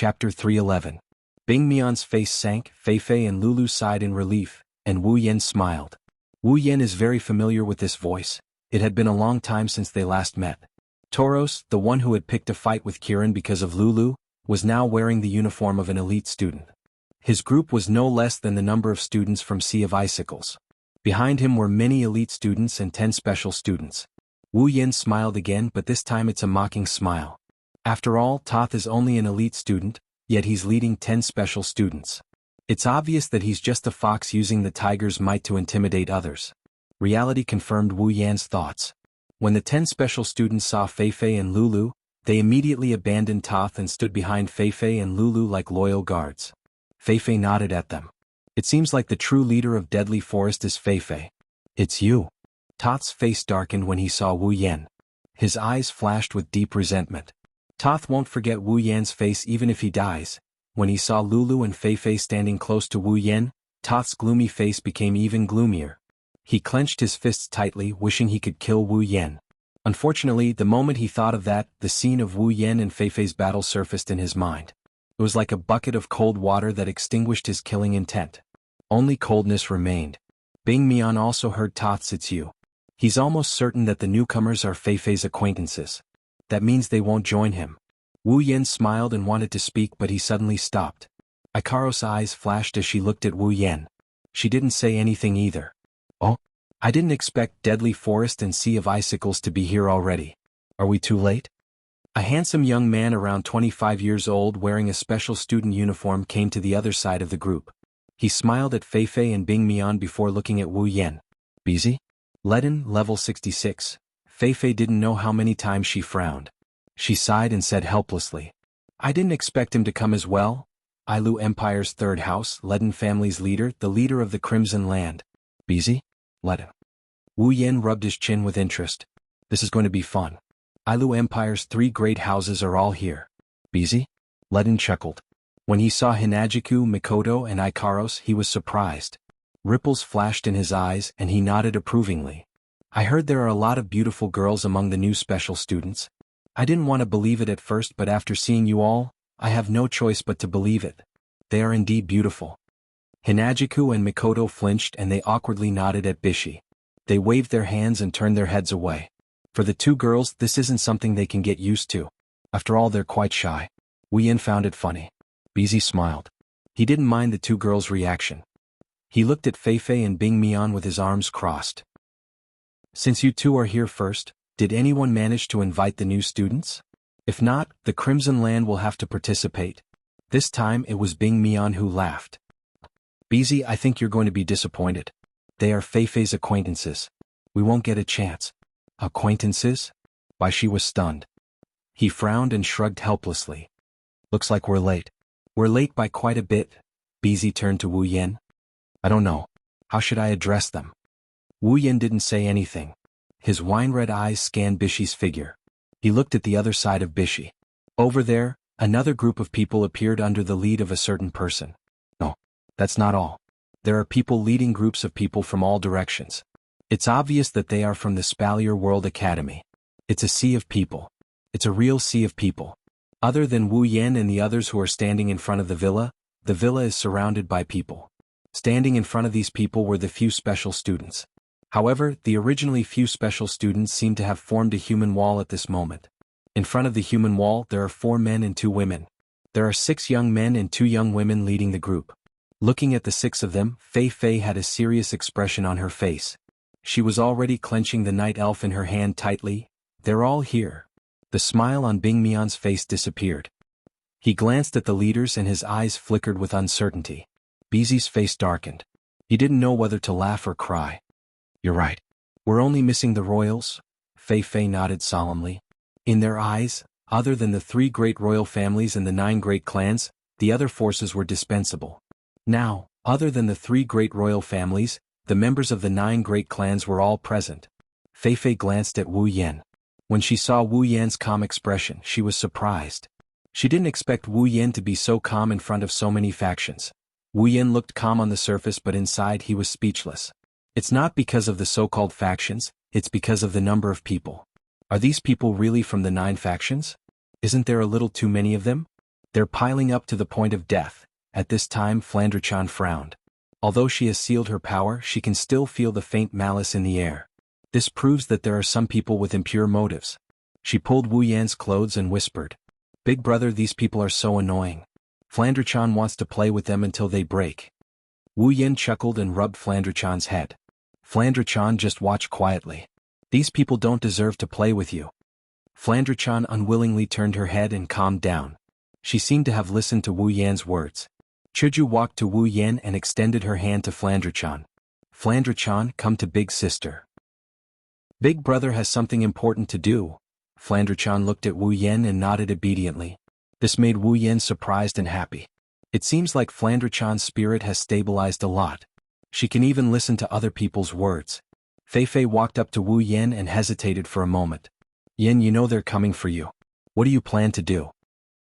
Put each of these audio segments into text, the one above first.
Chapter 311. Bing Mian's face sank, Fei Fei and Lulu sighed in relief, and Wu Yen smiled. Wu Yen is very familiar with this voice. It had been a long time since they last met. Toros, the one who had picked a fight with Kirin because of Lulu, was now wearing the uniform of an elite student. His group was no less than the number of students from Sea of Icicles. Behind him were many elite students and 10 special students. Wu Yen smiled again, but this time it's a mocking smile. After all, Toth is only an elite student, yet he's leading 10 special students. It's obvious that he's just a fox using the tiger's might to intimidate others. Reality confirmed Wu Yan's thoughts. When the 10 special students saw Fei Fei and Lulu, they immediately abandoned Toth and stood behind Fei Fei and Lulu like loyal guards. Fei Fei nodded at them. It seems like the true leader of Deadly Forest is Fei Fei. It's you. Toth's face darkened when he saw Wu Yan. His eyes flashed with deep resentment. Toth won't forget Wu Yan's face even if he dies. When he saw Lulu and Fei Fei standing close to Wu Yan, Toth's gloomy face became even gloomier. He clenched his fists tightly, wishing he could kill Wu Yan. Unfortunately, the moment he thought of that, the scene of Wu Yan and Fei Fei's battle surfaced in his mind. It was like a bucket of cold water that extinguished his killing intent. Only coldness remained. Bing Mian also heard Toth's "it's you." He's almost certain that the newcomers are Fei Fei's acquaintances. That means they won't join him. Wu Yan smiled and wanted to speak, but he suddenly stopped. Ikaro's eyes flashed as she looked at Wu Yan. She didn't say anything either. Oh, I didn't expect Deadly Forest and Sea of Icicles to be here already. Are we too late? A handsome young man around 25 years old wearing a special student uniform came to the other side of the group. He smiled at Fei Fei and Bing Mian before looking at Wu Yan. Busy? Leaden, level 66. Fei Fei didn't know how many times she frowned. She sighed and said helplessly, I didn't expect him to come as well. Ailu Empire's third house, Leaden family's leader, the leader of the Crimson Land. Busy? Leaden. Wu Yan rubbed his chin with interest. This is going to be fun. Ailu Empire's 3 great houses are all here. Busy? Leaden chuckled. When he saw Hinajiku, Mikoto and Ikaros, he was surprised. Ripples flashed in his eyes and he nodded approvingly. I heard there are a lot of beautiful girls among the new special students. I didn't want to believe it at first, but after seeing you all, I have no choice but to believe it. They are indeed beautiful. Hinajiku and Mikoto flinched and they awkwardly nodded at Bishi. They waved their hands and turned their heads away. For the 2 girls, this isn't something they can get used to. After all, they're quite shy. Wu Yan found it funny. Bishi smiled. He didn't mind the 2 girls' reaction. He looked at Fei Fei and Bing Mian with his arms crossed. Since you 2 are here first, did anyone manage to invite the new students? If not, the Crimson Land will have to participate. This time it was Bing Mian who laughed. Bishi, I think you're going to be disappointed. They are Fei Fei's acquaintances. We won't get a chance. Acquaintances? Why, she was stunned. He frowned and shrugged helplessly. Looks like we're late. We're late by quite a bit. Bishi turned to Wu Yan. I don't know. How should I address them? Wu Yan didn't say anything. His wine-red eyes scanned Bishi's figure. He looked at the other side of Bishi. Over there, another group of people appeared under the lead of a certain person. No, that's not all. There are people leading groups of people from all directions. It's obvious that they are from the Spalier World Academy. It's a sea of people. It's a real sea of people. Other than Wu Yan and the others who are standing in front of the villa is surrounded by people. Standing in front of these people were the few special students. However, the originally few special students seem to have formed a human wall at this moment. In front of the human wall there are 4 men and 2 women. There are 6 young men and 2 young women leading the group. Looking at the 6 of them, Fei Fei had a serious expression on her face. She was already clenching the night elf in her hand tightly. They're all here. The smile on Bing Mian's face disappeared. He glanced at the leaders and his eyes flickered with uncertainty. Bishi's face darkened. He didn't know whether to laugh or cry. You're right. We're only missing the royals. Fei Fei nodded solemnly. In their eyes, other than the 3 great royal families and the 9 great clans, the other forces were dispensable. Now, other than the 3 great royal families, the members of the 9 great clans were all present. Fei Fei glanced at Wu Yan. When she saw Wu Yan's calm expression, she was surprised. She didn't expect Wu Yan to be so calm in front of so many factions. Wu Yan looked calm on the surface, but inside he was speechless. It's not because of the so-called factions, it's because of the number of people. Are these people really from the 9 factions? Isn't there a little too many of them? They're piling up to the point of death. At this time Flandre-chan frowned. Although she has sealed her power, she can still feel the faint malice in the air. This proves that there are some people with impure motives. She pulled Wu Yan's clothes and whispered, "Big brother, these people are so annoying. Flandre-chan wants to play with them until they break." Wu Yan chuckled and rubbed Flandre-chan's head. "Flandre-chan, just watch quietly. These people don't deserve to play with you." Flandre-chan unwillingly turned her head and calmed down. She seemed to have listened to Wu Yan's words. Chuju walked to Wu Yan and extended her hand to Flandre-chan. "Flandre-chan, come to big sister. Big brother has something important to do." Flandre-chan looked at Wu Yan and nodded obediently. This made Wu Yan surprised and happy. It seems like Flandre-chan's spirit has stabilized a lot. She can even listen to other people's words. Fei walked up to Wu Yan and hesitated for a moment. "Yan, you know they're coming for you. What do you plan to do?"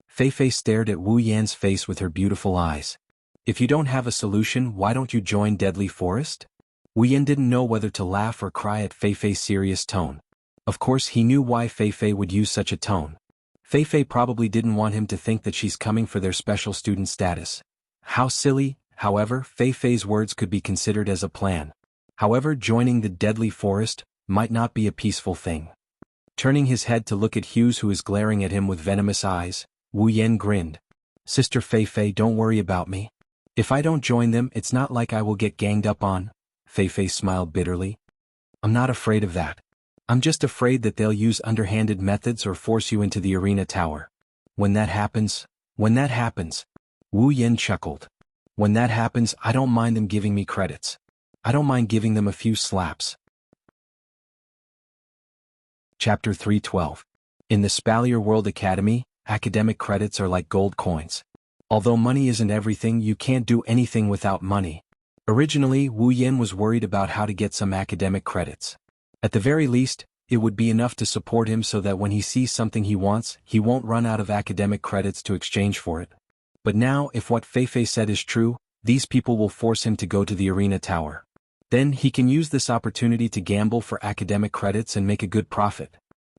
Fei stared at Wu Yan's face with her beautiful eyes. "If you don't have a solution, why don't you join Deadly Forest?" Wu Yan didn't know whether to laugh or cry at Fei's serious tone. Of course he knew why Fei would use such a tone. Fei probably didn't want him to think that she's coming for their special student status. How silly. However, Fei's words could be considered as a plan. However, joining the Deadly Forest might not be a peaceful thing. Turning his head to look at Hughes, who is glaring at him with venomous eyes, Wu Yan grinned. "Sister Fei, don't worry about me. If I don't join them, it's not like I will get ganged up on." Fei smiled bitterly. "I'm not afraid of that. I'm just afraid that they'll use underhanded methods or force you into the arena tower. When that happens, Wu Yan chuckled. "When that happens, I don't mind them giving me credits. I don't mind giving them a few slaps." Chapter 312. In the Spalier World Academy, academic credits are like gold coins. Although money isn't everything, you can't do anything without money. Originally, Wu Yan was worried about how to get some academic credits. At the very least, it would be enough to support him so that when he sees something he wants, he won't run out of academic credits to exchange for it. But now, if what Fei said is true, these people will force him to go to the arena tower. Then he can use this opportunity to gamble for academic credits and make a good profit.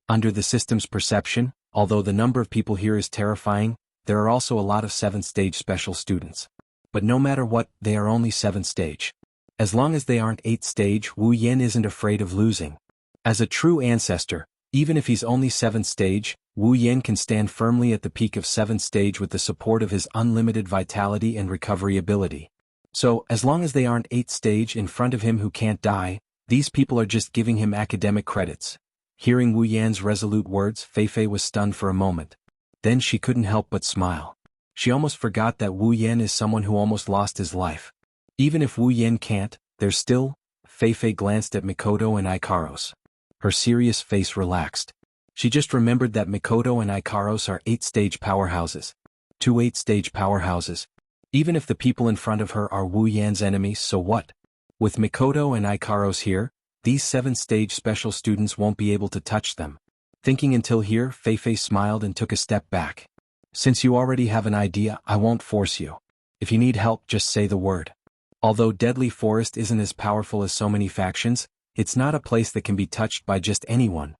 Under the system's perception, although the number of people here is terrifying, there are also a lot of 7th stage special students. But no matter what, they are only 7th stage. As long as they aren't 8th stage, Wu Yan isn't afraid of losing. As a true ancestor, even if he's only 7th stage, Wu Yan can stand firmly at the peak of 7th stage with the support of his unlimited vitality and recovery ability. So, as long as they aren't 8th stage in front of him who can't die, these people are just giving him academic credits. Hearing Wu Yan's resolute words, Fei was stunned for a moment. Then she couldn't help but smile. She almost forgot that Wu Yan is someone who almost lost his life. Even if Wu Yan can't, there's still... Fei glanced at Mikoto and Ikaros. Her serious face relaxed. She just remembered that Mikoto and Ikaros are 8th-stage powerhouses. 2 8th-stage powerhouses. Even if the people in front of her are Wu Yan's enemies, so what? With Mikoto and Ikaros here, these 7th-stage special students won't be able to touch them. Thinking until here, Fei smiled and took a step back. "Since you already have an idea, I won't force you. If you need help, just say the word." Although Deadly Forest isn't as powerful as so many factions, it's not a place that can be touched by just anyone.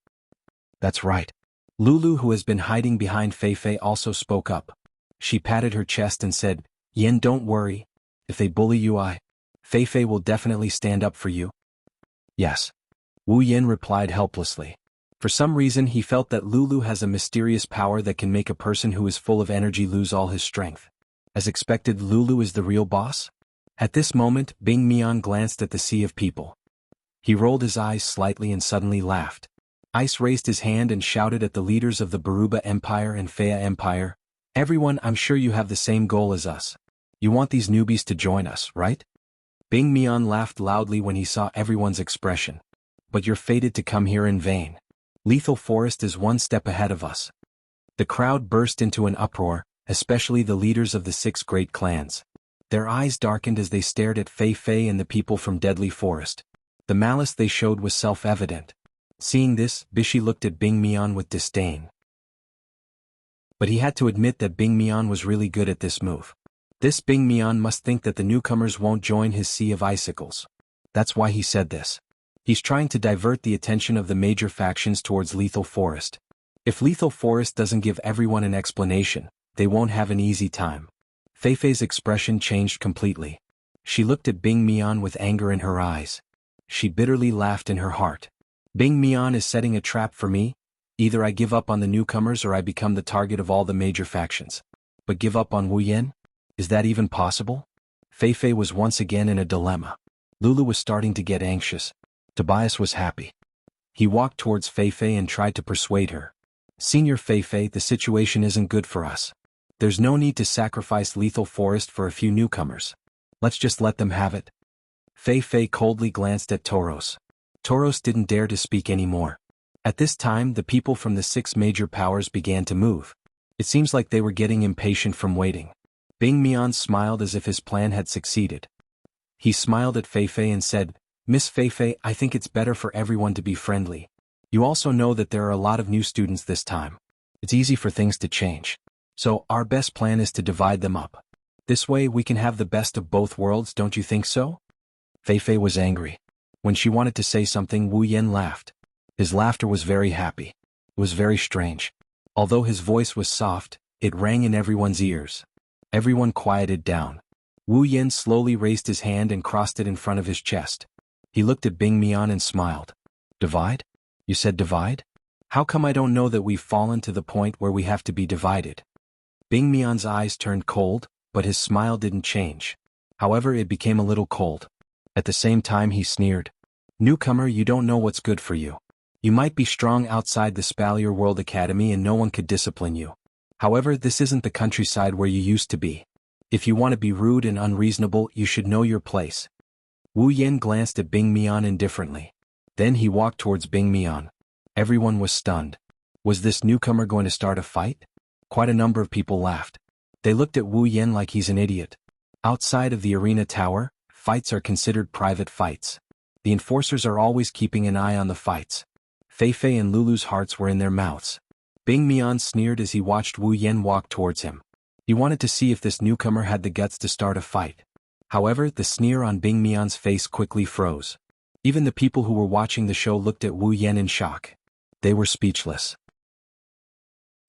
"That's right." Lulu, who has been hiding behind Fei, also spoke up. She patted her chest and said, "Yen, don't worry. If they bully you, Fei will definitely stand up for you." "Yes." Wu Yan replied helplessly. For some reason he felt that Lulu has a mysterious power that can make a person who is full of energy lose all his strength. As expected, Lulu is the real boss? At this moment, Bing Mian glanced at the sea of people. He rolled his eyes slightly and suddenly laughed. Ice raised his hand and shouted at the leaders of the Baruba Empire and Fea Empire, "Everyone, I'm sure you have the same goal as us. You want these newbies to join us, right?" Bing Mian laughed loudly when he saw everyone's expression. "But you're fated to come here in vain. Lethal Forest is one step ahead of us." The crowd burst into an uproar, especially the leaders of the 6 great clans. Their eyes darkened as they stared at Fei and the people from Deadly Forest. The malice they showed was self-evident. Seeing this, Bishi looked at Bing Mian with disdain. But he had to admit that Bing Mian was really good at this move. This Bing Mian must think that the newcomers won't join his sea of icicles. That's why he said this. He's trying to divert the attention of the major factions towards Lethal Forest. If Lethal Forest doesn't give everyone an explanation, they won't have an easy time. Feifei's expression changed completely. She looked at Bing Mian with anger in her eyes. She bitterly laughed in her heart. Bing Mian is setting a trap for me. Either I give up on the newcomers or I become the target of all the major factions. But give up on Wu Yan? Is that even possible? Feifei was once again in a dilemma. Lulu was starting to get anxious. Tobias was happy. He walked towards Feifei and tried to persuade her. Senior Feifei, the situation isn't good for us. There's no need to sacrifice lethal forest for a few newcomers. Let's just let them have it. Feifei coldly glanced at Tauros. Tauros didn't dare to speak anymore. At this time, the people from the 6 major powers began to move. It seems like they were getting impatient from waiting. Bing Mian smiled as if his plan had succeeded. He smiled at Feifei and said, Miss Feifei, I think it's better for everyone to be friendly. You also know that there are a lot of new students this time. It's easy for things to change. So, our best plan is to divide them up. This way we can have the best of both worlds, don't you think so? Feifei was angry. When she wanted to say something, Wu Yan laughed. His laughter was very happy. It was very strange. Although his voice was soft, it rang in everyone's ears. Everyone quieted down. Wu Yan slowly raised his hand and crossed it in front of his chest. He looked at Bing Mian and smiled. Divide? You said divide? How come I don't know that we've fallen to the point where we have to be divided? Bing Mian's eyes turned cold, but his smile didn't change. However, it became a little cold. At the same time he sneered. Newcomer, you don't know what's good for you. You might be strong outside the Spalier World Academy and no one could discipline you. However, this isn't the countryside where you used to be. If you want to be rude and unreasonable, you should know your place. Wu Yan glanced at Bing Mian indifferently. Then he walked towards Bing Mian. Everyone was stunned. Was this newcomer going to start a fight? Quite a number of people laughed. They looked at Wu Yan like he's an idiot. Outside of the arena tower, fights are considered private fights. The enforcers are always keeping an eye on the fights. Feifei and Lulu's hearts were in their mouths. Bing Mian sneered as he watched Wu Yan walk towards him. He wanted to see if this newcomer had the guts to start a fight. However, the sneer on Bing Mian's face quickly froze. Even the people who were watching the show looked at Wu Yan in shock. They were speechless.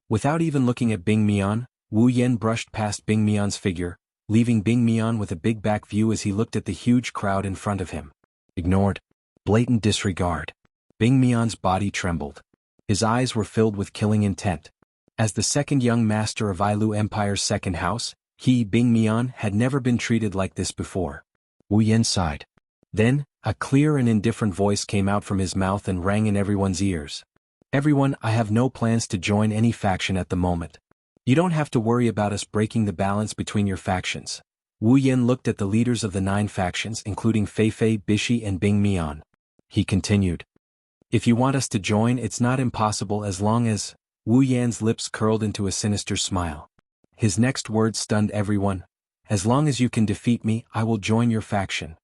Without even looking at Bing Mian, Wu Yan brushed past Bing Mian's figure, leaving Bing Mian with a big back view as he looked at the huge crowd in front of him. Ignored. Blatant disregard. Bing Mian's body trembled. His eyes were filled with killing intent. As the second young master of Ailu Empire's second house, he, Bing Mian, had never been treated like this before. Wu Yan sighed. Then, a clear and indifferent voice came out from his mouth and rang in everyone's ears. Everyone, I have no plans to join any faction at the moment. You don't have to worry about us breaking the balance between your factions. Wu Yan looked at the leaders of the 9 factions including Feifei, Bishi and Bing Mian. He continued. If you want us to join, it's not impossible as long as... Wu Yan's lips curled into a sinister smile. His next words stunned everyone. As long as you can defeat me, I will join your faction.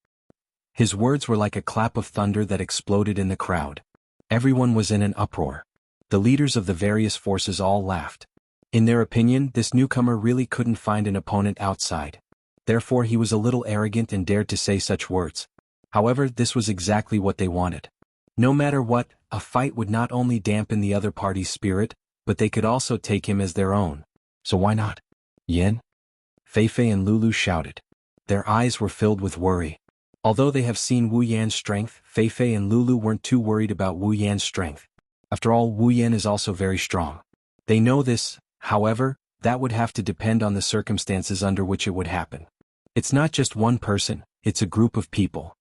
His words were like a clap of thunder that exploded in the crowd. Everyone was in an uproar. The leaders of the various forces all laughed. In their opinion, this newcomer really couldn't find an opponent outside. Therefore he was a little arrogant and dared to say such words. However, this was exactly what they wanted. No matter what, a fight would not only dampen the other party's spirit, but they could also take him as their own. So why not? Yan? Feifei and Lulu shouted. Their eyes were filled with worry. Although they have seen Wu Yan's strength, Feifei and Lulu weren't too worried about Wu Yan's strength. After all, Wu Yan is also very strong. They know this, however, that would have to depend on the circumstances under which it would happen. It's not just one person, it's a group of people.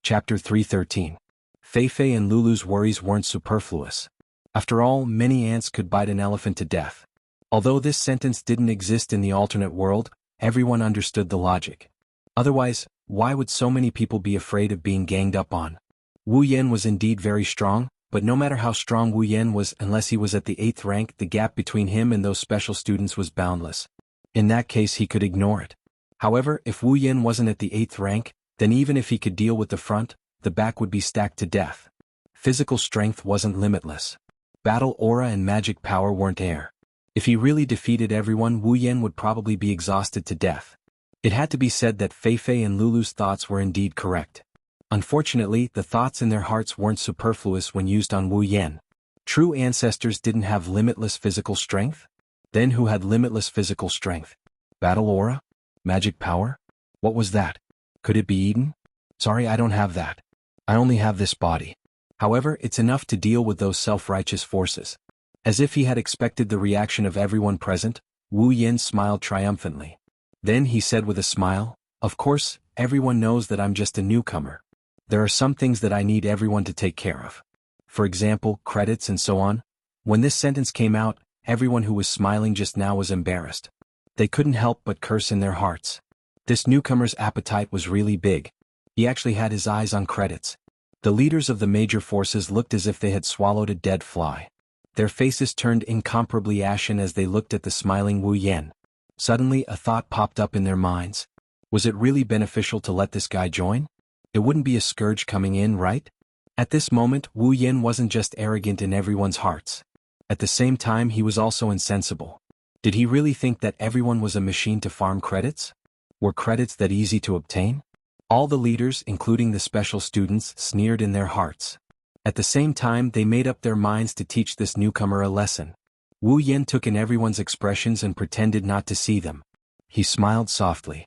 Chapter 313. Feifei and Lulu's worries weren't superfluous. After all, many ants could bite an elephant to death. Although this sentence didn't exist in the alternate world, everyone understood the logic. Otherwise, why would so many people be afraid of being ganged up on? Wu Yan was indeed very strong, but no matter how strong Wu Yan was, unless he was at the 8th rank, the gap between him and those special students was boundless. In that case he could ignore it. However, if Wu Yan wasn't at the 8th rank, then even if he could deal with the front, the back would be stacked to death. Physical strength wasn't limitless. Battle aura and magic power weren't air. If he really defeated everyone, Wu Yan would probably be exhausted to death. It had to be said that Feifei and Lulu's thoughts were indeed correct. Unfortunately, the thoughts in their hearts weren't superfluous when used on Wu Yan. True ancestors didn't have limitless physical strength? Then who had limitless physical strength? Battle aura? Magic power? What was that? Could it be Eden? Sorry, I don't have that. I only have this body. However, it's enough to deal with those self-righteous forces. As if he had expected the reaction of everyone present, Wu Yen smiled triumphantly. Then he said with a smile, "Of course, everyone knows that I'm just a newcomer. There are some things that I need everyone to take care of. For example, credits and so on." When this sentence came out, everyone who was smiling just now was embarrassed. They couldn't help but curse in their hearts. This newcomer's appetite was really big. He actually had his eyes on credits. The leaders of the major forces looked as if they had swallowed a dead fly. Their faces turned incomparably ashen as they looked at the smiling Wu Yen. Suddenly a thought popped up in their minds. Was it really beneficial to let this guy join? It wouldn't be a scourge coming in, right? At this moment, Wu Yen wasn't just arrogant in everyone's hearts. At the same time, he was also insensible. Did he really think that everyone was a machine to farm credits? Were credits that easy to obtain? All the leaders, including the special students, sneered in their hearts. At the same time, they made up their minds to teach this newcomer a lesson. Wu Yen took in everyone's expressions and pretended not to see them. He smiled softly.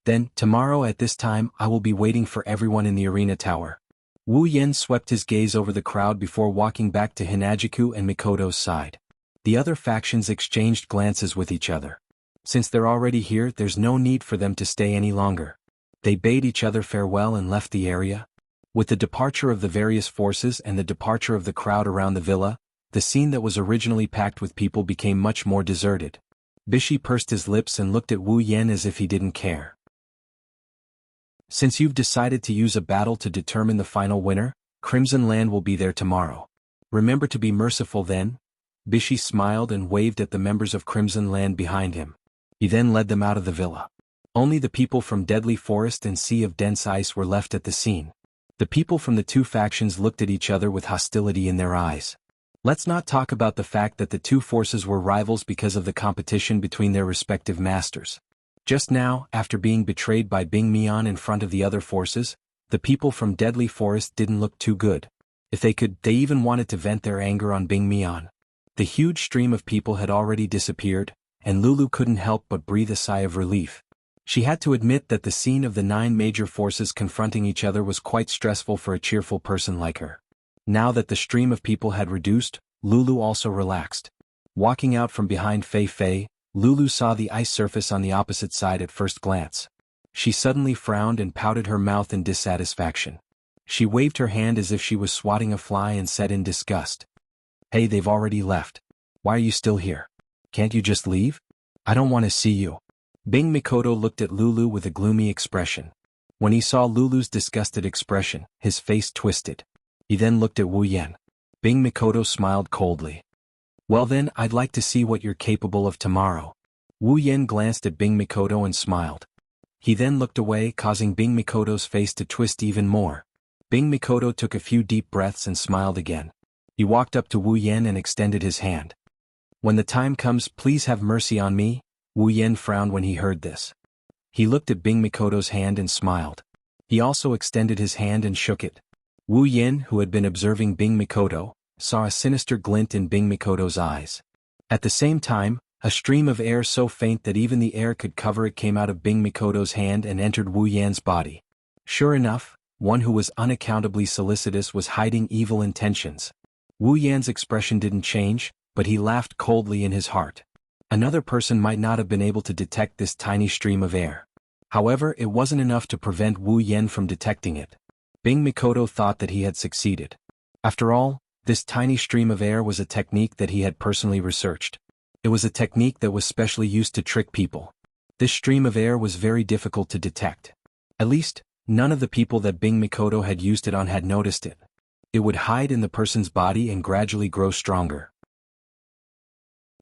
"Then, tomorrow at this time I will be waiting for everyone in the arena tower." Wu Yen swept his gaze over the crowd before walking back to Hinajiku and Mikoto's side. The other factions exchanged glances with each other. Since they're already here, there's no need for them to stay any longer. They bade each other farewell and left the area. With the departure of the various forces and the departure of the crowd around the villa, the scene that was originally packed with people became much more deserted. Bishi pursed his lips and looked at Wu Yen as if he didn't care. "Since you've decided to use a battle to determine the final winner, Crimson Land will be there tomorrow. Remember to be merciful then." Bishi smiled and waved at the members of Crimson Land behind him. He then led them out of the villa. Only the people from Deadly Forest and Sea of Dense Ice were left at the scene. The people from the two factions looked at each other with hostility in their eyes. Let's not talk about the fact that the two forces were rivals because of the competition between their respective masters. Just now, after being betrayed by Bing Mian in front of the other forces, the people from Deadly Forest didn't look too good. If they could, they even wanted to vent their anger on Bing Mian. The huge stream of people had already disappeared, and Lulu couldn't help but breathe a sigh of relief. She had to admit that the scene of the 9 major forces confronting each other was quite stressful for a cheerful person like her. Now that the stream of people had reduced, Lulu also relaxed. Walking out from behind Fei Fei, Lulu saw the ice surface on the opposite side at first glance. She suddenly frowned and pouted her mouth in dissatisfaction. She waved her hand as if she was swatting a fly and said in disgust, "Hey, they've already left. Why are you still here? Can't you just leave? I don't want to see you." Bing Mikoto looked at Lulu with a gloomy expression. When he saw Lulu's disgusted expression, his face twisted. He then looked at Wu Yen. Bing Mikoto smiled coldly. "Well then, I'd like to see what you're capable of tomorrow." Wu Yen glanced at Bing Mikoto and smiled. He then looked away, causing Bing Mikoto's face to twist even more. Bing Mikoto took a few deep breaths and smiled again. He walked up to Wu Yen and extended his hand. "When the time comes, please have mercy on me." Wu Yen frowned when he heard this. He looked at Bing Mikoto's hand and smiled. He also extended his hand and shook it. Wu Yen, who had been observing Bing Mikoto, saw a sinister glint in Bing Mikoto's eyes. At the same time, a stream of air so faint that even the air could cover it came out of Bing Mikoto's hand and entered Wu Yan's body. Sure enough, one who was unaccountably solicitous was hiding evil intentions. Wu Yan's expression didn't change, but he laughed coldly in his heart. Another person might not have been able to detect this tiny stream of air. However, it wasn't enough to prevent Wu Yen from detecting it. Bing Mikoto thought that he had succeeded. After all, this tiny stream of air was a technique that he had personally researched. It was a technique that was specially used to trick people. This stream of air was very difficult to detect. At least, none of the people that Bing Mikoto had used it on had noticed it. It would hide in the person's body and gradually grow stronger.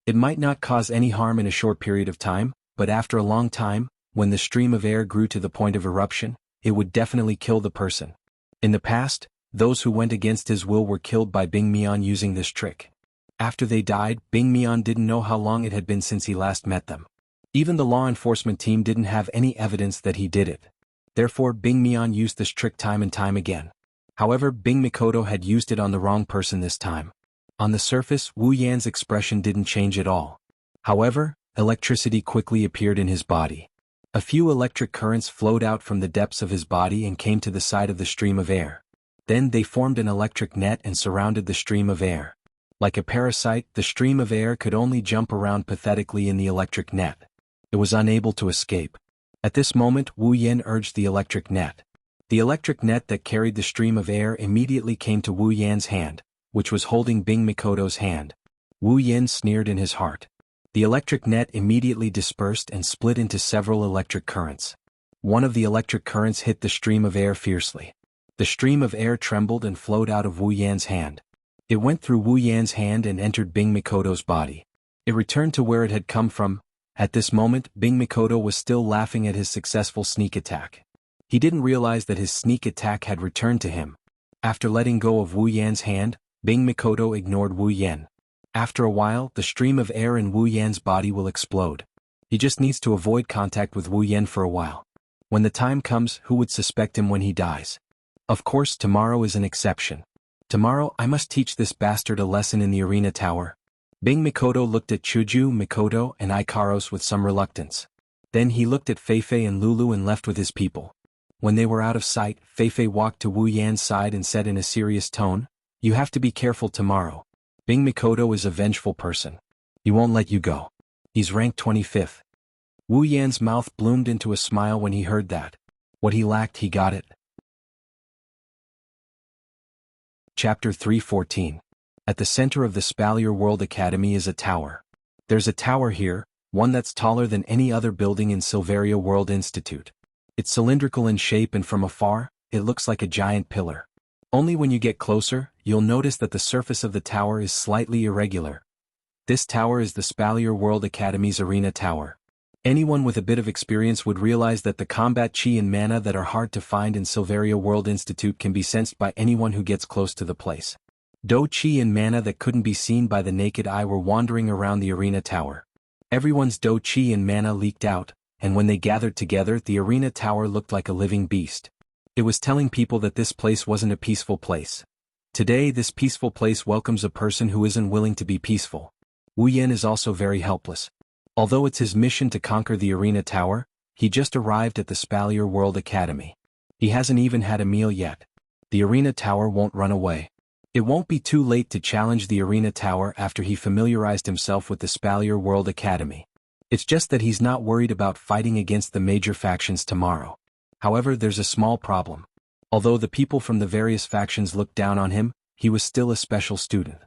It might not cause any harm in a short period of time, but after a long time, when the stream of air grew to the point of eruption, it would definitely kill the person. In the past, those who went against his will were killed by Bing Mian using this trick. After they died, Bing Mian didn't know how long it had been since he last met them. Even the law enforcement team didn't have any evidence that he did it. Therefore, Bing Mian used this trick time and time again. However, Bing Mikoto had used it on the wrong person this time. On the surface, Wu Yan's expression didn't change at all. However, electricity quickly appeared in his body. A few electric currents flowed out from the depths of his body and came to the side of the stream of air. Then they formed an electric net and surrounded the stream of air. Like a parasite, the stream of air could only jump around pathetically in the electric net. It was unable to escape. At this moment, Wu Yan urged the electric net. The electric net that carried the stream of air immediately came to Wu Yan's hand, which was holding Bing Mikoto's hand. Wu Yan sneered in his heart. The electric net immediately dispersed and split into several electric currents. One of the electric currents hit the stream of air fiercely. The stream of air trembled and flowed out of Wu Yan's hand. It went through Wu Yan's hand and entered Bing Mikoto's body. It returned to where it had come from. At this moment, Bing Mikoto was still laughing at his successful sneak attack. He didn't realize that his sneak attack had returned to him. After letting go of Wu Yan's hand, Bing Mikoto ignored Wu Yan. After a while, the stream of air in Wu Yan's body will explode. He just needs to avoid contact with Wu Yan for a while. When the time comes, who would suspect him when he dies? Of course, tomorrow is an exception. Tomorrow I must teach this bastard a lesson in the arena tower. Bing Mikoto looked at Chuju, Mikoto, and Ikaros with some reluctance. Then he looked at Feifei and Lulu and left with his people. When they were out of sight, Feifei walked to Wu Yan's side and said in a serious tone, "You have to be careful tomorrow. Bing Mikoto is a vengeful person. He won't let you go. He's ranked 25th. Wu Yan's mouth bloomed into a smile when he heard that. What he lacked, he got it. Chapter 314. At the center of the Spalier World Academy is a tower. There's a tower here, one that's taller than any other building in Silveria World Institute. It's cylindrical in shape and from afar, it looks like a giant pillar. Only when you get closer, you'll notice that the surface of the tower is slightly irregular. This tower is the Spalier World Academy's arena tower. Anyone with a bit of experience would realize that the combat chi and mana that are hard to find in Silveria World Institute can be sensed by anyone who gets close to the place. Do chi and mana that couldn't be seen by the naked eye were wandering around the arena tower. Everyone's do chi and mana leaked out, and when they gathered together, the arena tower looked like a living beast. It was telling people that this place wasn't a peaceful place. Today, this peaceful place welcomes a person who isn't willing to be peaceful. Wu Yan is also very helpless. Although it's his mission to conquer the arena tower, he just arrived at the Spalier World Academy. He hasn't even had a meal yet. The arena tower won't run away. It won't be too late to challenge the arena tower after he familiarized himself with the Spalier World Academy. It's just that he's not worried about fighting against the major factions tomorrow. However, there's a small problem. Although the people from the various factions looked down on him, he was still a special student.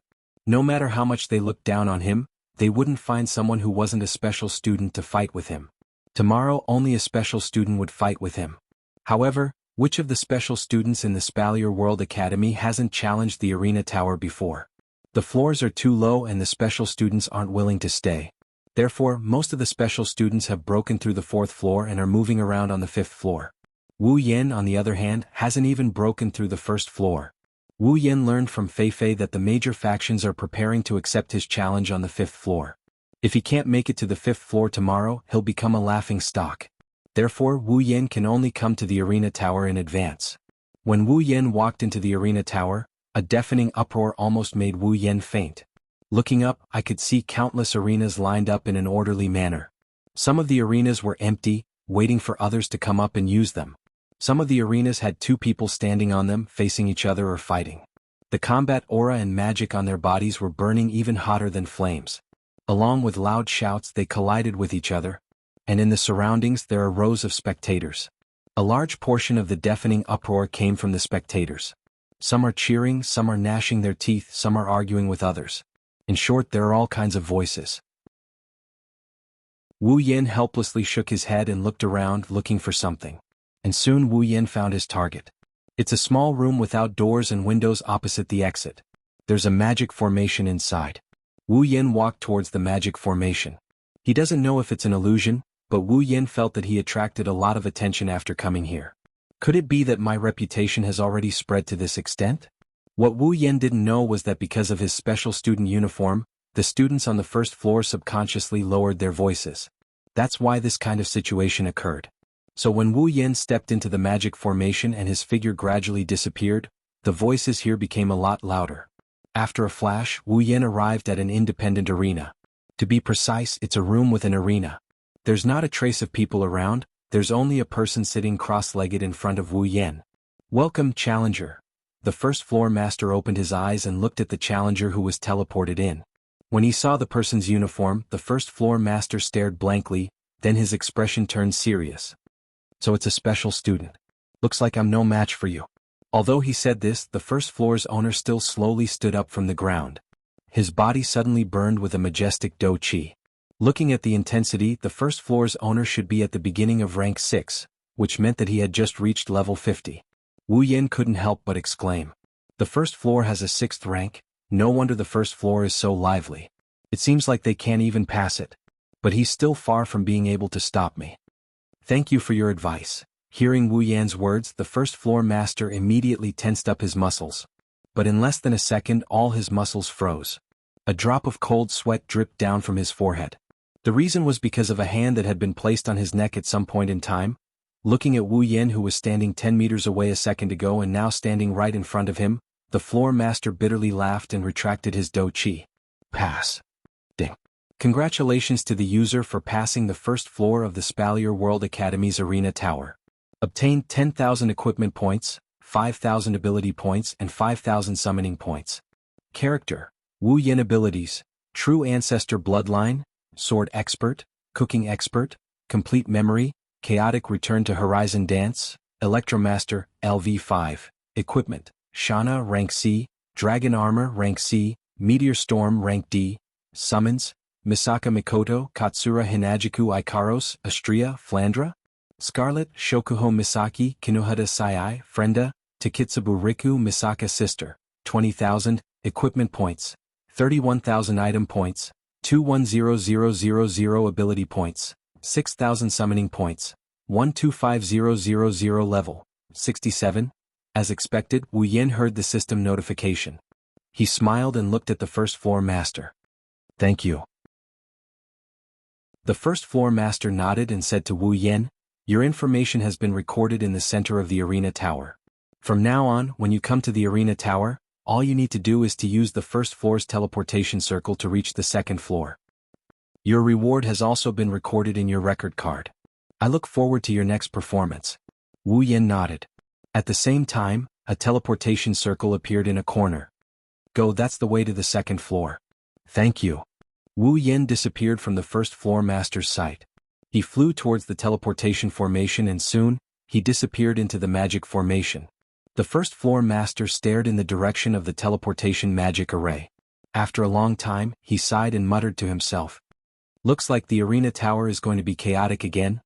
No matter how much they looked down on him, they wouldn't find someone who wasn't a special student to fight with him. Tomorrow only a special student would fight with him. However, which of the special students in the Spalier World Academy hasn't challenged the arena tower before? The floors are too low and the special students aren't willing to stay. Therefore, most of the special students have broken through the 4th floor and are moving around on the 5th floor. Wu Yan, on the other hand, hasn't even broken through the 1st floor. Wu Yan learned from Feifei that the major factions are preparing to accept his challenge on the 5th floor. If he can't make it to the 5th floor tomorrow, he'll become a laughing stock. Therefore, Wu Yan can only come to the arena tower in advance. When Wu Yan walked into the arena tower, a deafening uproar almost made Wu Yan faint. Looking up, I could see countless arenas lined up in an orderly manner. Some of the arenas were empty, waiting for others to come up and use them. Some of the arenas had 2 people standing on them, facing each other or fighting. The combat aura and magic on their bodies were burning even hotter than flames. Along with loud shouts, they collided with each other. And in the surroundings there are rows of spectators. A large portion of the deafening uproar came from the spectators. Some are cheering, some are gnashing their teeth, some are arguing with others. In short, there are all kinds of voices. Wu Yan helplessly shook his head and looked around, looking for something. And soon Wu Yan found his target. It's a small room without doors and windows opposite the exit. There's a magic formation inside. Wu Yan walked towards the magic formation. He doesn't know if it's an illusion, but Wu Yan felt that he attracted a lot of attention after coming here. Could it be that my reputation has already spread to this extent? What Wu Yan didn't know was that because of his special student uniform, the students on the 1st floor subconsciously lowered their voices. That's why this kind of situation occurred. So when Wu Yan stepped into the magic formation and his figure gradually disappeared, the voices here became a lot louder. After a flash, Wu Yen arrived at an independent arena. To be precise, it's a room with an arena. There's not a trace of people around, there's only a person sitting cross-legged in front of Wu Yen. "Welcome, challenger." The first floor master opened his eyes and looked at the challenger who was teleported in. When he saw the person's uniform, the first floor master stared blankly, then his expression turned serious. "So it's a special student. Looks like I'm no match for you." Although he said this, the first floor's owner still slowly stood up from the ground. His body suddenly burned with a majestic do chi. Looking at the intensity, the first floor's owner should be at the beginning of rank 6, which meant that he had just reached level 50. Wu Yen couldn't help but exclaim. The first floor has a 6th rank, no wonder the first floor is so lively. It seems like they can't even pass it. But he's still far from being able to stop me. "Thank you for your advice." Hearing Wu Yan's words, the first floor master immediately tensed up his muscles. But in less than a second, all his muscles froze. A drop of cold sweat dripped down from his forehead. The reason was because of a hand that had been placed on his neck at some point in time. Looking at Wu Yen, who was standing 10 meters away a second ago and now standing right in front of him, the floor master bitterly laughed and retracted his do chi. "Pass." Ding. Congratulations to the user for passing the first floor of the Spalier World Academy's Arena Tower. Obtained 10,000 equipment points, 5,000 ability points and 5,000 summoning points. Character: Wu Yen. Abilities: True Ancestor Bloodline, Sword Expert, Cooking Expert, Complete Memory, Chaotic Return to Horizon Dance, Electromaster, LV5. Equipment: Shana rank C, Dragon Armor rank C, Meteor Storm rank D. Summons: Misaka Mikoto, Katsura Hinajiku Ikaros, Astria, Flandra. Scarlet, Shokuho Misaki, Kinohata Sai, Frenda, Takitsubu Riku Misaka Sister. 20,000, Equipment Points. 31,000 Item Points. 210000 Ability Points. 6,000 Summoning Points. 125000 Level. 67. As expected, Wu Yen heard the system notification. He smiled and looked at the first floor master. "Thank you." The first floor master nodded and said to Wu Yen, "Your information has been recorded in the center of the arena tower. From now on, when you come to the arena tower, all you need to do is to use the first floor's teleportation circle to reach the second floor. Your reward has also been recorded in your record card. I look forward to your next performance." Wu Yen nodded. At the same time, a teleportation circle appeared in a corner. "Go, that's the way to the second floor." "Thank you." Wu Yen disappeared from the first floor master's sight. He flew towards the teleportation formation and soon, he disappeared into the magic formation. The first floor master stared in the direction of the teleportation magic array. After a long time, he sighed and muttered to himself. "Looks like the arena tower is going to be chaotic again."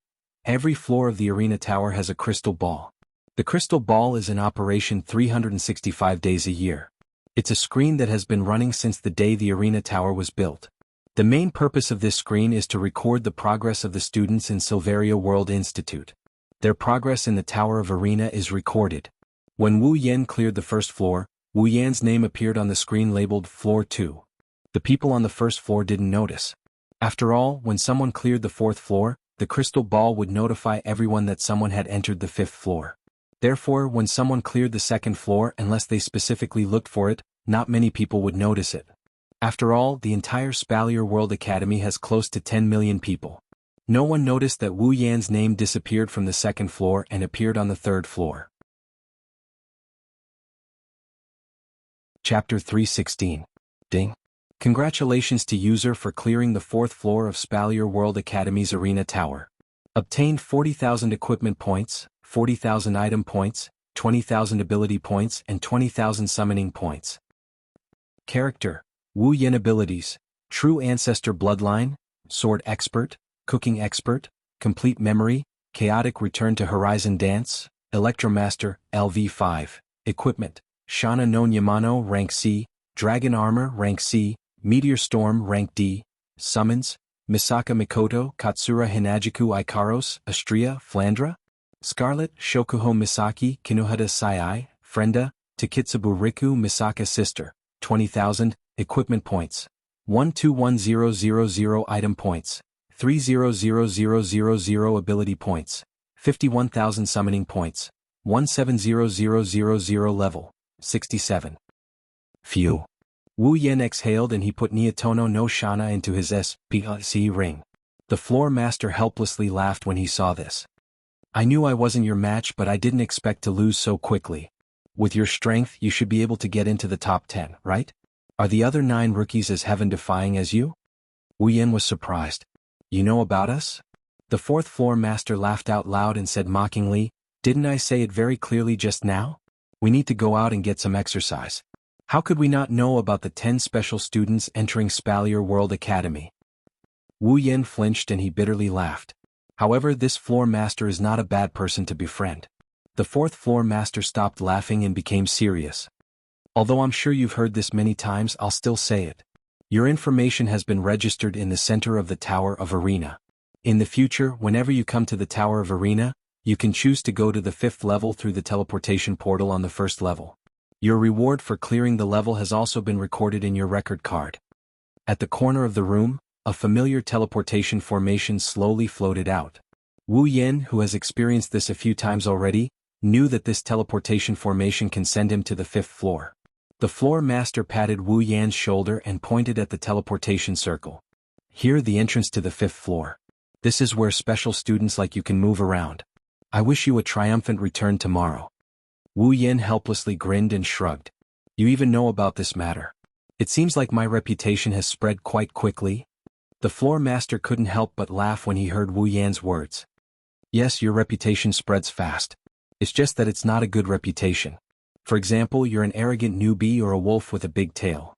Every floor of the arena tower has a crystal ball. The crystal ball is in operation 365 days a year. It's a screen that has been running since the day the arena tower was built. The main purpose of this screen is to record the progress of the students in Silveria World Institute. Their progress in the Tower of Arena is recorded. When Wu Yen cleared the first floor, Wu Yan's name appeared on the screen labeled Floor 2. The people on the first floor didn't notice. After all, when someone cleared the 4th floor, the crystal ball would notify everyone that someone had entered the 5th floor. Therefore, when someone cleared the 2nd floor, unless they specifically looked for it, not many people would notice it. After all, the entire Spalier World Academy has close to 10 million people. No one noticed that Wu Yan's name disappeared from the 2nd floor and appeared on the 3rd floor. Chapter 316. Ding. Congratulations to user for clearing the 4th floor of Spalier World Academy's Arena Tower. Obtained 40,000 equipment points, 40,000 item points, 20,000 ability points and 20,000 summoning points. Character: Wu Yen. Abilities: True Ancestor Bloodline, Sword Expert, Cooking Expert, Complete Memory, Chaotic Return to Horizon Dance, Electromaster, LV5. Equipment: Shana no Yamano rank C, Dragon Armor rank C, Meteor Storm rank D. Summons: Misaka Mikoto, Katsura Hinajiku Ikaros, Astria, Flandra. Scarlet, Shokuho Misaki, Kinohata Sai, Frenda, Takitsubu Riku Misaka Sister. 20,000, Equipment Points. 121000 Item Points. 300000 Ability Points. 51,000 Summoning Points. 170000 Level. 67. Phew. Wu Yen exhaled and he put Niatono no Shana into his SPC ring. The floor master helplessly laughed when he saw this. I knew I wasn't your match, but I didn't expect to lose so quickly. With your strength, you should be able to get into the top 10, right? Are the other 9 rookies as heaven-defying as you? Wu Yen was surprised. You know about us? The 4th floor master laughed out loud and said mockingly, didn't I say it very clearly just now? We need to go out and get some exercise. How could we not know about the 10 special students entering Spalier World Academy? Wu Yen flinched and he bitterly laughed. However, this floor master is not a bad person to befriend. The 4th floor master stopped laughing and became serious. Although I'm sure you've heard this many times, I'll still say it. Your information has been registered in the center of the Tower of Arena. In the future, whenever you come to the Tower of Arena, you can choose to go to the 5th level through the teleportation portal on the 1st level. Your reward for clearing the level has also been recorded in your record card. At the corner of the room, a familiar teleportation formation slowly floated out. Wu Yen, who has experienced this a few times already, knew that this teleportation formation can send him to the 5th floor. The floor master patted Wu Yan's shoulder and pointed at the teleportation circle. Here, the entrance to the 5th floor. This is where special students like you can move around. I wish you a triumphant return tomorrow. Wu Yen helplessly grinned and shrugged. You even know about this matter. It seems like my reputation has spread quite quickly. The floor master couldn't help but laugh when he heard Wu Yan's words. Yes, your reputation spreads fast. It's just that it's not a good reputation. For example, you're an arrogant newbie or a wolf with a big tail.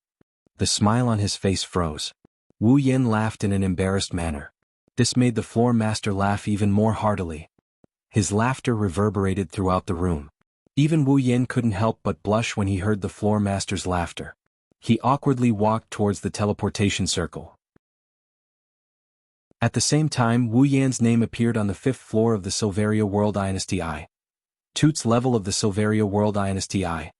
The smile on his face froze. Wu Yen laughed in an embarrassed manner. This made the floor master laugh even more heartily. His laughter reverberated throughout the room. Even Wu Yen couldn't help but blush when he heard the floor master's laughter. He awkwardly walked towards the teleportation circle. At the same time, Wu Yan's name appeared on the 5th floor of the Silveria World Dynasty I. Toots level of the Silveria World Dynasty I.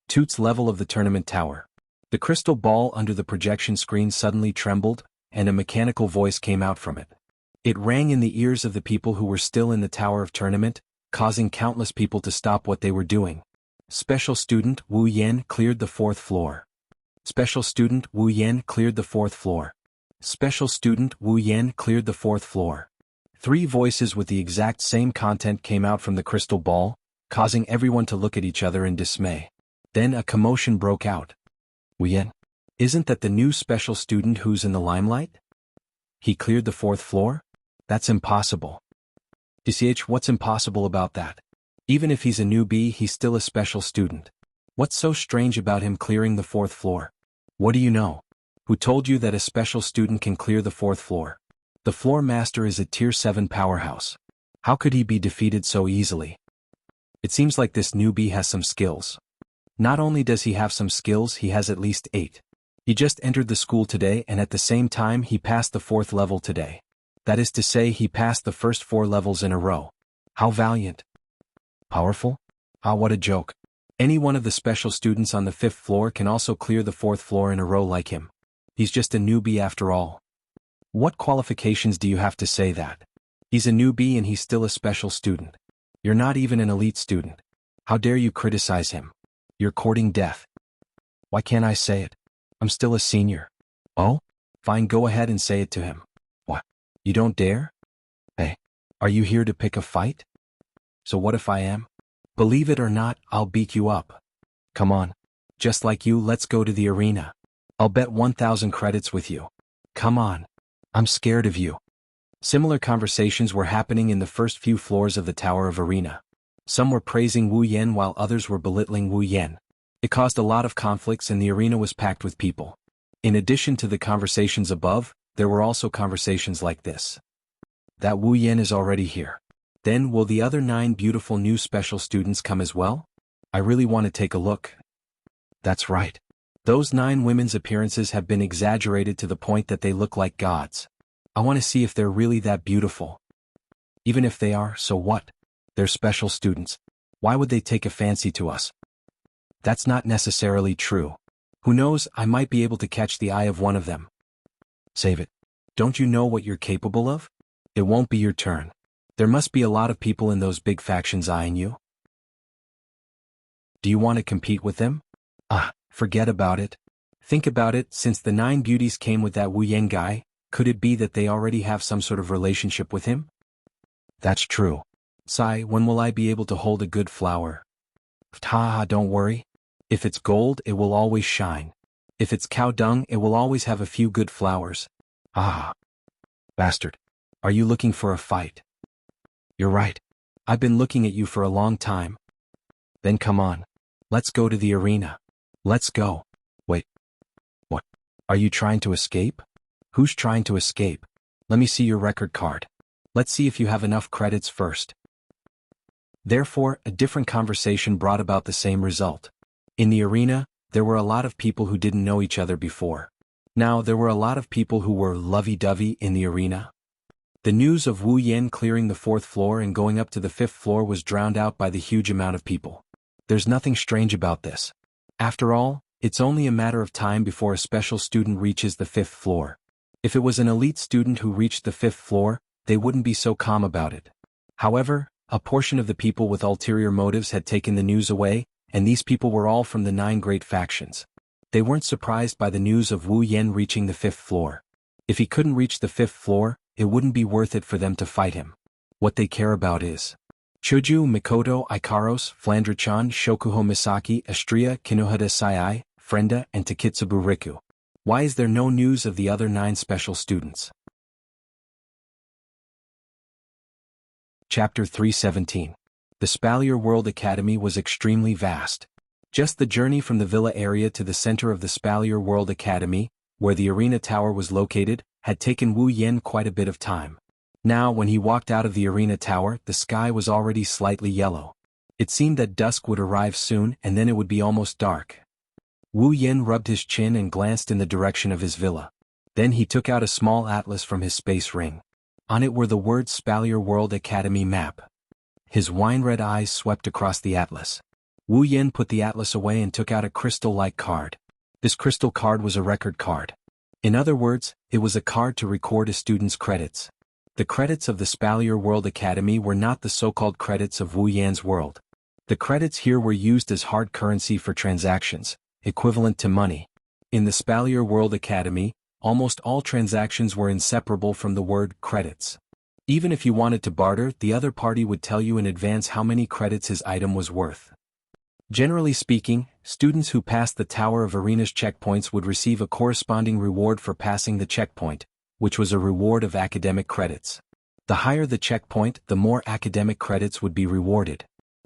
Toots level of the Tournament Tower. The crystal ball under the projection screen suddenly trembled, and a mechanical voice came out from it. It rang in the ears of the people who were still in the Tower of Tournament, causing countless people to stop what they were doing. Special Student Wu Yen cleared the 4th floor. Special Student Wu Yen cleared the 4th floor. Special Student Wu Yen cleared the 4th floor. 3 voices with the exact same content came out from the crystal ball, causing everyone to look at each other in dismay. Then a commotion broke out. Wu Yen? Isn't that the new special student who's in the limelight? He cleared the 4th floor? That's impossible. DCH, what's impossible about that? Even if he's a newbie, he's still a special student. What's so strange about him clearing the 4th floor? What do you know? Who told you that a special student can clear the 4th floor? The floor master is a tier 7 powerhouse. How could he be defeated so easily? It seems like this newbie has some skills. Not only does he have some skills, he has at least 8. He just entered the school today and at the same time he passed the 4th level today. That is to say, he passed the first 4 levels in a row. How valiant. Powerful? Ah, what a joke. Any one of the special students on the 5th floor can also clear the 4th floor in a row like him. He's just a newbie after all. What qualifications do you have to say that? He's a newbie and he's still a special student. You're not even an elite student. How dare you criticize him? You're courting death. Why can't I say it? I'm still a senior. Oh? Fine, go ahead and say it to him. What? You don't dare? Hey, are you here to pick a fight? So what if I am? Believe it or not, I'll beat you up. Come on. Just like you, let's go to the arena. I'll bet 1,000 credits with you. Come on. I'm scared of you. Similar conversations were happening in the first few floors of the Tower of Arena. Some were praising Wu Yen while others were belittling Wu Yen. It caused a lot of conflicts and the arena was packed with people. In addition to the conversations above, there were also conversations like this. That Wu Yen is already here. Then will the other 9 beautiful new special students come as well? I really want to take a look. That's right. Those 9 women's appearances have been exaggerated to the point that they look like gods. I want to see if they're really that beautiful. Even if they are, so what? They're special students. Why would they take a fancy to us? That's not necessarily true. Who knows, I might be able to catch the eye of one of them. Save it. Don't you know what you're capable of? It won't be your turn. There must be a lot of people in those big factions eyeing you. Do you want to compete with them? Ah, forget about it. Think about it, since the 9 beauties came with that Wu Yan guy, could it be that they already have some sort of relationship with him? That's true. Sai, when will I be able to hold a good flower? Ha, don't worry. If it's gold, it will always shine. If it's cow dung, it will always have a few good flowers. Ah. Bastard. Are you looking for a fight? You're right. I've been looking at you for a long time. Then come on. Let's go to the arena. Let's go. Wait. What? Are you trying to escape? Who's trying to escape? Let me see your record card. Let's see if you have enough credits first. Therefore, a different conversation brought about the same result. In the arena, there were a lot of people who didn't know each other before. Now there were a lot of people who were lovey-dovey in the arena. The news of Wu Yan clearing the 4th floor and going up to the 5th floor was drowned out by the huge amount of people. There's nothing strange about this. After all, it's only a matter of time before a special student reaches the 5th floor. If it was an elite student who reached the 5th floor, they wouldn't be so calm about it. However, a portion of the people with ulterior motives had taken the news away, and these people were all from the 9 great factions. They weren't surprised by the news of Wu Yan reaching the 5th floor. If he couldn't reach the 5th floor, it wouldn't be worth it for them to fight him. What they care about is Chuju, Mikoto, Ikaros, Flandra-chan, Shokuho Misaki, Astria, Kinohada Sai, Frenda, and Takitsubu Riku. Why is there no news of the other 9 special students? Chapter 317. The Spalier World Academy was extremely vast. Just the journey from the villa area to the center of the Spalier World Academy, where the arena tower was located, had taken Wu Yan quite a bit of time. Now when he walked out of the arena tower, the sky was already slightly yellow. It seemed that dusk would arrive soon and then it would be almost dark. Wu Yan rubbed his chin and glanced in the direction of his villa. Then he took out a small atlas from his space ring. On it were the words Spalier World Academy map. His wine-red eyes swept across the atlas. Wu Yan put the atlas away and took out a crystal-like card. This crystal card was a record card. In other words, it was a card to record a student's credits. The credits of the Spalier World Academy were not the so-called credits of Wu Yan's world. The credits here were used as hard currency for transactions, equivalent to money. In the Spalier World Academy, almost all transactions were inseparable from the word credits. Even if you wanted to barter, the other party would tell you in advance how many credits his item was worth. Generally speaking, students who passed the Tower of Arena's checkpoints would receive a corresponding reward for passing the checkpoint, which was a reward of academic credits. The higher the checkpoint, the more academic credits would be rewarded.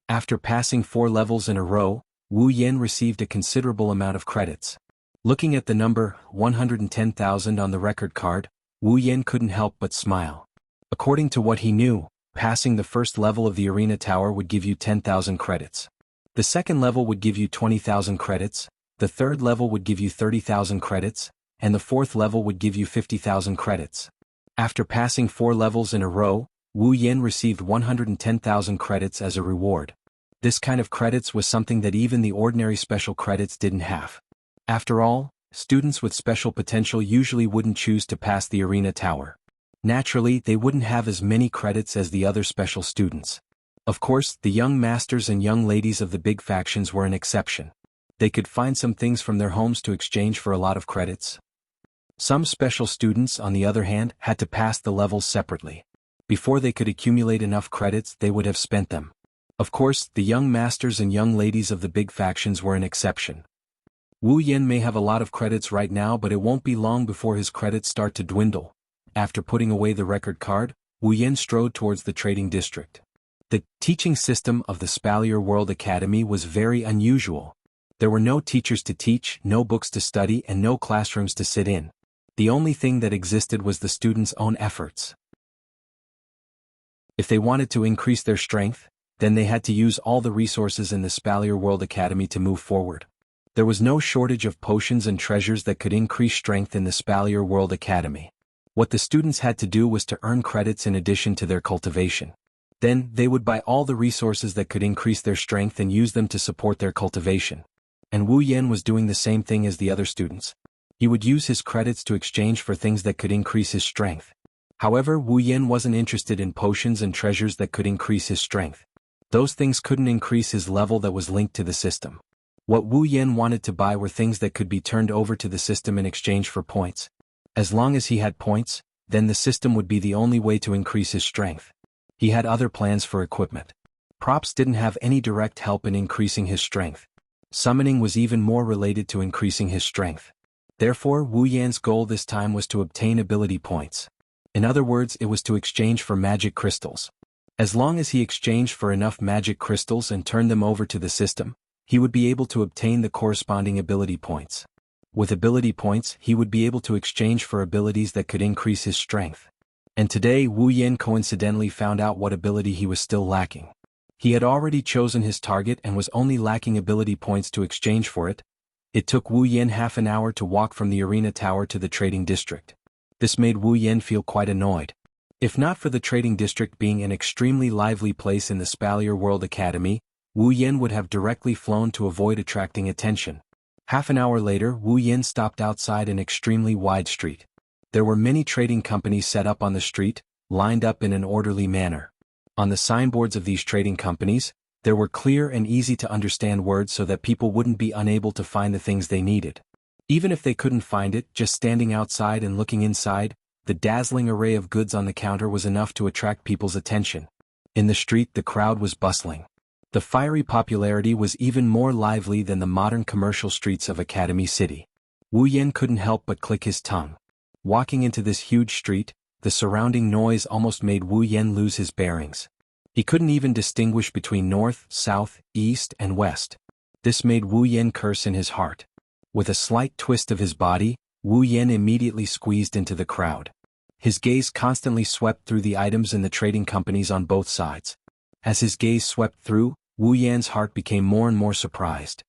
After passing 4 levels in a row, Wu Yan received a considerable amount of credits. Looking at the number 110,000 on the record card, Wu Yan couldn't help but smile. According to what he knew, passing the first level of the arena tower would give you 10,000 credits. The second level would give you 20,000 credits, the third level would give you 30,000 credits, and the fourth level would give you 50,000 credits. After passing 4 levels in a row, Wu Yan received 110,000 credits as a reward. This kind of credits was something that even the ordinary special credits didn't have. After all, students with special potential usually wouldn't choose to pass the arena tower. Naturally, they wouldn't have as many credits as the other special students. Of course, the young masters and young ladies of the big factions were an exception. They could find some things from their homes to exchange for a lot of credits. Some special students, on the other hand, had to pass the levels separately. Before they could accumulate enough credits, they would have spent them. Of course, the young masters and young ladies of the big factions were an exception. Wu Yan may have a lot of credits right now, but it won't be long before his credits start to dwindle. After putting away the record card, Wu Yan strode towards the trading district. The teaching system of the Spalier World Academy was very unusual. There were no teachers to teach, no books to study, and no classrooms to sit in. The only thing that existed was the students' own efforts. If they wanted to increase their strength, then they had to use all the resources in the Spalier World Academy to move forward. There was no shortage of potions and treasures that could increase strength in the Spalier World Academy. What the students had to do was to earn credits in addition to their cultivation. Then, they would buy all the resources that could increase their strength and use them to support their cultivation. And Wu Yan was doing the same thing as the other students. He would use his credits to exchange for things that could increase his strength. However, Wu Yan wasn't interested in potions and treasures that could increase his strength. Those things couldn't increase his level that was linked to the system. What Wu Yan wanted to buy were things that could be turned over to the system in exchange for points. As long as he had points, then the system would be the only way to increase his strength. He had other plans for equipment. Props didn't have any direct help in increasing his strength. Summoning was even more related to increasing his strength. Therefore, Wu Yan's goal this time was to obtain ability points. In other words, it was to exchange for magic crystals. As long as he exchanged for enough magic crystals and turned them over to the system, he would be able to obtain the corresponding ability points. With ability points, he would be able to exchange for abilities that could increase his strength. And today Wu Yan coincidentally found out what ability he was still lacking. He had already chosen his target and was only lacking ability points to exchange for it. It took Wu Yan half an hour to walk from the arena tower to the trading district. This made Wu Yan feel quite annoyed. If not for the trading district being an extremely lively place in the Spalier World Academy, Wu Yan would have directly flown to avoid attracting attention. Half an hour later, Wu Yan stopped outside an extremely wide street. There were many trading companies set up on the street, lined up in an orderly manner. On the signboards of these trading companies, there were clear and easy to understand words so that people wouldn't be unable to find the things they needed. Even if they couldn't find it, just standing outside and looking inside, the dazzling array of goods on the counter was enough to attract people's attention. In the street, the crowd was bustling. The fiery popularity was even more lively than the modern commercial streets of Academy City. Wu Yan couldn't help but click his tongue. Walking into this huge street, the surrounding noise almost made Wu Yan lose his bearings. He couldn't even distinguish between north, south, east, and west. This made Wu Yan curse in his heart. With a slight twist of his body, Wu Yan immediately squeezed into the crowd. His gaze constantly swept through the items in the trading companies on both sides. As his gaze swept through, Wu Yan's heart became more and more surprised.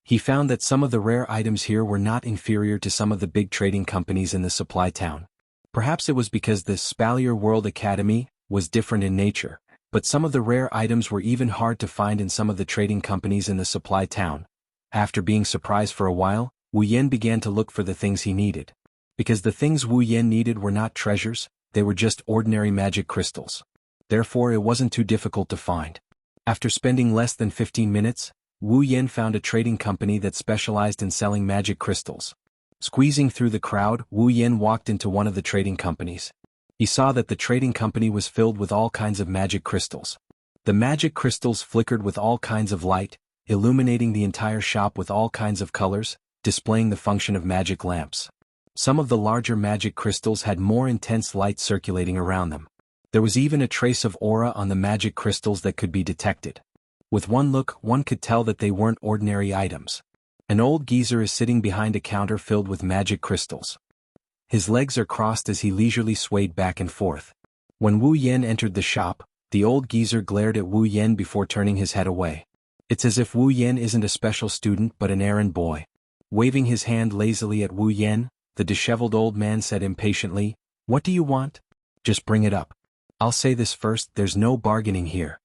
He found that some of the rare items here were not inferior to some of the big trading companies in the supply town. Perhaps it was because the Spalier World Academy was different in nature, but some of the rare items were even hard to find in some of the trading companies in the supply town. After being surprised for a while, Wu Yan began to look for the things he needed. Because the things Wu Yan needed were not treasures, they were just ordinary magic crystals. Therefore it wasn't too difficult to find. After spending less than 15 minutes, Wu Yan found a trading company that specialized in selling magic crystals. Squeezing through the crowd, Wu Yan walked into one of the trading companies. He saw that the trading company was filled with all kinds of magic crystals. The magic crystals flickered with all kinds of light, illuminating the entire shop with all kinds of colors, displaying the function of magic lamps. Some of the larger magic crystals had more intense light circulating around them. There was even a trace of aura on the magic crystals that could be detected. With one look, one could tell that they weren't ordinary items. An old geezer is sitting behind a counter filled with magic crystals. His legs are crossed as he leisurely swayed back and forth. When Wu Yan entered the shop, the old geezer glared at Wu Yan before turning his head away. It's as if Wu Yan isn't a special student but an errand boy. Waving his hand lazily at Wu Yan, the disheveled old man said impatiently, "What do you want? Just bring it up. I'll say this first, there's no bargaining here."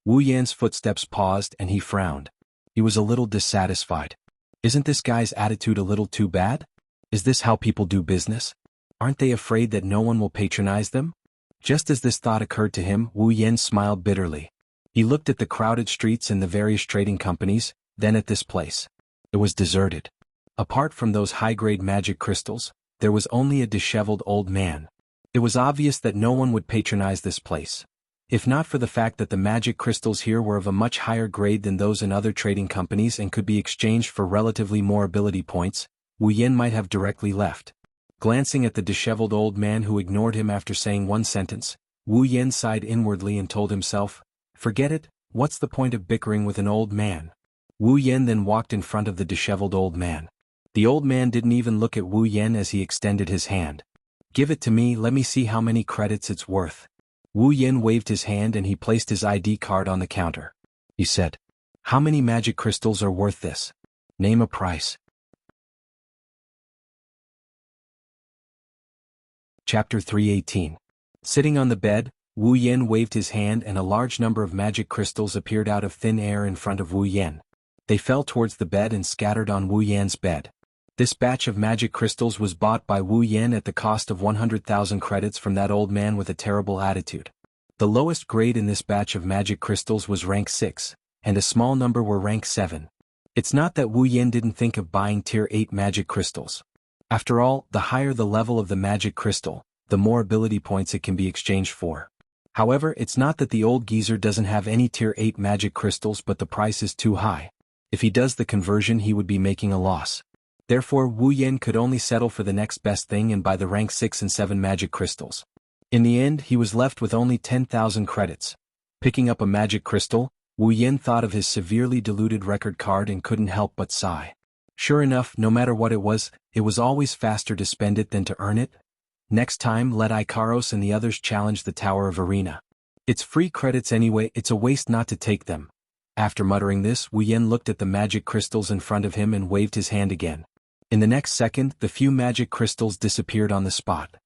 Wu Yan's footsteps paused and he frowned. He was a little dissatisfied. Isn't this guy's attitude a little too bad? Is this how people do business? Aren't they afraid that no one will patronize them? Just as this thought occurred to him, Wu Yan smiled bitterly. He looked at the crowded streets and the various trading companies, then at this place. It was deserted. Apart from those high-grade magic crystals, there was only a disheveled old man. It was obvious that no one would patronize this place. If not for the fact that the magic crystals here were of a much higher grade than those in other trading companies and could be exchanged for relatively more ability points, Wu Yan might have directly left. Glancing at the disheveled old man who ignored him after saying one sentence, Wu Yan sighed inwardly and told himself, "Forget it, what's the point of bickering with an old man?" Wu Yan then walked in front of the disheveled old man. The old man didn't even look at Wu Yan as he extended his hand. "Give it to me, let me see how many credits it's worth." Wu Yan waved his hand and he placed his ID card on the counter. He said, "How many magic crystals are worth this? Name a price." Chapter 318. Sitting on the bed, Wu Yan waved his hand and a large number of magic crystals appeared out of thin air in front of Wu Yan. They fell towards the bed and scattered on Wu Yan's bed. This batch of magic crystals was bought by Wu Yan at the cost of 100,000 credits from that old man with a terrible attitude. The lowest grade in this batch of magic crystals was rank 6, and a small number were rank 7. It's not that Wu Yan didn't think of buying tier 8 magic crystals. After all, the higher the level of the magic crystal, the more ability points it can be exchanged for. However, it's not that the old geezer doesn't have any tier 8 magic crystals, but the price is too high. If he does the conversion, he would be making a loss. Therefore, Wu Yan could only settle for the next best thing and buy the rank 6 and 7 magic crystals. In the end, he was left with only 10,000 credits. Picking up a magic crystal, Wu Yan thought of his severely diluted record card and couldn't help but sigh. Sure enough, no matter what it was always faster to spend it than to earn it. Next time, let Ikaros and the others challenge the Tower of Arena. It's free credits anyway, it's a waste not to take them. After muttering this, Wu Yan looked at the magic crystals in front of him and waved his hand again. In the next second, the few magic crystals disappeared on the spot.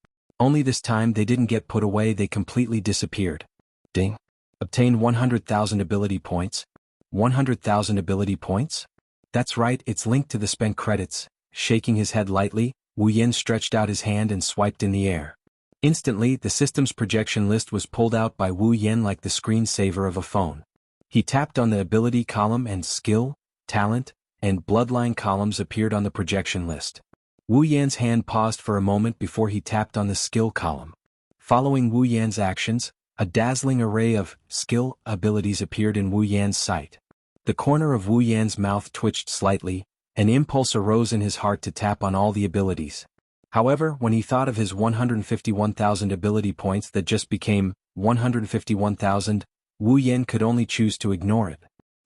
Only this time they didn't get put away, they completely disappeared. Ding. Obtain 100,000 ability points. 100,000 ability points? That's right, it's linked to the spent credits. Shaking his head lightly, Wu Yan stretched out his hand and swiped in the air. Instantly, the system's projection list was pulled out by Wu Yan like the screensaver of a phone. He tapped on the ability column and skill, talent, and bloodline columns appeared on the projection list. Wu Yan's hand paused for a moment before he tapped on the skill column. Following Wu Yan's actions, a dazzling array of skill abilities appeared in Wu Yan's sight. The corner of Wu Yan's mouth twitched slightly, an impulse arose in his heart to tap on all the abilities. However, when he thought of his 151,000 ability points that just became 151,000, Wu Yan could only choose to ignore it.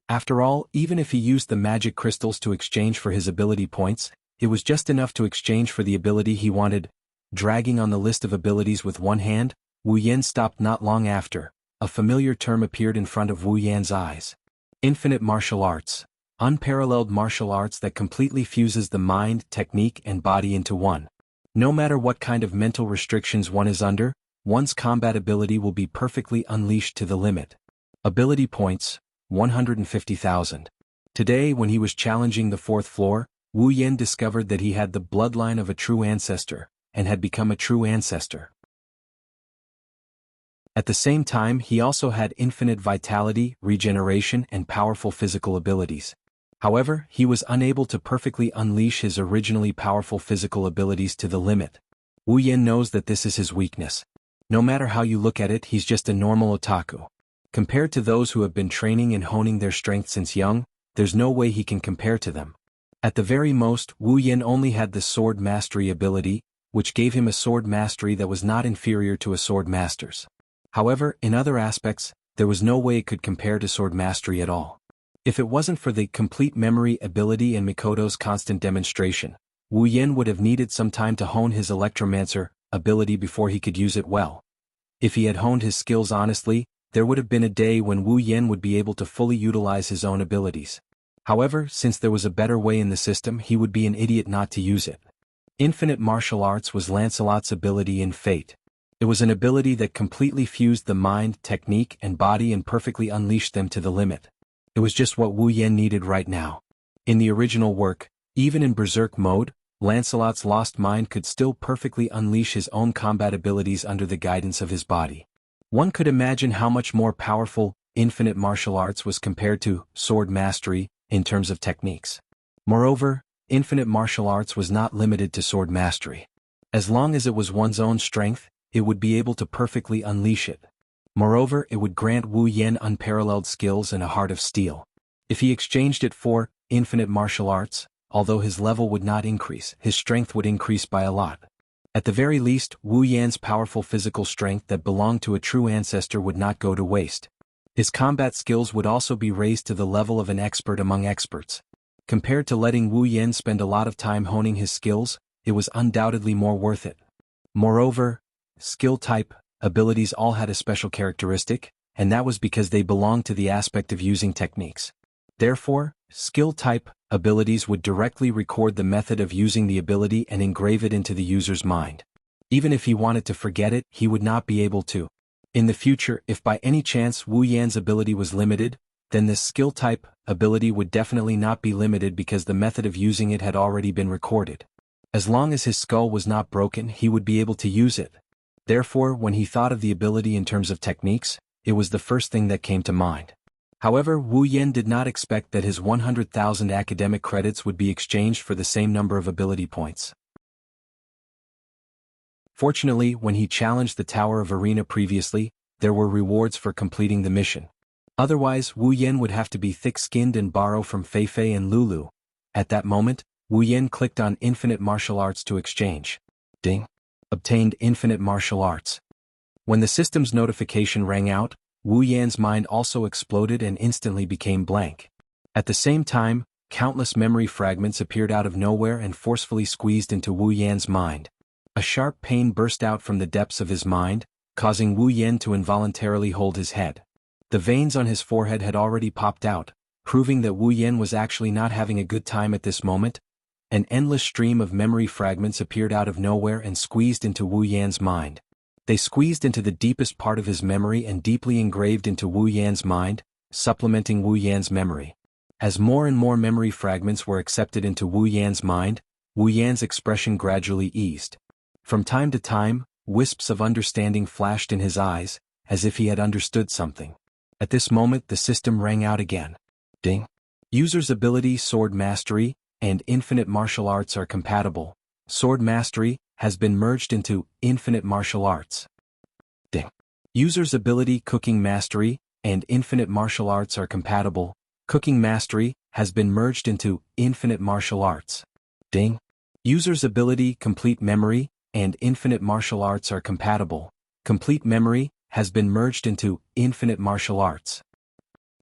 After all, even if he used the magic crystals to exchange for his ability points, it was just enough to exchange for the ability he wanted. Dragging on the list of abilities with one hand, Wu Yan stopped not long after. A familiar term appeared in front of Wu Yan's eyes. Infinite martial arts. Unparalleled martial arts that completely fuses the mind, technique, and body into one. No matter what kind of mental restrictions one is under, one's combat ability will be perfectly unleashed to the limit. Ability points, 150,000. Today, when he was challenging the 4th floor, Wu Yan discovered that he had the bloodline of a true ancestor, and had become a true ancestor. At the same time, he also had infinite vitality, regeneration, and powerful physical abilities. However, he was unable to perfectly unleash his originally powerful physical abilities to the limit. Wu Yan knows that this is his weakness. No matter how you look at it, he's just a normal otaku. Compared to those who have been training and honing their strength since young, there's no way he can compare to them. At the very most, Wu Yan only had the sword mastery ability, which gave him a sword mastery that was not inferior to a sword master's. However, in other aspects, there was no way it could compare to sword mastery at all. If it wasn't for the complete memory ability and Mikoto's constant demonstration, Wu Yan would have needed some time to hone his electromancer ability before he could use it well. If he had honed his skills honestly, there would have been a day when Wu Yan would be able to fully utilize his own abilities. However, since there was a better way in the system, he would be an idiot not to use it. Infinite martial arts was Lancelot's ability in Fate. It was an ability that completely fused the mind, technique, and body and perfectly unleashed them to the limit. It was just what Wu Yan needed right now. In the original work, even in berserk mode, Lancelot's lost mind could still perfectly unleash his own combat abilities under the guidance of his body. One could imagine how much more powerful infinite martial arts was compared to sword mastery in terms of techniques. Moreover, infinite martial arts was not limited to sword mastery. As long as it was one's own strength, it would be able to perfectly unleash it. Moreover, it would grant Wu Yan unparalleled skills and a heart of steel. If he exchanged it for infinite martial arts, although his level would not increase, his strength would increase by a lot. At the very least, Wu Yan's powerful physical strength that belonged to a true ancestor would not go to waste. His combat skills would also be raised to the level of an expert among experts. Compared to letting Wu Yan spend a lot of time honing his skills, it was undoubtedly more worth it. Moreover, skill type abilities all had a special characteristic, and that was because they belonged to the aspect of using techniques. Therefore, skill type abilities would directly record the method of using the ability and engrave it into the user's mind. Even if he wanted to forget it, he would not be able to. In the future, if by any chance Wu Yan's ability was limited, then this skill type ability would definitely not be limited because the method of using it had already been recorded. As long as his skull was not broken, he would be able to use it. Therefore, when he thought of the ability in terms of techniques, it was the first thing that came to mind. However, Wu Yan did not expect that his 100,000 academic credits would be exchanged for the same number of ability points. Fortunately, when he challenged the Tower of Arena previously, there were rewards for completing the mission. Otherwise, Wu Yan would have to be thick-skinned and borrow from Feifei and Lulu. At that moment, Wu Yan clicked on Infinite Martial Arts to exchange. Ding. Obtained Infinite Martial Arts. When the system's notification rang out, Wu Yan's mind also exploded and instantly became blank. At the same time, countless memory fragments appeared out of nowhere and forcefully squeezed into Wu Yan's mind. A sharp pain burst out from the depths of his mind, causing Wu Yan to involuntarily hold his head. The veins on his forehead had already popped out, proving that Wu Yan was actually not having a good time at this moment. An endless stream of memory fragments appeared out of nowhere and squeezed into Wu Yan's mind. They squeezed into the deepest part of his memory and deeply engraved into Wu Yan's mind, supplementing Wu Yan's memory. As more and more memory fragments were accepted into Wu Yan's mind, Wu Yan's expression gradually eased. From time to time, wisps of understanding flashed in his eyes, as if he had understood something. At this moment the system rang out again. Ding. User's ability Sword Mastery and Infinite Martial Arts are compatible. Sword Mastery has been merged into Infinite Martial Arts. Ding. User's ability Cooking Mastery and Infinite Martial Arts are compatible. Cooking Mastery has been merged into Infinite Martial Arts. Ding. User's ability Complete Memory and Infinite Martial Arts are compatible. Complete Memory has been merged into Infinite Martial Arts.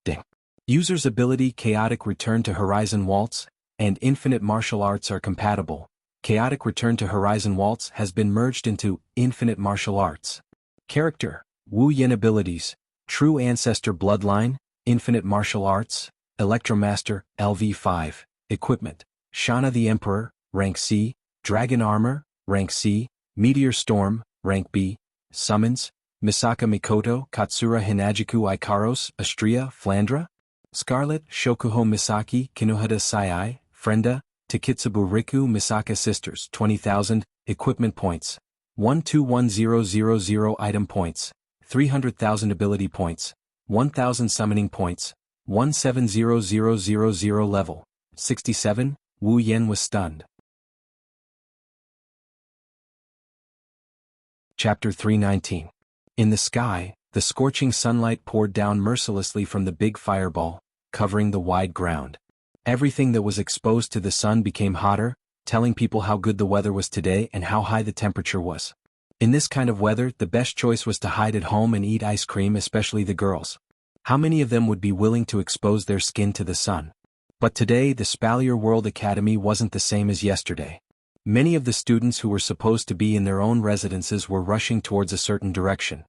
Ding. User's ability Chaotic Return to Horizon Waltz and Infinite Martial Arts are compatible. Chaotic Return to Horizon Waltz has been merged into Infinite Martial Arts. Character, Wu Yan abilities, True Ancestor Bloodline, Infinite Martial Arts, Electromaster, LV5, Equipment, Shana the Emperor, Rank C, Dragon Armor, Rank C, Meteor Storm, Rank B, Summons, Misaka Mikoto, Katsura Hinajiku Ikaros, Astria, Flandra, Scarlet, Shokuho Misaki, Kinohada Sai, Frenda, Takitsubu Riku Misaka Sisters 20,000, Equipment Points, 121000 Item Points, 300,000 Ability Points, 1,000 Summoning Points, 170000 Level, 67, Wu Yan was stunned. Chapter 319. In the sky, the scorching sunlight poured down mercilessly from the big fireball, covering the wide ground. Everything that was exposed to the sun became hotter, telling people how good the weather was today and how high the temperature was. In this kind of weather, the best choice was to hide at home and eat ice cream, especially the girls. How many of them would be willing to expose their skin to the sun? But today, the Spalier World Academy wasn't the same as yesterday. Many of the students who were supposed to be in their own residences were rushing towards a certain direction.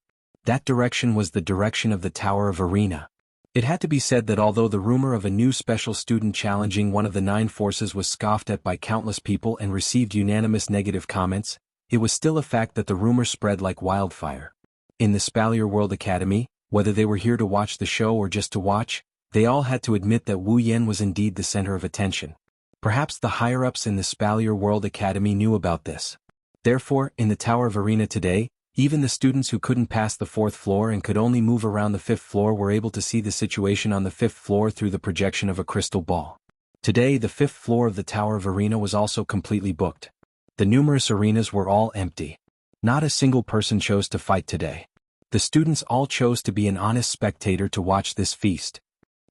That direction was the direction of the Tower of Arena. It had to be said that although the rumor of a new special student challenging one of the 9 forces was scoffed at by countless people and received unanimous negative comments, it was still a fact that the rumor spread like wildfire. In the Spalier World Academy, whether they were here to watch the show or just to watch, they all had to admit that Wu Yan was indeed the center of attention. Perhaps the higher-ups in the Spalier World Academy knew about this. Therefore, in the Tower of Arena today, even the students who couldn't pass the 4th floor and could only move around the 5th floor were able to see the situation on the 5th floor through the projection of a crystal ball. Today, the 5th floor of the Tower of Arena was also completely booked. The numerous arenas were all empty. Not a single person chose to fight today. The students all chose to be an honest spectator to watch this feast.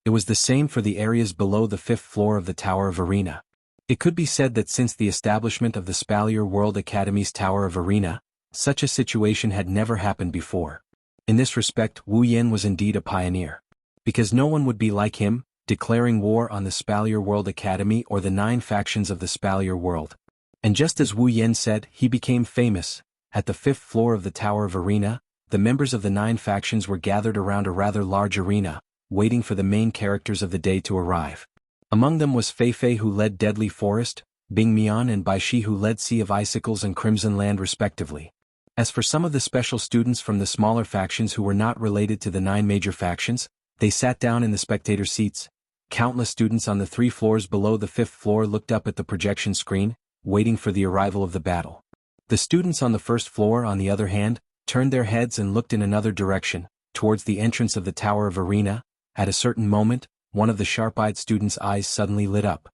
It was the same for the areas below the 5th floor of the Tower of Arena. It could be said that since the establishment of the Spalier World Academy's Tower of Arena, such a situation had never happened before. In this respect, Wu Yan was indeed a pioneer. Because no one would be like him, declaring war on the Spalier World Academy or the 9 factions of the Spalier World. And just as Wu Yan said, he became famous. At the 5th floor of the Tower of Arena, the members of the 9 factions were gathered around a rather large arena, waiting for the main characters of the day to arrive. Among them was Feifei, who led Deadly Forest, Bing Mian and Baishi, who led Sea of Icicles and Crimson Land respectively. As for some of the special students from the smaller factions who were not related to the 9 major factions, they sat down in the spectator seats. Countless students on the 3 floors below the 5th floor looked up at the projection screen, waiting for the arrival of the battle. The students on the 1st floor, on the other hand, turned their heads and looked in another direction, towards the entrance of the Tower of Arena, At a certain moment, one of the sharp-eyed student's eyes suddenly lit up.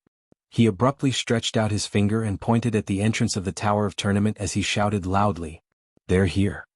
He abruptly stretched out his finger and pointed at the entrance of the Tower of Tournament as he shouted loudly, "They're here."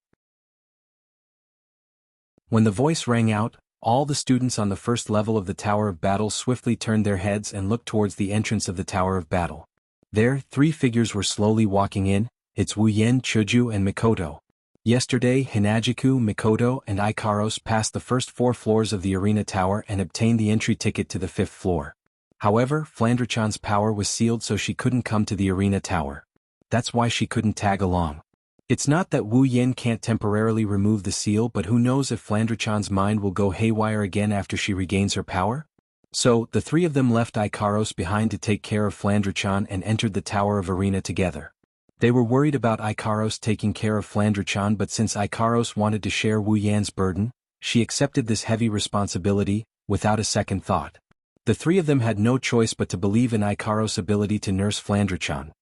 When the voice rang out, all the students on the first level of the Tower of Battle swiftly turned their heads and looked towards the entrance of the Tower of Battle. There, 3 figures were slowly walking in. It's Wu Yan, Chuju and Mikoto. Yesterday, Hinajiku, Mikoto and Ikaros passed the first 4 floors of the arena tower and obtained the entry ticket to the 5th floor. However, Flandrachan's power was sealed so she couldn't come to the arena tower. That's why she couldn't tag along. It's not that Wu Yan can't temporarily remove the seal, but who knows if Flandrachan's mind will go haywire again after she regains her power? So, the 3 of them left Ikaros behind to take care of Flandrachan and entered the Tower of Arena together. They were worried about Ikaros taking care of Flandrachan, but since Ikaros wanted to share Wu Yan's burden, she accepted this heavy responsibility, without a second thought. The 3 of them had no choice but to believe in Ikaros' ability to nurse Flandrachan.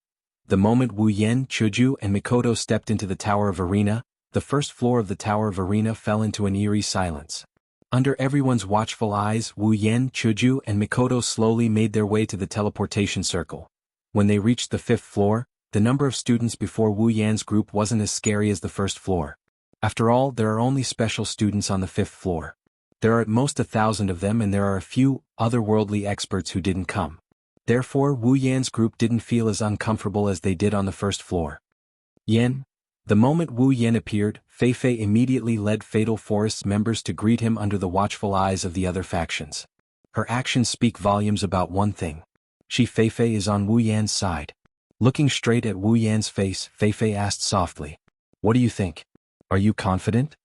The moment Wu Yan, Chuju and Mikoto stepped into the Tower of Arena, the first floor of the Tower of Arena fell into an eerie silence. Under everyone's watchful eyes, Wu Yan, Chuju and Mikoto slowly made their way to the teleportation circle. When they reached the 5th floor, the number of students before Wu Yan's group wasn't as scary as the first floor. After all, there are only special students on the 5th floor. There are at most 1,000 of them, and there are a few otherworldly experts who didn't come. Therefore, Wu Yan's group didn't feel as uncomfortable as they did on the first floor. Yan. The moment Wu Yan appeared, Feifei immediately led Fatal Forest's members to greet him under the watchful eyes of the other factions. Her actions speak volumes about one thing. Feifei is on Wu Yan's side. Looking straight at Wu Yan's face, Feifei asked softly, "What do you think? Are you confident?"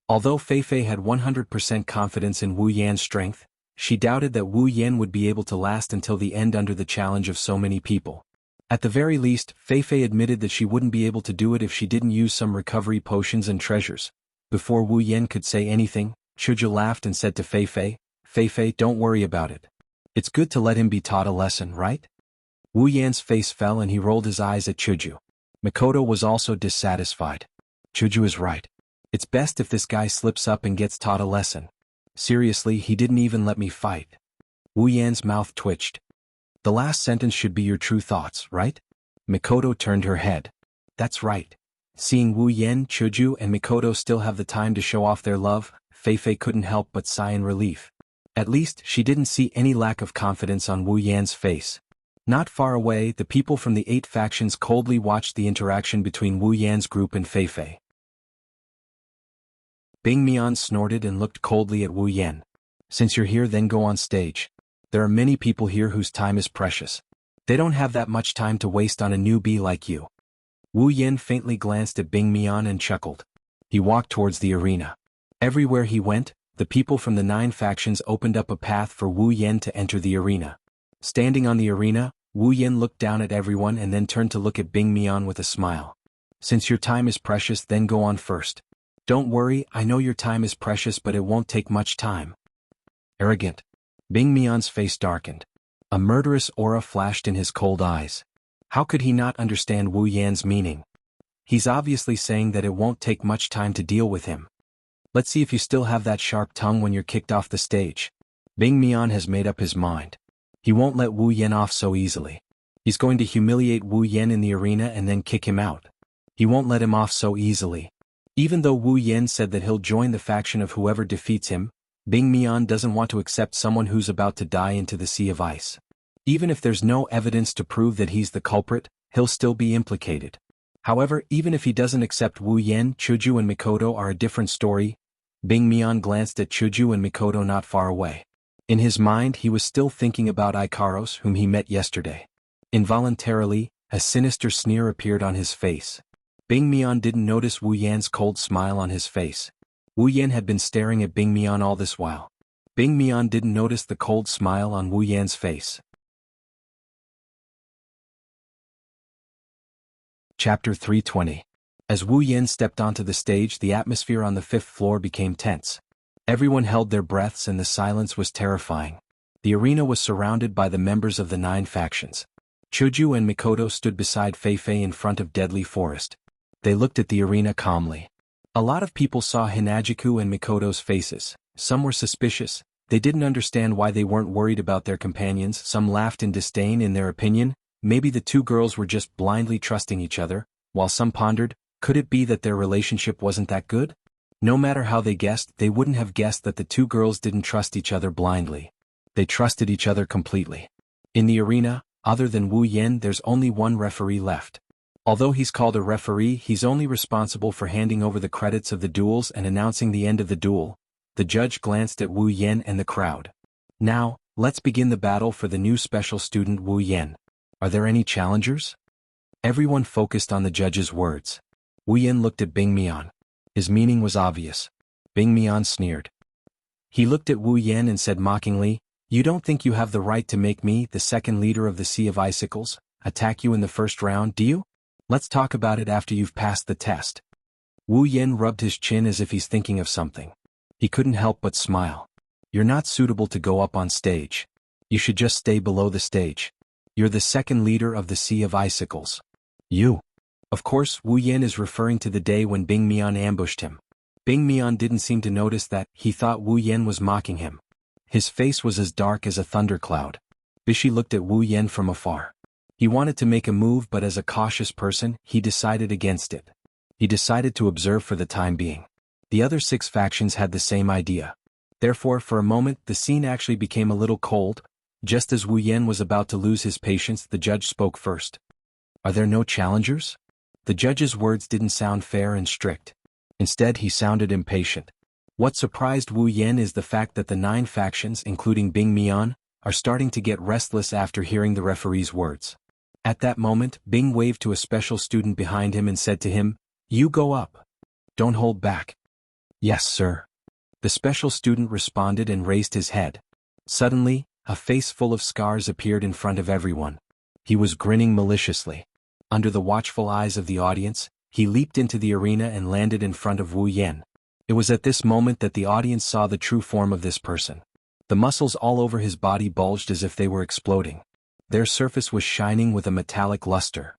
Although Feifei had 100% confidence in Wu Yan's strength, she doubted that Wu Yan would be able to last until the end under the challenge of so many people. At the very least, Feifei admitted that she wouldn't be able to do it if she didn't use some recovery potions and treasures. Before Wu Yan could say anything, Chuju laughed and said to Feifei, "Feifei, don't worry about it. It's good to let him be taught a lesson, right?" Wu Yan's face fell and he rolled his eyes at Chuju. Mikoto was also dissatisfied. Chuju is right. It's best if this guy slips up and gets taught a lesson. Seriously, he didn't even let me fight. Wu Yan's mouth twitched. The last sentence should be your true thoughts, right? Mikoto turned her head. That's right. Seeing Wu Yan, Chuju and Mikoto still have the time to show off their love, Feifei couldn't help but sigh in relief. At least, she didn't see any lack of confidence on Wu Yan's face. Not far away, the people from the 8 factions coldly watched the interaction between Wu Yan's group and Feifei. Bing Mian snorted and looked coldly at Wu Yan. "Since you're here, then go on stage. There are many people here whose time is precious. They don't have that much time to waste on a newbie like you." Wu Yan faintly glanced at Bing Mian and chuckled. He walked towards the arena. Everywhere he went, the people from the 9 factions opened up a path for Wu Yan to enter the arena. Standing on the arena, Wu Yan looked down at everyone and then turned to look at Bing Mian with a smile. "Since your time is precious, then go on first. Don't worry, I know your time is precious, but it won't take much time." Arrogant. Bing Mian's face darkened. A murderous aura flashed in his cold eyes. How could he not understand Wu Yan's meaning? He's obviously saying that it won't take much time to deal with him. Let's see if you still have that sharp tongue when you're kicked off the stage. Bing Mian has made up his mind. He won't let Wu Yan off so easily. He's going to humiliate Wu Yan in the arena and then kick him out. He won't let him off so easily. Even though Wu Yan said that he'll join the faction of whoever defeats him, Bing Mian doesn't want to accept someone who's about to die into the sea of ice. Even if there's no evidence to prove that he's the culprit, he'll still be implicated. However, even if he doesn't accept Wu Yan, Chuju and Mikoto are a different story. Bing Mian glanced at Chuju and Mikoto not far away. In his mind, he was still thinking about Ikaros, whom he met yesterday. Involuntarily, a sinister sneer appeared on his face. Bing Mian didn't notice Wu Yan's cold smile on his face. Wu Yan had been staring at Bing Mian all this while. Bing Mian didn't notice the cold smile on Wu Yan's face. Chapter 320. As Wu Yan stepped onto the stage, the atmosphere on the 5th floor became tense. Everyone held their breaths and the silence was terrifying. The arena was surrounded by the members of the 9 factions. Chuju and Mikoto stood beside Feifei in front of Deadly Forest. They looked at the arena calmly. A lot of people saw Hinajiku and Mikoto's faces. Some were suspicious, They didn't understand why they weren't worried about their companions. Some laughed in disdain. In their opinion, maybe the two girls were just blindly trusting each other, while some pondered, could it be that their relationship wasn't that good? No matter how they guessed, they wouldn't have guessed that the two girls didn't trust each other blindly. They trusted each other completely. In the arena, other than Wu Yan, there's only one referee left. Although he's called a referee, he's only responsible for handing over the credits of the duels and announcing the end of the duel. The judge glanced at Wu Yan and the crowd. Now, let's begin the battle for the new special student Wu Yan. Are there any challengers? Everyone focused on the judge's words. Wu Yan looked at Bing Mian. His meaning was obvious. Bing Mian sneered. He looked at Wu Yan and said mockingly, "You don't think you have the right to make me, the second leader of the Sea of Icicles, attack you in the first round, do you? Let's talk about it after you've passed the test." Wu Yan rubbed his chin as if he's thinking of something. He couldn't help but smile. "You're not suitable to go up on stage. You should just stay below the stage. You're the second leader of the Sea of Icicles. You." Of course, Wu Yan is referring to the day when Bing Mian ambushed him. Bing Mian didn't seem to notice that. He thought Wu Yan was mocking him. His face was as dark as a thundercloud. Bishi looked at Wu Yan from afar. He wanted to make a move, but as a cautious person, he decided against it. He decided to observe for the time being. The other 6 factions had the same idea. Therefore, for a moment, the scene actually became a little cold. Just as Wu Yan was about to lose his patience, the judge spoke first. "Are there no challengers?" The judge's words didn't sound fair and strict. Instead, he sounded impatient. What surprised Wu Yan is the fact that the 9 factions, including Bing Mian, are starting to get restless after hearing the referee's words. At that moment, Bing waved to a special student behind him and said to him, "You go up. Don't hold back." "Yes, sir." The special student responded and raised his head. Suddenly, a face full of scars appeared in front of everyone. He was grinning maliciously. Under the watchful eyes of the audience, he leaped into the arena and landed in front of Wu Yan. It was at this moment that the audience saw the true form of this person. The muscles all over his body bulged as if they were exploding. Their surface was shining with a metallic luster.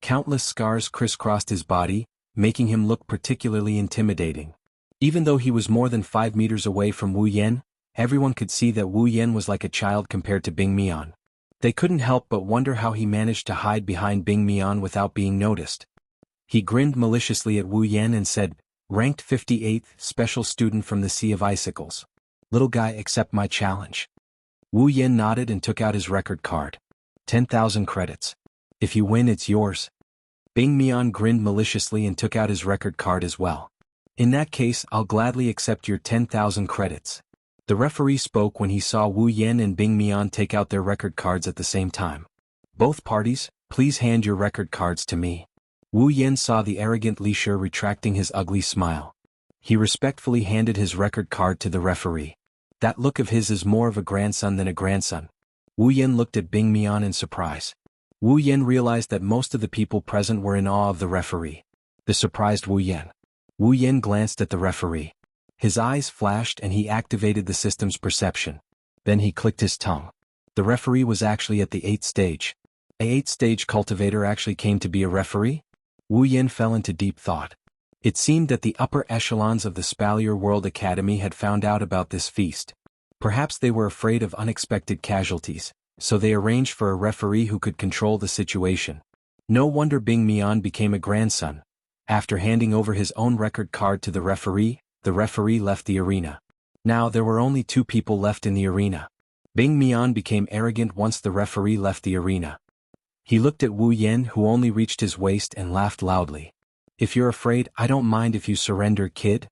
Countless scars crisscrossed his body, making him look particularly intimidating. Even though he was more than 5 meters away from Wu Yan, everyone could see that Wu Yan was like a child compared to Bing Mian. They couldn't help but wonder how he managed to hide behind Bing Mian without being noticed. He grinned maliciously at Wu Yan and said, "Ranked 58th, special student from the Sea of Icicles. Little guy, accept my challenge." Wu Yan nodded and took out his record card. 10,000 credits. If you win, it's yours. Bing Mian grinned maliciously and took out his record card as well. "In that case, I'll gladly accept your 10,000 credits. The referee spoke when he saw Wu Yan and Bing Mian take out their record cards at the same time. "Both parties, please hand your record cards to me." Wu Yan saw the arrogant Li Shi retracting his ugly smile. He respectfully handed his record card to the referee. That look of his is more of a grandson than a grandson. Wu Yan looked at Bing Mian in surprise. Wu Yan realized that most of the people present were in awe of the referee. This surprised Wu Yan. Wu Yan glanced at the referee. His eyes flashed and he activated the system's perception. Then he clicked his tongue. The referee was actually at the 8th stage. A 8th stage cultivator actually came to be a referee? Wu Yan fell into deep thought. It seemed that the upper echelons of the Spalier World Academy had found out about this feast. Perhaps they were afraid of unexpected casualties, so they arranged for a referee who could control the situation. No wonder Bing Mian became a grandson. After handing over his own record card to the referee left the arena. Now there were only 2 people left in the arena. Bing Mian became arrogant once the referee left the arena. He looked at Wu Yan, who only reached his waist, and laughed loudly. "If you're afraid, I don't mind if you surrender, kid."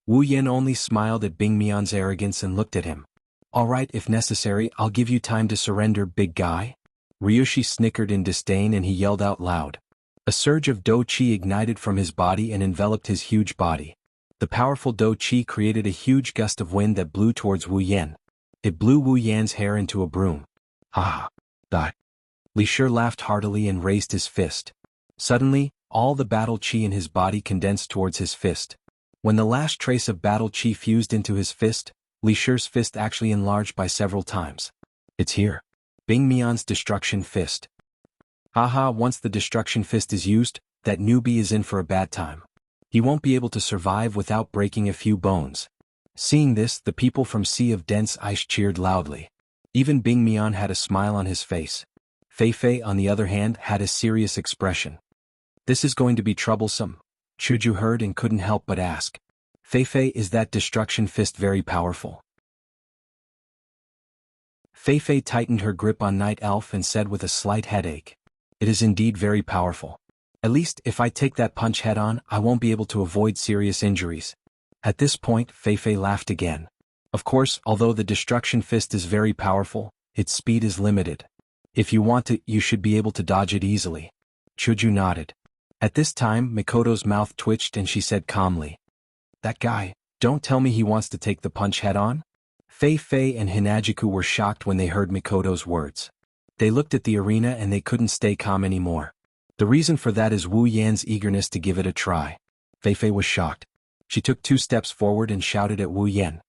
Wu Yan only smiled at Bing Mian's arrogance and looked at him. "All right, if necessary, I'll give you time to surrender, big guy." Ryushi snickered in disdain and he yelled out loud. A surge of Do Chi ignited from his body and enveloped his huge body. The powerful Do Chi created a huge gust of wind that blew towards Wu Yan. It blew Wu Yan's hair into a broom. "Ha! That!" Li Shi laughed heartily and raised his fist. Suddenly, all the battle chi in his body condensed towards his fist. When the last trace of battle chi fused into his fist, Li Shi's fist actually enlarged by several times. "It's here. Bing Mian's destruction fist." Haha, once the destruction fist is used, that newbie is in for a bad time. He won't be able to survive without breaking a few bones. Seeing this, the people from Sea of Dense Ice cheered loudly. Even Bing Mian had a smile on his face. Fei Fei, on the other hand, had a serious expression. This is going to be troublesome. Chuju heard and couldn't help but ask. Fei Fei, is that destruction fist very powerful? Fei Fei tightened her grip on Night Elf and said with a slight headache. It is indeed very powerful. At least, if I take that punch head-on, I won't be able to avoid serious injuries. At this point, Fei Fei laughed again. Of course, although the destruction fist is very powerful, its speed is limited. If you want to, you should be able to dodge it easily. Chuju nodded. At this time, Mikoto's mouth twitched and she said calmly. That guy, don't tell me he wants to take the punch head-on? Fei Fei and Hinajiku were shocked when they heard Mikoto's words. They looked at the arena and they couldn't stay calm anymore. The reason for that is Wu Yan's eagerness to give it a try. Fei Fei was shocked. She took 2 steps forward and shouted at Wu Yan.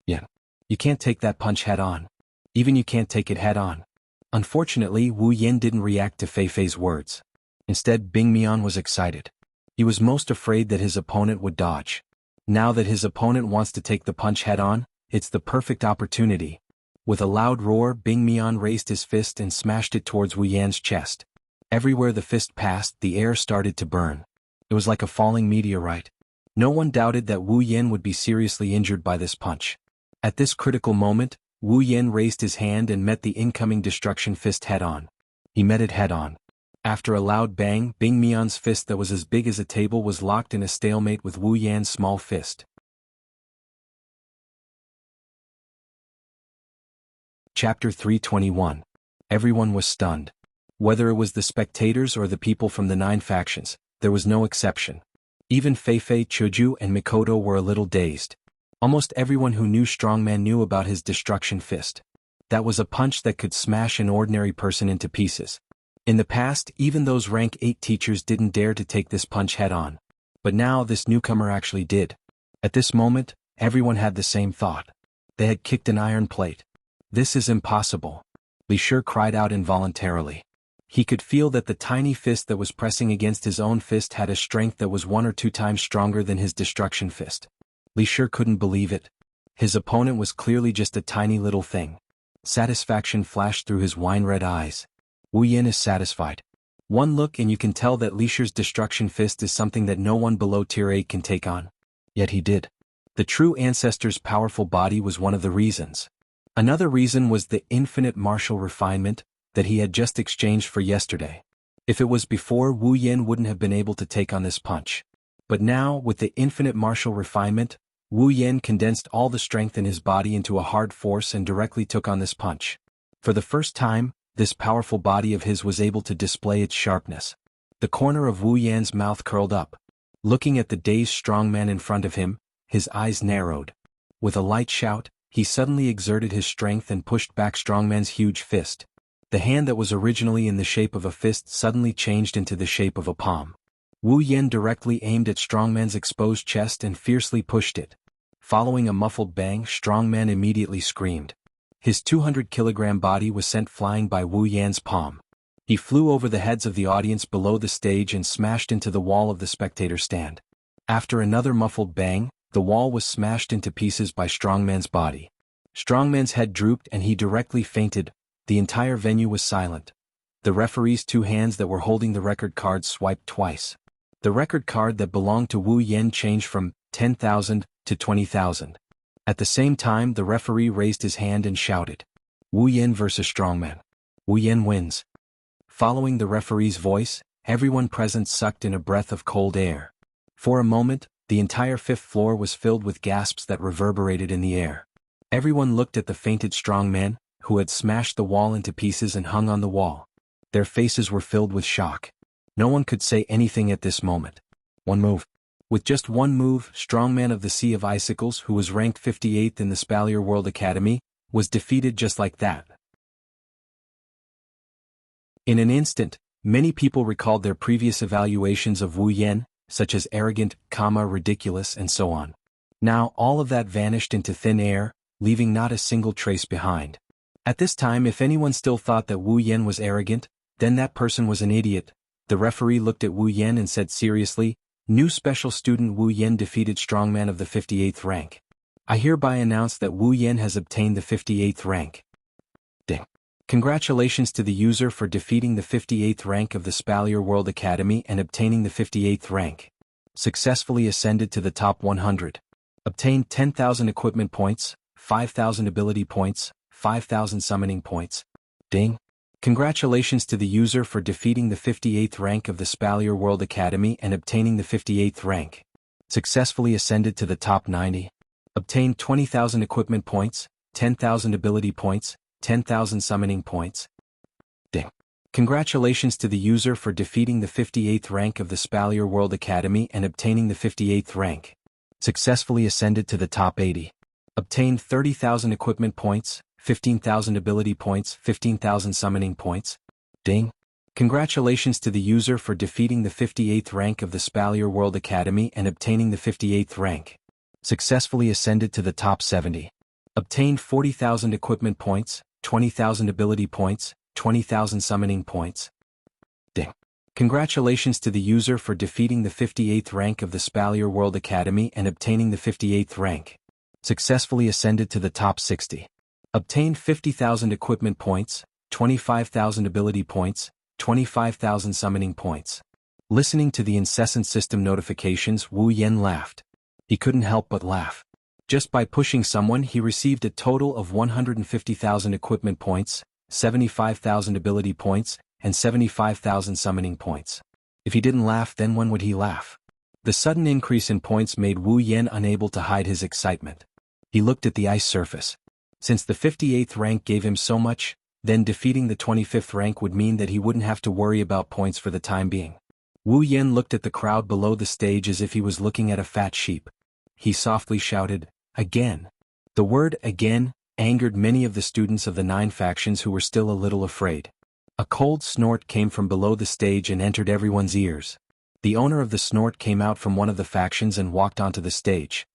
Yan, you can't take that punch head-on. Even you can't take it head-on. Unfortunately, Wu Yan didn't react to Fei Fei's words. Instead, Bing Mian was excited. He was most afraid that his opponent would dodge. Now that his opponent wants to take the punch head-on, it's the perfect opportunity. With a loud roar, Bing Mian raised his fist and smashed it towards Wu Yan's chest. Everywhere the fist passed, the air started to burn. It was like a falling meteorite. No one doubted that Wu Yan would be seriously injured by this punch. At this critical moment, Wu Yan raised his hand and met the incoming destruction fist head-on. He met it head-on. After a loud bang, Bing Mian's fist that was as big as a table was locked in a stalemate with Wu Yan's small fist. Chapter 321. Everyone was stunned. Whether it was the spectators or the people from the 9 factions, there was no exception. Even Fei Fei, Chuju, and Mikoto were a little dazed. Almost everyone who knew Strongman knew about his destruction fist. That was a punch that could smash an ordinary person into pieces. In the past, even those rank 8 teachers didn't dare to take this punch head-on. But now this newcomer actually did. At this moment, everyone had the same thought. They had kicked an iron plate. This is impossible. Li Shi cried out involuntarily. He could feel that the tiny fist that was pressing against his own fist had a strength that was 1 or 2 times stronger than his destruction fist. Li Shi couldn't believe it. His opponent was clearly just a tiny little thing. Satisfaction flashed through his wine-red eyes. Wu Yan is satisfied. One look and you can tell that Li Shi's destruction fist is something that no one below tier 8 can take on. Yet he did. The true ancestor's powerful body was one of the reasons. Another reason was the infinite martial refinement that he had just exchanged for yesterday. If it was before, Wu Yan wouldn't have been able to take on this punch. But now, with the infinite martial refinement, Wu Yan condensed all the strength in his body into a hard force and directly took on this punch. For the first time, this powerful body of his was able to display its sharpness. The corner of Wu Yan's mouth curled up. Looking at the dazed strongman in front of him, his eyes narrowed. With a light shout, he suddenly exerted his strength and pushed back Strongman's huge fist. The hand that was originally in the shape of a fist suddenly changed into the shape of a palm. Wu Yan directly aimed at Strongman's exposed chest and fiercely pushed it. Following a muffled bang, Strongman immediately screamed. His 200-kilogram body was sent flying by Wu Yan's palm. He flew over the heads of the audience below the stage and smashed into the wall of the spectator stand. After another muffled bang, the wall was smashed into pieces by Strongman's body. Strongman's head drooped and he directly fainted. The entire venue was silent. The referee's 2 hands that were holding the record card swiped twice. The record card that belonged to Wu Yan changed from 10,000 to 20,000. At the same time, the referee raised his hand and shouted, Wu Yan versus Strongman. Wu Yan wins. Following the referee's voice, everyone present sucked in a breath of cold air. For a moment, the entire 5th floor was filled with gasps that reverberated in the air. Everyone looked at the fainted strongman, who had smashed the wall into pieces and hung on the wall. Their faces were filled with shock. No one could say anything at this moment. One move. With just one move, Strongman of the Sea of Icicles, who was ranked 58th in the Spalier World Academy, was defeated just like that. In an instant, many people recalled their previous evaluations of Wu Yan, such as arrogant, ridiculous, and so on. Now all of that vanished into thin air, leaving not a single trace behind. At this time, if anyone still thought that Wu Yan was arrogant, then that person was an idiot. The referee looked at Wu Yan and said seriously, New special student Wu Yan defeated Strongman of the 58th rank. I hereby announce that Wu Yan has obtained the 58th rank. Ding. Congratulations to the user for defeating the 58th rank of the Spalier World Academy and obtaining the 58th rank. Successfully ascended to the top 100. Obtained 10,000 equipment points, 5,000 ability points, 5,000 summoning points. Ding. Congratulations to the user for defeating the 58th rank of the Spalier World Academy and obtaining the 58th rank. Successfully ascended to the top 90. Obtained 20,000 equipment points, 10,000 ability points, 10,000 summoning points. Ding. Congratulations to the user for defeating the 58th rank of the Spalier World Academy and obtaining the 58th rank. Successfully ascended to the top 80. Obtained 30,000 equipment points, 15,000 ability points, 15,000 summoning points. Ding. Congratulations to the user for defeating the 58th rank of the Spalier World Academy and obtaining the 58th rank. Successfully ascended to the top 70. Obtained 40,000 equipment points, 20,000 ability points, 20,000 summoning points. Ding. Congratulations to the user for defeating the 58th rank of the Spalier World Academy and obtaining the 58th rank. Successfully ascended to the top 60. Obtained 50,000 equipment points, 25,000 ability points, 25,000 summoning points. Listening to the incessant system notifications, Wu Yan laughed. He couldn't help but laugh. Just by pushing someone he received a total of 150,000 equipment points, 75,000 ability points, and 75,000 summoning points. If he didn't laugh, then when would he laugh? The sudden increase in points made Wu Yan unable to hide his excitement. He looked at the ice surface. Since the 58th rank gave him so much, then defeating the 25th rank would mean that he wouldn't have to worry about points for the time being. Wu Yan looked at the crowd below the stage as if he was looking at a fat sheep. He softly shouted, "Again." The word "again" angered many of the students of the 9 factions who were still a little afraid. A cold snort came from below the stage and entered everyone's ears. The owner of the snort came out from one of the factions and walked onto the stage.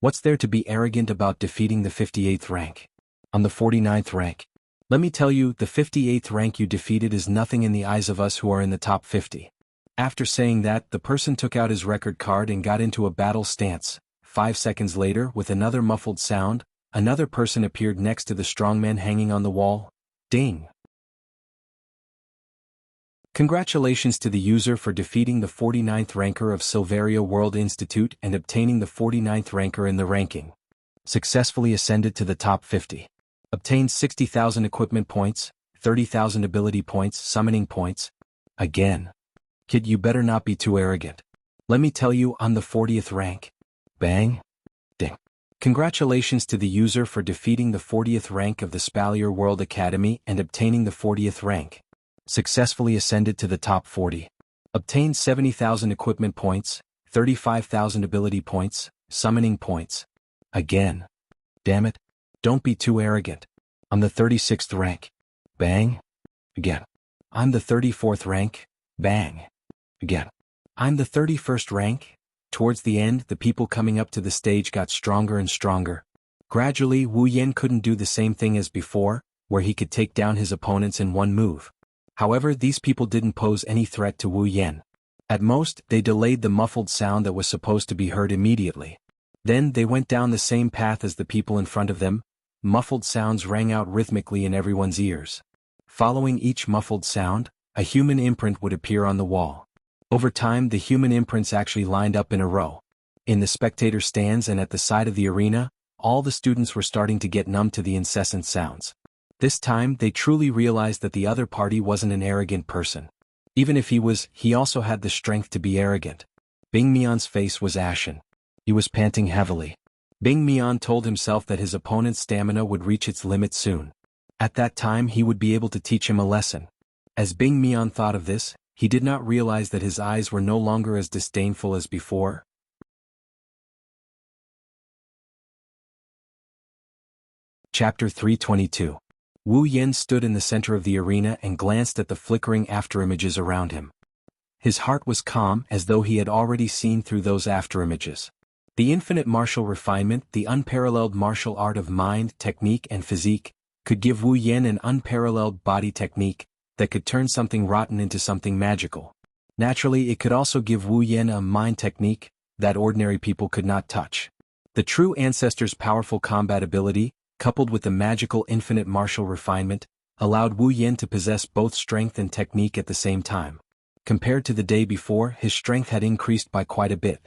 What's there to be arrogant about defeating the 58th rank? On the 49th rank. Let me tell you, the 58th rank you defeated is nothing in the eyes of us who are in the top 50. After saying that, the person took out his record card and got into a battle stance. 5 seconds later, with another muffled sound, another person appeared next to the strongman hanging on the wall. Ding! Congratulations to the user for defeating the 49th ranker of Silveria World Institute and obtaining the 49th ranker in the ranking. Successfully ascended to the top 50. Obtained 60,000 equipment points, 30,000 ability points, summoning points. Again. Kid, you better not be too arrogant. Let me tell you, I'm the 40th rank. Bang. Ding. Congratulations to the user for defeating the 40th rank of the Spalier World Academy and obtaining the 40th rank. Successfully ascended to the top 40. Obtained 70,000 equipment points, 35,000 ability points, summoning points. Again. Damn it. Don't be too arrogant. I'm the 36th rank. Bang. Again. I'm the 34th rank. Bang. Again. I'm the 31st rank. Towards the end, the people coming up to the stage got stronger and stronger. Gradually, Wu Yan couldn't do the same thing as before, where he could take down his opponents in one move. However, these people didn't pose any threat to Wu Yan. At most, they delayed the muffled sound that was supposed to be heard immediately. Then they went down the same path as the people in front of them. Muffled sounds rang out rhythmically in everyone's ears. Following each muffled sound, a human imprint would appear on the wall. Over time, the human imprints actually lined up in a row. In the spectator stands and at the side of the arena, all the students were starting to get numb to the incessant sounds. This time, they truly realized that the other party wasn't an arrogant person. Even if he was, he also had the strength to be arrogant. Bing Mian's face was ashen. He was panting heavily. Bing Mian told himself that his opponent's stamina would reach its limit soon. At that time, he would be able to teach him a lesson. As Bing Mian thought of this, he did not realize that his eyes were no longer as disdainful as before. Chapter 322. Wu Yan stood in the center of the arena and glanced at the flickering afterimages around him. His heart was calm as though he had already seen through those afterimages. The infinite martial refinement, the unparalleled martial art of mind, technique and physique, could give Wu Yan an unparalleled body technique that could turn something rotten into something magical. Naturally, it could also give Wu Yan a mind technique that ordinary people could not touch. The true ancestor's powerful combat ability, coupled with the magical infinite martial refinement, allowed Wu Yen to possess both strength and technique at the same time. Compared to the day before, his strength had increased by quite a bit.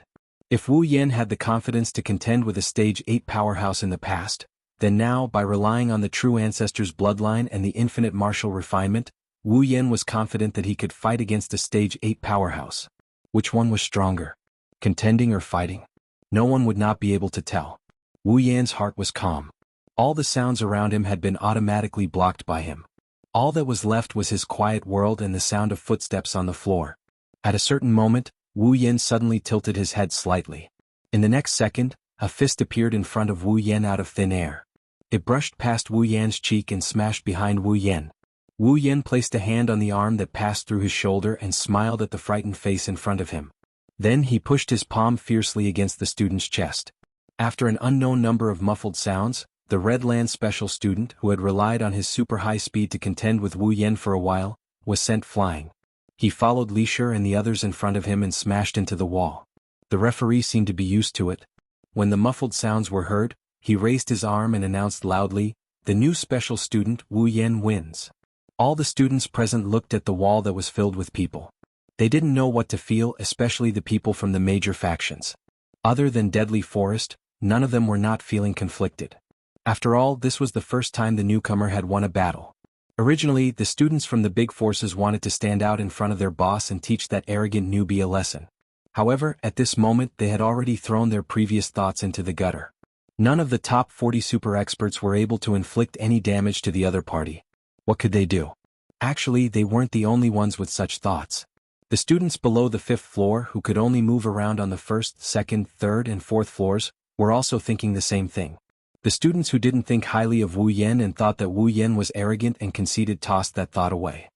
If Wu Yen had the confidence to contend with a Stage 8 powerhouse in the past, then now, by relying on the true ancestor's bloodline and the infinite martial refinement, Wu Yen was confident that he could fight against a Stage 8 powerhouse. Which one was stronger? Contending or fighting? No one would not be able to tell. Wu Yan's heart was calm. All the sounds around him had been automatically blocked by him. All that was left was his quiet world and the sound of footsteps on the floor. At a certain moment, Wu Yen suddenly tilted his head slightly. In the next second, a fist appeared in front of Wu Yen out of thin air. It brushed past Wu Yan's cheek and smashed behind Wu Yen. Wu Yen placed a hand on the arm that passed through his shoulder and smiled at the frightened face in front of him. Then he pushed his palm fiercely against the student's chest. After an unknown number of muffled sounds, the Red Land special student, who had relied on his super high speed to contend with Wu Yen for a while, was sent flying. He followed Li Shi and the others in front of him and smashed into the wall. The referee seemed to be used to it. When the muffled sounds were heard, he raised his arm and announced loudly, "The new special student, Wu Yen, wins." All the students present looked at the wall that was filled with people. They didn't know what to feel, especially the people from the major factions. Other than Deadly Forest, none of them were not feeling conflicted. After all, this was the first time the newcomer had won a battle. Originally, the students from the big forces wanted to stand out in front of their boss and teach that arrogant newbie a lesson. However, at this moment they had already thrown their previous thoughts into the gutter. None of the top 40 super experts were able to inflict any damage to the other party. What could they do? Actually, they weren't the only ones with such thoughts. The students below the 5th floor, who could only move around on the 1st, 2nd, 3rd, and 4th floors, were also thinking the same thing. The students who didn't think highly of Wu Yen and thought that Wu Yen was arrogant and conceited tossed that thought away.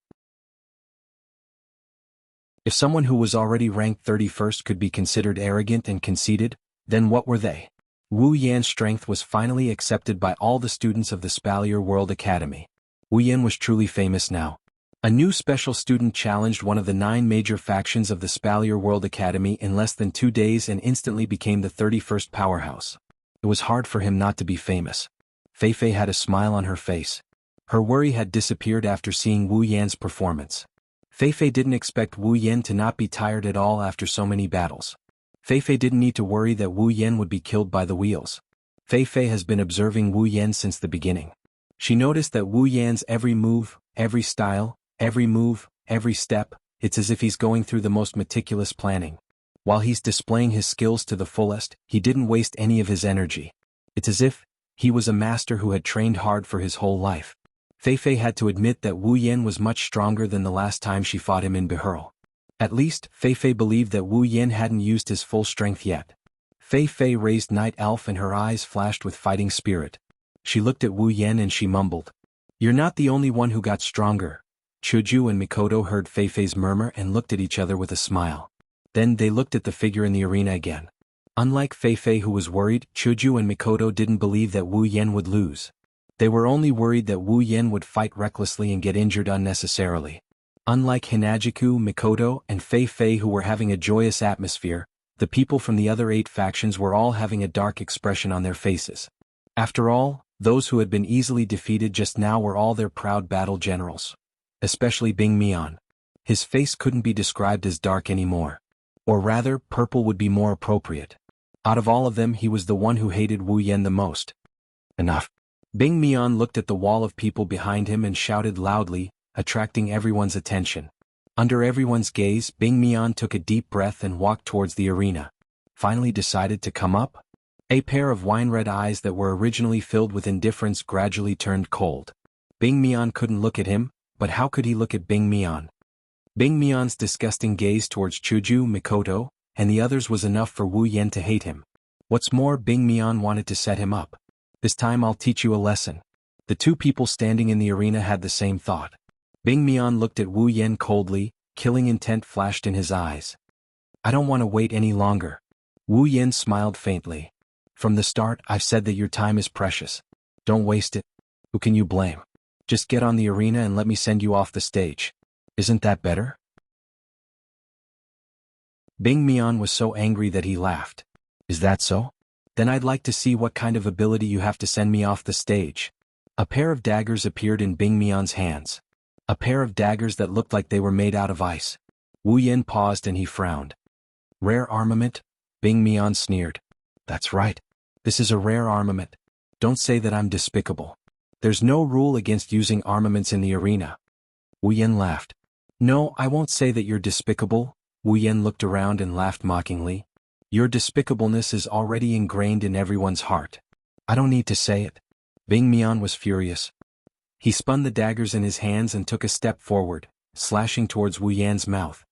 If someone who was already ranked 31st could be considered arrogant and conceited, then what were they? Wu Yan's strength was finally accepted by all the students of the Spalier World Academy. Wu Yen was truly famous now. A new special student challenged one of the 9 major factions of the Spalier World Academy in less than 2 days and instantly became the 31st powerhouse. It was hard for him not to be famous. Fei Fei had a smile on her face. Her worry had disappeared after seeing Wu Yan's performance. Fei Fei didn't expect Wu Yen to not be tired at all after so many battles. Fei Fei didn't need to worry that Wu Yen would be killed by the wheels. Fei Fei has been observing Wu Yen since the beginning. She noticed that Wu Yan's every move, every style, every move, every step, it's as if he's going through the most meticulous planning. While he's displaying his skills to the fullest, he didn't waste any of his energy. It's as if he was a master who had trained hard for his whole life. Fei Fei had to admit that Wu Yen was much stronger than the last time she fought him in Bihurl. At least, Fei Fei believed that Wu Yen hadn't used his full strength yet. Fei Fei raised Night Elf and her eyes flashed with fighting spirit. She looked at Wu Yen and she mumbled, "You're not the only one who got stronger." Chuju and Mikoto heard Fei Fei's murmur and looked at each other with a smile. Then they looked at the figure in the arena again. Unlike Fei Fei, who was worried, Chuju and Mikoto didn't believe that Wu Yen would lose. They were only worried that Wu Yen would fight recklessly and get injured unnecessarily. Unlike Hinajiku, Mikoto, and Fei Fei, who were having a joyous atmosphere, the people from the other 8 factions were all having a dark expression on their faces. After all, those who had been easily defeated just now were all their proud battle generals. Especially Bing Mian. His face couldn't be described as dark anymore. Or rather, purple would be more appropriate. Out of all of them, he was the one who hated Wu Yen the most. Enough. Bing Mian looked at the wall of people behind him and shouted loudly, attracting everyone's attention. Under everyone's gaze, Bing Mian took a deep breath and walked towards the arena. Finally decided to come up? A pair of wine-red eyes that were originally filled with indifference gradually turned cold. Bing Mian couldn't look at him, but how could he look at Bing Mian? Bing Mian's disgusting gaze towards Chuju, Mikoto, and the others was enough for Wu Yen to hate him. What's more, Bing Mian wanted to set him up. This time I'll teach you a lesson. The 2 people standing in the arena had the same thought. Bing Mian looked at Wu Yen coldly, killing intent flashed in his eyes. I don't want to wait any longer. Wu Yen smiled faintly. From the start, I've said that your time is precious. Don't waste it. Who can you blame? Just get on the arena and let me send you off the stage. Isn't that better? Bing Mian was so angry that he laughed. Is that so? Then I'd like to see what kind of ability you have to send me off the stage. A pair of daggers appeared in Bing Mian's hands. A pair of daggers that looked like they were made out of ice. Wu Yan paused and he frowned. Rare armament? Bing Mian sneered. That's right. This is a rare armament. Don't say that I'm despicable. There's no rule against using armaments in the arena. Wu Yan laughed. No, I won't say that you're despicable. Wu Yan looked around and laughed mockingly. Your despicableness is already ingrained in everyone's heart. I don't need to say it. Bing Mian was furious. He spun the daggers in his hands and took a step forward, slashing towards Wu Yan's mouth.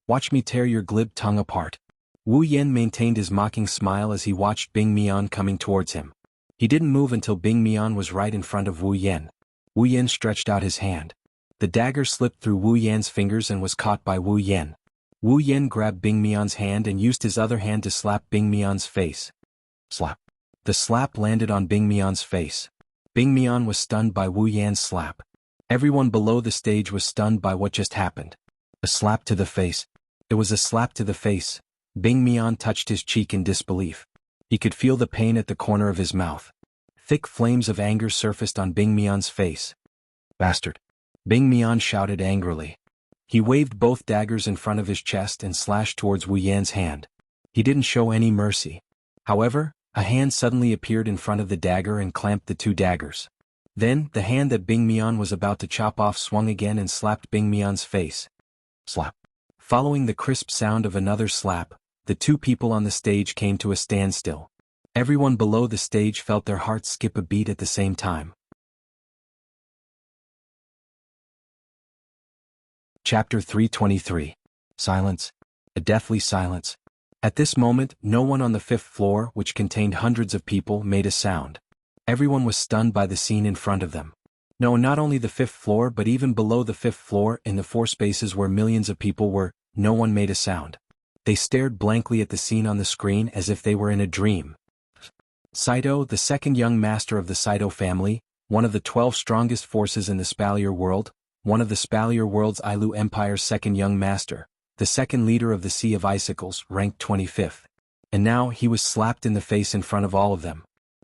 Watch me tear your glib tongue apart. Wu Yan maintained his mocking smile as he watched Bing Mian coming towards him. He didn't move until Bing Mian was right in front of Wu Yan. Wu Yan stretched out his hand. The dagger slipped through Wu Yan's fingers and was caught by Wu Yan. Wu Yan grabbed Bing Mian's hand and used his other hand to slap Bing Mian's face. Slap. The slap landed on Bing Mian's face. Bing Mian was stunned by Wu Yan's slap. Everyone below the stage was stunned by what just happened. A slap to the face. It was a slap to the face. Bing Mian touched his cheek in disbelief. He could feel the pain at the corner of his mouth. Thick flames of anger surfaced on Bing Mian's face. Bastard. Bing Mian shouted angrily. He waved both daggers in front of his chest and slashed towards Wu Yan's hand. He didn't show any mercy. However, a hand suddenly appeared in front of the dagger and clamped the two daggers. Then, the hand that Bing Mian was about to chop off swung again and slapped Bing Mian's face. Slap. Following the crisp sound of another slap, the two people on the stage came to a standstill. Everyone below the stage felt their hearts skip a beat at the same time. Chapter 323. Silence. A deathly silence. At this moment, no one on the fifth floor, which contained hundreds of people, made a sound. Everyone was stunned by the scene in front of them. No, not only the fifth floor but even below the fifth floor, in the four spaces where millions of people were, no one made a sound. They stared blankly at the scene on the screen as if they were in a dream. Saito, the second young master of the Saito family, one of the 12 strongest forces in the Spalier world, one of the Spalier world's Ailu Empire's second young master, the second leader of the Sea of Icicles, ranked 25th. And now he was slapped in the face in front of all of them.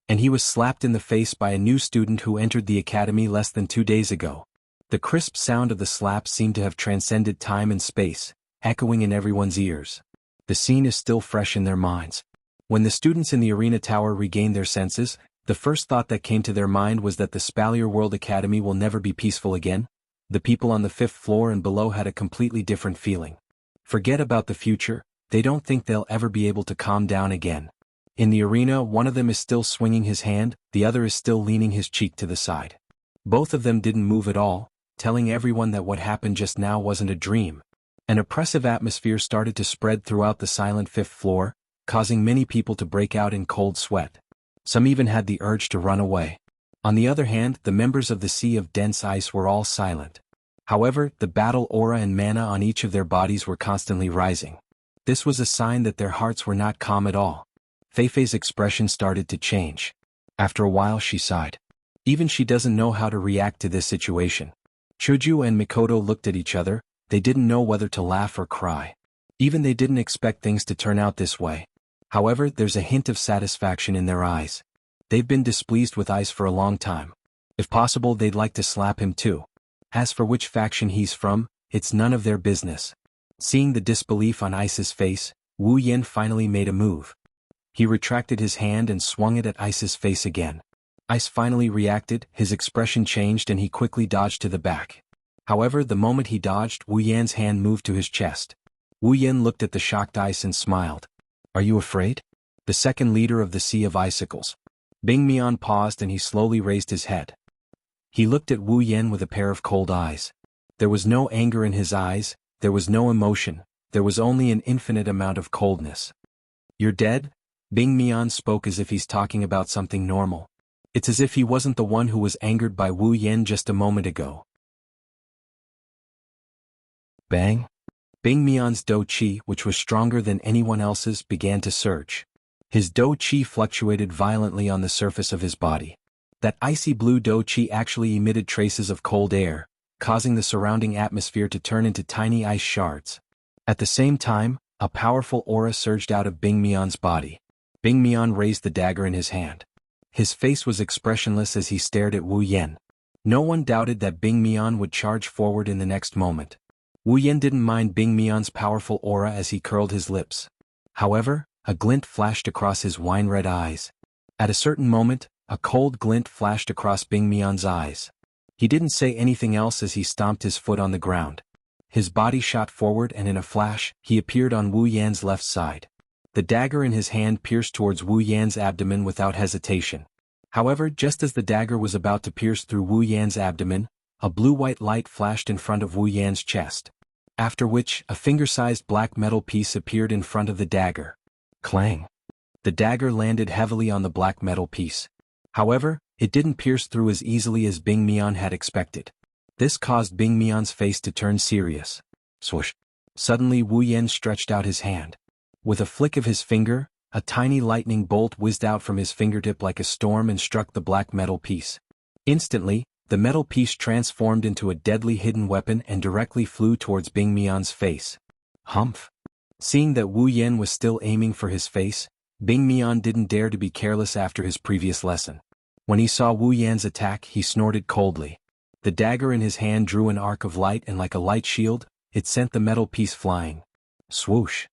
And he was slapped in the face by a new student who entered the academy less than 2 days ago. The crisp sound of the slap seemed to have transcended time and space, echoing in everyone's ears. The scene is still fresh in their minds. When the students in the arena tower regained their senses, the first thought that came to their mind was that the Spalier World Academy will never be peaceful again. The people on the fifth floor and below had a completely different feeling. Forget about the future, they don't think they'll ever be able to calm down again. In the arena, one of them is still swinging his hand, the other is still leaning his cheek to the side. Both of them didn't move at all, telling everyone that what happened just now wasn't a dream. An oppressive atmosphere started to spread throughout the silent fifth floor, causing many people to break out in cold sweat. Some even had the urge to run away. On the other hand, the members of the Sea of Dense Ice were all silent. However, the battle aura and mana on each of their bodies were constantly rising. This was a sign that their hearts were not calm at all. Feifei's expression started to change. After a while she sighed. Even she doesn't know how to react to this situation. Chuju and Mikoto looked at each other, they didn't know whether to laugh or cry. Even they didn't expect things to turn out this way. However, there's a hint of satisfaction in their eyes. They've been displeased with Ice for a long time. If possible, they'd like to slap him too. As for which faction he's from, it's none of their business. Seeing the disbelief on Ice's face, Wu Yan finally made a move. He retracted his hand and swung it at Ice's face again. Ice finally reacted, his expression changed and he quickly dodged to the back. However, the moment he dodged, Wu Yan's hand moved to his chest. Wu Yan looked at the shocked Ice and smiled. Are you afraid? The second leader of the Sea of Icicles. Bing Mian paused and he slowly raised his head. He looked at Wu Yan with a pair of cold eyes. There was no anger in his eyes, there was no emotion, there was only an infinite amount of coldness. You're dead? Bing Mian spoke as if he's talking about something normal. It's as if he wasn't the one who was angered by Wu Yan just a moment ago. Bang! Bing Mian's Do Chi, which was stronger than anyone else's, began to surge. His Do Chi fluctuated violently on the surface of his body. That icy blue Do Chi actually emitted traces of cold air, causing the surrounding atmosphere to turn into tiny ice shards. At the same time, a powerful aura surged out of Bing Mian's body. Bing Mian raised the dagger in his hand. His face was expressionless as he stared at Wu Yan. No one doubted that Bing Mian would charge forward in the next moment. Wu Yan didn't mind Bing Mian's powerful aura as he curled his lips. However, a glint flashed across his wine-red eyes. At a certain moment, a cold glint flashed across Bing Mian's eyes. He didn't say anything else as he stomped his foot on the ground. His body shot forward and in a flash, he appeared on Wu Yan's left side. The dagger in his hand pierced towards Wu Yan's abdomen without hesitation. However, just as the dagger was about to pierce through Wu Yan's abdomen, a blue-white light flashed in front of Wu Yan's chest. After which, a finger-sized black metal piece appeared in front of the dagger. Clang! The dagger landed heavily on the black metal piece. However, it didn't pierce through as easily as Bing Mian had expected. This caused Bing Mian's face to turn serious. Swoosh! Suddenly Wu Yan stretched out his hand. With a flick of his finger, a tiny lightning bolt whizzed out from his fingertip like a storm and struck the black metal piece. Instantly, the metal piece transformed into a deadly hidden weapon and directly flew towards Bing Mian's face. Humph! Seeing that Wu Yan was still aiming for his face, Bing Mian didn't dare to be careless after his previous lesson. When he saw Wu Yan's attack, he snorted coldly. The dagger in his hand drew an arc of light and like a light shield, it sent the metal piece flying. Swoosh!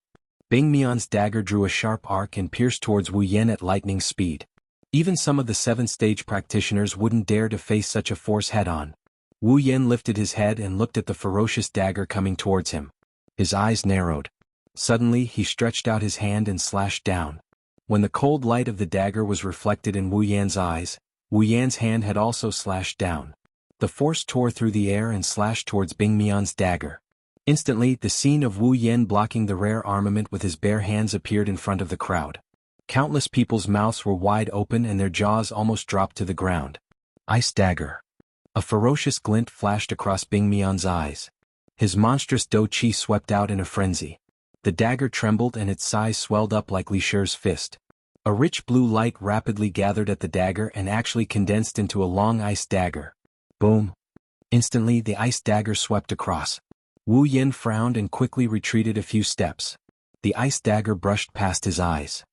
Bing Mian's dagger drew a sharp arc and pierced towards Wu Yan at lightning speed. Even some of the 7th-stage practitioners wouldn't dare to face such a force head-on. Wu Yan lifted his head and looked at the ferocious dagger coming towards him. His eyes narrowed. Suddenly, he stretched out his hand and slashed down. When the cold light of the dagger was reflected in Wu Yan's eyes, Wu Yan's hand had also slashed down. The force tore through the air and slashed towards Bing Mian's dagger. Instantly, the scene of Wu Yan blocking the rare armament with his bare hands appeared in front of the crowd. Countless people's mouths were wide open and their jaws almost dropped to the ground. Ice dagger. A ferocious glint flashed across Bing Mian's eyes. His monstrous do chi swept out in a frenzy. The dagger trembled and its size swelled up like Li Shi's fist. A rich blue light rapidly gathered at the dagger and actually condensed into a long ice dagger. Boom! Instantly, the ice dagger swept across. Wu Yan frowned and quickly retreated a few steps. The ice dagger brushed past his eyes.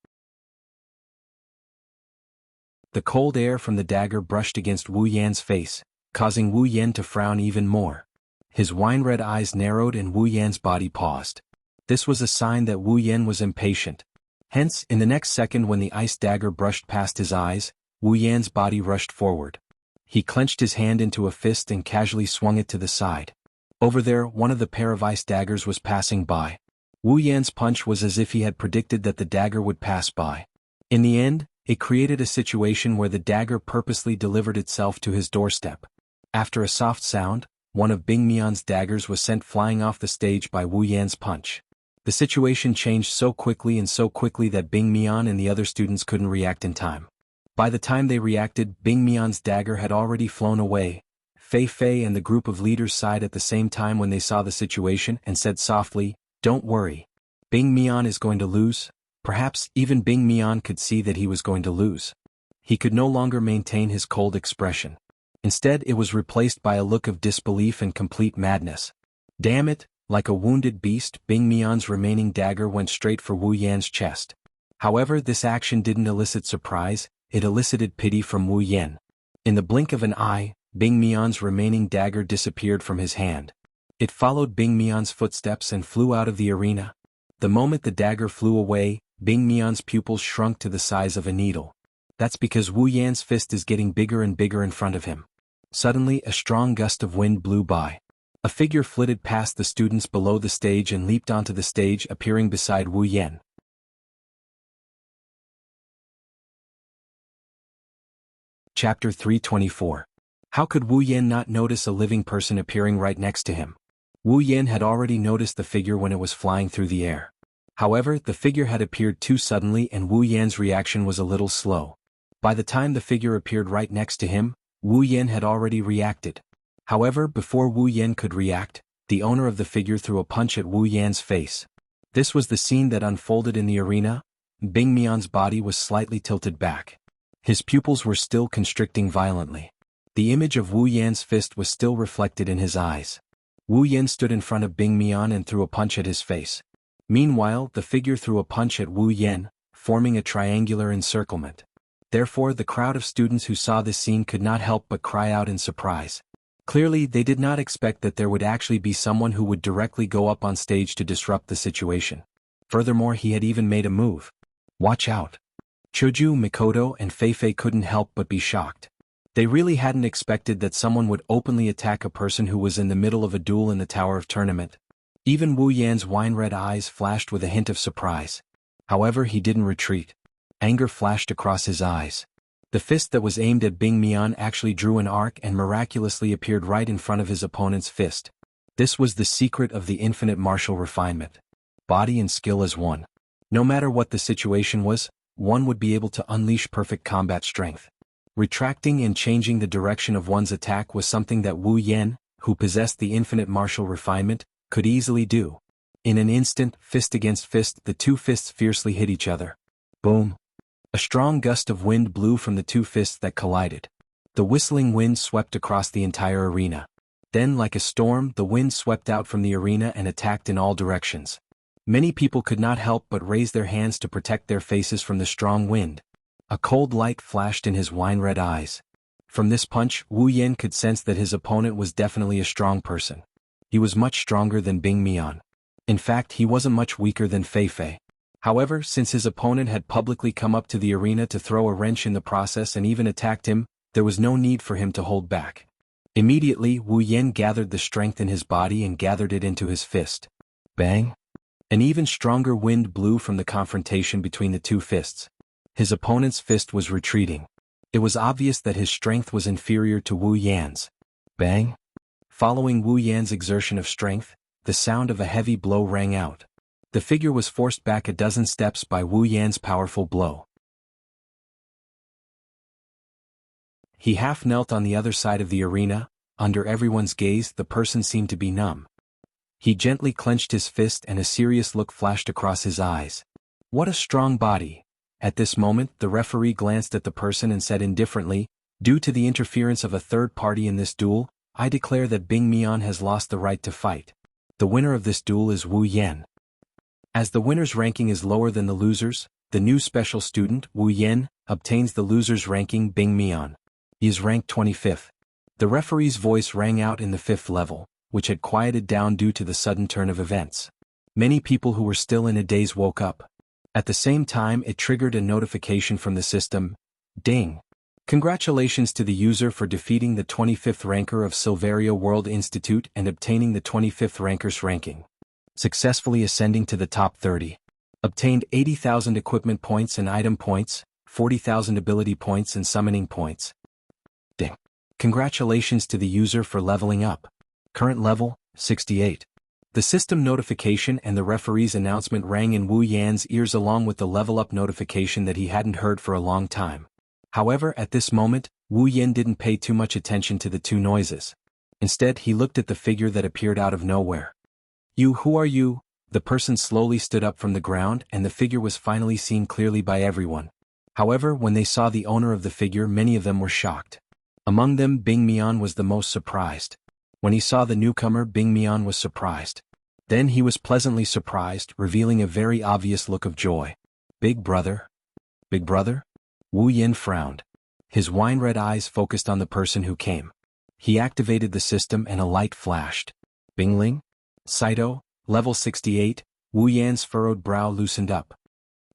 The cold air from the dagger brushed against Wu Yan's face, causing Wu Yan to frown even more. His wine-red eyes narrowed and Wu Yan's body paused. This was a sign that Wu Yan was impatient. Hence, in the next second when the ice dagger brushed past his eyes, Wu Yan's body rushed forward. He clenched his hand into a fist and casually swung it to the side. Over there, one of the pair of ice daggers was passing by. Wu Yan's punch was as if he had predicted that the dagger would pass by. In the end, it created a situation where the dagger purposely delivered itself to his doorstep. After a soft sound, one of Bing Mian's daggers was sent flying off the stage by Wu Yan's punch. The situation changed so quickly that Bing Mian and the other students couldn't react in time. By the time they reacted, Bing Mian's dagger had already flown away. Fei Fei and the group of leaders sighed at the same time when they saw the situation and said softly, "Don't worry. Bing Mian is going to lose." Perhaps even Bing Mian could see that he was going to lose. He could no longer maintain his cold expression. Instead, it was replaced by a look of disbelief and complete madness. Damn it, like a wounded beast, Bing Mian's remaining dagger went straight for Wu Yan's chest. However, this action didn't elicit surprise, it elicited pity from Wu Yan. In the blink of an eye, Bing Mian's remaining dagger disappeared from his hand. It followed Bing Mian's footsteps and flew out of the arena. The moment the dagger flew away, Bing Mian's pupils shrunk to the size of a needle. That's because Wu Yan's fist is getting bigger and bigger in front of him. Suddenly, a strong gust of wind blew by. A figure flitted past the students below the stage and leaped onto the stage, appearing beside Wu Yan. Chapter 324. How could Wu Yan not notice a living person appearing right next to him? Wu Yan had already noticed the figure when it was flying through the air. However, the figure had appeared too suddenly and Wu Yan's reaction was a little slow. By the time the figure appeared right next to him, Wu Yan had already reacted. However, before Wu Yan could react, the owner of the figure threw a punch at Wu Yan's face. This was the scene that unfolded in the arena. Bing Mian's body was slightly tilted back. His pupils were still constricting violently. The image of Wu Yan's fist was still reflected in his eyes. Wu Yan stood in front of Bing Mian and threw a punch at his face. Meanwhile, the figure threw a punch at Wu Yan, forming a triangular encirclement. Therefore, the crowd of students who saw this scene could not help but cry out in surprise. Clearly, they did not expect that there would actually be someone who would directly go up on stage to disrupt the situation. Furthermore, he had even made a move. Watch out. Choju, Mikoto, and Feifei couldn't help but be shocked. They really hadn't expected that someone would openly attack a person who was in the middle of a duel in the Tower of Tournament. Even Wu Yan's wine-red eyes flashed with a hint of surprise. However, he didn't retreat. Anger flashed across his eyes. The fist that was aimed at Bing Mian actually drew an arc and miraculously appeared right in front of his opponent's fist. This was the secret of the infinite martial refinement. Body and skill as one. No matter what the situation was, one would be able to unleash perfect combat strength. Retracting and changing the direction of one's attack was something that Wu Yan, who possessed the infinite martial refinement, could easily do. In an instant, fist against fist, the two fists fiercely hit each other. Boom. A strong gust of wind blew from the two fists that collided. The whistling wind swept across the entire arena. Then, like a storm, the wind swept out from the arena and attacked in all directions. Many people could not help but raise their hands to protect their faces from the strong wind. A cold light flashed in his wine-red eyes. From this punch, Wu Yan could sense that his opponent was definitely a strong person. He was much stronger than Bing Mian. In fact, he wasn't much weaker than Feifei. However, since his opponent had publicly come up to the arena to throw a wrench in the process and even attacked him, there was no need for him to hold back. Immediately, Wu Yan gathered the strength in his body and gathered it into his fist. Bang! An even stronger wind blew from the confrontation between the two fists. His opponent's fist was retreating. It was obvious that his strength was inferior to Wu Yan's. Bang! Following Wu Yan's exertion of strength, the sound of a heavy blow rang out. The figure was forced back a dozen steps by Wu Yan's powerful blow. He half knelt on the other side of the arena. Under everyone's gaze, the person seemed to be numb. He gently clenched his fist and a serious look flashed across his eyes. What a strong body! At this moment, the referee glanced at the person and said indifferently, "Due to the interference of a third party in this duel, I declare that Bing Mian has lost the right to fight. The winner of this duel is Wu Yan." As the winner's ranking is lower than the loser's, the new special student, Wu Yan, obtains the loser's ranking, Bing Mian. He is ranked 25th. The referee's voice rang out in the 5th level, which had quieted down due to the sudden turn of events. Many people who were still in a daze woke up. At the same time, it triggered a notification from the system. Ding! Congratulations to the user for defeating the 25th ranker of Silveria World Institute and obtaining the 25th ranker's ranking. Successfully ascending to the top 30. Obtained 80,000 equipment points and item points, 40,000 ability points and summoning points. Ding! Congratulations to the user for leveling up. Current level, 68. The system notification and the referee's announcement rang in Wu Yan's ears along with the level-up notification that he hadn't heard for a long time. However, at this moment, Wu Yan didn't pay too much attention to the two noises. Instead, he looked at the figure that appeared out of nowhere. Who are you?" The person slowly stood up from the ground and the figure was finally seen clearly by everyone. However, when they saw the owner of the figure, many of them were shocked. Among them, Bing Mian was the most surprised. When he saw the newcomer, Bing Mian was surprised. Then he was pleasantly surprised, revealing a very obvious look of joy. "Big brother? Big brother?" Wu Yan frowned. His wine-red eyes focused on the person who came. He activated the system and a light flashed. "Bing Ling? Saito, level 68, Wu Yan's furrowed brow loosened up.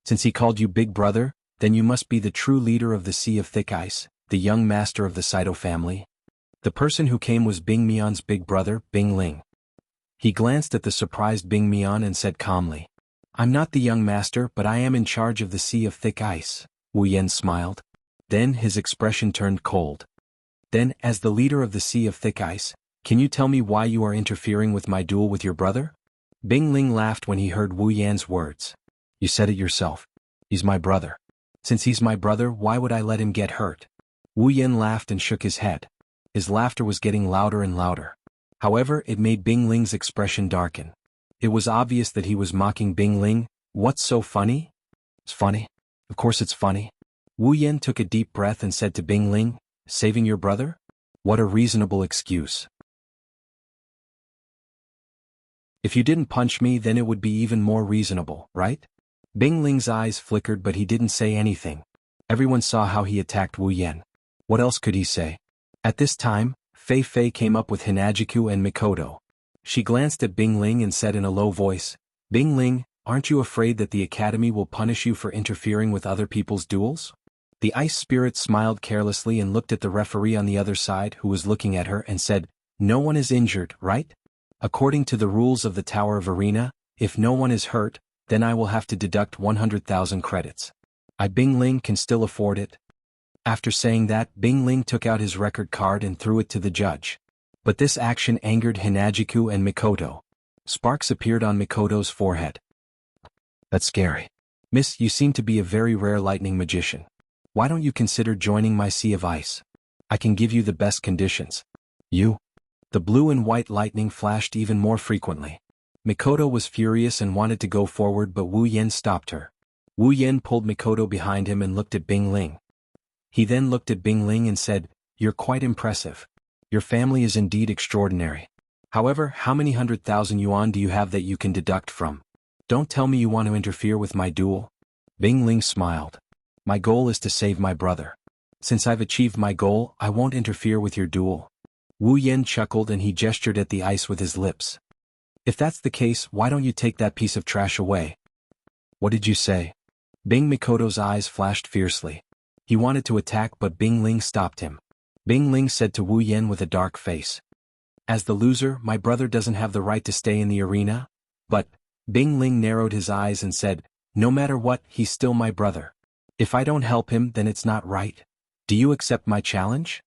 "Since he called you Big Brother, then you must be the true leader of the Sea of Thick Ice, the young master of the Saito family." The person who came was Bing Mian's big brother, Bing Ling. He glanced at the surprised Bing Mian and said calmly, "I'm not the young master, but I am in charge of the Sea of Thick Ice." Wu Yan smiled. Then his expression turned cold. "Then, as the leader of the Sea of Thick Ice, can you tell me why you are interfering with my duel with your brother?" Bing Ling laughed when he heard Wu Yan's words. "You said it yourself. He's my brother. Since he's my brother, why would I let him get hurt?" Wu Yan laughed and shook his head. His laughter was getting louder and louder. However, it made Bing Ling's expression darken. It was obvious that he was mocking Bing Ling. "What's so funny?" "It's funny. Of course it's funny." Wu Yan took a deep breath and said to Bing Ling, "Saving your brother? What a reasonable excuse. If you didn't punch me, then it would be even more reasonable, right?" Bing Ling's eyes flickered but he didn't say anything. Everyone saw how he attacked Wu Yan. What else could he say? At this time, Fei Fei came up with Hinajiku and Mikoto. She glanced at Bing Ling and said in a low voice, "Bing Ling, aren't you afraid that the academy will punish you for interfering with other people's duels?" The ice spirit smiled carelessly and looked at the referee on the other side who was looking at her and said, "No one is injured, right? According to the rules of the Tower of Arena, if no one is hurt, then I will have to deduct 100,000 credits. I Bing Ling can still afford it." After saying that, Bing Ling took out his record card and threw it to the judge. But this action angered Hinajiku and Mikoto. Sparks appeared on Mikoto's forehead. "That's scary. Miss, you seem to be a very rare lightning magician. Why don't you consider joining my Sea of Ice? I can give you the best conditions." "You?" The blue and white lightning flashed even more frequently. Mikoto was furious and wanted to go forward but Wu Yan stopped her. Wu Yan pulled Mikoto behind him and looked at Bing Ling. He then looked at Bing Ling and said, "You're quite impressive. Your family is indeed extraordinary. However, how many 100,000 yuan do you have that you can deduct from? Don't tell me you want to interfere with my duel." Bing Ling smiled. "My goal is to save my brother. Since I've achieved my goal, I won't interfere with your duel." Wu Yan chuckled and he gestured at the ice with his lips. "If that's the case, why don't you take that piece of trash away?" "What did you say?" Bing Mikoto's eyes flashed fiercely. He wanted to attack but Bing Ling stopped him. Bing Ling said to Wu Yan with a dark face, "As the loser, my brother doesn't have the right to stay in the arena?" But Bing Ling narrowed his eyes and said, "No matter what, he's still my brother. If I don't help him, then it's not right. Do you accept my challenge?"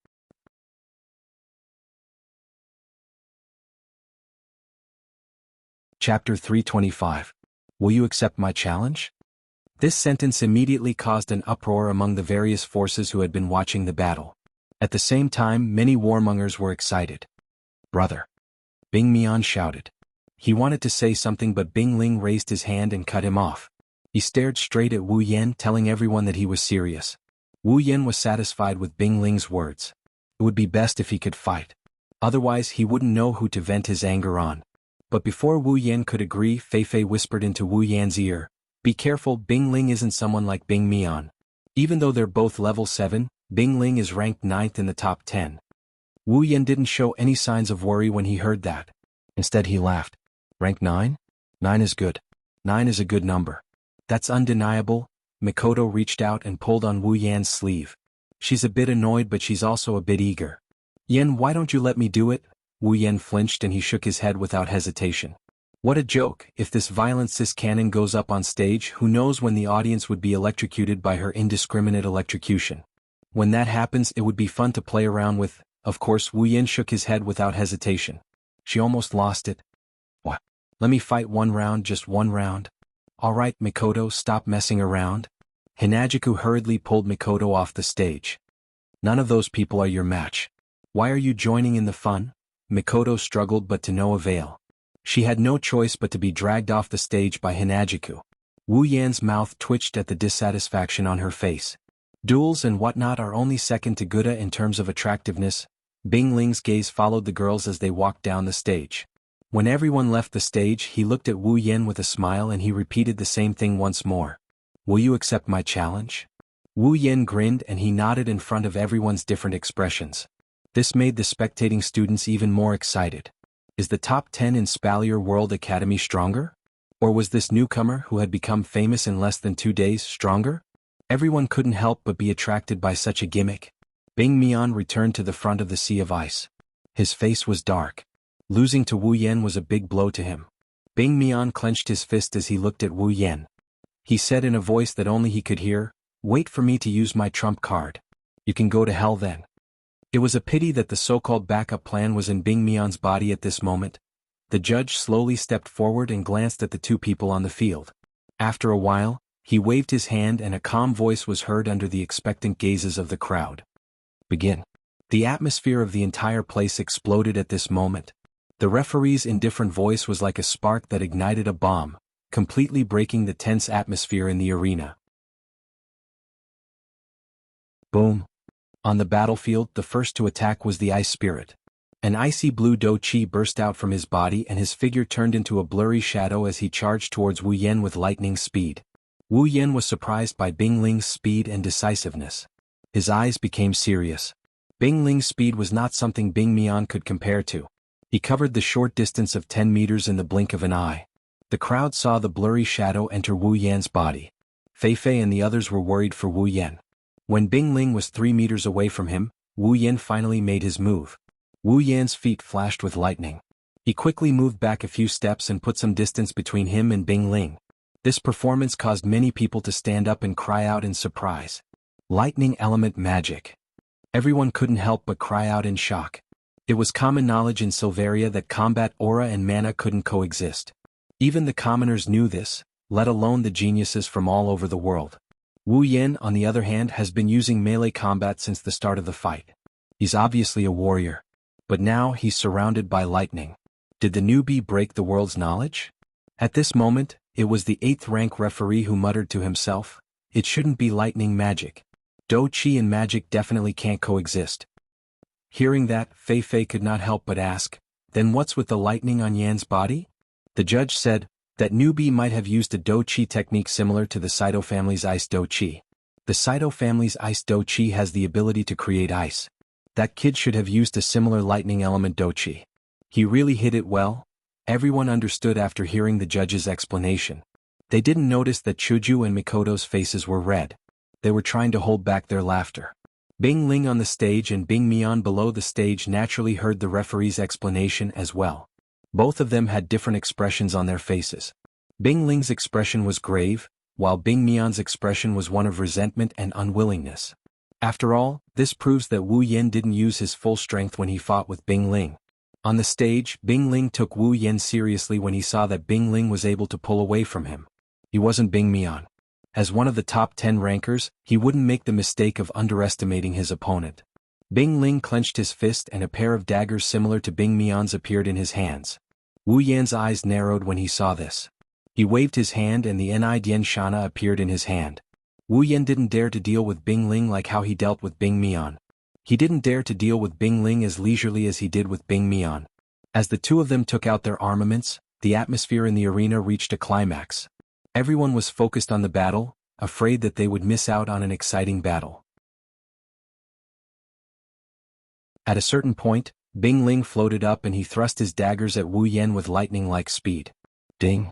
Chapter 325. Will you accept my challenge? This sentence immediately caused an uproar among the various forces who had been watching the battle. At the same time, many warmongers were excited. "Brother!" Bing Mian shouted. He wanted to say something but Bing Ling raised his hand and cut him off. He stared straight at Wu Yan, telling everyone that he was serious. Wu Yan was satisfied with Bing Ling's words. It would be best if he could fight. Otherwise he wouldn't know who to vent his anger on. But before Wu Yan could agree, Fei Fei whispered into Wu Yan's ear, "Be careful, Bing Ling isn't someone like Bing Mian. Even though they're both level 7, Bing Ling is ranked 9th in the top 10. Wu Yan didn't show any signs of worry when he heard that. Instead he laughed. "Rank 9? 9 is good. 9 is a good number." "That's undeniable." Mikoto reached out and pulled on Wu Yan's sleeve. She's a bit annoyed but she's also a bit eager. "Yan, why don't you let me do it?" Wu Yan flinched and he shook his head without hesitation. What a joke. If this violent cis cannon goes up on stage, who knows when the audience would be electrocuted by her indiscriminate electrocution. When that happens, it would be fun to play around with. Of course, Wu Yan shook his head without hesitation. She almost lost it. "What? Let me fight one round, just one round?" "All right, Mikoto, stop messing around." Hinajiku hurriedly pulled Mikoto off the stage. "None of those people are your match. Why are you joining in the fun?" Mikoto struggled but to no avail. She had no choice but to be dragged off the stage by Hinajiku. Wu Yan's mouth twitched at the dissatisfaction on her face. Duels and whatnot are only second to Gouda in terms of attractiveness. Bing Ling's gaze followed the girls as they walked down the stage. When everyone left the stage, he looked at Wu Yan with a smile and he repeated the same thing once more. "Will you accept my challenge?" Wu Yan grinned and he nodded in front of everyone's different expressions. This made the spectating students even more excited. Is the top 10 in Spalier World Academy stronger? Or was this newcomer who had become famous in less than 2 days stronger? Everyone couldn't help but be attracted by such a gimmick. Bing Mian returned to the front of the Sea of Ice. His face was dark. Losing to Wu Yan was a big blow to him. Bing Mian clenched his fist as he looked at Wu Yan. He said in a voice that only he could hear, "Wait for me to use my trump card. You can go to hell then." It was a pity that the so-called backup plan was in Bing Mian's body at this moment. The judge slowly stepped forward and glanced at the two people on the field. After a while, he waved his hand and a calm voice was heard under the expectant gazes of the crowd. "Begin." The atmosphere of the entire place exploded at this moment. The referee's indifferent voice was like a spark that ignited a bomb, completely breaking the tense atmosphere in the arena. Boom. On the battlefield, the first to attack was the Ice Spirit. An icy blue do chi burst out from his body and his figure turned into a blurry shadow as he charged towards Wu Yan with lightning speed. Wu Yan was surprised by Bing Ling's speed and decisiveness. His eyes became serious. Bing Ling's speed was not something Bing Mian could compare to. He covered the short distance of 10 meters in the blink of an eye. The crowd saw the blurry shadow enter Wu Yan's body. Fei Fei and the others were worried for Wu Yan. When Bing Ling was 3 meters away from him, Wu Yan finally made his move. Wu Yan's feet flashed with lightning. He quickly moved back a few steps and put some distance between him and Bing Ling. This performance caused many people to stand up and cry out in surprise. Lightning element magic. Everyone couldn't help but cry out in shock. It was common knowledge in Silveria that combat aura and mana couldn't coexist. Even the commoners knew this, let alone the geniuses from all over the world. Wu Yan, on the other hand, has been using melee combat since the start of the fight. He's obviously a warrior. But now he's surrounded by lightning. Did the newbie break the world's knowledge? At this moment, it was the 8th rank referee who muttered to himself, "It shouldn't be lightning magic. Do Qi and magic definitely can't coexist." Hearing that, Fei Fei could not help but ask, "Then what's with the lightning on Yan's body?" The judge said, "That newbie might have used a Do Qi technique similar to the Saito family's Ice Do Qi. The Saito family's Ice Do Qi has the ability to create ice. That kid should have used a similar lightning element Do Qi. He really hit it well." Everyone understood after hearing the judge's explanation. They didn't notice that Chuju and Mikoto's faces were red. They were trying to hold back their laughter. Bing Ling on the stage and Bing Mian below the stage naturally heard the referee's explanation as well. Both of them had different expressions on their faces. Bing Ling's expression was grave, while Bing Mian's expression was one of resentment and unwillingness. After all, this proves that Wu Yan didn't use his full strength when he fought with Bing Ling. On the stage, Bing Ling took Wu Yan seriously when he saw that Bing Ling was able to pull away from him. He wasn't Bing Mian. As one of the top 10 rankers, he wouldn't make the mistake of underestimating his opponent. Bing Ling clenched his fist and a pair of daggers similar to Bing Mian's appeared in his hands. Wu Yan's eyes narrowed when he saw this. He waved his hand and the Nidian Shana appeared in his hand. Wu Yan didn't dare to deal with Bing Ling like how he dealt with Bing Mian. He didn't dare to deal with Bing Ling as leisurely as he did with Bing Mian. As the two of them took out their armaments, the atmosphere in the arena reached a climax. Everyone was focused on the battle, afraid that they would miss out on an exciting battle. At a certain point, Bing Ling floated up and he thrust his daggers at Wu Yan with lightning-like speed. Ding!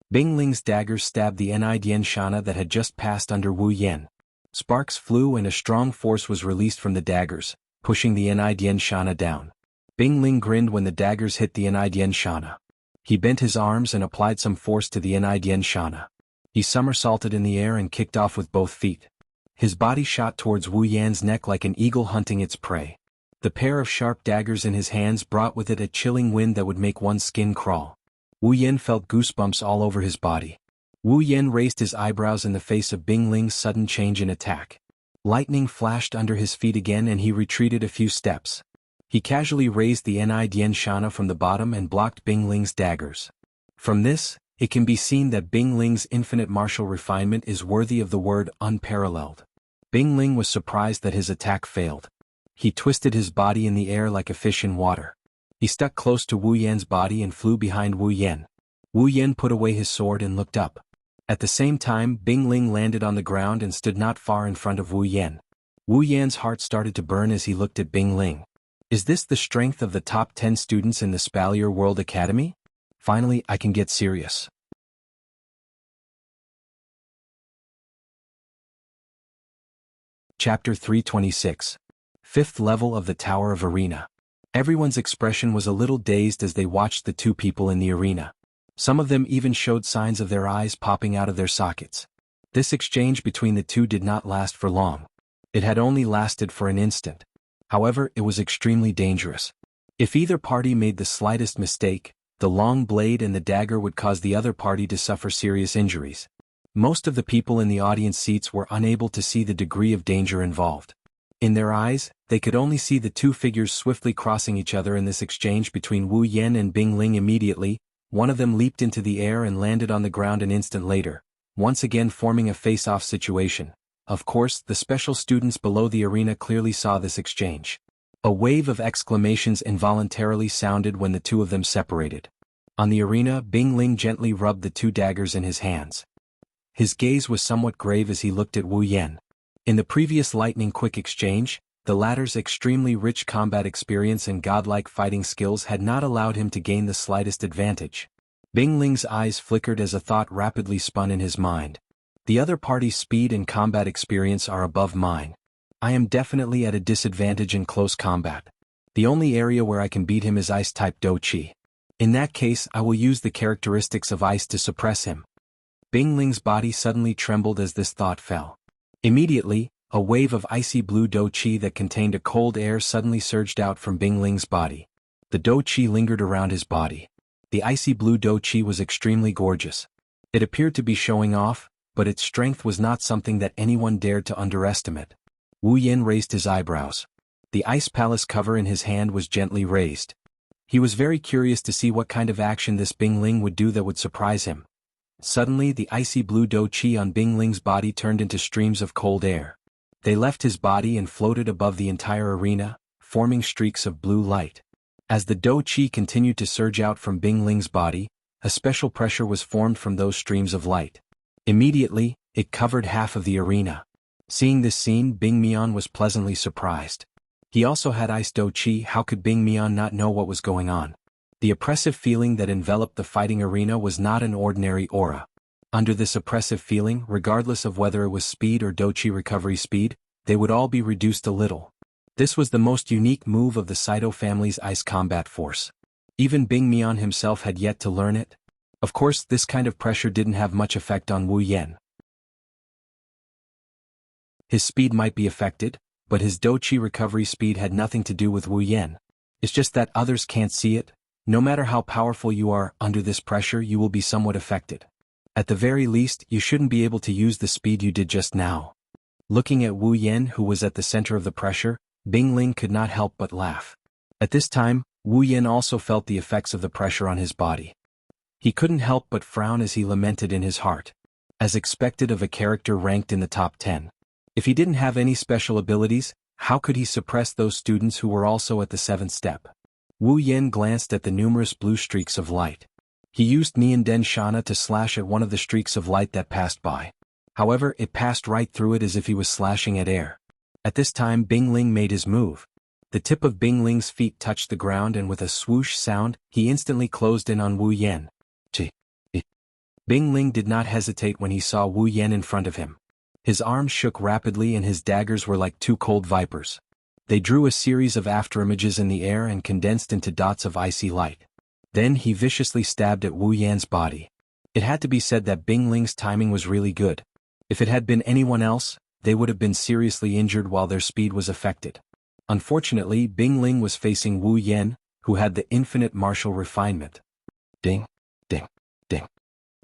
Bing Ling's daggers stabbed the Nidian Shana that had just passed under Wu Yan. Sparks flew and a strong force was released from the daggers, pushing the Nidian Shana down. Bing Ling grinned when the daggers hit the Nidian Shana. He bent his arms and applied some force to the Nidian Shana. He somersaulted in the air and kicked off with both feet. His body shot towards Wu Yan's neck like an eagle hunting its prey. The pair of sharp daggers in his hands brought with it a chilling wind that would make one's skin crawl. Wu Yan felt goosebumps all over his body. Wu Yan raised his eyebrows in the face of Bing Ling's sudden change in attack. Lightning flashed under his feet again and he retreated a few steps. He casually raised the Nidian Shana from the bottom and blocked Bing Ling's daggers. From this, it can be seen that Bing Ling's infinite martial refinement is worthy of the word unparalleled. Bing Ling was surprised that his attack failed. He twisted his body in the air like a fish in water. He stuck close to Wu Yan's body and flew behind Wu Yan. Wu Yan put away his sword and looked up. At the same time, Bing Ling landed on the ground and stood not far in front of Wu Yan. Wu Yan's heart started to burn as he looked at Bing Ling. Is this the strength of the top 10 students in the Spalier World Academy? Finally, I can get serious. Chapter 326. 5th level of the Tower of Arena. Everyone's expression was a little dazed as they watched the two people in the arena. Some of them even showed signs of their eyes popping out of their sockets. This exchange between the two did not last for long. It had only lasted for an instant. However, it was extremely dangerous. If either party made the slightest mistake, the long blade and the dagger would cause the other party to suffer serious injuries. Most of the people in the audience seats were unable to see the degree of danger involved. In their eyes, they could only see the two figures swiftly crossing each other in this exchange between Wu Yan and Bing Ling. Immediately, one of them leaped into the air and landed on the ground an instant later, once again forming a face-off situation. Of course, the special students below the arena clearly saw this exchange. A wave of exclamations involuntarily sounded when the two of them separated. On the arena, Bing Ling gently rubbed the two daggers in his hands. His gaze was somewhat grave as he looked at Wu Yan. In the previous lightning-quick exchange, the latter's extremely rich combat experience and godlike fighting skills had not allowed him to gain the slightest advantage. Bing Ling's eyes flickered as a thought rapidly spun in his mind. The other party's speed and combat experience are above mine. I am definitely at a disadvantage in close combat. The only area where I can beat him is Ice-type Do Qi. In that case, I will use the characteristics of ice to suppress him. Bing Ling's body suddenly trembled as this thought fell. Immediately, a wave of icy blue Do Qi that contained a cold air suddenly surged out from Bing Ling's body. The Do Qi lingered around his body. The icy blue Do Qi was extremely gorgeous. It appeared to be showing off, but its strength was not something that anyone dared to underestimate. Wu Yan raised his eyebrows. The ice palace cover in his hand was gently raised. He was very curious to see what kind of action this Bing Ling would do that would surprise him. Suddenly the icy blue Do Qi on Bing Ling's body turned into streams of cold air. They left his body and floated above the entire arena, forming streaks of blue light. As the Do Qi continued to surge out from Bing Ling's body, a special pressure was formed from those streams of light. Immediately, it covered half of the arena. Seeing this scene, Bing Mian was pleasantly surprised. He also had ice Do Qi. How could Bing Mian not know what was going on? The oppressive feeling that enveloped the fighting arena was not an ordinary aura. Under this oppressive feeling, regardless of whether it was speed or Do Qi recovery speed, they would all be reduced a little. This was the most unique move of the Saito family's ice combat force. Even Bing Mian himself had yet to learn it. Of course, this kind of pressure didn't have much effect on Wu Yan. His speed might be affected, but his Do Qi recovery speed had nothing to do with Wu Yan. It's just that others can't see it. No matter how powerful you are, under this pressure you will be somewhat affected. At the very least, you shouldn't be able to use the speed you did just now. Looking at Wu Yan, who was at the center of the pressure, Bing Ling could not help but laugh. At this time, Wu Yan also felt the effects of the pressure on his body. He couldn't help but frown as he lamented in his heart. As expected of a character ranked in the top 10. If he didn't have any special abilities, how could he suppress those students who were also at the 7th step? Wu Yan glanced at the numerous blue streaks of light. He used Nianden Shana to slash at one of the streaks of light that passed by. However, it passed right through it as if he was slashing at air. At this time Bing Ling made his move. The tip of Bing Ling's feet touched the ground and with a swoosh sound, he instantly closed in on Wu Yan. Bing Ling did not hesitate when he saw Wu Yan in front of him. His arms shook rapidly and his daggers were like two cold vipers. They drew a series of afterimages in the air and condensed into dots of icy light. Then he viciously stabbed at Wu Yan's body. It had to be said that Bing Ling's timing was really good. If it had been anyone else, they would have been seriously injured while their speed was affected. Unfortunately, Bing Ling was facing Wu Yan, who had the infinite martial refinement. Ding, ding, ding.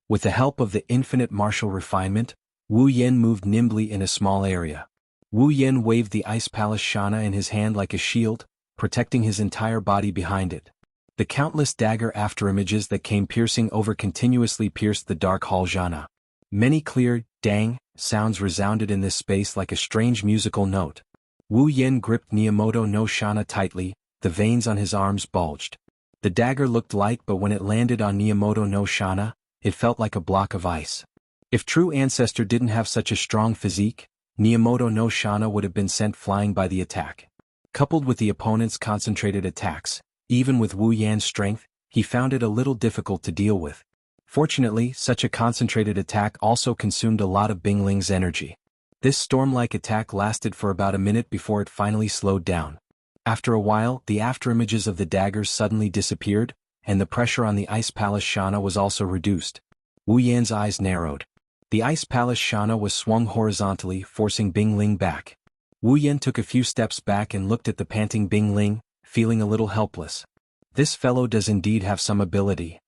With the help of the infinite martial refinement, Wu Yan moved nimbly in a small area. Wu Yan waved the Ice Palace Shana in his hand like a shield, protecting his entire body behind it. The countless dagger afterimages that came piercing over continuously pierced the dark hall Jana. Many clear, dang, sounds resounded in this space like a strange musical note. Wu Yan gripped Niyamoto no Shana tightly, the veins on his arms bulged. The dagger looked light, but when it landed on Niyamoto no Shana, it felt like a block of ice. If true ancestor didn't have such a strong physique, Niyamoto no Shana would have been sent flying by the attack. Coupled with the opponent's concentrated attacks, even with Wu Yan's strength, he found it a little difficult to deal with. Fortunately, such a concentrated attack also consumed a lot of Bing Ling's energy. This storm-like attack lasted for about a minute before it finally slowed down. After a while, the afterimages of the daggers suddenly disappeared, and the pressure on the Ice Palace Shana was also reduced. Wu Yan's eyes narrowed. The Ice Palace Shana was swung horizontally, forcing Bing Ling back. Wu Yan took a few steps back and looked at the panting Bing Ling, feeling a little helpless. This fellow does indeed have some ability.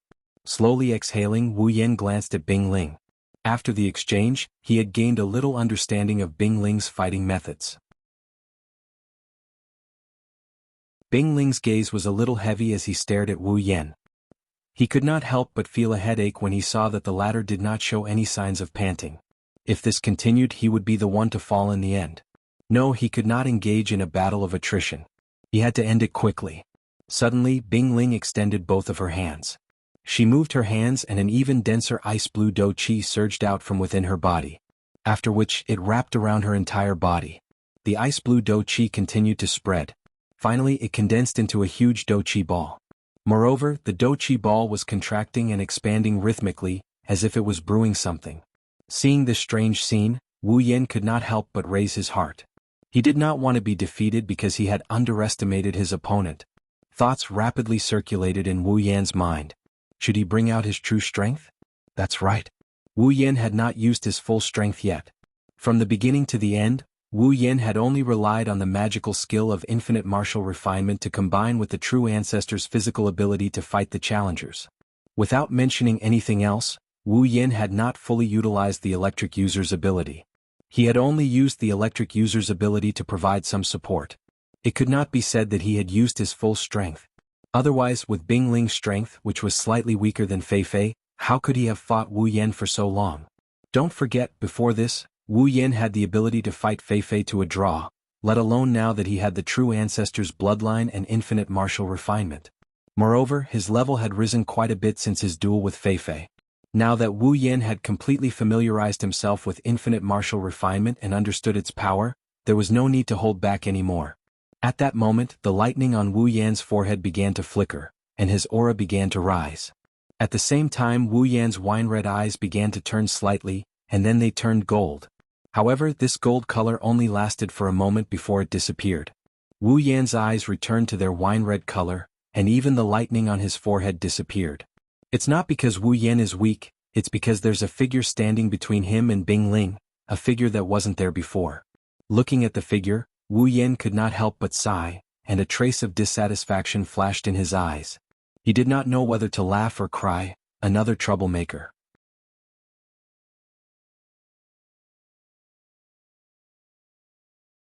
Slowly exhaling, Wu Yan glanced at Bing Ling. After the exchange, he had gained a little understanding of Bing Ling's fighting methods. Bing Ling's gaze was a little heavy as he stared at Wu Yan. He could not help but feel a headache when he saw that the latter did not show any signs of panting. If this continued, he would be the one to fall in the end. No, he could not engage in a battle of attrition. He had to end it quickly. Suddenly, Bing Ling extended both of her hands. She moved her hands and an even denser ice blue do chi surged out from within her body, after which it wrapped around her entire body. The ice blue do chi continued to spread. Finally it condensed into a huge do chi ball. Moreover, the do chi ball was contracting and expanding rhythmically, as if it was brewing something. Seeing this strange scene, Wu Yen could not help but raise his heart. He did not want to be defeated because he had underestimated his opponent. Thoughts rapidly circulated in Wu Yan's mind. Should he bring out his true strength? That's right. Wu Yan had not used his full strength yet. From the beginning to the end, Wu Yan had only relied on the magical skill of infinite martial refinement to combine with the true ancestor's physical ability to fight the challengers. Without mentioning anything else, Wu Yan had not fully utilized the electric user's ability. He had only used the electric user's ability to provide some support. It could not be said that he had used his full strength. Otherwise, with Bing Ling's strength, which was slightly weaker than Fei Fei, how could he have fought Wu Yan for so long? Don't forget, before this, Wu Yan had the ability to fight Fei Fei to a draw, let alone now that he had the true ancestor's bloodline and infinite martial refinement. Moreover, his level had risen quite a bit since his duel with Fei Fei. Now that Wu Yan had completely familiarized himself with infinite martial refinement and understood its power, there was no need to hold back anymore. At that moment, the lightning on Wu Yan's forehead began to flicker, and his aura began to rise. At the same time, Wu Yan's wine-red eyes began to turn slightly, and then they turned gold. However, this gold color only lasted for a moment before it disappeared. Wu Yan's eyes returned to their wine-red color, and even the lightning on his forehead disappeared. It's not because Wu Yan is weak, it's because there's a figure standing between him and Bing Ling, a figure that wasn't there before. Looking at the figure, Wu Yan could not help but sigh, and a trace of dissatisfaction flashed in his eyes. He did not know whether to laugh or cry. Another troublemaker.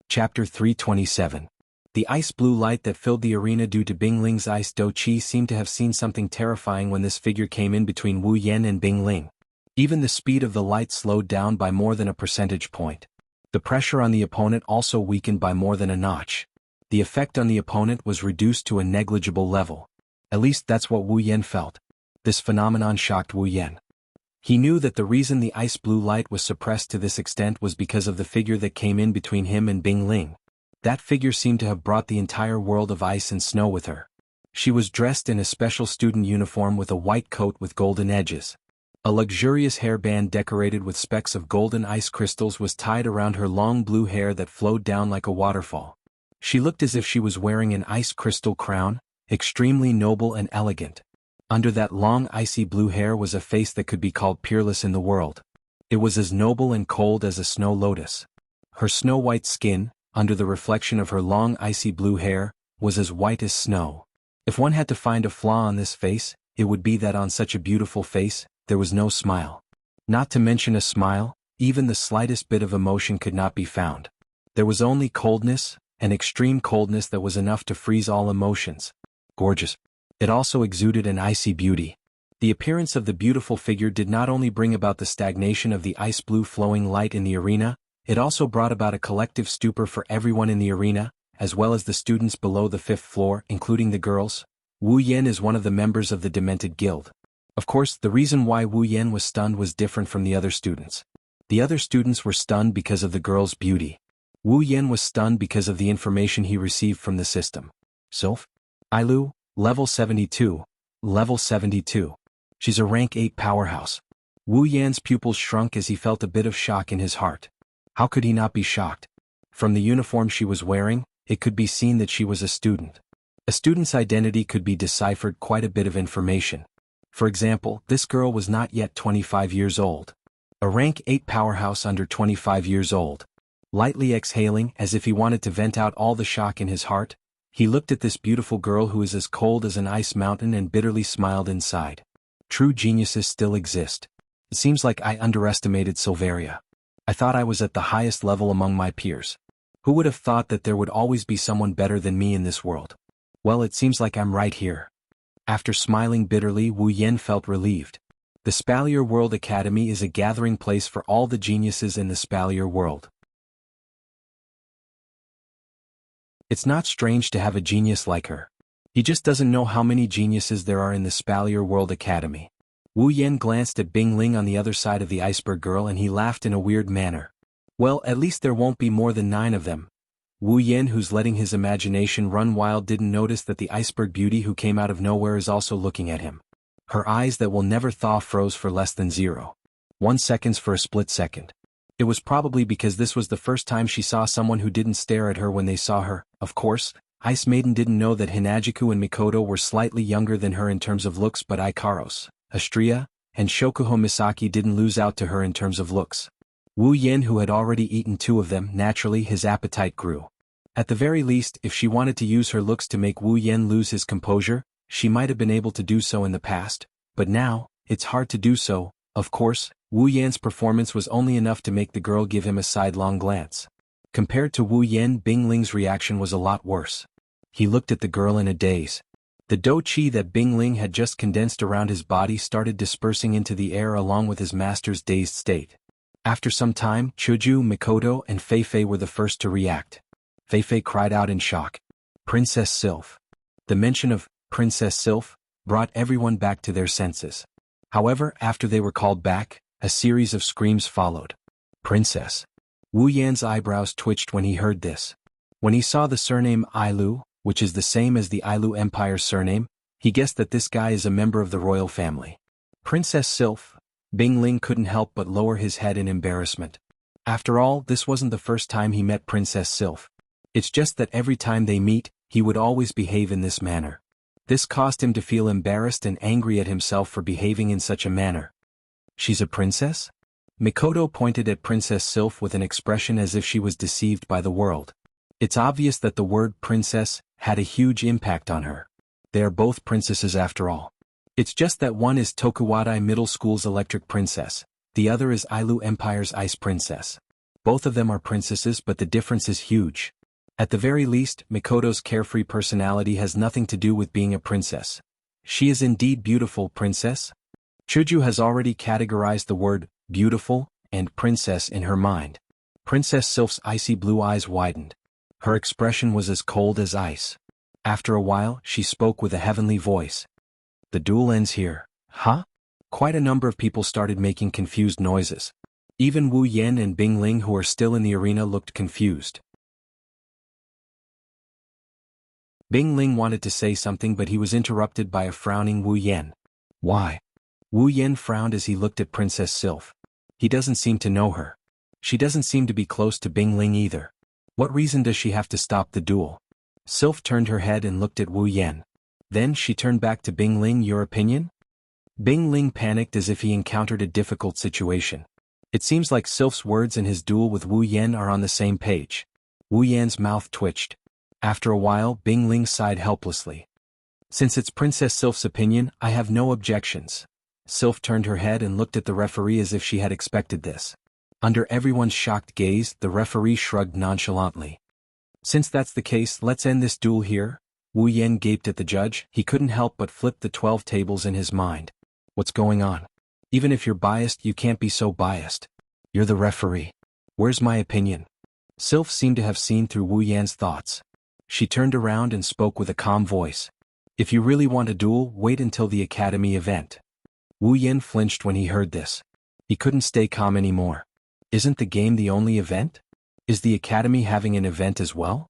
Chapter 327. The ice blue light that filled the arena due to Bing Ling's ice do chi seemed to have seen something terrifying when this figure came in between Wu Yan and Bing Ling. Even the speed of the light slowed down by more than a percentage point. The pressure on the opponent also weakened by more than a notch. The effect on the opponent was reduced to a negligible level. At least that's what Wu Yan felt. This phenomenon shocked Wu Yan. He knew that the reason the ice blue light was suppressed to this extent was because of the figure that came in between him and Bing Ling. That figure seemed to have brought the entire world of ice and snow with her. She was dressed in a special student uniform with a white coat with golden edges. A luxurious hairband decorated with specks of golden ice crystals was tied around her long blue hair that flowed down like a waterfall. She looked as if she was wearing an ice crystal crown, extremely noble and elegant. Under that long icy blue hair was a face that could be called peerless in the world. It was as noble and cold as a snow lotus. Her snow-white skin, under the reflection of her long icy blue hair, was as white as snow. If one had to find a flaw on this face, it would be that on such a beautiful face, there was no smile. Not to mention a smile, even the slightest bit of emotion could not be found. There was only coldness, an extreme coldness that was enough to freeze all emotions. Gorgeous. It also exuded an icy beauty. The appearance of the beautiful figure did not only bring about the stagnation of the ice blue flowing light in the arena, it also brought about a collective stupor for everyone in the arena, as well as the students below the 5th floor, including the girls. Wu Yan is one of the members of the Demented Guild. Of course, the reason why Wu Yan was stunned was different from the other students. The other students were stunned because of the girl's beauty. Wu Yan was stunned because of the information he received from the system. Sylph? Ailu, level 72. Level 72. She's a rank 8 powerhouse. Wu Yan's pupils shrunk as he felt a bit of shock in his heart. How could he not be shocked? From the uniform she was wearing, it could be seen that she was a student. A student's identity could be deciphered quite a bit of information. For example, this girl was not yet 25 years old. A rank 8 powerhouse under 25 years old. Lightly exhaling as if he wanted to vent out all the shock in his heart, he looked at this beautiful girl who is as cold as an ice mountain and bitterly smiled inside. True geniuses still exist. It seems like I underestimated Silveria. I thought I was at the highest level among my peers. Who would have thought that there would always be someone better than me in this world? Well, it seems like I'm right here. After smiling bitterly, Wu Yan felt relieved. The Spalier World Academy is a gathering place for all the geniuses in the Spalier world. It's not strange to have a genius like her. He just doesn't know how many geniuses there are in the Spalier World Academy. Wu Yan glanced at Bing Ling on the other side of the iceberg girl and he laughed in a weird manner. Well, at least there won't be more than 9 of them. Wu Yan, who's letting his imagination run wild, didn't notice that the iceberg beauty who came out of nowhere is also looking at him. Her eyes that will never thaw froze for less than 0.1 seconds for a split second. It was probably because this was the first time she saw someone who didn't stare at her when they saw her. Of course, Ice Maiden didn't know that Hinajiku and Mikoto were slightly younger than her in terms of looks, but Ikaros, Astria, and Shokuho Misaki didn't lose out to her in terms of looks. Wu Yan, who had already eaten 2 of them, naturally his appetite grew. At the very least, if she wanted to use her looks to make Wu Yan lose his composure, she might have been able to do so in the past, but now, it's hard to do so. Of course, Wu Yan's performance was only enough to make the girl give him a sidelong glance. Compared to Wu Yan, Bing Ling's reaction was a lot worse. He looked at the girl in a daze. The dou-chi that Bing Ling had just condensed around his body started dispersing into the air along with his master's dazed state. After some time, Chuju, Mikoto, and Fei-Fei were the first to react. Fei-Fei cried out in shock. Princess Sylph. The mention of Princess Sylph brought everyone back to their senses. However, after they were called back, a series of screams followed. Princess. Wu Yan's eyebrows twitched when he heard this. When he saw the surname Ailu, which is the same as the Ailu Empire's surname, he guessed that this guy is a member of the royal family. Princess Sylph. Bing Ling couldn't help but lower his head in embarrassment. After all, this wasn't the first time he met Princess Sylph. It's just that every time they meet, he would always behave in this manner. This caused him to feel embarrassed and angry at himself for behaving in such a manner. She's a princess? Mikoto pointed at Princess Sylph with an expression as if she was deceived by the world. It's obvious that the word princess had a huge impact on her. They are both princesses after all. It's just that one is Tokuwadai Middle School's electric princess, the other is Ailu Empire's ice princess. Both of them are princesses, but the difference is huge. At the very least, Mikoto's carefree personality has nothing to do with being a princess. She is indeed beautiful, princess. Chuju has already categorized the word beautiful and princess in her mind. Princess Sylph's icy blue eyes widened. Her expression was as cold as ice. After a while, she spoke with a heavenly voice. The duel ends here. Huh? Quite a number of people started making confused noises. Even Wu Yan and Bing Ling, who are still in the arena, looked confused. Bing Ling wanted to say something, but he was interrupted by a frowning Wu Yan. Why? Wu Yan frowned as he looked at Princess Sylph. He doesn't seem to know her. She doesn't seem to be close to Bing Ling either. What reason does she have to stop the duel? Sylph turned her head and looked at Wu Yan. Then she turned back to Bing Ling. Your opinion? Bing Ling panicked as if he encountered a difficult situation. It seems like Sylph's words and his duel with Wu Yan are on the same page. Wu Yan's mouth twitched. After a while, Bing Ling sighed helplessly. Since it's Princess Sylph's opinion, I have no objections. Sylph turned her head and looked at the referee as if she had expected this. Under everyone's shocked gaze, the referee shrugged nonchalantly. Since that's the case, let's end this duel here. Wu Yan gaped at the judge. He couldn't help but flip the 12 tables in his mind. What's going on? Even if you're biased, you can't be so biased. You're the referee. Where's my opinion? Sylph seemed to have seen through Wu Yan's thoughts. She turned around and spoke with a calm voice. If you really want a duel, wait until the academy event. Wu Yan flinched when he heard this. He couldn't stay calm anymore. Isn't the game the only event? Is the academy having an event as well?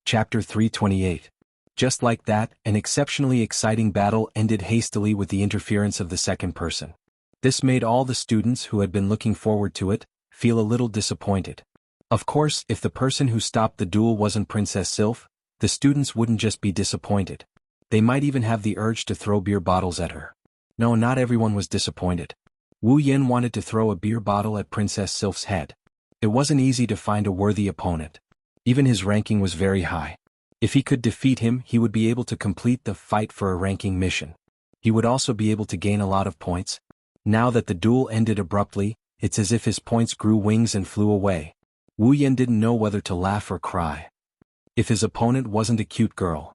Chapter 328. Just like that, an exceptionally exciting battle ended hastily with the interference of the second person. This made all the students who had been looking forward to it feel a little disappointed. Of course, if the person who stopped the duel wasn't Princess Sylph, the students wouldn't just be disappointed. They might even have the urge to throw beer bottles at her. No, not everyone was disappointed. Wu Yan wanted to throw a beer bottle at Princess Sylph's head. It wasn't easy to find a worthy opponent. Even his ranking was very high. If he could defeat him, he would be able to complete the fight for a ranking mission. He would also be able to gain a lot of points. Now that the duel ended abruptly, it's as if his points grew wings and flew away. Wu Yan didn't know whether to laugh or cry. If his opponent wasn't a cute girl.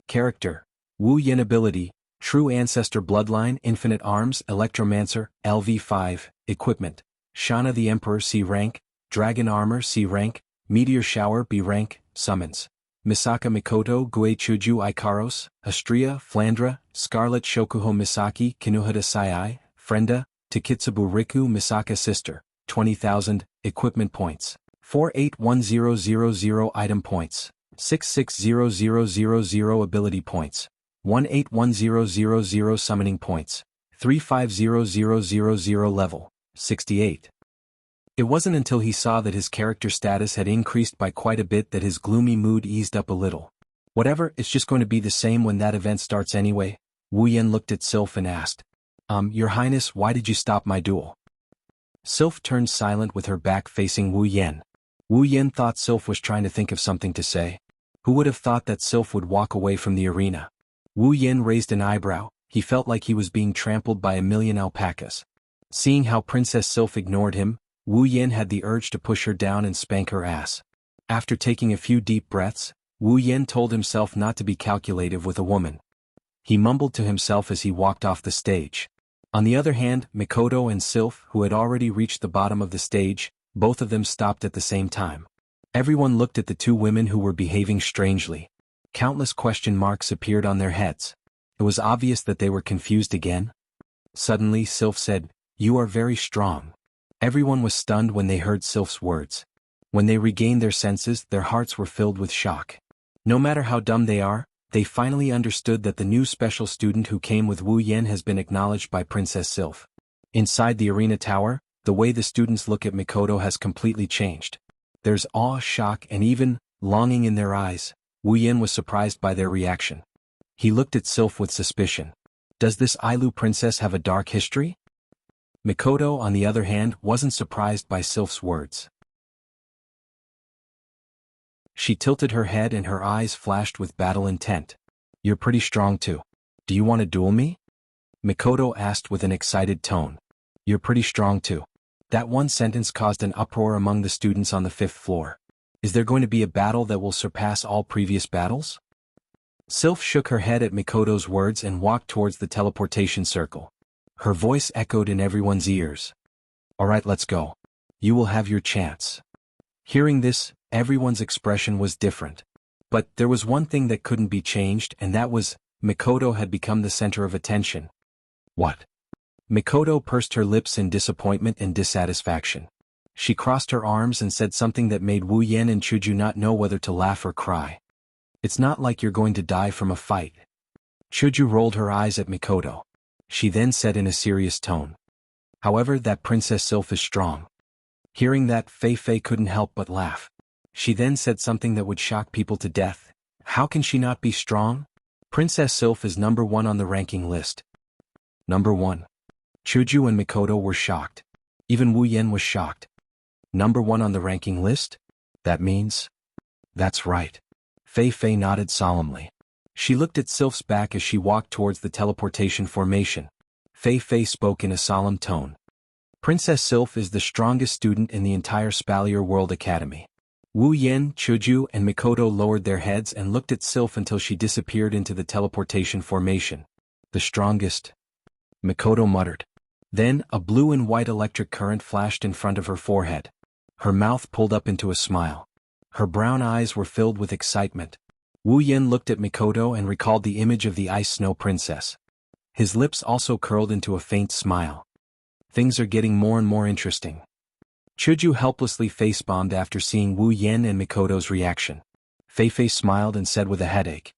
Character: Wu Yan. Ability: True Ancestor Bloodline, Infinite Arms, Electromancer, LV5. Equipment: Shana the Emperor. C. Rank: Dragon Armor C rank, Meteor Shower B rank, Summons. Misaka Mikoto Gue Chuju Ikaros, Astria, Flandra, Scarlet Shokuho Misaki Kinuhada Sai, Frenda, Takitsubu Riku Misaka Sister, 20,000, Equipment Points. 481000 Item Points. 660000 Ability Points. 181000 Summoning Points. 350000 Level. 68. It wasn't until he saw that his character status had increased by quite a bit that his gloomy mood eased up a little. Whatever, it's just going to be the same when that event starts anyway. Wu Yen looked at Sylph and asked, Your Highness, why did you stop my duel? Sylph turned silent with her back facing Wu Yen. Wu Yen thought Sylph was trying to think of something to say. Who would have thought that Sylph would walk away from the arena? Wu Yen raised an eyebrow. He felt like he was being trampled by a million alpacas. Seeing how Princess Sylph ignored him, Wu Yen had the urge to push her down and spank her ass. After taking a few deep breaths, Wu Yen told himself not to be calculative with a woman. He mumbled to himself as he walked off the stage. On the other hand, Mikoto and Sylph, who had already reached the bottom of the stage, both of them stopped at the same time. Everyone looked at the two women who were behaving strangely. Countless question marks appeared on their heads. It was obvious that they were confused again. Suddenly Sylph said, "You are very strong." Everyone was stunned when they heard Sylph's words. When they regained their senses, their hearts were filled with shock. No matter how dumb they are, they finally understood that the new special student who came with Wu Yen has been acknowledged by Princess Sylph. Inside the arena tower, the way the students look at Mikoto has completely changed. There's awe, shock, and even longing in their eyes. Wu Yen was surprised by their reaction. He looked at Sylph with suspicion. Does this Ailu princess have a dark history? Mikoto, on the other hand, wasn't surprised by Sylph's words. She tilted her head and her eyes flashed with battle intent. "You're pretty strong too. Do you want to duel me?" Mikoto asked with an excited tone. "You're pretty strong too." That one sentence caused an uproar among the students on the 5th floor. Is there going to be a battle that will surpass all previous battles? Sylph shook her head at Mikoto's words and walked towards the teleportation circle. Her voice echoed in everyone's ears. "Alright, let's go. You will have your chance." Hearing this, everyone's expression was different. But there was one thing that couldn't be changed, and that was, Mikoto had become the center of attention. What? Mikoto pursed her lips in disappointment and dissatisfaction. She crossed her arms and said something that made Wu Yen and Chuju not know whether to laugh or cry. "It's not like you're going to die from a fight." Chuju rolled her eyes at Mikoto. She then said in a serious tone. "However, that Princess Sylph is strong." Hearing that, Fei couldn't help but laugh. She then said something that would shock people to death. How can she not be strong? Princess Sylph is number 1 on the ranking list. Number 1. Chuju and Mikoto were shocked. Even Wu Yen was shocked. Number 1 on the ranking list? That means? That's right. Fei nodded solemnly. She looked at Sylph's back as she walked towards the teleportation formation. Fei spoke in a solemn tone. Princess Sylph is the strongest student in the entire Spalier World Academy. Wu Yen, Chuju, and Mikoto lowered their heads and looked at Sylph until she disappeared into the teleportation formation. "The strongest," Mikoto muttered. Then, a blue and white electric current flashed in front of her forehead. Her mouth pulled up into a smile. Her brown eyes were filled with excitement. Wu Yen looked at Mikoto and recalled the image of the Ice Snow Princess. His lips also curled into a faint smile. Things are getting more and more interesting. Chuju helplessly face-bombed after seeing Wu Yen and Mikoto's reaction. Fei smiled and said with a headache.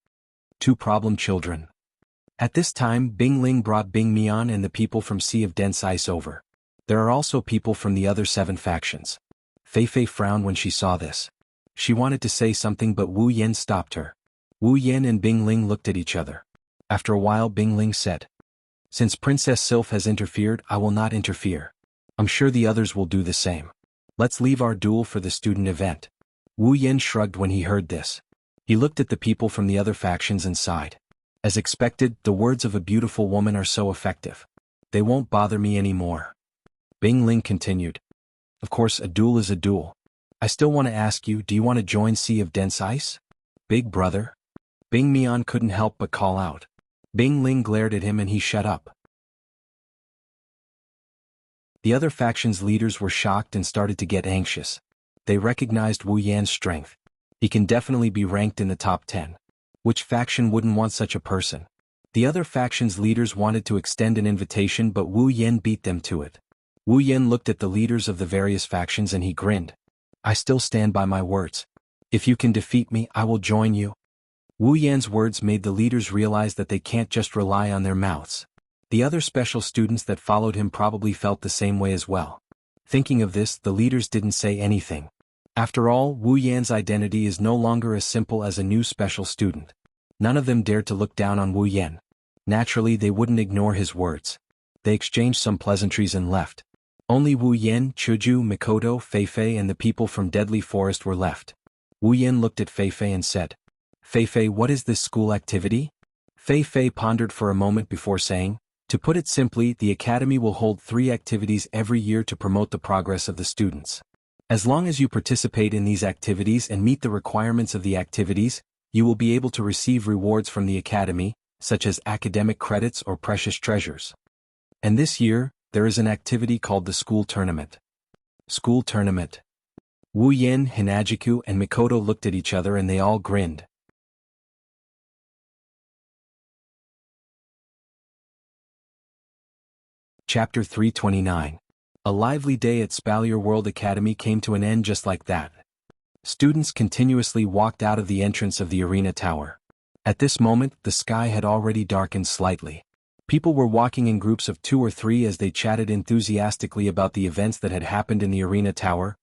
"Two problem children." At this time, Bing Ling brought Bing Mian and the people from Sea of Dense Ice over. There are also people from the other 7 factions. Fei frowned when she saw this. She wanted to say something but Wu Yen stopped her. Wu Yen and Bing Ling looked at each other. After a while Bing Ling said, "Since Princess Sylph has interfered, I will not interfere. I'm sure the others will do the same. Let's leave our duel for the student event." Wu Yen shrugged when he heard this. He looked at the people from the other factions and sighed. As expected, the words of a beautiful woman are so effective. They won't bother me anymore. Bing Ling continued. "Of course, a duel is a duel. I still want to ask you, do you want to join Sea of Dense Ice? Big brother?" Bing Mian couldn't help but call out. Bing Ling glared at him and he shut up. The other faction's leaders were shocked and started to get anxious. They recognized Wu Yan's strength. He can definitely be ranked in the top 10. Which faction wouldn't want such a person? The other faction's leaders wanted to extend an invitation, but Wu Yan beat them to it. Wu Yan looked at the leaders of the various factions and he grinned. I still stand by my words. If you can defeat me, I will join you. Wu Yan's words made the leaders realize that they can't just rely on their mouths. The other special students that followed him probably felt the same way as well. Thinking of this, the leaders didn't say anything. After all, Wu Yan's identity is no longer as simple as a new special student. None of them dared to look down on Wu Yan. Naturally, they wouldn't ignore his words. They exchanged some pleasantries and left. Only Wu Yan, Chuju, Mikoto, Feifei and the people from Deadly Forest were left. Wu Yan looked at Feifei and said, Feifei, what is this school activity? Feifei pondered for a moment before saying, to put it simply, the academy will hold 3 activities every year to promote the progress of the students. As long as you participate in these activities and meet the requirements of the activities, you will be able to receive rewards from the academy, such as academic credits or precious treasures. And this year, there is an activity called the school tournament. School tournament. Wu Yan, Hinajiku and Mikoto looked at each other and they all grinned. Chapter 329. A lively day at Spalier World Academy came to an end just like that. Students continuously walked out of the entrance of the arena tower. At this moment, the sky had already darkened slightly. People were walking in groups of 2 or 3 as they chatted enthusiastically about the events that had happened in the arena tower.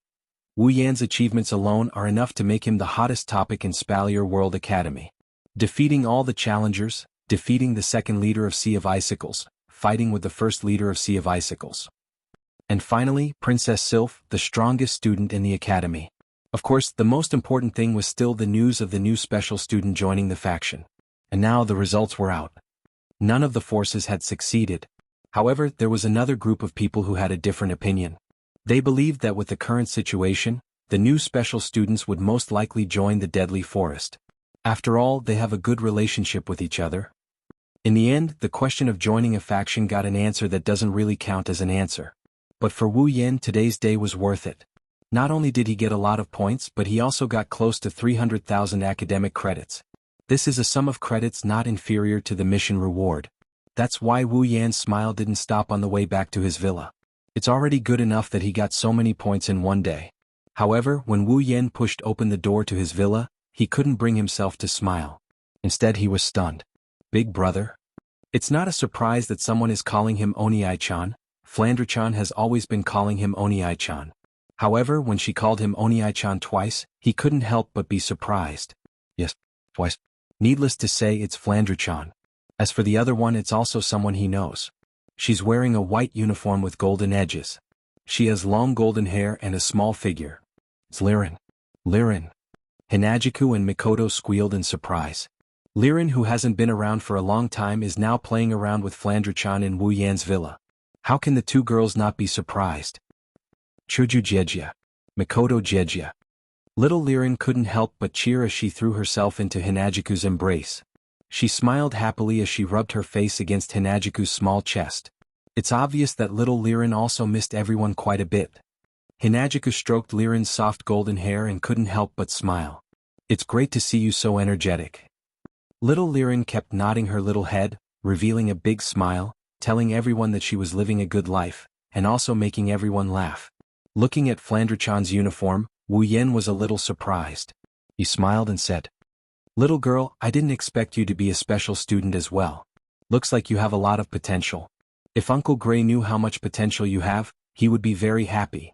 Wu Yan's achievements alone are enough to make him the hottest topic in Spalier World Academy. Defeating all the challengers, defeating the second leader of Sea of Icicles, fighting with the first leader of Sea of Icicles. And finally, Princess Sylph, the strongest student in the academy. Of course, the most important thing was still the news of the new special student joining the faction. And now the results were out. None of the forces had succeeded. However, there was another group of people who had a different opinion. They believed that with the current situation, the new special students would most likely join the Deadly Forest. After all, they have a good relationship with each other. In the end, the question of joining a faction got an answer that doesn't really count as an answer. But for Wu Yan, today's day was worth it. Not only did he get a lot of points, but he also got close to 300,000 academic credits. This is a sum of credits not inferior to the mission reward. That's why Wu Yan's smile didn't stop on the way back to his villa. It's already good enough that he got so many points in one day. However, when Wu Yan pushed open the door to his villa, he couldn't bring himself to smile. Instead, he was stunned. Big brother? It's not a surprise that someone is calling him Oni-chan. Flandre-chan has always been calling him Oni-chan. However, when she called him Oni-chan twice, he couldn't help but be surprised. Yes, twice. Needless to say, it's Flandre-chan. As for the other one, it's also someone he knows. She's wearing a white uniform with golden edges. She has long golden hair and a small figure. It's Liren. Liren. Hinajiku and Mikoto squealed in surprise. Liren, who hasn't been around for a long time, is now playing around with Flandre-chan in Wu Yan's villa. How can the two girls not be surprised? Chuju Jejia. Mikoto Jejia. Little Liren couldn't help but cheer as she threw herself into Hinajiku's embrace. She smiled happily as she rubbed her face against Hinajiku's small chest. It's obvious that little Liren also missed everyone quite a bit. Hinajiku stroked Liren's soft golden hair and couldn't help but smile. It's great to see you so energetic. Little Liren kept nodding her little head, revealing a big smile, telling everyone that she was living a good life, and also making everyone laugh. Looking at Flandre-chan's uniform, Wu Yan was a little surprised. He smiled and said, "Little girl, I didn't expect you to be a special student as well. Looks like you have a lot of potential. If Uncle Gray knew how much potential you have, he would be very happy."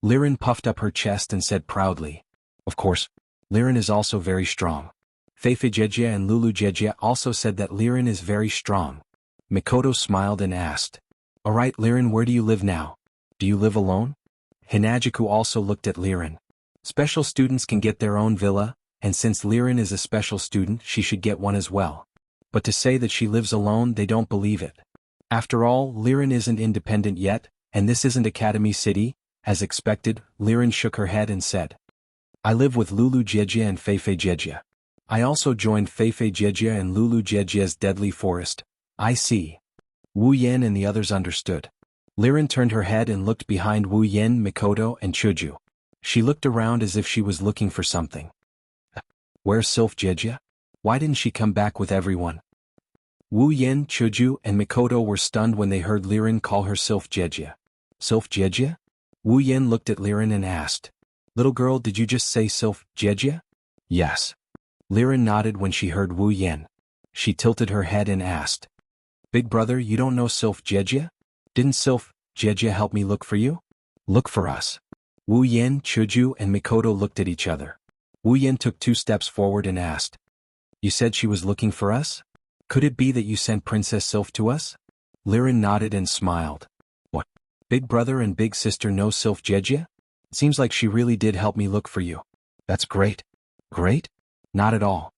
Liren puffed up her chest and said proudly, "Of course, Liren is also very strong." Feifei Jejia and Lulu Jejia also said that Liren is very strong. Mikoto smiled and asked, "Alright Liren, where do you live now? Do you live alone?" Hinajiku also looked at Liren. Special students can get their own villa, and since Liren is a special student, she should get one as well. But to say that she lives alone, they don't believe it. After all, Liren isn't independent yet, and this isn't Academy City. As expected, Liren shook her head and said, "I live with Lulu Jejia and Feifei Jejia. I also joined Feifei Jejia and Lulu Jejia's Deadly Forest." "I see. Wu Yan and the others understood. Liren turned her head and looked behind Wu Yan, Mikoto, and Chuju. She looked around as if she was looking for something. Where's Sylph Jejia? Why didn't she come back with everyone? Wu Yan, Chuju, and Mikoto were stunned when they heard Liren call her Sylph Jejia. Sylph Jejia? Wu Yan looked at Liren and asked, "Little girl, did you just say Sylph Jejia?" "Yes." Liren nodded when she heard Wu Yan. She tilted her head and asked, "Big brother, you don't know Sylph Jejia? Didn't Sylph Jejia help me look for you?" "Look for us?" Wu Yan, Chuju, and Mikoto looked at each other. Wu Yan took 2 steps forward and asked, "You said she was looking for us? Could it be that you sent Princess Sylph to us?" Liren nodded and smiled. "What? Big brother and big sister know Sylph Jejia? Seems like she really did help me look for you. That's great." "Great?" "Not at all."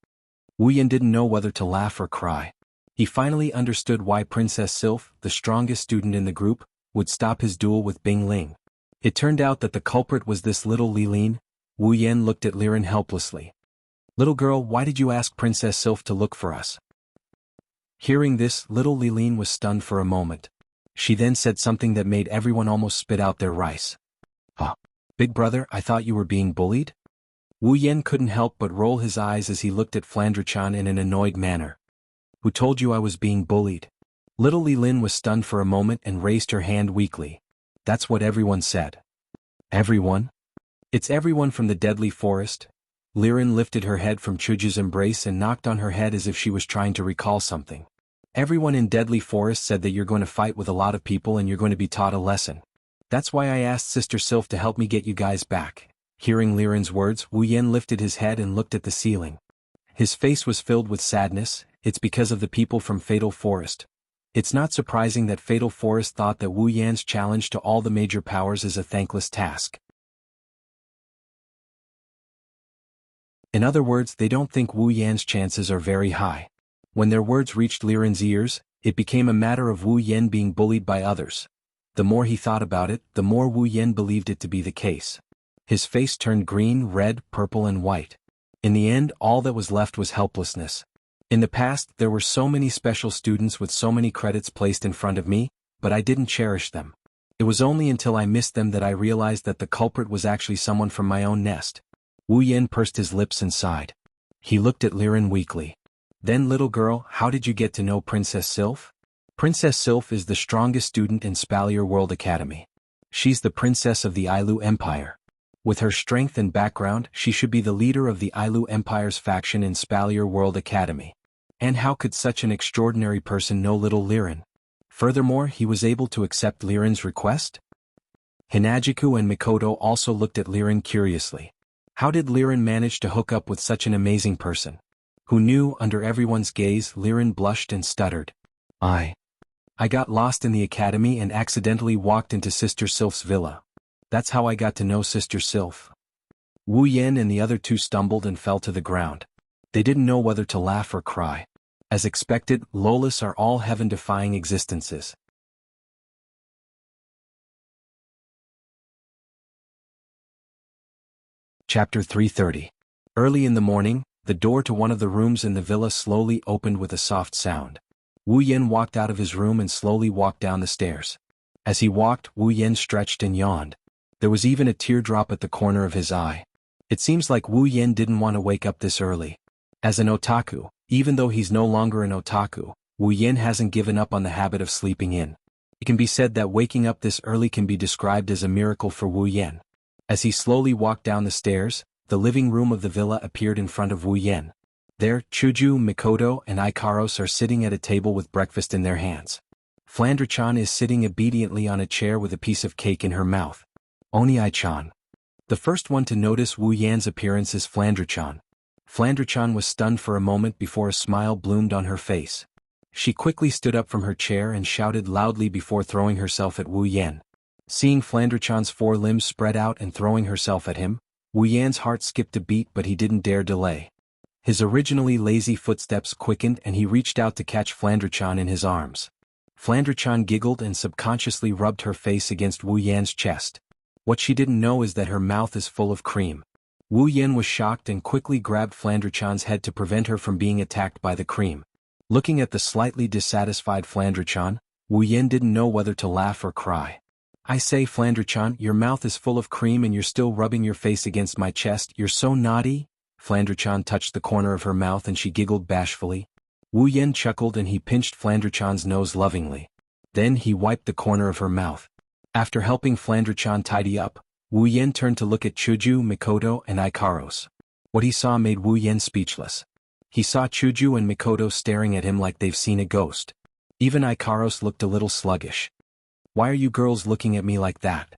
Wu Yan didn't know whether to laugh or cry. He finally understood why Princess Sylph, the strongest student in the group, would stop his duel with Bing Ling. It turned out that the culprit was this little Lilin. Wu Yan looked at Liren helplessly. "Little girl, why did you ask Princess Sylph to look for us?" Hearing this, little Lilin was stunned for a moment. She then said something that made everyone almost spit out their rice. "Huh? Big brother, I thought you were being bullied?" Wu Yan couldn't help but roll his eyes as he looked at Flandre-chan in an annoyed manner. "Who told you I was being bullied?" Little Lilin was stunned for a moment and raised her hand weakly. "That's what everyone said." "Everyone?" "It's everyone from the deadly forest." Liren lifted her head from Chuju's embrace and knocked on her head as if she was trying to recall something. "Everyone in Deadly Forest said that you're going to fight with a lot of people and you're going to be taught a lesson. That's why I asked Sister Sylph to help me get you guys back." Hearing Liren's words, Wu Yan lifted his head and looked at the ceiling. His face was filled with sadness. "It's because of the people from Fatal Forest." It's not surprising that Fatal Forest thought that Wu Yan's challenge to all the major powers is a thankless task. In other words, they don't think Wu Yan's chances are very high. When their words reached Liren's ears, it became a matter of Wu Yan being bullied by others. The more he thought about it, the more Wu Yan believed it to be the case. His face turned green, red, purple and white. In the end, all that was left was helplessness. In the past, there were so many special students with so many credits placed in front of me, but I didn't cherish them. It was only until I missed them that I realized that the culprit was actually someone from my own nest. Wu Yan pursed his lips and sighed. He looked at Liren weakly. "Then little girl, how did you get to know Princess Sylph?" Princess Sylph is the strongest student in Spalier World Academy. She's the princess of the Ailu Empire. With her strength and background, she should be the leader of the Ailu Empire's faction in Spalier World Academy. And how could such an extraordinary person know little Liren? Furthermore, he was able to accept Liren's request? Hinajiku and Mikoto also looked at Liren curiously. How did Liren manage to hook up with such an amazing person? Who knew? Under everyone's gaze, Liren blushed and stuttered. I got lost in the academy and accidentally walked into Sister Sylph's villa. That's how I got to know Sister Sylph." Wu Yan and the other 2 stumbled and fell to the ground. They didn't know whether to laugh or cry. As expected, Lolas are all heaven-defying existences. Chapter 330. Early in the morning, the door to one of the rooms in the villa slowly opened with a soft sound. Wu Yan walked out of his room and slowly walked down the stairs. As he walked, Wu Yan stretched and yawned. There was even a teardrop at the corner of his eye. It seems like Wu Yan didn't want to wake up this early. As an otaku, even though he's no longer an otaku, Wu Yan hasn't given up on the habit of sleeping in. It can be said that waking up this early can be described as a miracle for Wu Yan. As he slowly walked down the stairs, the living room of the villa appeared in front of Wu Yan. There, Chuju, Mikoto, and Ikaros are sitting at a table with breakfast in their hands. Flandre-chan is sitting obediently on a chair with a piece of cake in her mouth. Oni-chan. The first one to notice Wu Yan's appearance is Flandre-chan. Flandre-chan was stunned for a moment before a smile bloomed on her face. She quickly stood up from her chair and shouted loudly before throwing herself at Wu Yan. Seeing Flandre-chan's 4 limbs spread out and throwing herself at him, Wu Yan's heart skipped a beat, but he didn't dare delay. His originally lazy footsteps quickened and he reached out to catch Flandre-chan in his arms. Flandre-chan giggled and subconsciously rubbed her face against Wu Yan's chest. What she didn't know is that her mouth is full of cream. Wu Yan was shocked and quickly grabbed Flandre-chan's head to prevent her from being attacked by the cream. Looking at the slightly dissatisfied Flandre-chan, Wu Yan didn't know whether to laugh or cry. I say, Flandre-chan, your mouth is full of cream and you're still rubbing your face against my chest. You're so naughty. Flandre-chan touched the corner of her mouth and she giggled bashfully. Wu Yan chuckled and he pinched Flandre-chan's nose lovingly. Then he wiped the corner of her mouth. After helping Flandre-chan tidy up, Wu Yan turned to look at Chuju, Mikoto, and Ikaros. What he saw made Wu Yan speechless. He saw Chuju and Mikoto staring at him like they've seen a ghost. Even Ikaros looked a little sluggish. Why are you girls looking at me like that?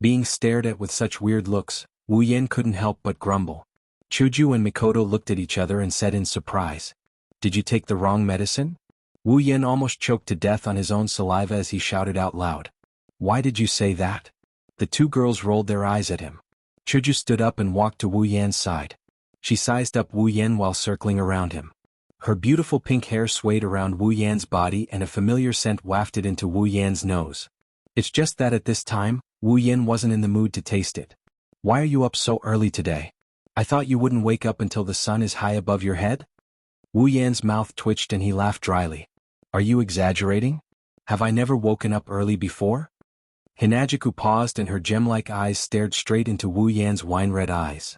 Being stared at with such weird looks, Wu Yan couldn't help but grumble. Chuju and Mikoto looked at each other and said in surprise, "Did you take the wrong medicine?" Wu Yan almost choked to death on his own saliva as he shouted out loud. "Why did you say that?" The two girls rolled their eyes at him. Chuju stood up and walked to Wu Yan's side. She sized up Wu Yan while circling around him. Her beautiful pink hair swayed around Wu Yan's body and a familiar scent wafted into Wu Yan's nose. It's just that at this time, Wu Yan wasn't in the mood to taste it. "Why are you up so early today? I thought you wouldn't wake up until the sun is high above your head?" Wu Yan's mouth twitched and he laughed dryly. "Are you exaggerating? Have I never woken up early before?" Hinagiku paused and her gem-like eyes stared straight into Wu Yan's wine-red eyes.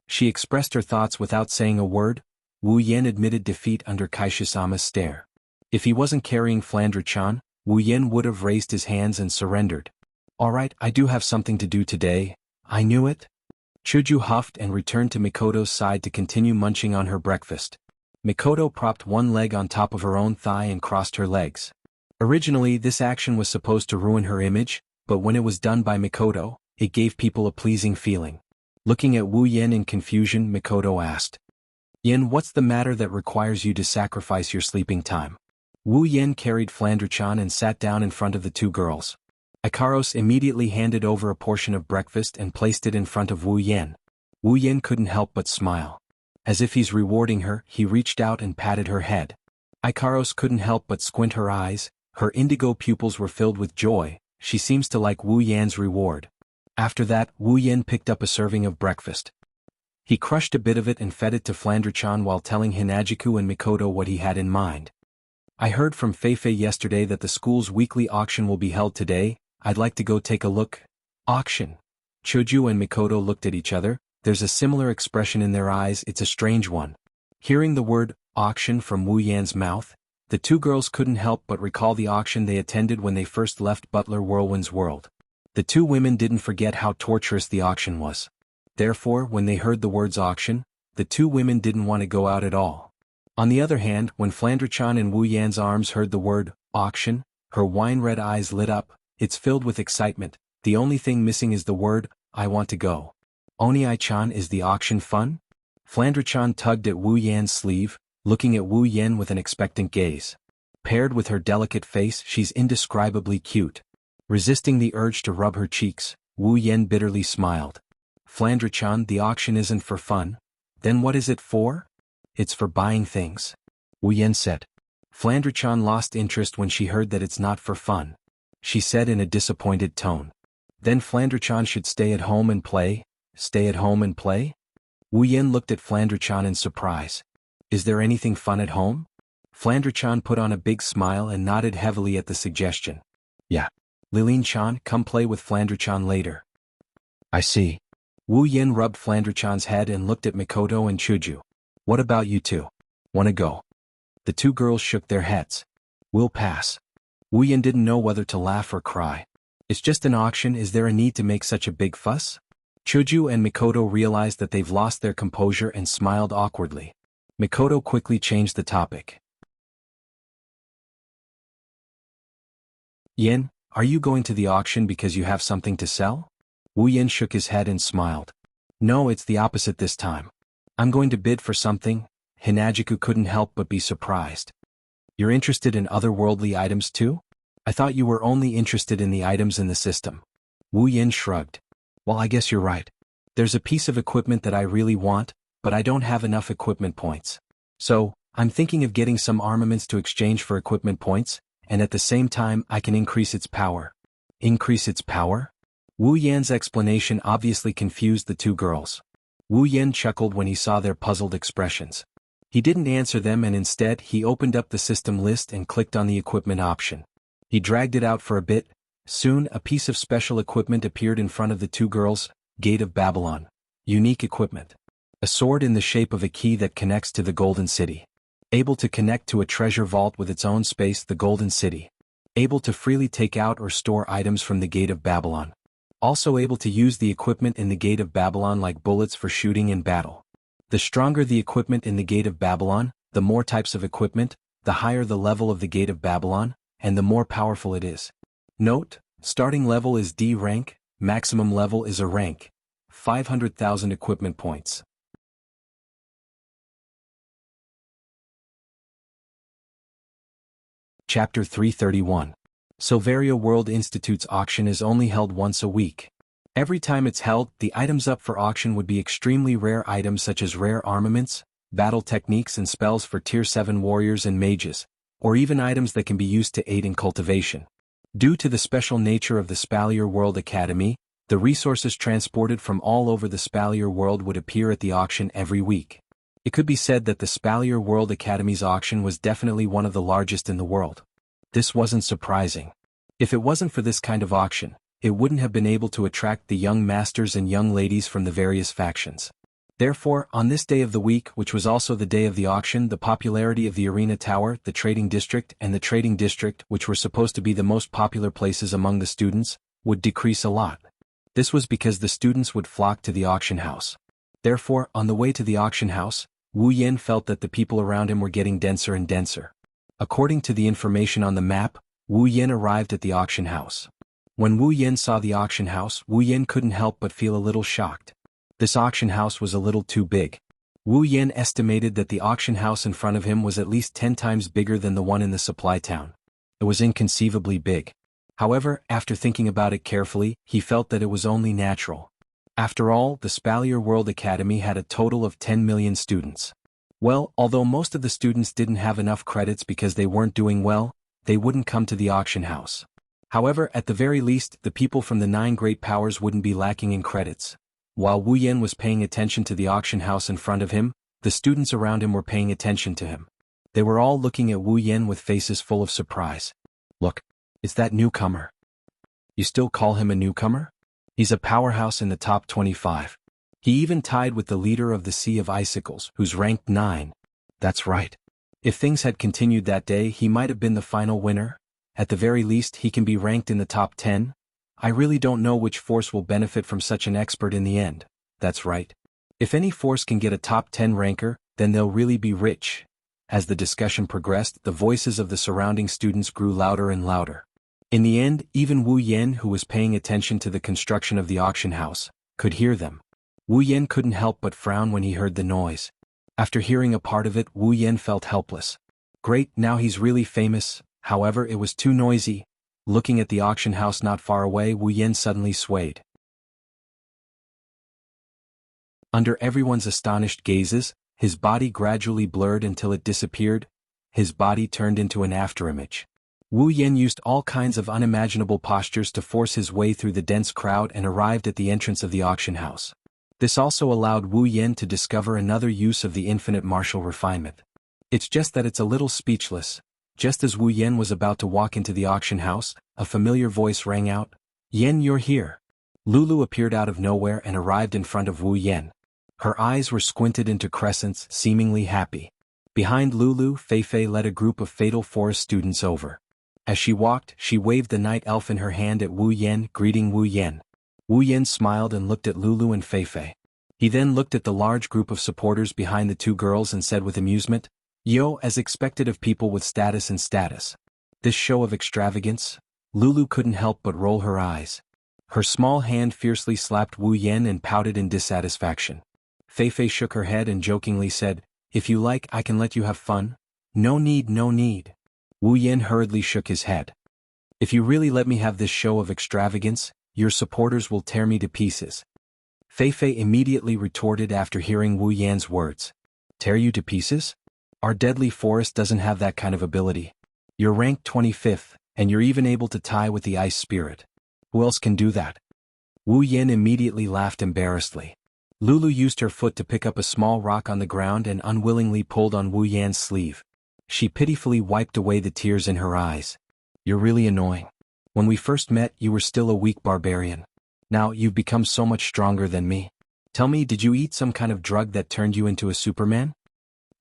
She expressed her thoughts without saying a word. Wu Yan admitted defeat under Kaishisama's stare. If he wasn't carrying Flandre-chan, Wu Yan would have raised his hands and surrendered. "Alright, I do have something to do today. I knew it." Chuju huffed and returned to Mikoto's side to continue munching on her breakfast. Mikoto propped one leg on top of her own thigh and crossed her legs. Originally, this action was supposed to ruin her image, but when it was done by Mikoto, it gave people a pleasing feeling. Looking at Wu Yan in confusion, Mikoto asked, "Yan, what's the matter that requires you to sacrifice your sleeping time?" Wu Yan carried Flandre-chan and sat down in front of the two girls. Ikaros immediately handed over a portion of breakfast and placed it in front of Wu Yan. Wu Yan couldn't help but smile. As if he's rewarding her, he reached out and patted her head. Ikaros couldn't help but squint her eyes. Her indigo pupils were filled with joy. She seems to like Wu Yan's reward. After that, Wu Yan picked up a serving of breakfast. He crushed a bit of it and fed it to Flandre-chan while telling Hinagiku and Mikoto what he had in mind. "I heard from Feifei yesterday that the school's weekly auction will be held today. I'd like to go take a look." "Auction?" Chuju and Mikoto looked at each other. There's a similar expression in their eyes. It's a strange one. Hearing the word auction from Wu Yan's mouth, the two girls couldn't help but recall the auction they attended when they first left Butler Whirlwind's world. The two women didn't forget how torturous the auction was. Therefore, when they heard the words auction, the two women didn't want to go out at all. On the other hand, when Flandre-chan in Wu Yan's arms heard the word auction, her wine-red eyes lit up. It's filled with excitement. The only thing missing is the word, "I want to go." "Oni-chan, is the auction fun?" Flandre-chan tugged at Wu Yan's sleeve, looking at Wu Yan with an expectant gaze. Paired with her delicate face, she's indescribably cute. Resisting the urge to rub her cheeks, Wu Yan bitterly smiled. "Flandre-chan, the auction isn't for fun. Then what is it for?" "It's for buying things," Wu Yan said. Flandre-chan lost interest when she heard that it's not for fun. She said in a disappointed tone. "Then Flandre-chan should stay at home and play?" "Stay at home and play?" Wu Yan looked at Flandre-chan in surprise. "Is there anything fun at home?" Flandre-chan put on a big smile and nodded heavily at the suggestion. "Yeah. Liline-chan, come play with Flandre-chan later." "I see." Wu Yan rubbed Flandre-chan's head and looked at Mikoto and Chuju. "What about you two? Wanna go?" The two girls shook their heads. "We'll pass." Wu Yan didn't know whether to laugh or cry. "It's just an auction. Is there a need to make such a big fuss?" Chuju and Mikoto realized that they've lost their composure and smiled awkwardly. Mikoto quickly changed the topic. "Yen, are you going to the auction because you have something to sell?" Wu Yan shook his head and smiled. "No, it's the opposite this time. I'm going to bid for something." Hinagiku couldn't help but be surprised. "You're interested in otherworldly items too? I thought you were only interested in the items in the system." Wu Yan shrugged. "Well, I guess you're right. There's a piece of equipment that I really want, but I don't have enough equipment points. So, I'm thinking of getting some armaments to exchange for equipment points, and at the same time I can increase its power." "Increase its power?" Wu Yan's explanation obviously confused the two girls. Wu Yan chuckled when he saw their puzzled expressions. He didn't answer them and instead he opened up the system list and clicked on the equipment option. He dragged it out for a bit. Soon a piece of special equipment appeared in front of the two girls. Gate of Babylon. Unique equipment. A sword in the shape of a key that connects to the Golden City. Able to connect to a treasure vault with its own space, the Golden City. Able to freely take out or store items from the Gate of Babylon. Also able to use the equipment in the Gate of Babylon like bullets for shooting in battle. The stronger the equipment in the Gate of Babylon, the more types of equipment, the higher the level of the Gate of Babylon, and the more powerful it is. Note, starting level is D rank, maximum level is A rank. 500,000 equipment points. Chapter 331. Silveria World Institute's auction is only held once a week. Every time it's held, the items up for auction would be extremely rare items such as rare armaments, battle techniques and spells for Tier 7 warriors and mages, or even items that can be used to aid in cultivation. Due to the special nature of the Spalier World Academy, the resources transported from all over the Spalier world would appear at the auction every week. It could be said that the Spalier World Academy's auction was definitely one of the largest in the world. This wasn't surprising. If it wasn't for this kind of auction, it wouldn't have been able to attract the young masters and young ladies from the various factions. Therefore, on this day of the week, which was also the day of the auction, the popularity of the Arena Tower, the Trading District, and the Trading District, which were supposed to be the most popular places among the students, would decrease a lot. This was because the students would flock to the auction house. Therefore, on the way to the auction house, Wu Yan felt that the people around him were getting denser and denser. According to the information on the map, Wu Yan arrived at the auction house. When Wu Yan saw the auction house, Wu Yan couldn't help but feel a little shocked. This auction house was a little too big. Wu Yan estimated that the auction house in front of him was at least 10 times bigger than the one in the supply town. It was inconceivably big. However, after thinking about it carefully, he felt that it was only natural. After all, the Spalier World Academy had a total of 10 million students. Well, although most of the students didn't have enough credits because they weren't doing well, they wouldn't come to the auction house. However, at the very least, the people from the 9 great powers wouldn't be lacking in credits. While Wu Yan was paying attention to the auction house in front of him, the students around him were paying attention to him. They were all looking at Wu Yan with faces full of surprise. Look, it's that newcomer. You still call him a newcomer? He's a powerhouse in the top 25. He even tied with the leader of the Sea of Icicles, who's ranked 9. That's right. If things had continued that day, he might have been the final winner. At the very least, he can be ranked in the top 10. I really don't know which force will benefit from such an expert in the end. That's right. If any force can get a top 10 ranker, then they'll really be rich. As the discussion progressed, the voices of the surrounding students grew louder and louder. In the end, even Wu Yan, who was paying attention to the construction of the auction house, could hear them. Wu Yan couldn't help but frown when he heard the noise. After hearing a part of it, Wu Yan felt helpless. Great, now he's really famous. However, it was too noisy. Looking at the auction house not far away, Wu Yan suddenly swayed. Under everyone's astonished gazes, his body gradually blurred until it disappeared. His body turned into an afterimage. Wu Yan used all kinds of unimaginable postures to force his way through the dense crowd and arrived at the entrance of the auction house. This also allowed Wu Yan to discover another use of the infinite martial refinement. It's just that it's a little speechless. Just as Wu Yan was about to walk into the auction house, a familiar voice rang out. Yan, you're here. Lulu appeared out of nowhere and arrived in front of Wu Yan. Her eyes were squinted into crescents, seemingly happy. Behind Lulu, Feifei led a group of Fatal Forest students over. As she walked, she waved the night elf in her hand at Wu Yan, greeting Wu Yan. Wu Yan smiled and looked at Lulu and Feifei. He then looked at the large group of supporters behind the two girls and said with amusement, Yo, as expected of people with status and status. This show of extravagance? Lulu couldn't help but roll her eyes. Her small hand fiercely slapped Wu Yan and pouted in dissatisfaction. Feifei shook her head and jokingly said, If you like, I can let you have fun. No need, no need. Wu Yan hurriedly shook his head. If you really let me have this show of extravagance, your supporters will tear me to pieces. Feifei immediately retorted after hearing Wu Yan's words. Tear you to pieces? Our deadly forest doesn't have that kind of ability. You're ranked 25th, and you're even able to tie with the ice spirit. Who else can do that? Wu Yan immediately laughed embarrassedly. Lulu used her foot to pick up a small rock on the ground and unwillingly pulled on Wu Yan's sleeve. She pitifully wiped away the tears in her eyes. You're really annoying. When we first met, you were still a weak barbarian. Now you've become so much stronger than me. Tell me, did you eat some kind of drug that turned you into a Superman?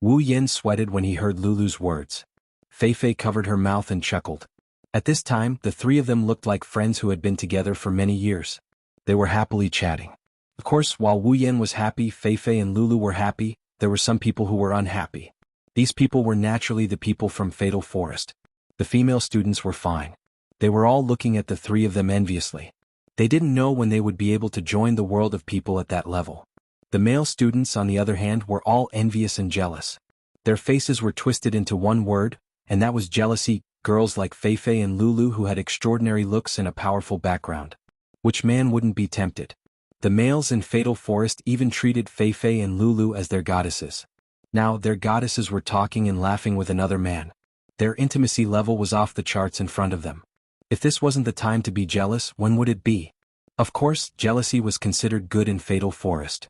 Wu Yan sweated when he heard Lulu's words. Fei Fei covered her mouth and chuckled. At this time, the three of them looked like friends who had been together for many years. They were happily chatting. Of course, while Wu Yan was happy, Fei Fei and Lulu were happy, there were some people who were unhappy. These people were naturally the people from Fatal Forest. The female students were fine. They were all looking at the three of them enviously. They didn't know when they would be able to join the world of people at that level. The male students, on the other hand, were all envious and jealous. Their faces were twisted into one word, and that was jealousy. Girls like Fei Fei and Lulu who had extraordinary looks and a powerful background. Which man wouldn't be tempted? The males in Fatal Forest even treated Fei Fei and Lulu as their goddesses. Now their goddesses were talking and laughing with another man. Their intimacy level was off the charts in front of them. If this wasn't the time to be jealous, when would it be? Of course, jealousy was considered good in Fatal Forest.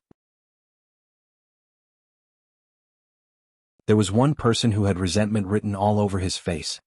There was one person who had resentment written all over his face.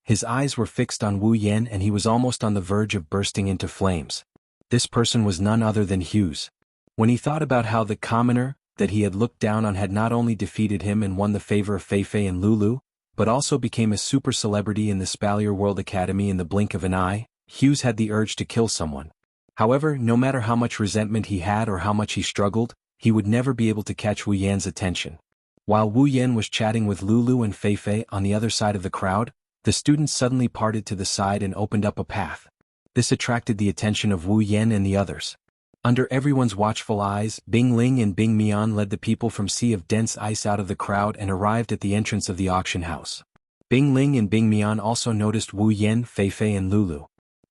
His eyes were fixed on Wu Yan and he was almost on the verge of bursting into flames. This person was none other than Hughes. When he thought about how the commoner that he had looked down on had not only defeated him and won the favor of Fei Fei and Lulu, but also became a super celebrity in the Spalier World Academy in the blink of an eye, Hughes had the urge to kill someone. However, no matter how much resentment he had or how much he struggled, he would never be able to catch Wu Yan's attention. While Wu Yan was chatting with Lulu and Fei Fei on the other side of the crowd, the students suddenly parted to the side and opened up a path. This attracted the attention of Wu Yan and the others. Under everyone's watchful eyes, Bing Ling and Bing Mian led the people from Sea of Dense Ice out of the crowd and arrived at the entrance of the auction house. Bing Ling and Bing Mian also noticed Wu Yan, Fei Fei and Lulu.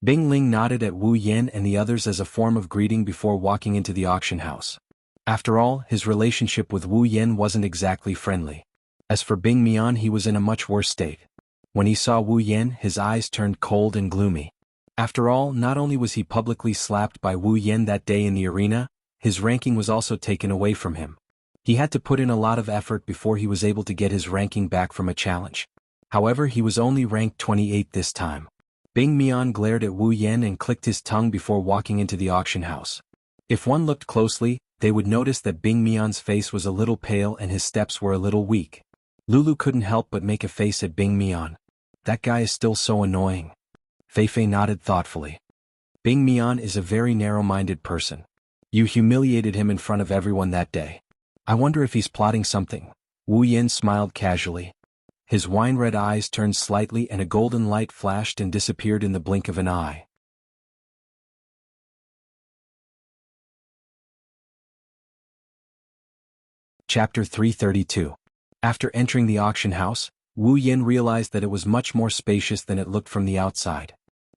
Bing Ling nodded at Wu Yan and the others as a form of greeting before walking into the auction house. After all, his relationship with Wu Yan wasn't exactly friendly. As for Bing Mian, he was in a much worse state. When he saw Wu Yan, his eyes turned cold and gloomy. After all, not only was he publicly slapped by Wu Yan that day in the arena, his ranking was also taken away from him. He had to put in a lot of effort before he was able to get his ranking back from a challenge. However, he was only ranked 28 this time. Bing Mian glared at Wu Yan and clicked his tongue before walking into the auction house. If one looked closely, they would notice that Bing Mian's face was a little pale and his steps were a little weak. Lulu couldn't help but make a face at Bing Mian. That guy is still so annoying. Fei Fei nodded thoughtfully. Bing Mian is a very narrow-minded person. You humiliated him in front of everyone that day. I wonder if he's plotting something. Wu Yan smiled casually. His wine-red eyes turned slightly and a golden light flashed and disappeared in the blink of an eye. Chapter 332. After entering the auction house, Wu Yan realized that it was much more spacious than it looked from the outside.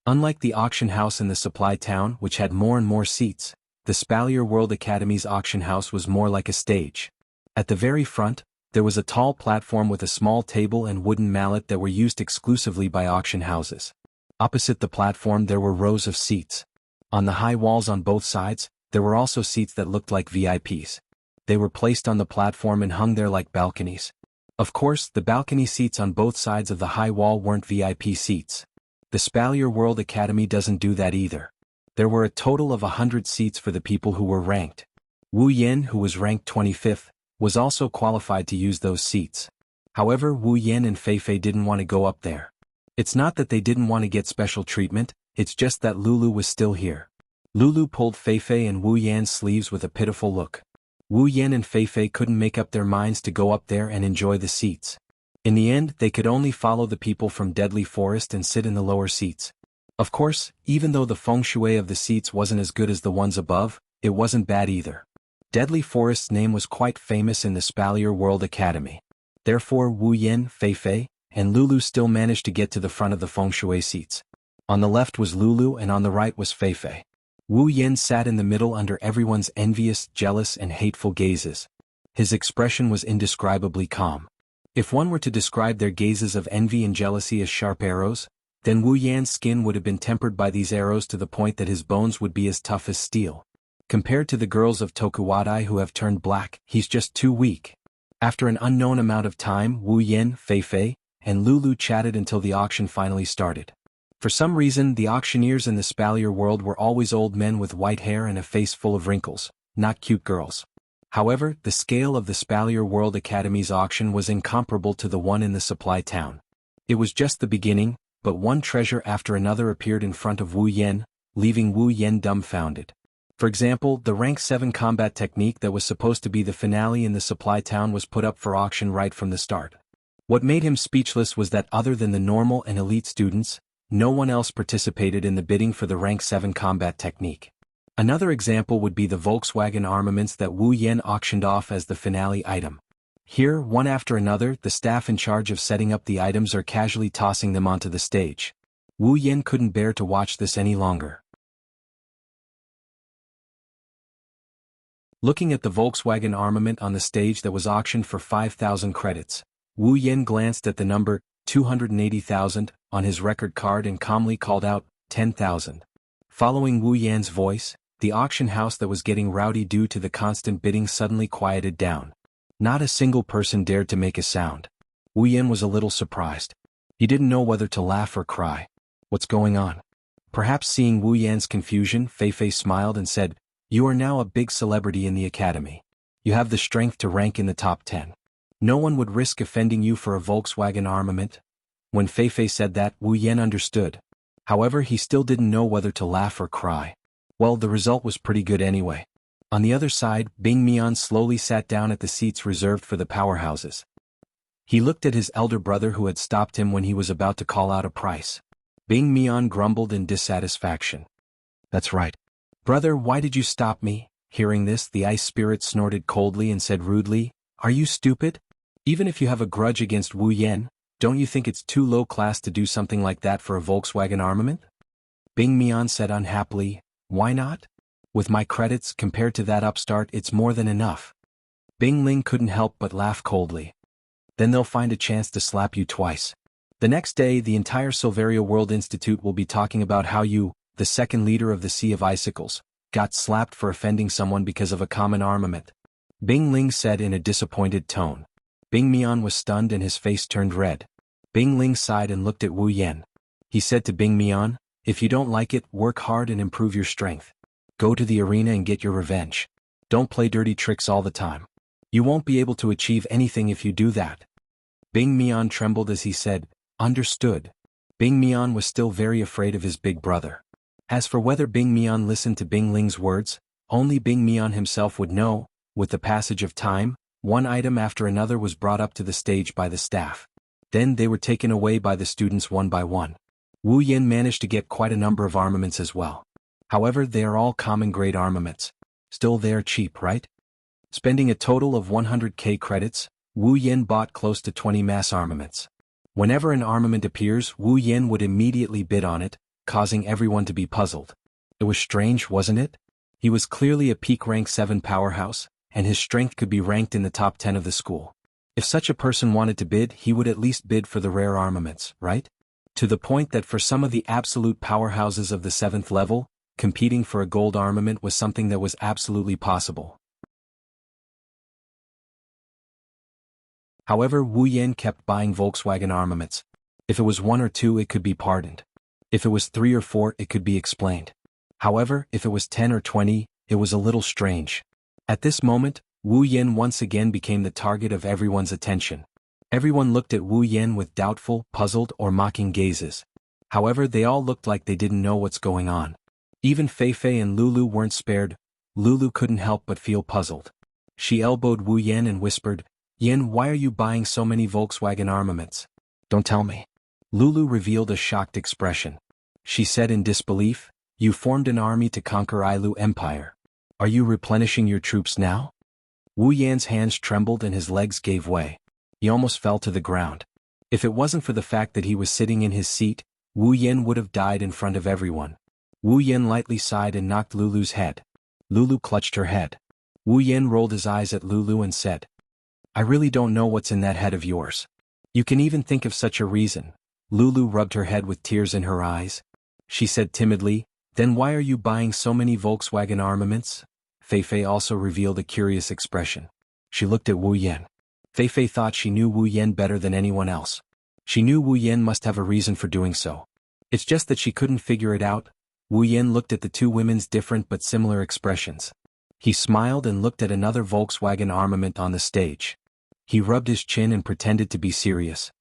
Unlike the auction house in the supply town, which had more and more seats, the Spalier World Academy's auction house was more like a stage. At the very front, there was a tall platform with a small table and wooden mallet that were used exclusively by auction houses. Opposite the platform there were rows of seats. On the high walls on both sides, there were also seats that looked like VIPs. They were placed on the platform and hung there like balconies. Of course, the balcony seats on both sides of the high wall weren't VIP seats. The Spalier World Academy doesn't do that either. There were a total of 100 seats for the people who were ranked. Wu Yan, who was ranked 25th, was also qualified to use those seats. However, Wu Yan and Fei Fei didn't want to go up there. It's not that they didn't want to get special treatment, it's just that Lulu was still here. Lulu pulled Fei Fei and Wu Yan's sleeves with a pitiful look. Wu Yan and Fei Fei couldn't make up their minds to go up there and enjoy the seats. In the end, they could only follow the people from Deadly Forest and sit in the lower seats. Of course, even though the feng shui of the seats wasn't as good as the ones above, it wasn't bad either. Deadly Forest's name was quite famous in the Spalier World Academy. Therefore, Wu Yan, Fei Fei, and Lulu still managed to get to the front of the feng shui seats. On the left was Lulu and on the right was Fei Fei. Wu Yan sat in the middle under everyone's envious, jealous and hateful gazes. His expression was indescribably calm. If one were to describe their gazes of envy and jealousy as sharp arrows, then Wu Yan's skin would have been tempered by these arrows to the point that his bones would be as tough as steel. Compared to the girls of Tokuwadai who have turned black, he's just too weak. After an unknown amount of time, Wu Yen, Fei, and Lulu chatted until the auction finally started. For some reason, the auctioneers in the Spalier world were always old men with white hair and a face full of wrinkles, not cute girls. However, the scale of the Spalier World Academy's auction was incomparable to the one in the supply town. It was just the beginning, but one treasure after another appeared in front of Wu Yen, leaving Wu Yen dumbfounded. For example, the rank 7 combat technique that was supposed to be the finale in the supply town was put up for auction right from the start. What made him speechless was that other than the normal and elite students, no one else participated in the bidding for the rank 7 combat technique. Another example would be the Volkswagen armaments that Wu Yen auctioned off as the finale item. Here, one after another, the staff in charge of setting up the items are casually tossing them onto the stage. Wu Yen couldn't bear to watch this any longer. Looking at the Volkswagen armament on the stage that was auctioned for 5,000 credits, Wu Yen glanced at the number 280,000 on his record card and calmly called out 10,000. Following Wu Yan's voice, the auction house that was getting rowdy due to the constant bidding suddenly quieted down. Not a single person dared to make a sound. Wu Yen was a little surprised. He didn't know whether to laugh or cry. What's going on? Perhaps seeing Wu Yan's confusion, Fei smiled and said, "You are now a big celebrity in the academy. You have the strength to rank in the top 10. No one would risk offending you for a Volkswagen armament." When Fei said that, Wu Yen understood. However, he still didn't know whether to laugh or cry. Well, the result was pretty good anyway. On the other side, Bing Mian slowly sat down at the seats reserved for the powerhouses. He looked at his elder brother who had stopped him when he was about to call out a price. Bing Mian grumbled in dissatisfaction. "That's right. Brother, why did you stop me?" Hearing this, the ice spirit snorted coldly and said rudely, "Are you stupid? Even if you have a grudge against Wu Yen, don't you think it's too low class to do something like that for a Volkswagen armament?" Bing Mian said unhappily, "Why not? With my credits, compared to that upstart, it's more than enough." Bing Ling couldn't help but laugh coldly. "Then they'll find a chance to slap you twice. The next day, the entire Silveria World Institute will be talking about how you, the second leader of the Sea of Icicles, got slapped for offending someone because of a common armament," Bing Ling said in a disappointed tone. Bing Mian was stunned and his face turned red. Bing Ling sighed and looked at Wu Yen. He said to Bing Mian, "If you don't like it, work hard and improve your strength. Go to the arena and get your revenge. Don't play dirty tricks all the time. You won't be able to achieve anything if you do that." Bing Mian trembled as he said, "Understood." Bing Mian was still very afraid of his big brother. As for whether Bing Mian listened to Bing Ling's words, only Bing Mian himself would know. With the passage of time, one item after another was brought up to the stage by the staff. Then they were taken away by the students one by one. Wu Yen managed to get quite a number of armaments as well. However, they are all common grade armaments. Still, they are cheap, right? Spending a total of 100k credits, Wu Yen bought close to 20 mass armaments. Whenever an armament appears, Wu Yen would immediately bid on it, causing everyone to be puzzled. It was strange, wasn't it? He was clearly a peak rank 7 powerhouse, and his strength could be ranked in the top 10 of the school. If such a person wanted to bid, he would at least bid for the rare armaments, right? To the point that for some of the absolute powerhouses of the 7th level, competing for a gold armament was something that was absolutely possible. However, Wu Yen kept buying Volkswagen armaments. If it was 1 or 2, it could be pardoned. If it was 3 or 4, it could be explained. However, if it was 10 or 20, it was a little strange. At this moment, Wu Yen once again became the target of everyone's attention. Everyone looked at Wu Yen with doubtful, puzzled, or mocking gazes. However, they all looked like they didn't know what's going on. Even Fei and Lulu weren't spared. Lulu couldn't help but feel puzzled. She elbowed Wu Yen and whispered, "Yen, why are you buying so many Volkswagen armaments? Don't tell me." Lulu revealed a shocked expression. She said in disbelief, "You formed an army to conquer Ailu Empire. Are you replenishing your troops now?" Wu Yan's hands trembled and his legs gave way. He almost fell to the ground. If it wasn't for the fact that he was sitting in his seat, Wu Yen would have died in front of everyone. Wu Yen lightly sighed and knocked Lulu's head. Lulu clutched her head. Wu Yen rolled his eyes at Lulu and said, "I really don't know what's in that head of yours. You can even think of such a reason." Lulu rubbed her head with tears in her eyes. She said timidly, "Then why are you buying so many Volkswagen armaments?" Fei also revealed a curious expression. She looked at Wu Yan. Fei thought she knew Wu Yan better than anyone else. She knew Wu Yan must have a reason for doing so. It's just that she couldn't figure it out. Wu Yan looked at the two women's different but similar expressions. He smiled and looked at another Volkswagen armament on the stage. He rubbed his chin and pretended to be serious.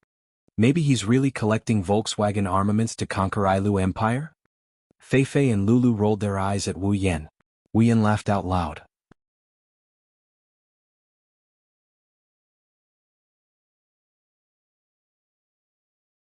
Maybe he's really collecting Volkswagen armaments to conquer Ailu Empire? Fei and Lulu rolled their eyes at Wu Yan. Wu Yan laughed out loud.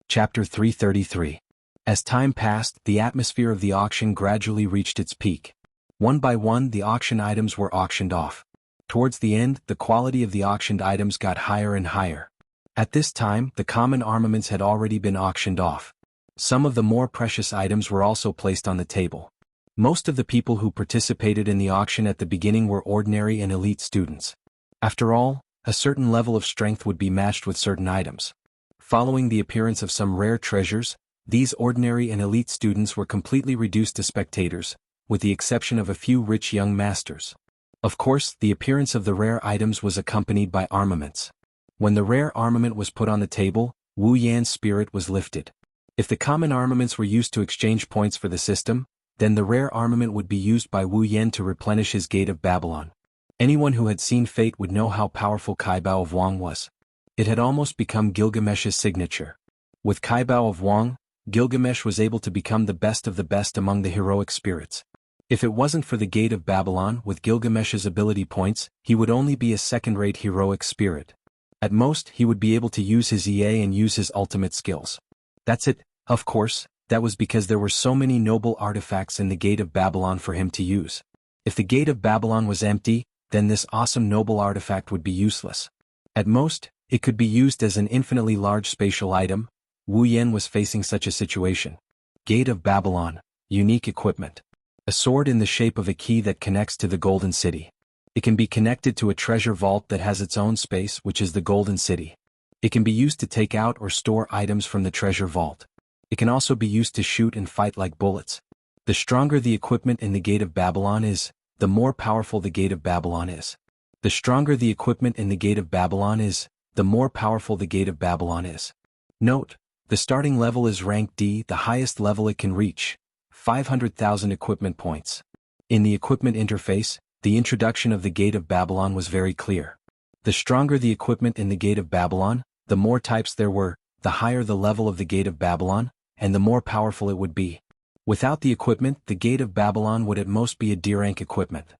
Chapter 333. As time passed, the atmosphere of the auction gradually reached its peak. One by one, the auction items were auctioned off. Towards the end, the quality of the auctioned items got higher and higher. At this time, the common armaments had already been auctioned off. Some of the more precious items were also placed on the table. Most of the people who participated in the auction at the beginning were ordinary and elite students. After all, a certain level of strength would be matched with certain items. Following the appearance of some rare treasures, these ordinary and elite students were completely reduced to spectators, with the exception of a few rich young masters. Of course, the appearance of the rare items was accompanied by armaments. When the rare armament was put on the table, Wu Yan's spirit was lifted. If the common armaments were used to exchange points for the system, then the rare armament would be used by Wu Yan to replenish his Gate of Babylon. Anyone who had seen Fate would know how powerful Kaibao of Wang was. It had almost become Gilgamesh's signature. With Kaibao of Wang, Gilgamesh was able to become the best of the best among the heroic spirits. If it wasn't for the Gate of Babylon with Gilgamesh's ability points, he would only be a second-rate heroic spirit. At most, he would be able to use his EA and use his ultimate skills. That's it. Of course, that was because there were so many noble artifacts in the Gate of Babylon for him to use. If the Gate of Babylon was empty, then this awesome noble artifact would be useless. At most, it could be used as an infinitely large spatial item. Wu Yan was facing such a situation. Gate of Babylon, unique equipment. A sword in the shape of a key that connects to the Golden City. It can be connected to a treasure vault that has its own space, which is the Golden City. It can be used to take out or store items from the treasure vault. It can also be used to shoot and fight like bullets. The stronger the equipment in the Gate of Babylon is, the more powerful the Gate of Babylon is. The stronger the equipment in the Gate of Babylon is, the more powerful the Gate of Babylon is. Note, the starting level is rank D, the highest level it can reach, 500,000 equipment points. In the equipment interface, the introduction of the Gate of Babylon was very clear. The stronger the equipment in the Gate of Babylon, the more types there were, the higher the level of the Gate of Babylon, and the more powerful it would be. Without the equipment, the Gate of Babylon would at most be a D-rank equipment.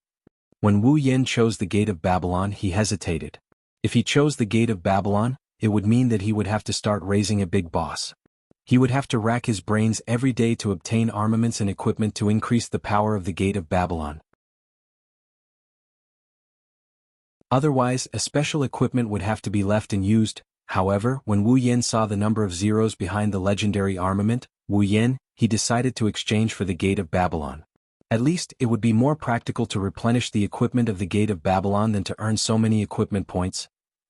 When Wu Yan chose the Gate of Babylon, he hesitated. If he chose the Gate of Babylon, it would mean that he would have to start raising a big boss. He would have to rack his brains every day to obtain armaments and equipment to increase the power of the Gate of Babylon. Otherwise, a special equipment would have to be left unused. However, when Wu Yan saw the number of zeros behind the legendary armament, Wu Yan, he decided to exchange for the Gate of Babylon. At least, it would be more practical to replenish the equipment of the Gate of Babylon than to earn so many equipment points.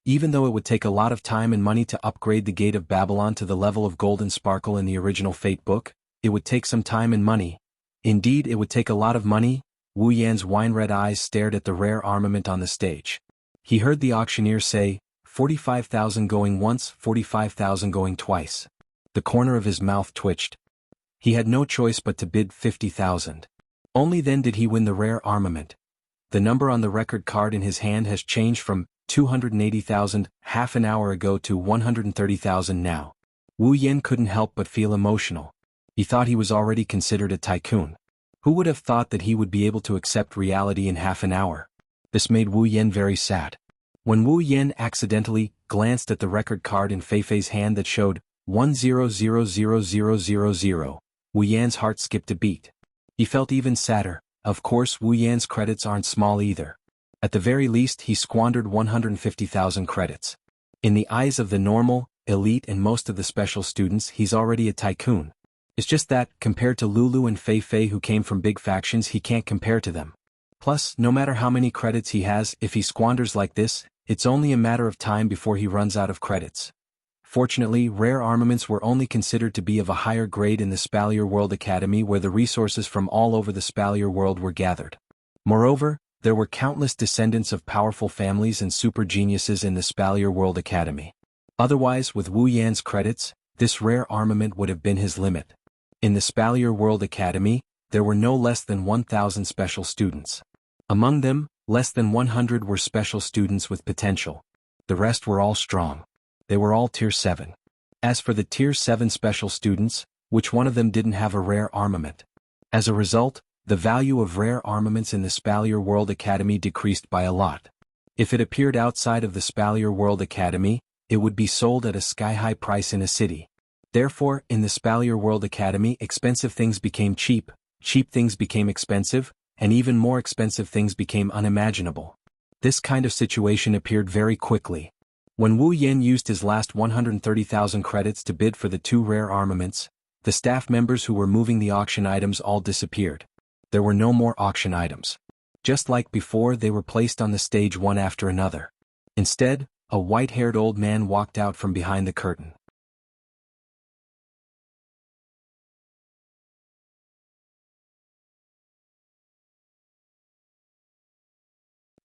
Even though it would take a lot of time and money to upgrade the Gate of Babylon to the level of Golden Sparkle in the original Fate book, it would take some time and money. Indeed, it would take a lot of money. Wu Yan's wine-red eyes stared at the rare armament on the stage. He heard the auctioneer say, 45,000 going once, 45,000 going twice. The corner of his mouth twitched. He had no choice but to bid 50,000. Only then did he win the rare armament. The number on the record card in his hand has changed from 280,000 half an hour ago to 130,000 now. Wu Yan couldn't help but feel emotional. He thought he was already considered a tycoon. Who would have thought that he would be able to accept reality in half an hour? This made Wu Yan very sad. When Wu Yan accidentally glanced at the record card in Fei's hand that showed 10000000, Wu Yan's heart skipped a beat. He felt even sadder. Of course, Wu Yan's credits aren't small either. At the very least, he squandered 150,000 credits. In the eyes of the normal, elite and most of the special students, he's already a tycoon. It's just that, compared to Lulu and Fei who came from big factions, he can't compare to them. Plus, no matter how many credits he has, if he squanders like this, it's only a matter of time before he runs out of credits. Fortunately, rare armaments were only considered to be of a higher grade in the Spalier World Academy where the resources from all over the Spalier world were gathered. Moreover, There were countless descendants of powerful families and super geniuses in the Spalier World Academy. Otherwise, with Wu Yan's credits, this rare armament would have been his limit. In the Spalier World Academy, there were no less than 1,000 special students. Among them, less than 100 were special students with potential. The rest were all strong. They were all Tier 7. As for the Tier 7 special students, which one of them didn't have a rare armament? As a result, the value of rare armaments in the Spalier World Academy decreased by a lot. If it appeared outside of the Spalier World Academy, it would be sold at a sky-high price in a city. Therefore, in the Spalier World Academy, expensive things became cheap, cheap things became expensive, and even more expensive things became unimaginable. This kind of situation appeared very quickly. When Wu Yan used his last 130,000 credits to bid for the 2 rare armaments, the staff members who were moving the auction items all disappeared. There were no more auction items. Just like before, they were placed on the stage one after another. Instead, a white-haired old man walked out from behind the curtain.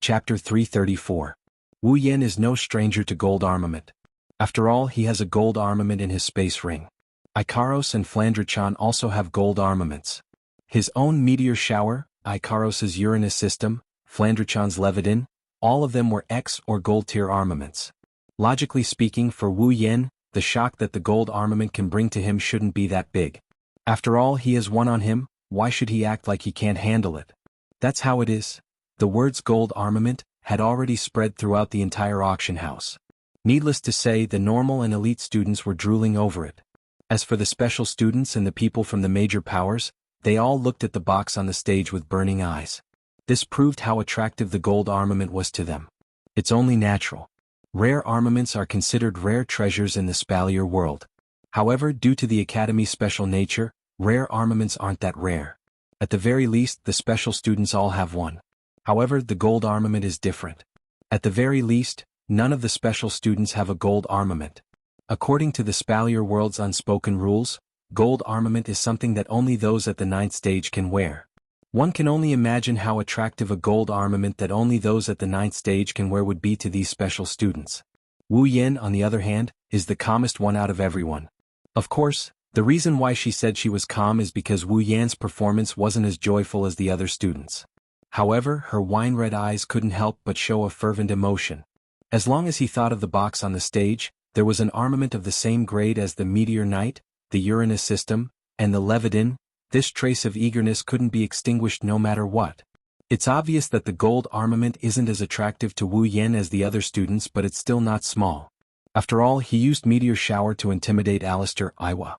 Chapter 334. Wu Yan is no stranger to gold armament. After all, he has a gold armament in his space ring. Ikaros and Flandre-chan also have gold armaments. His own meteor shower, Ikaros' Uranus system, Flandre-chan's Levitin, all of them were X or gold tier armaments. Logically speaking, for Wu Yan, the shock that the gold armament can bring to him shouldn't be that big. After all, he has one on him, why should he act like he can't handle it? That's how it is. The words gold armament had already spread throughout the entire auction house. Needless to say, the normal and elite students were drooling over it. As for the special students and the people from the major powers, they all looked at the box on the stage with burning eyes. This proved how attractive the gold armament was to them. It's only natural. Rare armaments are considered rare treasures in the Spalier world. However, due to the Academy's special nature, rare armaments aren't that rare. At the very least, the special students all have one. However, the gold armament is different. At the very least, none of the special students have a gold armament. According to the Spalier world's unspoken rules, gold armament is something that only those at the 9th stage can wear. One can only imagine how attractive a gold armament that only those at the 9th stage can wear would be to these special students. Wu Yan, on the other hand, is the calmest one out of everyone. Of course, the reason why she said she was calm is because Wu Yan's performance wasn't as joyful as the other students. However, her wine-red eyes couldn't help but show a fervent emotion. As long as he thought of the box on the stage, there was an armament of the same grade as the Meteor Knight, the Uranus system, and the Levitin. This trace of eagerness couldn't be extinguished no matter what. It's obvious that the gold armament isn't as attractive to Wu Yan as the other students, but it's still not small. After all, he used Meteor Shower to intimidate Alistair Iwa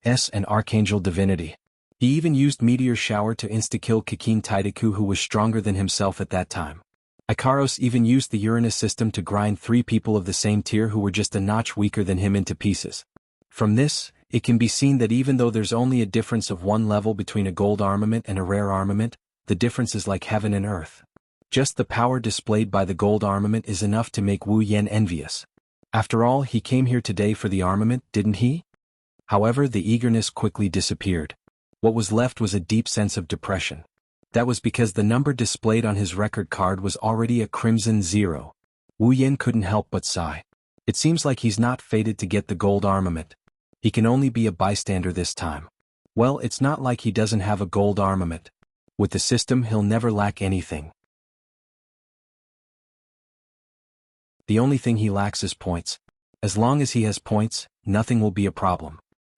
S. and Archangel Divinity. He even used Meteor Shower to insta-kill Kikin Taidaku, who was stronger than himself at that time. Ikaros even used the Uranus system to grind 3 people of the same tier who were just a notch weaker than him into pieces. From this, it can be seen that even though there's only a difference of 1 level between a gold armament and a rare armament, the difference is like heaven and earth. Just the power displayed by the gold armament is enough to make Wu Yan envious. After all, he came here today for the armament, didn't he? However, the eagerness quickly disappeared. What was left was a deep sense of depression. That was because the number displayed on his record card was already a crimson 0. Wu Yan couldn't help but sigh. It seems like he's not fated to get the gold armament. He can only be a bystander this time. Well, it's not like he doesn't have a gold armament. With the system, he'll never lack anything. The only thing he lacks is points. As long as he has points, nothing will be a problem.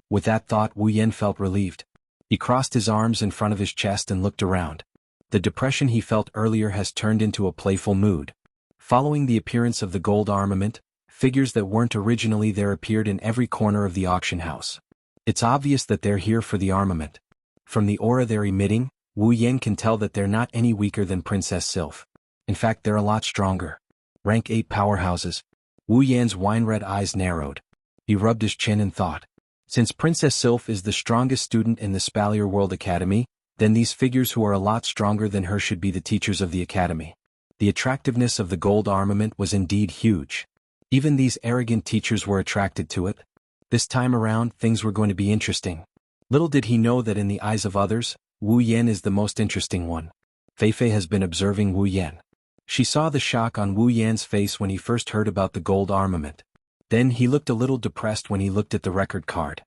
With that thought, Wu Yan felt relieved. He crossed his arms in front of his chest and looked around. The depression he felt earlier has turned into a playful mood. Following the appearance of the gold armament, figures that weren't originally there appeared in every corner of the auction house. It's obvious that they're here for the armament. From the aura they're emitting, Wu Yan can tell that they're not any weaker than Princess Sylph. In fact, they're a lot stronger. Rank 8 powerhouses. Wu Yan's wine-red eyes narrowed. He rubbed his chin and thought. Since Princess Sylph is the strongest student in the Spalier World Academy, then these figures who are a lot stronger than her should be the teachers of the Academy. The attractiveness of the gold armament was indeed huge. Even these arrogant teachers were attracted to it. This time around, things were going to be interesting. Little did he know that in the eyes of others, Wu Yan is the most interesting one. Feifei has been observing Wu Yan. She saw the shock on Wu Yan's face when he first heard about the gold armament. Then he looked a little depressed when he looked at the record card.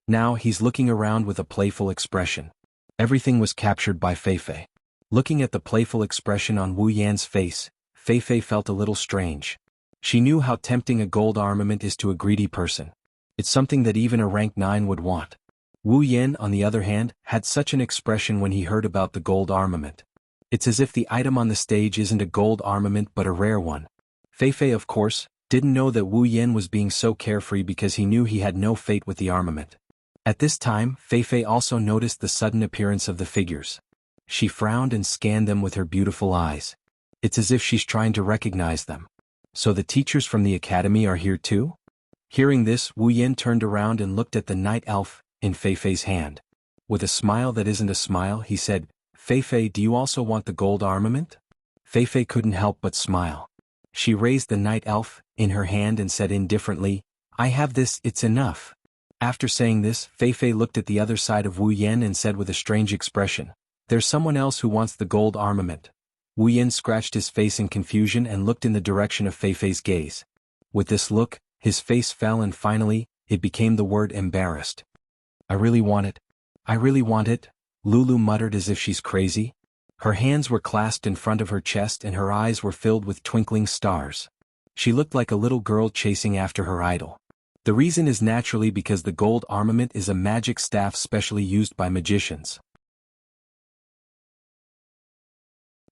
Now he's looking around with a playful expression. Everything was captured by Feifei. Looking at the playful expression on Wu Yan's face, Feifei felt a little strange. She knew how tempting a gold armament is to a greedy person. It's something that even a rank 9 would want. Wu Yan, on the other hand, had such an expression when he heard about the gold armament. It's as if the item on the stage isn't a gold armament but a rare one. Feifei, of course, didn't know that Wu Yan was being so carefree because he knew he had no fate with the armament. At this time, Feifei also noticed the sudden appearance of the figures. She frowned and scanned them with her beautiful eyes. It's as if she's trying to recognize them. So the teachers from the academy are here too? Hearing this, Wu Yan turned around and looked at the night elf in Feifei's hand. With a smile that isn't a smile, he said, "Feifei, do you also want the gold armament?" Feifei couldn't help but smile. She raised the night elf in her hand and said indifferently, "I have this, it's enough." After saying this, Feifei looked at the other side of Wu Yan and said with a strange expression, "There's someone else who wants the gold armament." Wu Yan scratched his face in confusion and looked in the direction of Feifei's gaze. With this look, his face fell and finally, it became the word embarrassed. "I really want it. I really want it," Lulu muttered as if she's crazy. Her hands were clasped in front of her chest and her eyes were filled with twinkling stars. She looked like a little girl chasing after her idol. The reason is naturally because the gold armament is a magic staff specially used by magicians.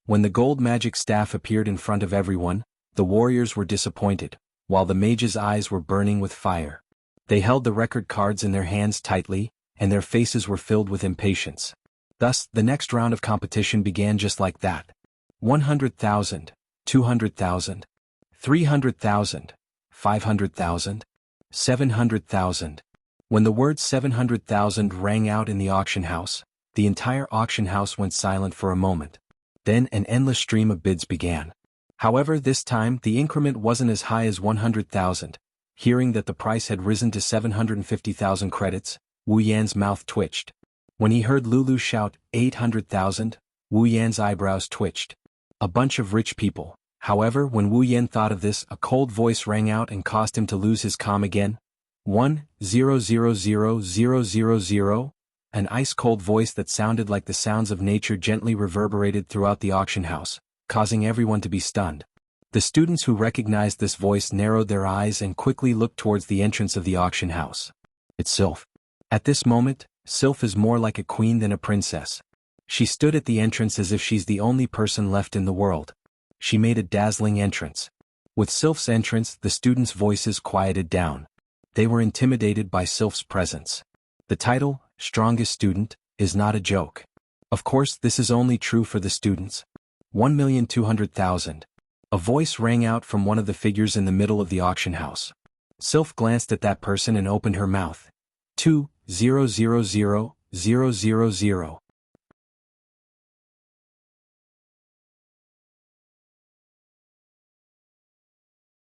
When the gold magic staff appeared in front of everyone, the warriors were disappointed, while the mages' eyes were burning with fire. They held the record cards in their hands tightly, and their faces were filled with impatience. Thus, the next round of competition began just like that. 100,000, 200,000, 300,000, 500,000, 700,000. When the word 700,000 rang out in the auction house, the entire auction house went silent for a moment. Then an endless stream of bids began. However, this time the increment wasn't as high as 100,000. Hearing that the price had risen to 750,000 credits, Wu Yan's mouth twitched. When he heard Lulu shout 800,000, Wu Yan's eyebrows twitched. A bunch of rich people. However, when Wu Yan thought of this, a cold voice rang out and caused him to lose his calm again. 1,000,000. An ice-cold voice that sounded like the sounds of nature gently reverberated throughout the auction house, causing everyone to be stunned. The students who recognized this voice narrowed their eyes and quickly looked towards the entrance of the auction house. It's Sylph. At this moment, Sylph is more like a queen than a princess. She stood at the entrance as if she's the only person left in the world. She made a dazzling entrance. With Sylph's entrance, the students' voices quieted down. They were intimidated by Sylph's presence. The title, Strongest Student, is not a joke. Of course, this is only true for the students. 1,200,000. A voice rang out from one of the figures in the middle of the auction house. Sylph glanced at that person and opened her mouth. 2,000,000.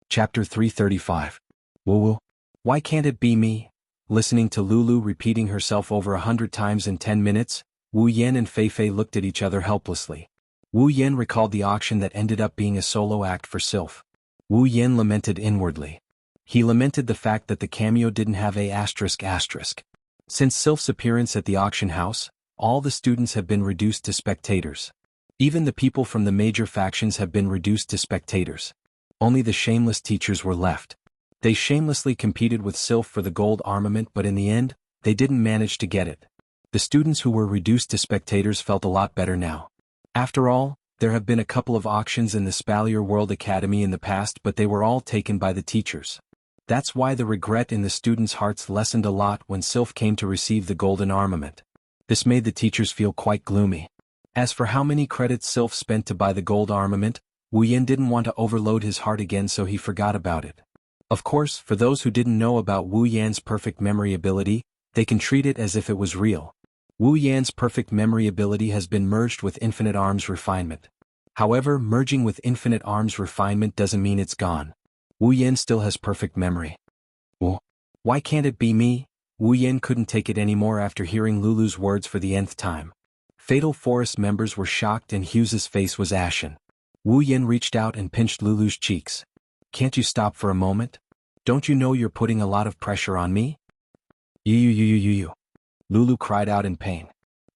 Chapter 335. Woo. Why can't it be me? Listening to Lulu repeating herself over 100 times in 10 minutes, Wu Yan and Feifei looked at each other helplessly. Wu Yan recalled the auction that ended up being a solo act for Sylph. Wu Yan lamented inwardly. He lamented the fact that the cameo didn't have a ***. Since Sylph's appearance at the auction house, all the students have been reduced to spectators. Even the people from the major factions have been reduced to spectators. Only the shameless teachers were left. They shamelessly competed with Sylph for the gold armament, but in the end, they didn't manage to get it. The students who were reduced to spectators felt a lot better now. After all, there have been a couple of auctions in the Spalier World Academy in the past, but they were all taken by the teachers. That's why the regret in the students' hearts lessened a lot when Sylph came to receive the golden armament. This made the teachers feel quite gloomy. As for how many credits Sylph spent to buy the gold armament, Wu Yan didn't want to overload his heart again, so he forgot about it. Of course, for those who didn't know about Wu Yan's perfect memory ability, they can treat it as if it was real. Wu Yan's perfect memory ability has been merged with Infinite Arms Refinement. However, merging with Infinite Arms Refinement doesn't mean it's gone. Wu Yan still has perfect memory. Well, why can't it be me? Wu Yan couldn't take it anymore after hearing Lulu's words for the nth time. Fatal Forest members were shocked and Hughes's face was ashen. Wu Yen reached out and pinched Lulu's cheeks. Can't you stop for a moment? Don't you know you're putting a lot of pressure on me? You. Lulu cried out in pain.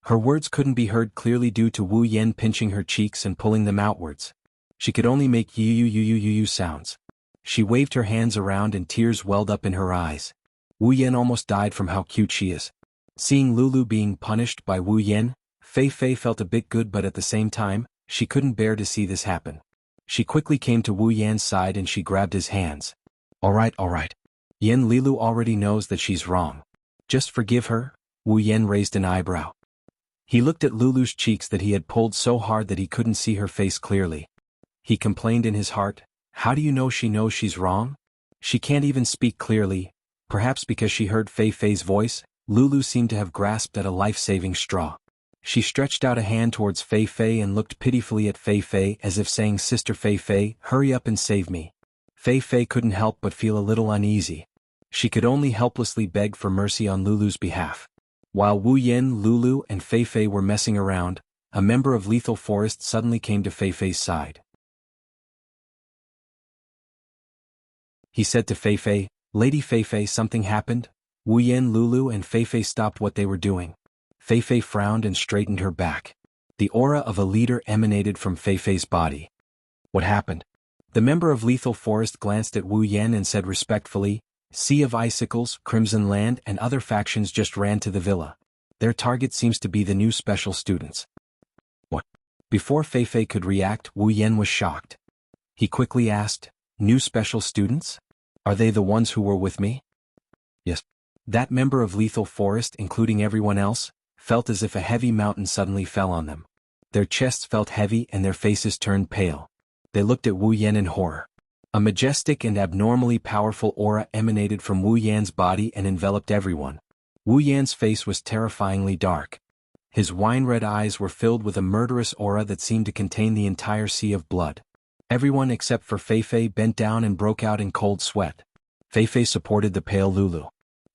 Her words couldn't be heard clearly due to Wu Yen pinching her cheeks and pulling them outwards. She could only make you sounds. She waved her hands around and tears welled up in her eyes. Wu Yen almost died from how cute she is. Seeing Lulu being punished by Wu Yen, Fei Fei felt a bit good, but at the same time, she couldn't bear to see this happen. She quickly came to Wu Yan's side and she grabbed his hands. All right. Yen Lilu already knows that she's wrong. Just forgive her. Wu Yen raised an eyebrow. He looked at Lulu's cheeks that he had pulled so hard that he couldn't see her face clearly. He complained in his heart, how do you know she knows she's wrong? She can't even speak clearly. Perhaps because she heard Fei Fei's voice, Lulu seemed to have grasped at a life-saving straw. She stretched out a hand towards Fei Fei and looked pitifully at Fei Fei as if saying, Sister Fei Fei, hurry up and save me. Fei Fei couldn't help but feel a little uneasy. She could only helplessly beg for mercy on Lulu's behalf. While Wu Yen, Lulu, and Fei Fei were messing around, a member of Lethal Forest suddenly came to Fei Fei's side. He said to Fei Fei, Lady Fei Fei, something happened? Wu Yen, Lulu, and Fei Fei stopped what they were doing. Fei Fei frowned and straightened her back. The aura of a leader emanated from Fei Fei's body. What happened? The member of Lethal Forest glanced at Wu Yen and said respectfully, Sea of Icicles, Crimson Land, and other factions just ran to the villa. Their target seems to be the new special students. What? Before Fei Fei could react, Wu Yen was shocked. He quickly asked, New special students? Are they the ones who were with me? Yes. That member of Lethal Forest, including everyone else, felt as if a heavy mountain suddenly fell on them. Their chests felt heavy and their faces turned pale. They looked at Wu Yen in horror. A majestic and abnormally powerful aura emanated from Wu Yan's body and enveloped everyone. Wu Yan's face was terrifyingly dark. His wine-red eyes were filled with a murderous aura that seemed to contain the entire sea of blood. Everyone except for Fei Fei bent down and broke out in cold sweat. Fei Fei supported the pale Lulu.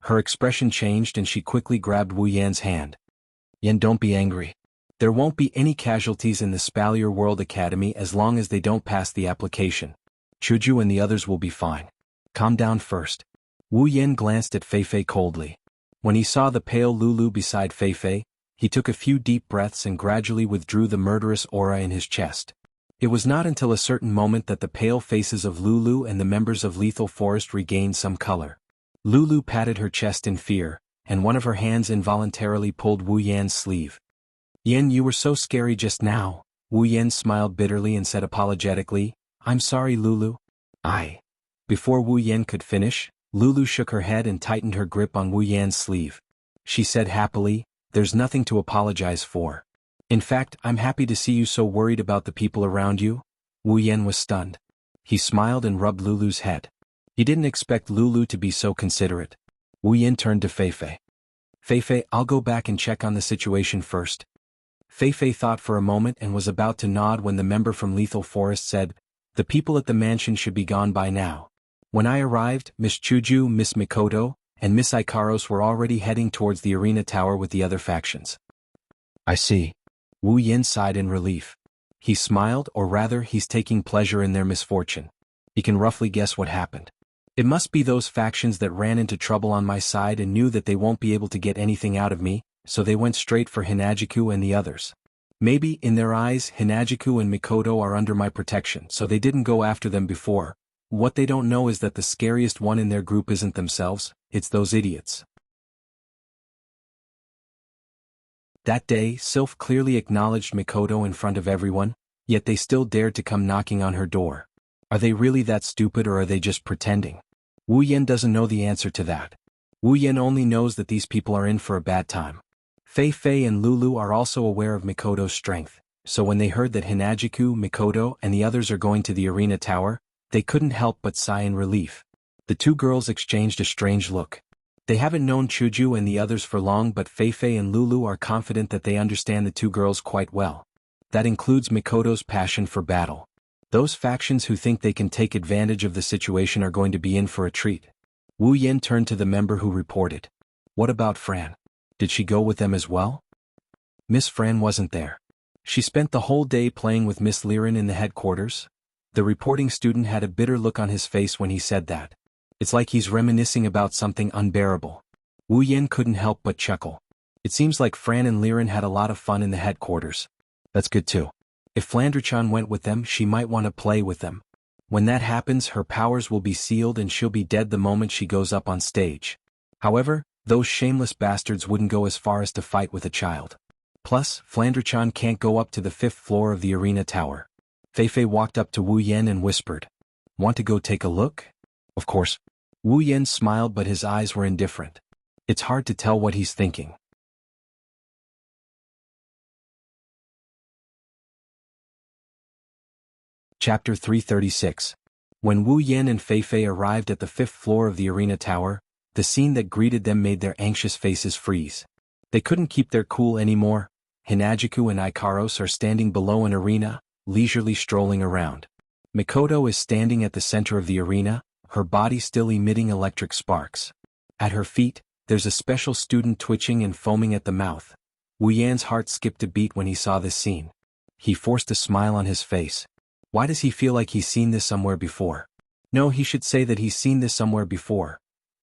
Her expression changed and she quickly grabbed Wu Yan's hand. Yen, don't be angry. There won't be any casualties in the Spalier World Academy as long as they don't pass the application. Chuju and the others will be fine. Calm down first. Wu Yen glanced at Fei Fei coldly. When he saw the pale Lulu beside Fei Fei, he took a few deep breaths and gradually withdrew the murderous aura in his chest. It was not until a certain moment that the pale faces of Lulu and the members of Lethal Forest regained some color. Lulu patted her chest in fear, and one of her hands involuntarily pulled Wu Yan's sleeve. Yen, you were so scary just now. Wu Yen smiled bitterly and said apologetically, I'm sorry, Lulu. Before Wu Yen could finish, Lulu shook her head and tightened her grip on Wu Yan's sleeve. She said happily, there's nothing to apologize for. In fact, I'm happy to see you so worried about the people around you. Wu Yen was stunned. He smiled and rubbed Lulu's head. He didn't expect Lulu to be so considerate. Wu Yen turned to Fei Fei. Fei Fei, I'll go back and check on the situation first. Fei Fei thought for a moment and was about to nod when the member from Lethal Forest said, The people at the mansion should be gone by now. When I arrived, Miss Chuju, Miss Mikoto, and Miss Ikaros were already heading towards the arena tower with the other factions. I see. Wu Yen sighed in relief. He smiled, or rather, he's taking pleasure in their misfortune. He can roughly guess what happened. It must be those factions that ran into trouble on my side and knew that they won't be able to get anything out of me, so they went straight for Hinajiku and the others. Maybe, in their eyes, Hinajiku and Mikoto are under my protection, so they didn't go after them before. What they don't know is that the scariest one in their group isn't themselves, it's those idiots. That day, Sylph clearly acknowledged Mikoto in front of everyone, yet they still dared to come knocking on her door. Are they really that stupid or are they just pretending? Wu Yen doesn't know the answer to that. Wu Yen only knows that these people are in for a bad time. Fei Fei and Lulu are also aware of Mikoto's strength, so when they heard that Hinajiku, Mikoto, and the others are going to the arena tower, they couldn't help but sigh in relief. The two girls exchanged a strange look. They haven't known Chuju and the others for long, but Fei Fei and Lulu are confident that they understand the two girls quite well. That includes Mikoto's passion for battle. Those factions who think they can take advantage of the situation are going to be in for a treat. Wu Yen turned to the member who reported. What about Fran? Did she go with them as well? Miss Fran wasn't there. She spent the whole day playing with Miss Liren in the headquarters. The reporting student had a bitter look on his face when he said that. It's like he's reminiscing about something unbearable. Wu Yan couldn't help but chuckle. It seems like Fran and Liren had a lot of fun in the headquarters. That's good too. If Flandre-chan went with them, she might want to play with them. When that happens, her powers will be sealed and she'll be dead the moment she goes up on stage. However, those shameless bastards wouldn't go as far as to fight with a child. Plus, Flandre-chan can't go up to the 5th floor of the arena tower. Fei-Fei walked up to Wu Yan and whispered, "Want to go take a look?" Of course. Wu Yan smiled, but his eyes were indifferent. It's hard to tell what he's thinking. Chapter 336. When Wu Yan and Fei-Fei arrived at the 5th floor of the arena tower, the scene that greeted them made their anxious faces freeze. They couldn't keep their cool anymore. Hinajiku and Ikaros are standing below an arena, leisurely strolling around. Mikoto is standing at the center of the arena, her body still emitting electric sparks. At her feet, there's a special student twitching and foaming at the mouth. Wu Yan's heart skipped a beat when he saw this scene. He forced a smile on his face. Why does he feel like he's seen this somewhere before? No, he should say that he's seen this somewhere before.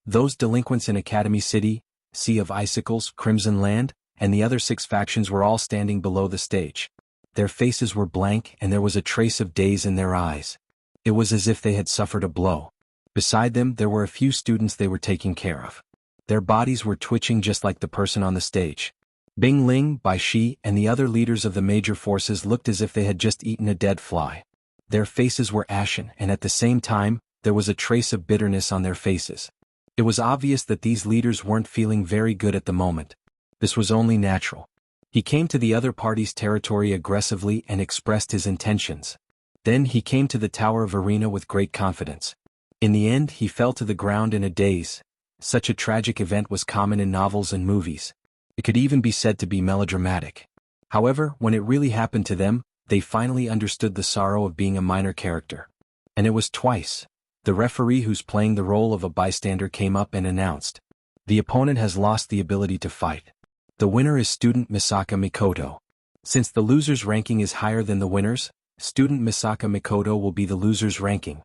Those delinquents in Academy City, Sea of Icicles, Crimson Land, and the other 6 factions were all standing below the stage. Their faces were blank and there was a trace of daze in their eyes. It was as if they had suffered a blow. Beside them, there were a few students they were taking care of. Their bodies were twitching just like the person on the stage. Bing Ling, Bai Shi, and the other leaders of the major forces looked as if they had just eaten a dead fly. Their faces were ashen, and at the same time, there was a trace of bitterness on their faces. It was obvious that these leaders weren't feeling very good at the moment. This was only natural. He came to the other party's territory aggressively and expressed his intentions. Then he came to the Tower of Arena with great confidence. In the end, he fell to the ground in a daze. Such a tragic event was common in novels and movies. It could even be said to be melodramatic. However, when it really happened to them, they finally understood the sorrow of being a minor character. And it was twice. The referee who's playing the role of a bystander came up and announced, "The opponent has lost the ability to fight. The winner is student Misaka Mikoto. Since the loser's ranking is higher than the winner's, student Misaka Mikoto will be the loser's ranking.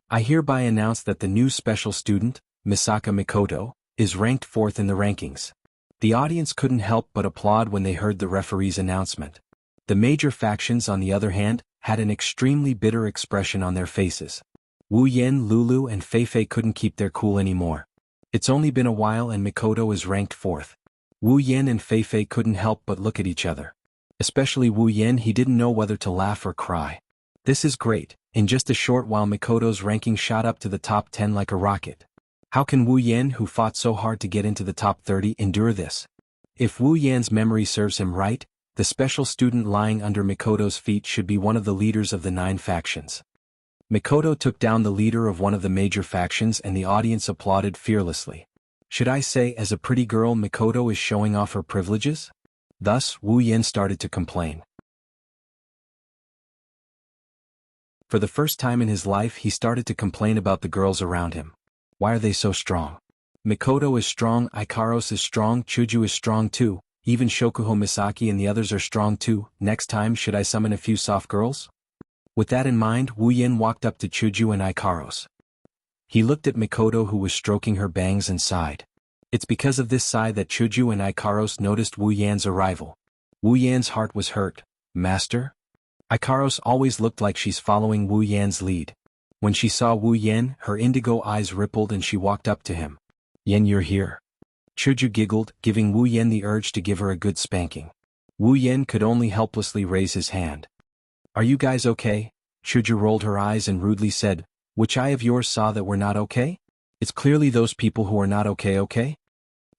I hereby announce that the new special student, Misaka Mikoto, is ranked 4th in the rankings." The audience couldn't help but applaud when they heard the referee's announcement. The major factions, on the other hand, had an extremely bitter expression on their faces. Wu Yan, Lulu, and Fei-Fei couldn't keep their cool anymore. It's only been a while and Mikoto is ranked 4th. Wu Yan and Fei-Fei couldn't help but look at each other. Especially Wu Yan, he didn't know whether to laugh or cry. This is great. In just a short while Mikoto's ranking shot up to the top 10 like a rocket. How can Wu Yan, who fought so hard to get into the top 30, endure this? If Wu Yan's memory serves him right, the special student lying under Mikoto's feet should be one of the leaders of the 9 factions. Mikoto took down the leader of one of the major factions and the audience applauded fearlessly. Should I say, as a pretty girl, Mikoto is showing off her privileges? Thus, Wu Yan started to complain. For the first time in his life, he started to complain about the girls around him. Why are they so strong? Mikoto is strong, Ikaros is strong, Chuju is strong too, even Shokuho Misaki and the others are strong too. Next time, should I summon a few soft girls? With that in mind, Wu Yan walked up to Chuju and Ikaros. He looked at Mikoto, who was stroking her bangs, and sighed. It's because of this sigh that Chuju and Ikaros noticed Wu Yan's arrival. Wu Yan's heart was hurt. Master? Ikaros always looked like she's following Wu Yan's lead. When she saw Wu Yan, her indigo eyes rippled and she walked up to him. Yan, you're here. Chuju giggled, giving Wu Yan the urge to give her a good spanking. Wu Yan could only helplessly raise his hand. Are you guys okay? Chuju rolled her eyes and rudely said, which eye of yours saw that we're not okay? It's clearly those people who are not okay?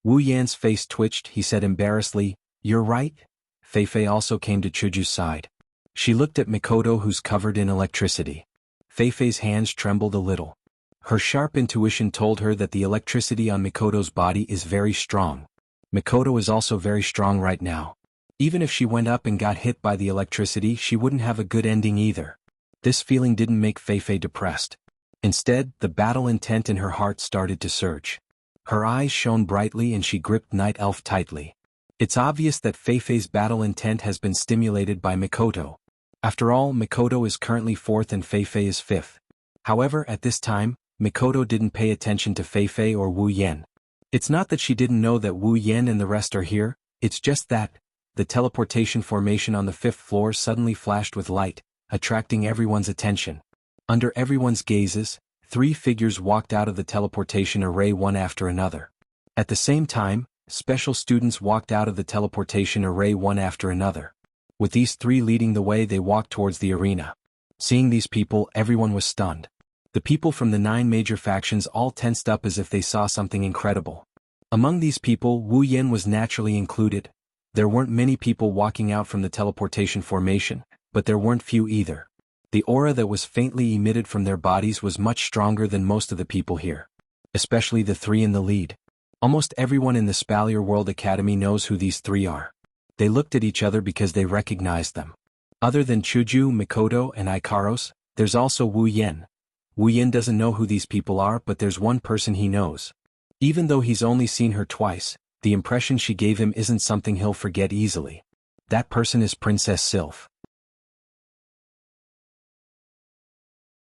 Wu Yan's face twitched, he said embarrassedly, you're right. Fei-Fei also came to Chuju's side. She looked at Mikoto, who's covered in electricity. Fei-Fei's hands trembled a little. Her sharp intuition told her that the electricity on Mikoto's body is very strong. Mikoto is also very strong right now. Even if she went up and got hit by the electricity, she wouldn't have a good ending either. This feeling didn't make Fei-Fei depressed. Instead, the battle intent in her heart started to surge. Her eyes shone brightly and she gripped Night Elf tightly. It's obvious that Feifei's battle intent has been stimulated by Mikoto. After all, Mikoto is currently 4th and Feifei is 5th. However, at this time, Mikoto didn't pay attention to Feifei or Wu Yan. It's not that she didn't know that Wu Yan and the rest are here, it's just that the teleportation formation on the 5th floor suddenly flashed with light, attracting everyone's attention. Under everyone's gazes, 3 figures walked out of the teleportation array one after another. At the same time, special students walked out of the teleportation array one after another. With these 3 leading the way, they walked towards the arena. Seeing these people, everyone was stunned. The people from the 9 major factions all tensed up as if they saw something incredible. Among these people, Wu Yan was naturally included. There weren't many people walking out from the teleportation formation, but there weren't few either. The aura that was faintly emitted from their bodies was much stronger than most of the people here. Especially the 3 in the lead. Almost everyone in the Spalier World Academy knows who these 3 are. They looked at each other because they recognized them. Other than Chuju, Mikoto, and Ikaros, there's also Wu Yan. Wu Yan doesn't know who these people are, but there's one person he knows. Even though he's only seen her twice, the impression she gave him isn't something he'll forget easily. That person is Princess Sylph.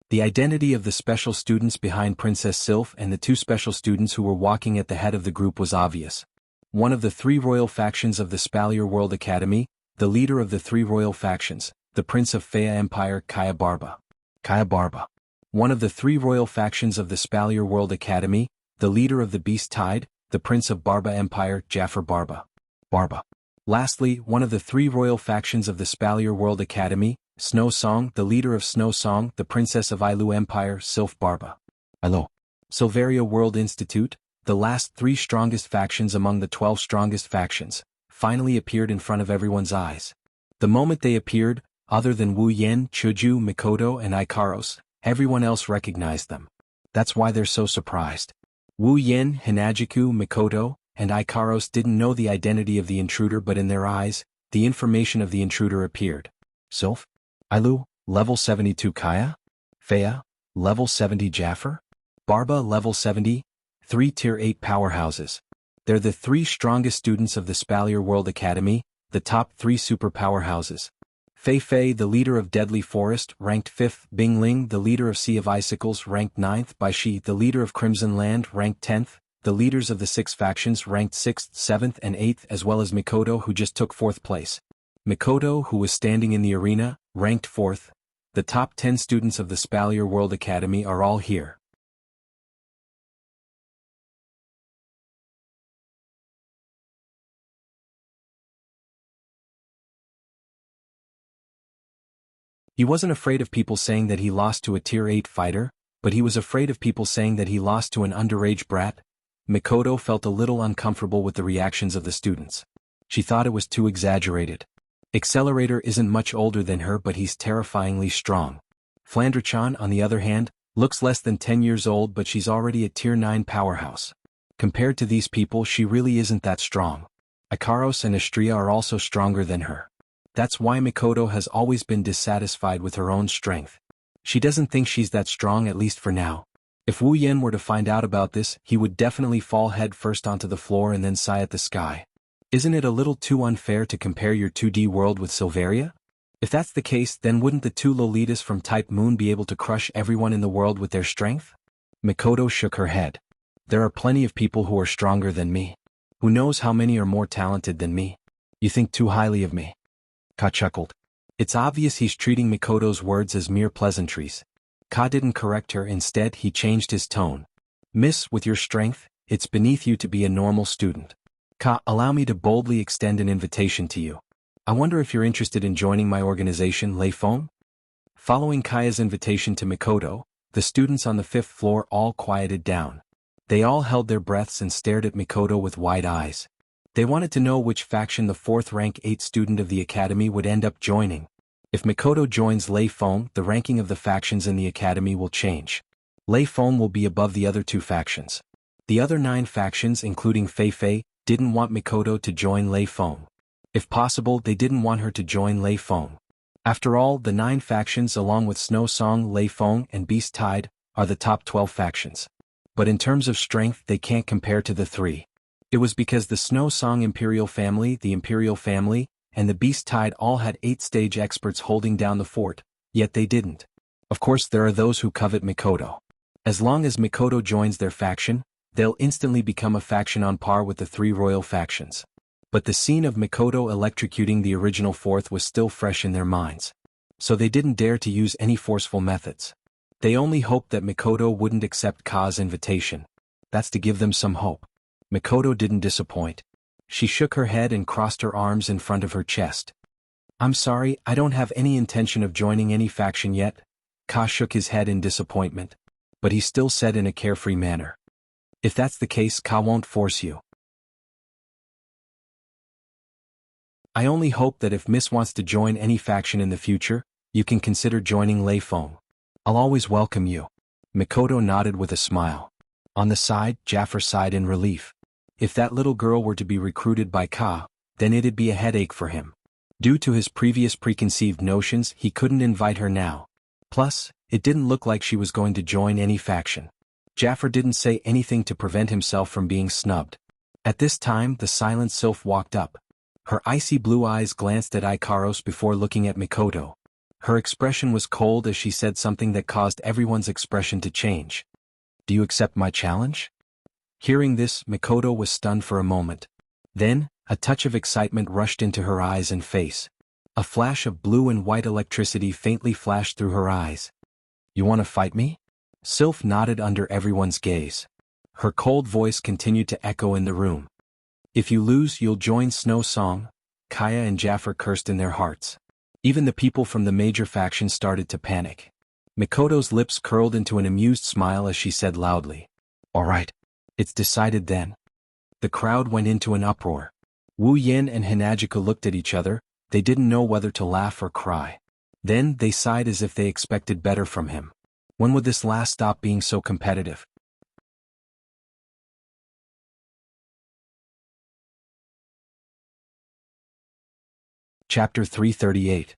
The identity of the special students behind Princess Sylph and the 2 special students who were walking at the head of the group was obvious. One of the 3 royal factions of the Spalier World Academy, the leader of the 3 royal factions, the Prince of Fea Empire, Kaya Barba. Kaya Barba. One of the 3 royal factions of the Spalier World Academy, the leader of the Beast Tide, the Prince of Barba Empire, Jafar Barba. Barba. Lastly, one of the 3 royal factions of the Spalier World Academy, Snow Song, the leader of Snow Song, the Princess of Ilu Empire, Sylph Barba. Ilo. Silveria World Institute, the last 3 strongest factions among the 12 strongest factions, finally appeared in front of everyone's eyes. The moment they appeared, other than Wu Yan, Chuju, Mikoto, and Ikaros, everyone else recognized them. That's why they're so surprised. Wu Yan, Hinajiku, Mikoto, and Ikaros didn't know the identity of the intruder, but in their eyes, the information of the intruder appeared. Sylph? Ilu, level 72 Kaya? Fea, level 70 Jafar? Barba, level 70? 3 tier 8 powerhouses. They're the 3 strongest students of the Spalier World Academy, the top 3 super powerhouses. Feifei, the leader of Deadly Forest, ranked 5th, Bingling, the leader of Sea of Icicles, ranked 9th, Baishi, the leader of Crimson Land, ranked 10th, the leaders of the 6 factions ranked 6th, 7th, and 8th, as well as Mikoto, who just took 4th place. Mikoto, who was standing in the arena, ranked 4th. The top 10 students of the Spalier World Academy are all here. He wasn't afraid of people saying that he lost to a tier 8 fighter, but he was afraid of people saying that he lost to an underage brat. Mikoto felt a little uncomfortable with the reactions of the students. She thought it was too exaggerated. Accelerator isn't much older than her, but he's terrifyingly strong. Flandre-chan, on the other hand, looks less than 10 years old, but she's already a tier 9 powerhouse. Compared to these people, she really isn't that strong. Ikaros and Astria are also stronger than her. That's why Mikoto has always been dissatisfied with her own strength. She doesn't think she's that strong, at least for now. If Wu Yan were to find out about this, he would definitely fall head first onto the floor and then sigh at the sky. Isn't it a little too unfair to compare your 2D world with Silveria? If that's the case, then wouldn't the 2 Lolitas from Type Moon be able to crush everyone in the world with their strength? Mikoto shook her head. There are plenty of people who are stronger than me. Who knows how many are more talented than me? You think too highly of me. Ka chuckled. It's obvious he's treating Mikoto's words as mere pleasantries. Ka didn't correct her, instead he changed his tone. Miss, with your strength, it's beneath you to be a normal student. Ka, allow me to boldly extend an invitation to you. I wonder if you're interested in joining my organization, Lei Feng? Following Kaya's invitation to Mikoto, the students on the 5th floor all quieted down. They all held their breaths and stared at Mikoto with wide eyes. They wanted to know which faction the 4th rank 8 student of the academy would end up joining. If Mikoto joins Lei Feng, the ranking of the factions in the academy will change. Lei Feng will be above the other 2 factions. The other 9 factions, including Feifei, didn't want Mikoto to join Lei Feng. If possible, they didn't want her to join Lei Feng. After all, the 9 factions along with Snow Song, Lei Feng, and Beast Tide are the top 12 factions. But in terms of strength, they can't compare to the 3. It was because the Snow Song Imperial family, the Imperial family, and the Beast Tide all had 8-stage experts holding down the fort, yet they didn't. Of course there are those who covet Mikoto. As long as Mikoto joins their faction, they'll instantly become a faction on par with the 3 royal factions. But the scene of Mikoto electrocuting the original fourth was still fresh in their minds. So they didn't dare to use any forceful methods. They only hoped that Mikoto wouldn't accept Ka's invitation. That's to give them some hope. Mikoto didn't disappoint. She shook her head and crossed her arms in front of her chest. I'm sorry, I don't have any intention of joining any faction yet. Ka shook his head in disappointment. But he still said in a carefree manner. If that's the case, Ka won't force you. I only hope that if Miss wants to join any faction in the future, you can consider joining Lei Feng. I'll always welcome you. Mikoto nodded with a smile. On the side, Jafar sighed in relief. If that little girl were to be recruited by Ka, then it'd be a headache for him. Due to his previous preconceived notions, he couldn't invite her now. Plus, it didn't look like she was going to join any faction. Jafar didn't say anything to prevent himself from being snubbed. At this time, the silent sylph walked up. Her icy blue eyes glanced at Ikaros before looking at Mikoto. Her expression was cold as she said something that caused everyone's expression to change. Do you accept my challenge? Hearing this, Mikoto was stunned for a moment. Then, a touch of excitement rushed into her eyes and face. A flash of blue and white electricity faintly flashed through her eyes. You want to fight me? Sylph nodded under everyone's gaze. Her cold voice continued to echo in the room. If you lose, you'll join Snow Song. Kaya and Jafar cursed in their hearts. Even the people from the major faction started to panic. Mikoto's lips curled into an amused smile as she said loudly. All right. It's decided then. The crowd went into an uproar. Wu Yen and Hinajika looked at each other. They didn't know whether to laugh or cry. Then they sighed as if they expected better from him. When would this last stop being so competitive? Chapter 338.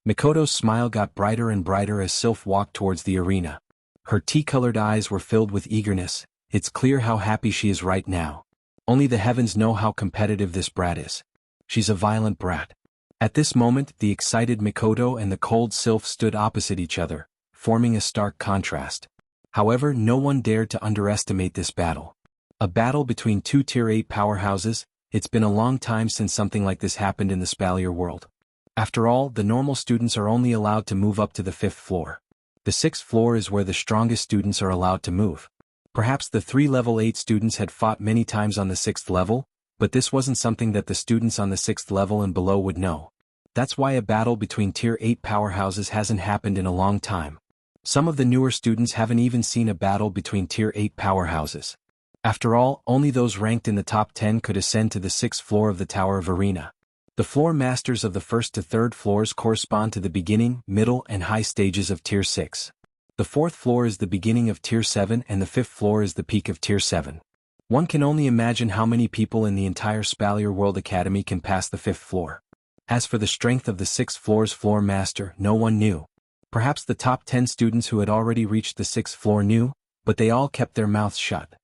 Mikoto's smile got brighter and brighter as Sylph walked towards the arena. Her tea-colored eyes were filled with eagerness. It's clear how happy she is right now. Only the heavens know how competitive this brat is. She's a violent brat. At this moment, the excited Mikoto and the cold Sylph stood opposite each other, forming a stark contrast. However, no one dared to underestimate this battle. A battle between 2 Tier 8 powerhouses. It's been a long time since something like this happened in the Spalier world. After all, the normal students are only allowed to move up to the 5th floor. The 6th floor is where the strongest students are allowed to move. Perhaps the 3 level 8 students had fought many times on the 6th level, but this wasn't something that the students on the 6th level and below would know. That's why a battle between Tier 8 powerhouses hasn't happened in a long time. Some of the newer students haven't even seen a battle between Tier 8 powerhouses. After all, only those ranked in the top 10 could ascend to the 6th floor of the Tower of Arena. The floor masters of the 1st to 3rd floors correspond to the beginning, middle, and high stages of Tier 6. The 4th floor is the beginning of Tier 7 and the 5th floor is the peak of Tier 7. One can only imagine how many people in the entire Spalier World Academy can pass the 5th floor. As for the strength of the 6th floor's floor master, no one knew. Perhaps the top 10 students who had already reached the 6th floor knew, but they all kept their mouths shut.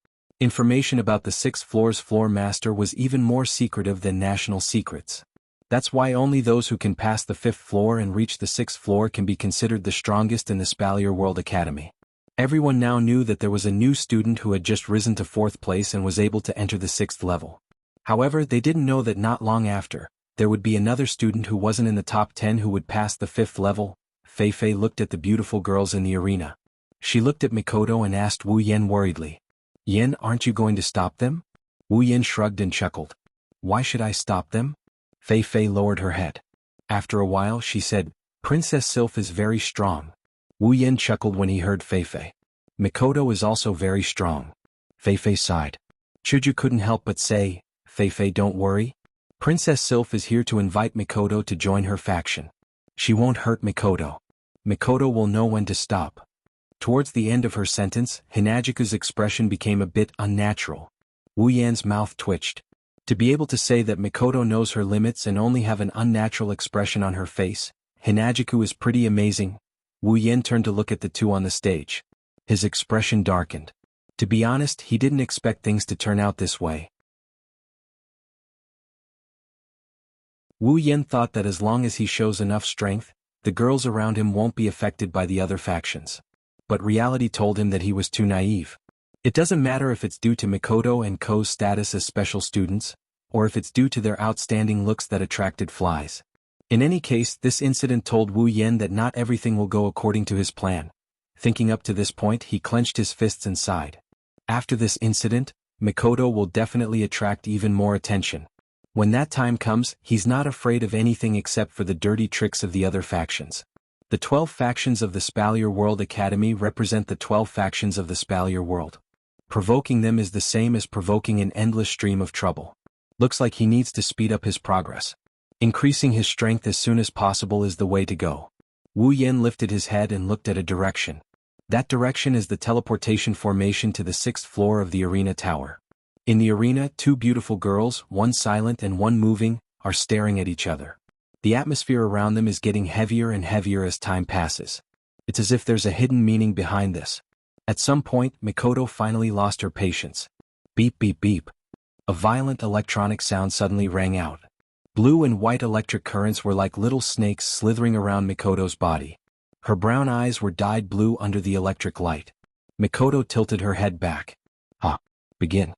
Information about the 6th floor's floor master was even more secretive than national secrets. That's why only those who can pass the 5th floor and reach the 6th floor can be considered the strongest in the Spalier World Academy. Everyone now knew that there was a new student who had just risen to 4th place and was able to enter the 6th level. However, they didn't know that not long after, there would be another student who wasn't in the top 10 who would pass the 5th level. Fei looked at the beautiful girls in the arena. She looked at Mikoto and asked Wu Yen worriedly. Yen, aren't you going to stop them? Wu Yen shrugged and chuckled. Why should I stop them? Fei lowered her head. After a while she said, Princess Sylph is very strong. Wu Yen chuckled when he heard Fei. Mikoto is also very strong. Fei sighed. Chuju couldn't help but say, Fei, don't worry. Princess Sylph is here to invite Mikoto to join her faction. She won't hurt Mikoto. Mikoto will know when to stop. Towards the end of her sentence, Hinajika's expression became a bit unnatural. Wu Yan's mouth twitched. To be able to say that Mikoto knows her limits and only have an unnatural expression on her face, Hinajiku is pretty amazing. Wu Yan turned to look at the two on the stage. His expression darkened. To be honest, he didn't expect things to turn out this way. Wu Yen thought that as long as he shows enough strength, the girls around him won't be affected by the other factions. But reality told him that he was too naive. It doesn't matter if it's due to Mikoto and Ko's status as special students, or if it's due to their outstanding looks that attracted flies. In any case, this incident told Wu Yen that not everything will go according to his plan. Thinking up to this point, he clenched his fists and sighed. After this incident, Mikoto will definitely attract even more attention. When that time comes, he's not afraid of anything except for the dirty tricks of the other factions. The 12 factions of the Spalier World Academy represent the 12 factions of the Spalier World. Provoking them is the same as provoking an endless stream of trouble. Looks like he needs to speed up his progress. Increasing his strength as soon as possible is the way to go. Wu Yen lifted his head and looked at a direction. That direction is the teleportation formation to the 6th floor of the arena tower. In the arena, 2 beautiful girls, one silent and one moving, are staring at each other. The atmosphere around them is getting heavier and heavier as time passes. It's as if there's a hidden meaning behind this. At some point, Mikoto finally lost her patience. Beep beep beep. A violent electronic sound suddenly rang out. Blue and white electric currents were like little snakes slithering around Mikoto's body. Her brown eyes were dyed blue under the electric light. Mikoto tilted her head back. Begin.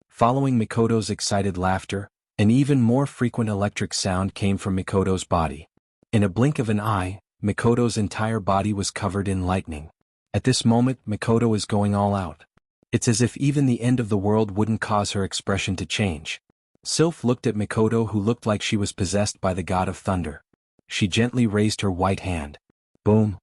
Following Mikoto's excited laughter, an even more frequent electric sound came from Mikoto's body. In a blink of an eye, Mikoto's entire body was covered in lightning. At this moment, Mikoto is going all out. It's as if even the end of the world wouldn't cause her expression to change. Sylph looked at Mikoto, who looked like she was possessed by the god of thunder. She gently raised her white hand. Boom.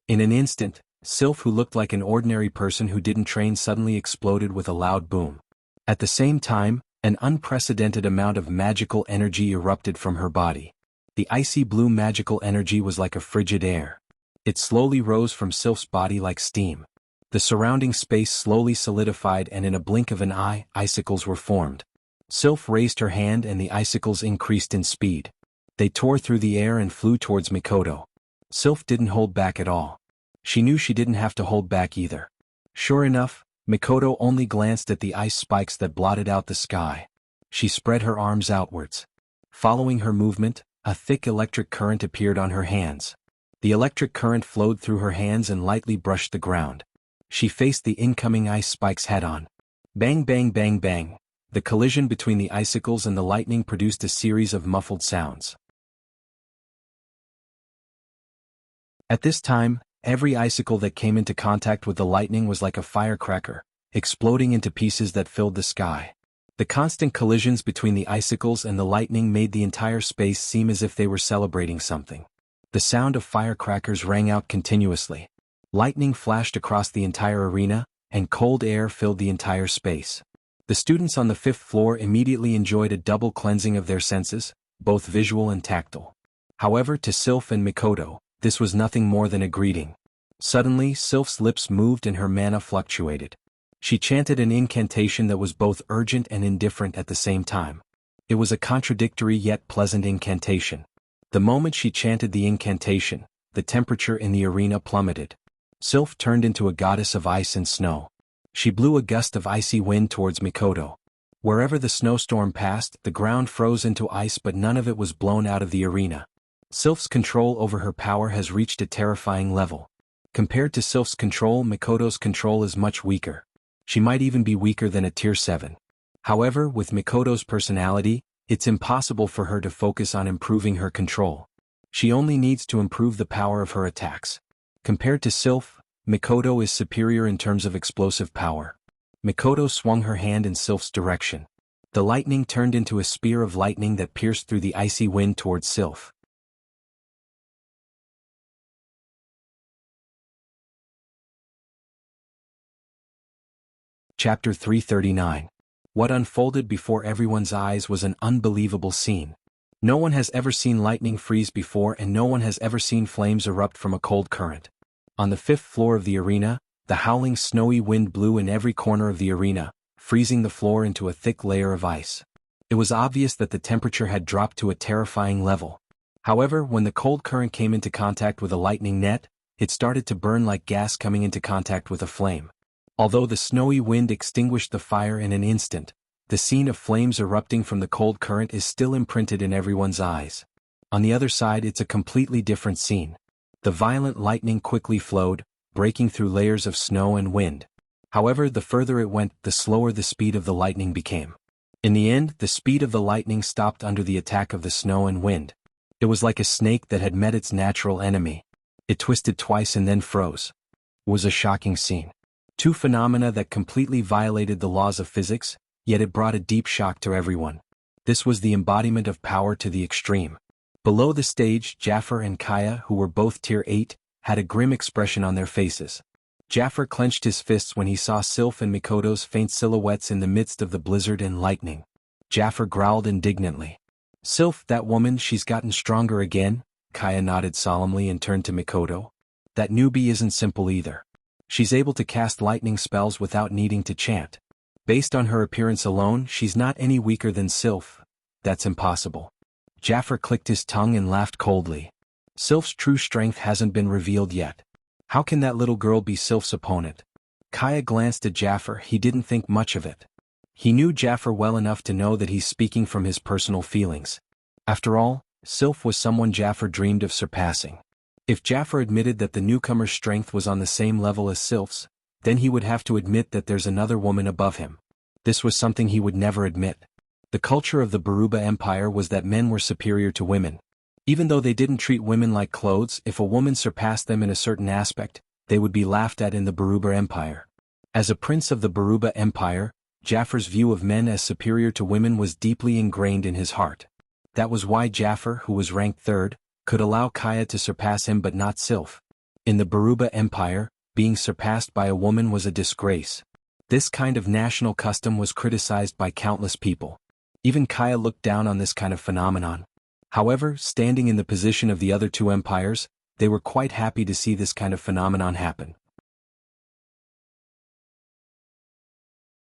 In an instant, Sylph, who looked like an ordinary person who didn't train, suddenly exploded with a loud boom. At the same time, an unprecedented amount of magical energy erupted from her body. The icy blue magical energy was like a frigid air. It slowly rose from Sylph's body like steam. The surrounding space slowly solidified, and in a blink of an eye, icicles were formed. Sylph raised her hand and the icicles increased in speed. They tore through the air and flew towards Mikoto. Sylph didn't hold back at all. She knew she didn't have to hold back either. Sure enough, Mikoto only glanced at the ice spikes that blotted out the sky. She spread her arms outwards. Following her movement, a thick electric current appeared on her hands. The electric current flowed through her hands and lightly brushed the ground. She faced the incoming ice spikes head-on. Bang bang bang bang. The collision between the icicles and the lightning produced a series of muffled sounds. At this time, every icicle that came into contact with the lightning was like a firecracker, exploding into pieces that filled the sky. The constant collisions between the icicles and the lightning made the entire space seem as if they were celebrating something. The sound of firecrackers rang out continuously. Lightning flashed across the entire arena, and cold air filled the entire space. The students on the 5th floor immediately enjoyed a double cleansing of their senses, both visual and tactile. However, to Sylph and Mikoto, this was nothing more than a greeting. Suddenly, Sylph's lips moved and her mana fluctuated. She chanted an incantation that was both urgent and indifferent at the same time. It was a contradictory yet pleasant incantation. The moment she chanted the incantation, the temperature in the arena plummeted. Sylph turned into a goddess of ice and snow. She blew a gust of icy wind towards Mikoto. Wherever the snowstorm passed, the ground froze into ice, but none of it was blown out of the arena. Sylph's control over her power has reached a terrifying level. Compared to Sylph's control, Mikoto's control is much weaker. She might even be weaker than a tier 7. However, with Mikoto's personality, it's impossible for her to focus on improving her control. She only needs to improve the power of her attacks. Compared to Sylph, Mikoto is superior in terms of explosive power. Mikoto swung her hand in Sylph's direction. The lightning turned into a spear of lightning that pierced through the icy wind towards Sylph. Chapter 339. What unfolded before everyone's eyes was an unbelievable scene. No one has ever seen lightning freeze before, and no one has ever seen flames erupt from a cold current. On the 5th floor of the arena, the howling snowy wind blew in every corner of the arena, freezing the floor into a thick layer of ice. It was obvious that the temperature had dropped to a terrifying level. However, when the cold current came into contact with a lightning net, it started to burn like gas coming into contact with a flame. Although the snowy wind extinguished the fire in an instant, The scene of flames erupting from the cold current is still imprinted in everyone's eyes. On the other side, it's a completely different scene. The violent lightning quickly flowed, breaking through layers of snow and wind. However, the further it went, the slower the speed of the lightning became. In the end, the speed of the lightning stopped under the attack of the snow and wind. It was like a snake that had met its natural enemy. It twisted twice and then froze. It was a shocking scene. Two phenomena that completely violated the laws of physics, yet it brought a deep shock to everyone. This was the embodiment of power to the extreme. Below the stage, Jafar and Kaya, who were both Tier 8, had a grim expression on their faces. Jafar clenched his fists when he saw Sylph and Mikoto's faint silhouettes in the midst of the blizzard and lightning. Jafar growled indignantly. "Sylph, that woman, she's gotten stronger again?" Kaya nodded solemnly and turned to Mikoto. "That newbie isn't simple either. She's able to cast lightning spells without needing to chant. Based on her appearance alone, she's not any weaker than Sylph. That's impossible." Jafar clicked his tongue and laughed coldly. "Sylph's true strength hasn't been revealed yet. How can that little girl be Sylph's opponent?" Kaya glanced at Jafar. He didn't think much of it. He knew Jafar well enough to know that he's speaking from his personal feelings. After all, Sylph was someone Jafar dreamed of surpassing. If Jafar admitted that the newcomer's strength was on the same level as Sylph's, then he would have to admit that there's another woman above him. This was something he would never admit. The culture of the Baruba Empire was that men were superior to women. Even though they didn't treat women like clothes, if a woman surpassed them in a certain aspect, they would be laughed at in the Baruba Empire. As a prince of the Baruba Empire, Jafar's view of men as superior to women was deeply ingrained in his heart. That was why Jafar, who was ranked 3rd, could allow Kaya to surpass him but not Sylph. In the Baruba Empire, being surpassed by a woman was a disgrace. This kind of national custom was criticized by countless people. Even Kaya looked down on this kind of phenomenon. However, standing in the position of the other two empires, they were quite happy to see this kind of phenomenon happen.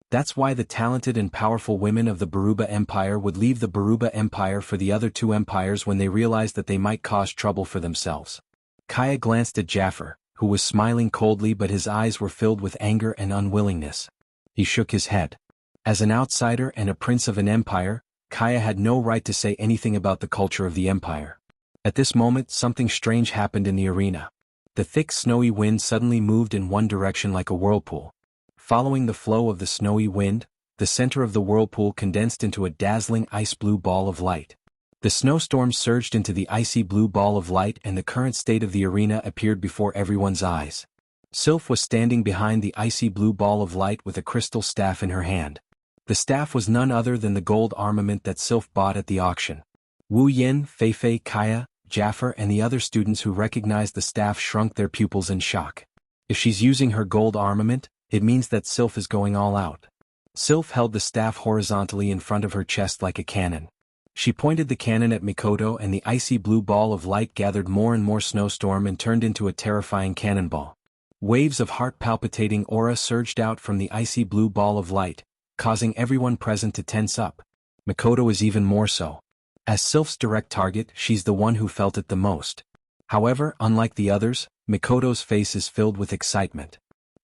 That's why the talented and powerful women of the Baruba Empire would leave the Baruba Empire for the other two empires when they realized that they might cause trouble for themselves. Kaya glanced at Jafar, who was smiling coldly, but his eyes were filled with anger and unwillingness. He shook his head. As an outsider and a prince of an empire, Kaya had no right to say anything about the culture of the empire. At this moment, something strange happened in the arena. The thick snowy wind suddenly moved in one direction like a whirlpool. Following the flow of the snowy wind, the center of the whirlpool condensed into a dazzling ice-blue ball of light. The snowstorm surged into the icy blue ball of light, and the current state of the arena appeared before everyone's eyes. Sylph was standing behind the icy blue ball of light with a crystal staff in her hand. The staff was none other than the gold armament that Sylph bought at the auction. Wu Yen, Feifei, Kaya, Jafar and the other students who recognized the staff shrunk their pupils in shock. If she's using her gold armament, it means that Sylph is going all out. Sylph held the staff horizontally in front of her chest like a cannon. She pointed the cannon at Mikoto, and the icy blue ball of light gathered more and more snowstorm and turned into a terrifying cannonball. Waves of heart-palpitating aura surged out from the icy blue ball of light, causing everyone present to tense up. Mikoto is even more so. As Sylph's direct target, she's the one who felt it the most. However, unlike the others, Mikoto's face is filled with excitement.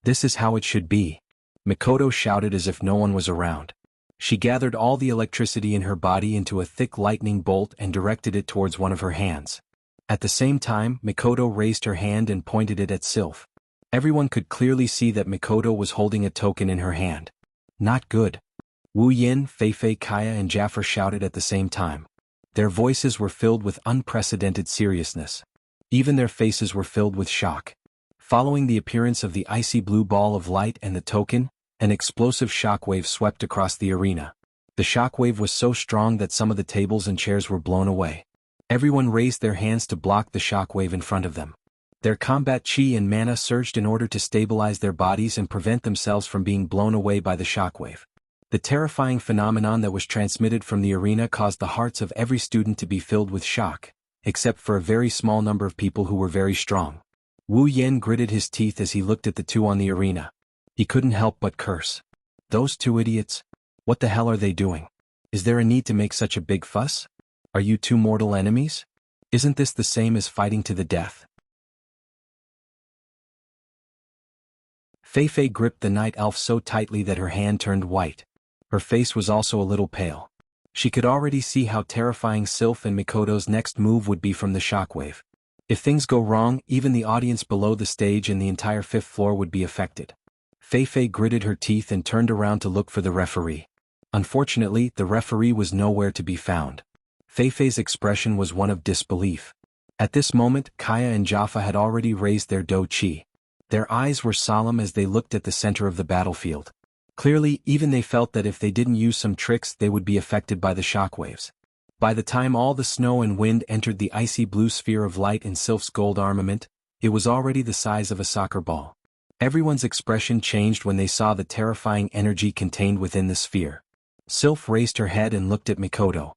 "This is how it should be," Mikoto shouted as if no one was around. She gathered all the electricity in her body into a thick lightning bolt and directed it towards one of her hands. At the same time, Mikoto raised her hand and pointed it at Sylph. Everyone could clearly see that Mikoto was holding a token in her hand. Not good. Wu Yin, Feifei, Kaya and Jafar shouted at the same time. Their voices were filled with unprecedented seriousness. Even their faces were filled with shock. Following the appearance of the icy blue ball of light and the token, an explosive shockwave swept across the arena. The shockwave was so strong that some of the tables and chairs were blown away. Everyone raised their hands to block the shockwave in front of them. Their combat chi and mana surged in order to stabilize their bodies and prevent themselves from being blown away by the shockwave. The terrifying phenomenon that was transmitted from the arena caused the hearts of every student to be filled with shock, except for a very small number of people who were very strong. Wu Yen gritted his teeth as he looked at the two on the arena. He couldn't help but curse. Those two idiots? What the hell are they doing? Is there a need to make such a big fuss? Are you two mortal enemies? Isn't this the same as fighting to the death? Feifei gripped the night elf so tightly that her hand turned white. Her face was also a little pale. She could already see how terrifying Sylph and Mikoto's next move would be from the shockwave. If things go wrong, even the audience below the stage and the entire fifth floor would be affected. Fei gritted her teeth and turned around to look for the referee. Unfortunately, the referee was nowhere to be found. Fei's expression was one of disbelief. At this moment, Kaya and Jaffa had already raised their do chi. Their eyes were solemn as they looked at the center of the battlefield. Clearly, even they felt that if they didn't use some tricks they would be affected by the shockwaves. By the time all the snow and wind entered the icy blue sphere of light in Sylph's gold armament, it was already the size of a soccer ball. Everyone's expression changed when they saw the terrifying energy contained within the sphere. Sylph raised her head and looked at Mikoto.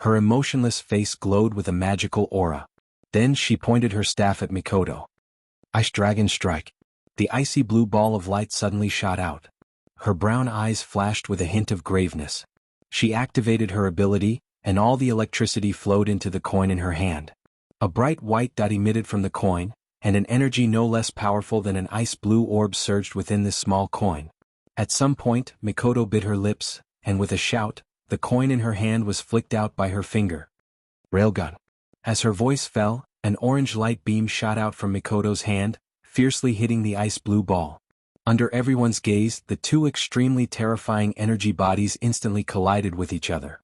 Her emotionless face glowed with a magical aura. Then she pointed her staff at Mikoto. Ice Dragon Strike. The icy blue ball of light suddenly shot out. Her brown eyes flashed with a hint of graveness. She activated her ability, and all the electricity flowed into the coin in her hand. A bright white dot emitted from the coin, and an energy no less powerful than an ice-blue orb surged within this small coin. At some point, Mikoto bit her lips, and with a shout, the coin in her hand was flicked out by her finger. Railgun. As her voice fell, an orange light beam shot out from Mikoto's hand, fiercely hitting the ice-blue ball. Under everyone's gaze, the two extremely terrifying energy bodies instantly collided with each other.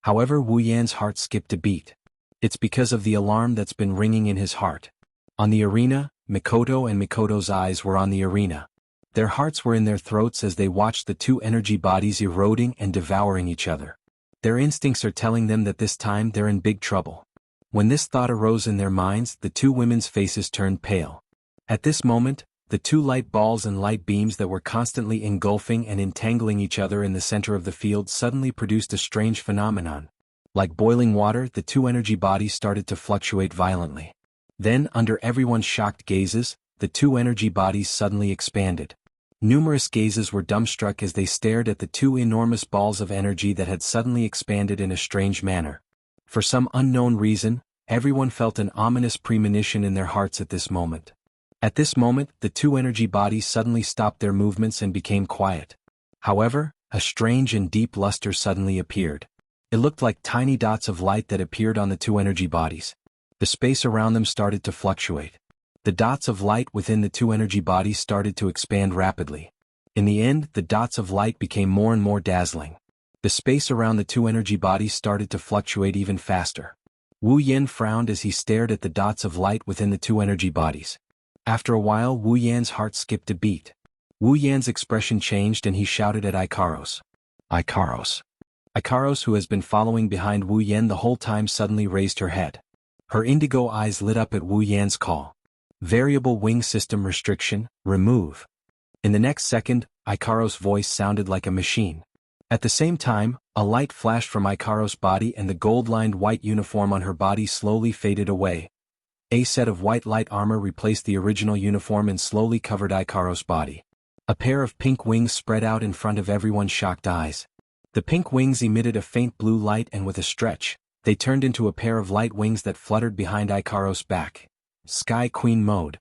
However, Wu Yan's heart skipped a beat. It's because of the alarm that's been ringing in his heart. On the arena, Mikoto and Mikoto's eyes were on the arena. Their hearts were in their throats as they watched the two energy bodies eroding and devouring each other. Their instincts are telling them that this time they're in big trouble. When this thought arose in their minds, the two women's faces turned pale. At this moment, the two light balls and light beams that were constantly engulfing and entangling each other in the center of the field suddenly produced a strange phenomenon. Like boiling water, the two energy bodies started to fluctuate violently. Then, under everyone's shocked gazes, the two energy bodies suddenly expanded. Numerous gazes were dumbstruck as they stared at the two enormous balls of energy that had suddenly expanded in a strange manner. For some unknown reason, everyone felt an ominous premonition in their hearts at this moment. At this moment, the two energy bodies suddenly stopped their movements and became quiet. However, a strange and deep luster suddenly appeared. It looked like tiny dots of light that appeared on the two energy bodies. The space around them started to fluctuate. The dots of light within the two energy bodies started to expand rapidly. In the end, the dots of light became more and more dazzling. The space around the two energy bodies started to fluctuate even faster. Wu Yan frowned as he stared at the dots of light within the two energy bodies. After a while, Wu Yan's heart skipped a beat. Wu Yan's expression changed and he shouted at Ikaros. Ikaros. Ikaros, who has been following behind Wu Yan the whole time, suddenly raised her head. Her indigo eyes lit up at Wu Yan's call. Variable wing system restriction, remove. In the next second, Ikaros' voice sounded like a machine. At the same time, a light flashed from Ikaros' body and the gold-lined white uniform on her body slowly faded away. A set of white light armor replaced the original uniform and slowly covered Ikaros' body. A pair of pink wings spread out in front of everyone's shocked eyes. The pink wings emitted a faint blue light and with a stretch, they turned into a pair of light wings that fluttered behind Ikaros' back. Sky Queen mode.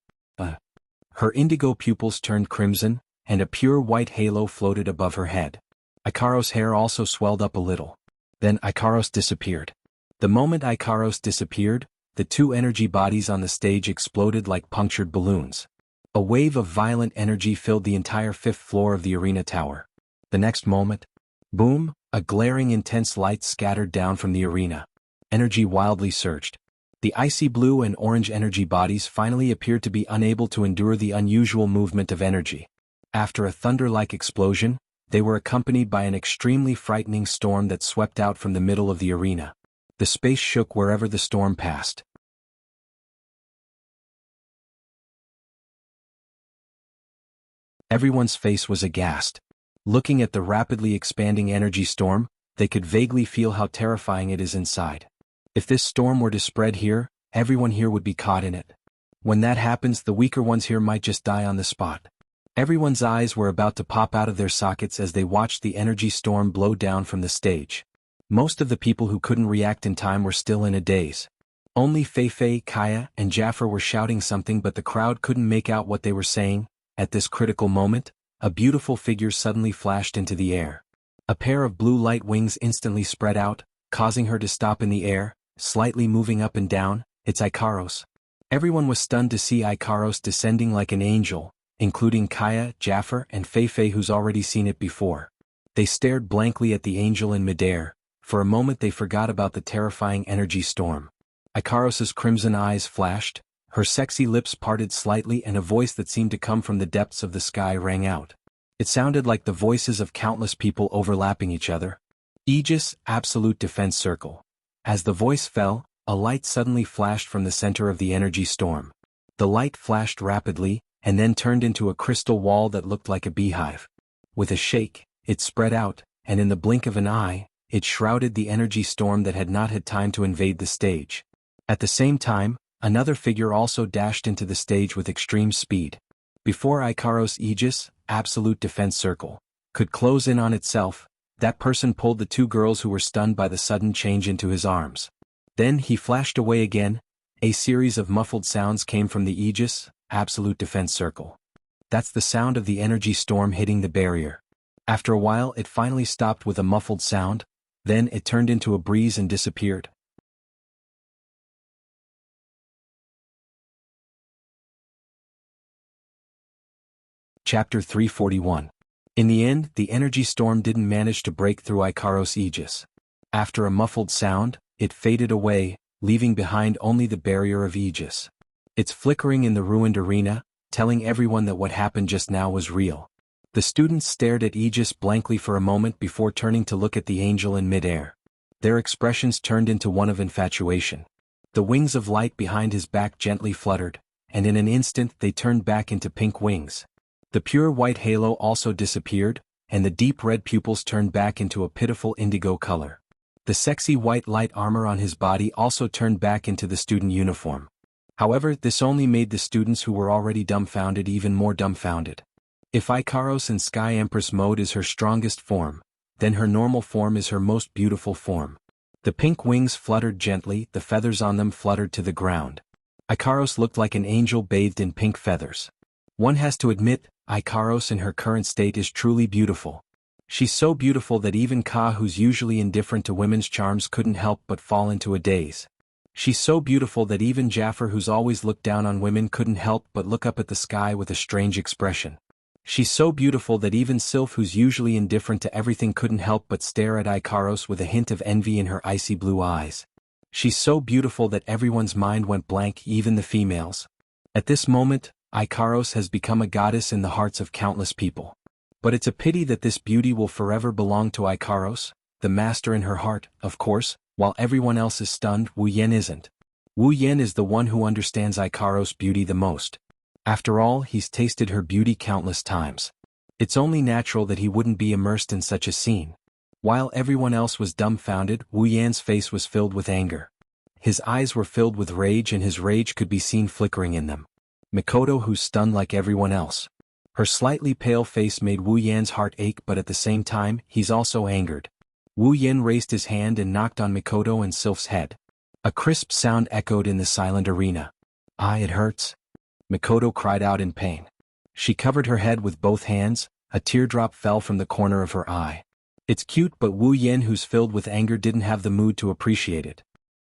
Her indigo pupils turned crimson, and a pure white halo floated above her head. Ikaros' hair also swelled up a little. Then Ikaros disappeared. The moment Ikaros disappeared, the two energy bodies on the stage exploded like punctured balloons. A wave of violent energy filled the entire fifth floor of the arena tower. The next moment, boom, a glaring intense light scattered down from the arena. Energy wildly surged. The icy blue and orange energy bodies finally appeared to be unable to endure the unusual movement of energy. After a thunder-like explosion, they were accompanied by an extremely frightening storm that swept out from the middle of the arena. The space shook wherever the storm passed. Everyone's face was aghast. Looking at the rapidly expanding energy storm, they could vaguely feel how terrifying it is inside. If this storm were to spread here, everyone here would be caught in it. When that happens, the weaker ones here might just die on the spot. Everyone's eyes were about to pop out of their sockets as they watched the energy storm blow down from the stage. Most of the people who couldn't react in time were still in a daze. Only Fei, Kaya, and Jaffer were shouting something, but the crowd couldn't make out what they were saying. At this critical moment, a beautiful figure suddenly flashed into the air. A pair of blue light wings instantly spread out, causing her to stop in the air, slightly moving up and down. It's Ikaros. Everyone was stunned to see Ikaros descending like an angel, including Kaya, Jaffer, and Fei who's already seen it before. They stared blankly at the angel in midair. For a moment they forgot about the terrifying energy storm. Ikaros's crimson eyes flashed, her sexy lips parted slightly, and a voice that seemed to come from the depths of the sky rang out. It sounded like the voices of countless people overlapping each other. Aegis, Absolute Defense Circle. As the voice fell, a light suddenly flashed from the center of the energy storm. The light flashed rapidly, and then turned into a crystal wall that looked like a beehive. With a shake, it spread out, and in the blink of an eye, it shrouded the energy storm that had not had time to invade the stage. At the same time, another figure also dashed into the stage with extreme speed. Before Ikaros' Aegis, Absolute Defense Circle, could close in on itself, that person pulled the two girls who were stunned by the sudden change into his arms. Then he flashed away again. A series of muffled sounds came from the Aegis, Absolute Defense Circle. That's the sound of the energy storm hitting the barrier. After a while it finally stopped with a muffled sound, then it turned into a breeze and disappeared. Chapter 341. In the end, the energy storm didn't manage to break through Ikaros' Aegis. After a muffled sound, it faded away, leaving behind only the barrier of Aegis. It's flickering in the ruined arena, telling everyone that what happened just now was real. The students stared at Aegis blankly for a moment before turning to look at the angel in midair. Their expressions turned into one of infatuation. The wings of light behind his back gently fluttered, and in an instant they turned back into pink wings. The pure white halo also disappeared, and the deep red pupils turned back into a pitiful indigo color. The sexy white light armor on his body also turned back into the student uniform. However, this only made the students who were already dumbfounded even more dumbfounded. If Ikaros in Sky Empress mode is her strongest form, then her normal form is her most beautiful form. The pink wings fluttered gently, the feathers on them fluttered to the ground. Ikaros looked like an angel bathed in pink feathers. One has to admit, Ikaros in her current state is truly beautiful. She's so beautiful that even Ka, who's usually indifferent to women's charms, couldn't help but fall into a daze. She's so beautiful that even Jaffer, who's always looked down on women, couldn't help but look up at the sky with a strange expression. She's so beautiful that even Sylph, who's usually indifferent to everything, couldn't help but stare at Ikaros with a hint of envy in her icy blue eyes. She's so beautiful that everyone's mind went blank, even the females. At this moment, Ikaros has become a goddess in the hearts of countless people. But it's a pity that this beauty will forever belong to Ikaros, the master in her heart, of course. While everyone else is stunned, Wu Yan isn't. Wu Yan is the one who understands Ikaros' beauty the most. After all, he's tasted her beauty countless times. It's only natural that he wouldn't be immersed in such a scene. While everyone else was dumbfounded, Wu Yan's face was filled with anger. His eyes were filled with rage, and his rage could be seen flickering in them. Mikoto, who's stunned like everyone else. Her slightly pale face made Wu Yan's heart ache, but at the same time, he's also angered. Wu Yan raised his hand and knocked on Mikoto and Sylph's head. A crisp sound echoed in the silent arena. "Ah, it hurts." Mikoto cried out in pain. She covered her head with both hands, a teardrop fell from the corner of her eye. It's cute, but Wu Yan, who's filled with anger, didn't have the mood to appreciate it.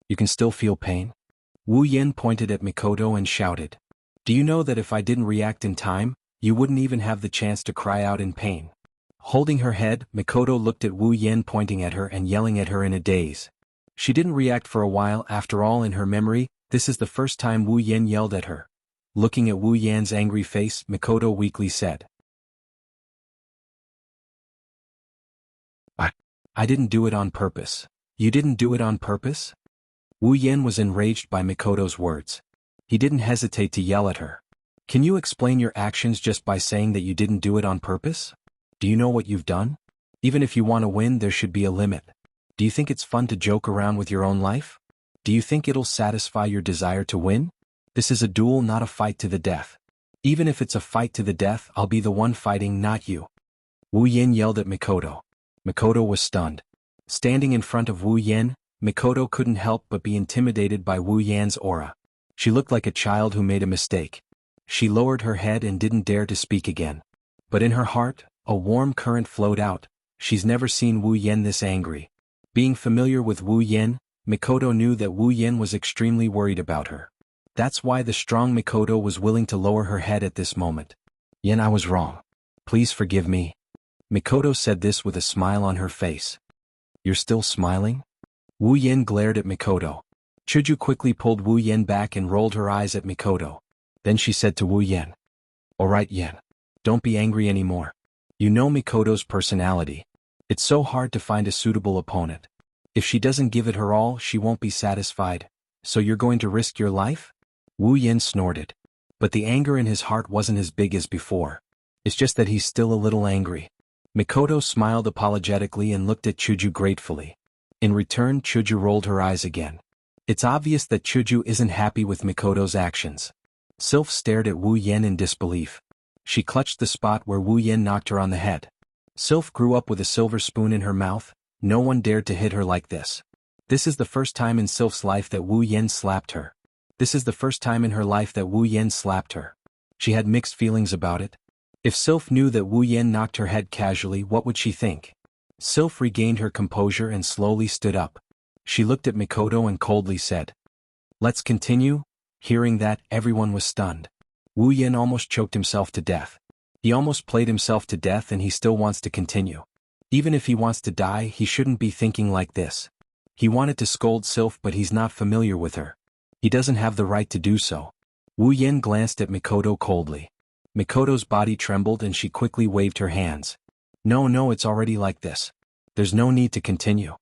"You can still feel pain?" Wu Yan pointed at Mikoto and shouted. "Do you know that if I didn't react in time, you wouldn't even have the chance to cry out in pain?" Holding her head, Mikoto looked at Wu Yan, pointing at her and yelling at her in a daze. She didn't react for a while. After all, in her memory, this is the first time Wu Yan yelled at her. Looking at Wu Yan's angry face, Mikoto weakly said, I didn't do it on purpose." "You didn't do it on purpose?" Wu Yan was enraged by Mikoto's words. He didn't hesitate to yell at her. "Can you explain your actions just by saying that you didn't do it on purpose? Do you know what you've done? Even if you want to win, there should be a limit. Do you think it's fun to joke around with your own life? Do you think it'll satisfy your desire to win? This is a duel, not a fight to the death. Even if it's a fight to the death, I'll be the one fighting, not you." Wu Yan yelled at Mikoto. Mikoto was stunned. Standing in front of Wu Yan, Mikoto couldn't help but be intimidated by Wu Yan's aura. She looked like a child who made a mistake. She lowered her head and didn't dare to speak again. But in her heart, a warm current flowed out. She's never seen Wu Yan this angry. Being familiar with Wu Yan, Mikoto knew that Wu Yan was extremely worried about her. That's why the strong Mikoto was willing to lower her head at this moment. Yan, I was wrong. Please forgive me. Mikoto said this with a smile on her face. You're still smiling? Wu Yan glared at Mikoto. Chuju quickly pulled Wu Yan back and rolled her eyes at Mikoto. Then she said to Wu Yan. Alright Yan. Don't be angry anymore. You know Mikoto's personality. It's so hard to find a suitable opponent. If she doesn't give it her all, she won't be satisfied. So you're going to risk your life? Wu Yan snorted. But the anger in his heart wasn't as big as before. It's just that he's still a little angry. Mikoto smiled apologetically and looked at Chuju gratefully. In return, Chuju rolled her eyes again. It's obvious that Chuju isn't happy with Mikoto's actions. Sylph stared at Wu Yan in disbelief. She clutched the spot where Wu Yan knocked her on the head. Sylph grew up with a silver spoon in her mouth. No one dared to hit her like this. This is the first time in Sylph's life that Wu Yan slapped her. This is the first time in her life that Wu Yan slapped her. She had mixed feelings about it. If Sylph knew that Wu Yan knocked her head casually, what would she think? Sylph regained her composure and slowly stood up. She looked at Mikoto and coldly said, "Let's continue." Hearing that, everyone was stunned. Wu Yan almost choked himself to death. He almost played himself to death and he still wants to continue. Even if he wants to die, he shouldn't be thinking like this. He wanted to scold Sylph, but he's not familiar with her. He doesn't have the right to do so. Wu Yan glanced at Mikoto coldly. Mikoto's body trembled and she quickly waved her hands. No, it's already like this. There's no need to continue.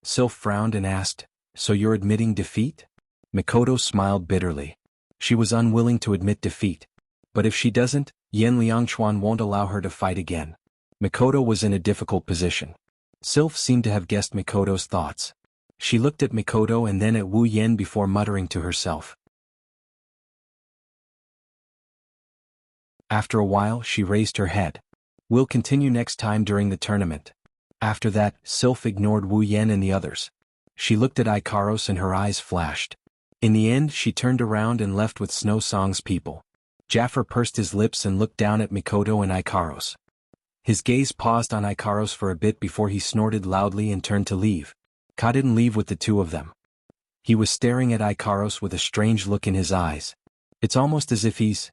Sylph frowned and asked, "So you're admitting defeat?" Mikoto smiled bitterly. She was unwilling to admit defeat. But if she doesn't, Yan Liangchuan won't allow her to fight again. Mikoto was in a difficult position. Sylph seemed to have guessed Mikoto's thoughts. She looked at Mikoto and then at Wu Yan before muttering to herself. After a while, she raised her head. We'll continue next time during the tournament. After that, Sylph ignored Wu Yan and the others. She looked at Ikaros and her eyes flashed. In the end, she turned around and left with Snow Song's people. Jaffer pursed his lips and looked down at Mikoto and Ikaros. His gaze paused on Ikaros for a bit before he snorted loudly and turned to leave. Ka didn't leave with the two of them. He was staring at Ikaros with a strange look in his eyes. It's almost as if he's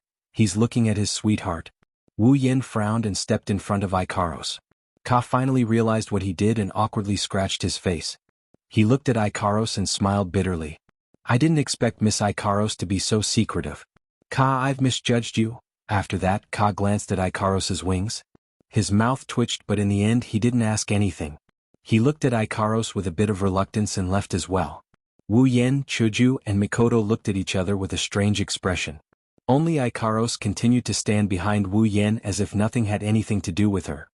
looking at his sweetheart. Wu Yan frowned and stepped in front of Ikaros. Ka finally realized what he did and awkwardly scratched his face. He looked at Ikaros and smiled bitterly. I didn't expect Miss Ikaros to be so secretive. Ka, I've misjudged you. After that, Ka glanced at Ikaros's wings. His mouth twitched, but in the end he didn't ask anything. He looked at Ikaros with a bit of reluctance and left as well. Wu Yan, Chuju, and Mikoto looked at each other with a strange expression. Only Ikaros continued to stand behind Wu Yan as if nothing had anything to do with her.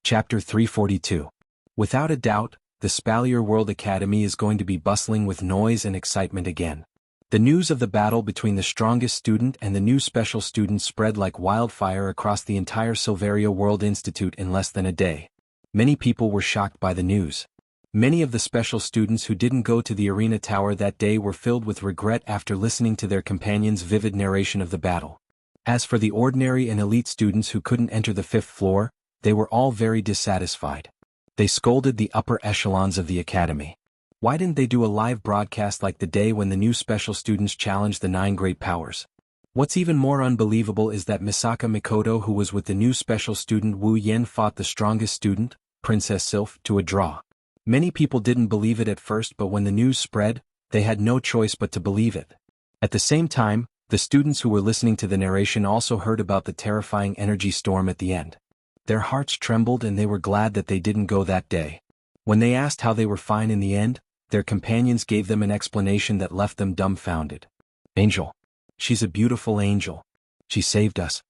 Chapter 342. Without a doubt, the Spalier World Academy is going to be bustling with noise and excitement again. The news of the battle between the strongest student and the new special student spread like wildfire across the entire Silverio World Institute in less than a day. Many people were shocked by the news. Many of the special students who didn't go to the arena tower that day were filled with regret after listening to their companions' vivid narration of the battle. As for the ordinary and elite students who couldn't enter the 5th floor, they were all very dissatisfied. They scolded the upper echelons of the academy. Why didn't they do a live broadcast like the day when the new special students challenged the 9 great powers? What's even more unbelievable is that Misaka Mikoto, who was with the new special student Wu Yan, fought the strongest student, Princess Sylph, to a draw. Many people didn't believe it at first, but when the news spread, they had no choice but to believe it. At the same time, the students who were listening to the narration also heard about the terrifying energy storm at the end. Their hearts trembled and they were glad that they didn't go that day. When they asked how they were fine in the end, their companions gave them an explanation that left them dumbfounded. Angel. She's a beautiful angel. She saved us.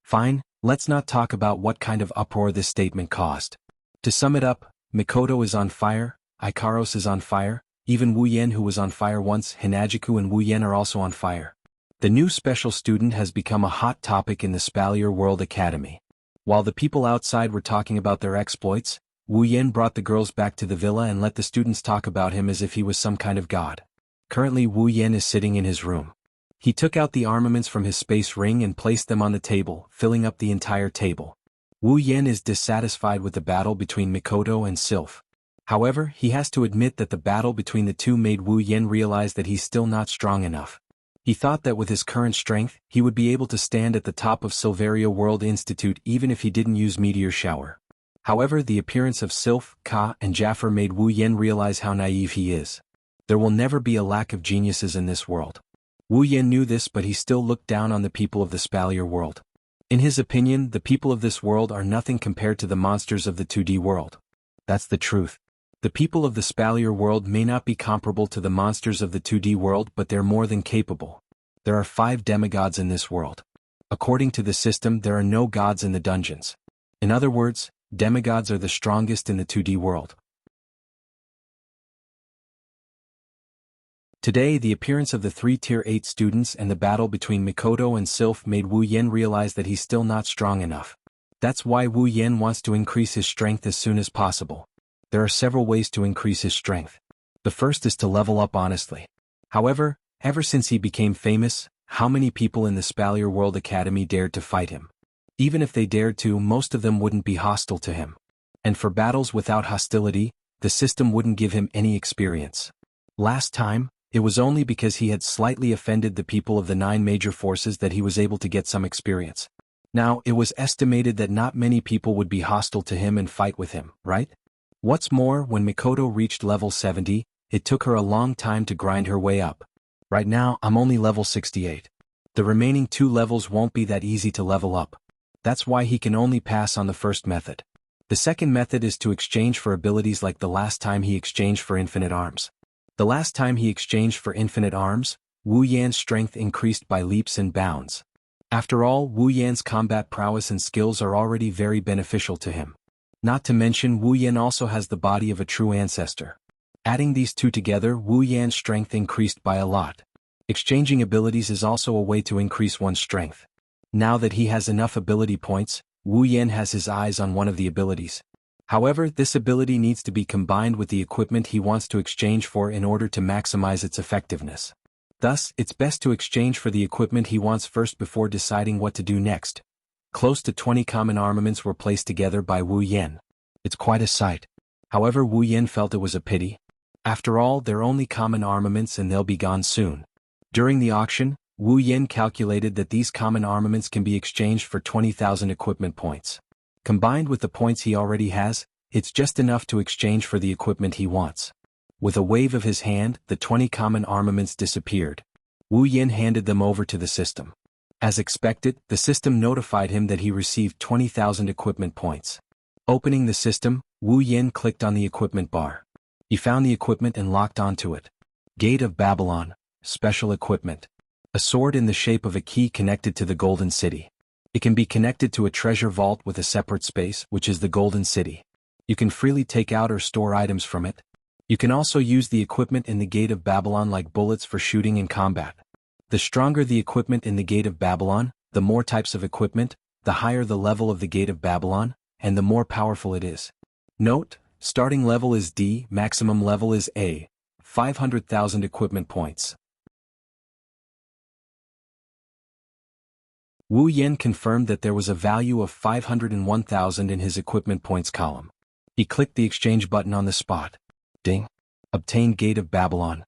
Fine, let's not talk about what kind of uproar this statement caused. To sum it up, Mikoto is on fire, Ikaros is on fire, even Wu Yan, who was on fire once, Hinajiku and Wu Yan are also on fire. The new special student has become a hot topic in the Spalier World Academy. While the people outside were talking about their exploits, Wu Yan brought the girls back to the villa and let the students talk about him as if he was some kind of god. Currently Wu Yan is sitting in his room. He took out the armaments from his space ring and placed them on the table, filling up the entire table. Wu Yan is dissatisfied with the battle between Mikoto and Sylph. However, he has to admit that the battle between the two made Wu Yan realize that he's still not strong enough. He thought that with his current strength, he would be able to stand at the top of Silveria World Institute even if he didn't use Meteor Shower. However, the appearance of Sylph, Ka, and Jaffer made Wu Yan realize how naive he is. There will never be a lack of geniuses in this world. Wu Yan knew this, but he still looked down on the people of the Spalier world. In his opinion, the people of this world are nothing compared to the monsters of the 2D world. That's the truth. The people of the Spalier world may not be comparable to the monsters of the 2D world, but they're more than capable. There are 5 demigods in this world. According to the system, there are no gods in the dungeons. In other words, demigods are the strongest in the 2D world. Today, the appearance of the 3 Tier 8 students and the battle between Mikoto and Sylph made Wu Yan realize that he's still not strong enough. That's why Wu Yan wants to increase his strength as soon as possible. There are several ways to increase his strength. The first is to level up honestly. However, ever since he became famous, how many people in the Spalier World Academy dared to fight him? Even if they dared to, most of them wouldn't be hostile to him. And for battles without hostility, the system wouldn't give him any experience. Last time, it was only because he had slightly offended the people of the 9 major forces that he was able to get some experience. Now, it was estimated that not many people would be hostile to him and fight with him, right? What's more, when Mikoto reached level 70, it took her a long time to grind her way up. Right now, I'm only level 68. The remaining 2 levels won't be that easy to level up. That's why he can only pass on the first method. The second method is to exchange for abilities like the last time he exchanged for Infinite Arms. The last time he exchanged for Infinite Arms, Wu Yan's strength increased by leaps and bounds. After all, Wu Yan's combat prowess and skills are already very beneficial to him. Not to mention, Wu Yan also has the body of a true ancestor. Adding these two together, Wu Yan's strength increased by a lot. Exchanging abilities is also a way to increase one's strength. Now that he has enough ability points, Wu Yan has his eyes on one of the abilities. However, this ability needs to be combined with the equipment he wants to exchange for in order to maximize its effectiveness. Thus, it's best to exchange for the equipment he wants first before deciding what to do next. Close to 20 common armaments were placed together by Wu Yan. It's quite a sight. However, Wu Yan felt it was a pity. After all, they're only common armaments and they'll be gone soon. During the auction, Wu Yan calculated that these common armaments can be exchanged for 20,000 equipment points. Combined with the points he already has, it's just enough to exchange for the equipment he wants. With a wave of his hand, the 20 common armaments disappeared. Wu Yan handed them over to the system. As expected, the system notified him that he received 20,000 equipment points. Opening the system, Wu Yan clicked on the equipment bar. He found the equipment and locked onto it. Gate of Babylon, special equipment. A sword in the shape of a key connected to the Golden City. It can be connected to a treasure vault with a separate space, which is the Golden City. You can freely take out or store items from it. You can also use the equipment in the Gate of Babylon like bullets for shooting in combat. The stronger the equipment in the Gate of Babylon, the more types of equipment, the higher the level of the Gate of Babylon, and the more powerful it is. Note, starting level is D, maximum level is A. 500,000 equipment points. Wu Yan confirmed that there was a value of 501,000 in his equipment points column. He clicked the exchange button on the spot. Ding. Obtained Gate of Babylon.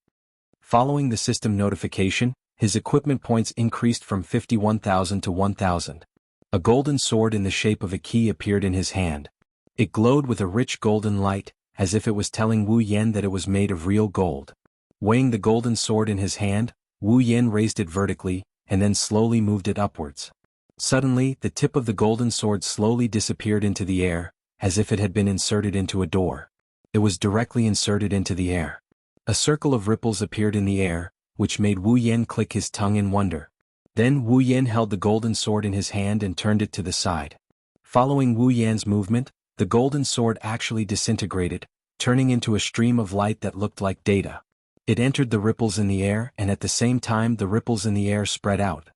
Following the system notification, his equipment points increased from 51,000 to 1,000. A golden sword in the shape of a key appeared in his hand. It glowed with a rich golden light, as if it was telling Wu Yan that it was made of real gold. Weighing the golden sword in his hand, Wu Yan raised it vertically, and then slowly moved it upwards. Suddenly, the tip of the golden sword slowly disappeared into the air, as if it had been inserted into a door. It was directly inserted into the air. A circle of ripples appeared in the air, which made Wu Yan click his tongue in wonder. Then Wu Yan held the golden sword in his hand and turned it to the side. Following Wu Yan's movement, the golden sword actually disintegrated, turning into a stream of light that looked like data. It entered the ripples in the air, and at the same time the ripples in the air spread out.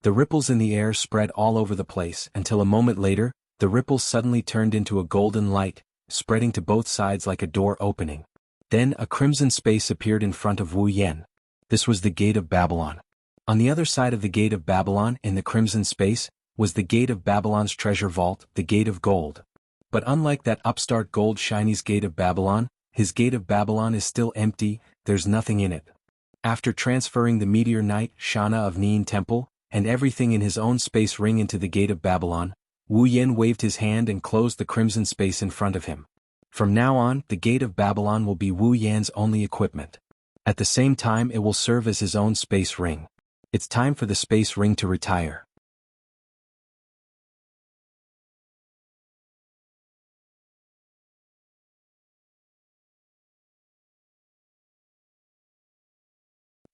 The ripples in the air spread all over the place until a moment later, the ripples suddenly turned into a golden light, spreading to both sides like a door opening. Then a crimson space appeared in front of Wu Yan. This was the Gate of Babylon. On the other side of the Gate of Babylon, in the crimson space, was the Gate of Babylon's treasure vault, the Gate of Gold. But unlike that upstart gold shiny's Gate of Babylon, his Gate of Babylon is still empty, there's nothing in it. After transferring the meteor knight, Shana of Neen Temple, and everything in his own space ring into the Gate of Babylon, Wu Yan waved his hand and closed the crimson space in front of him. From now on, the Gate of Babylon will be Wu Yan's only equipment. At the same time, it will serve as his own space ring. It's time for the space ring to retire.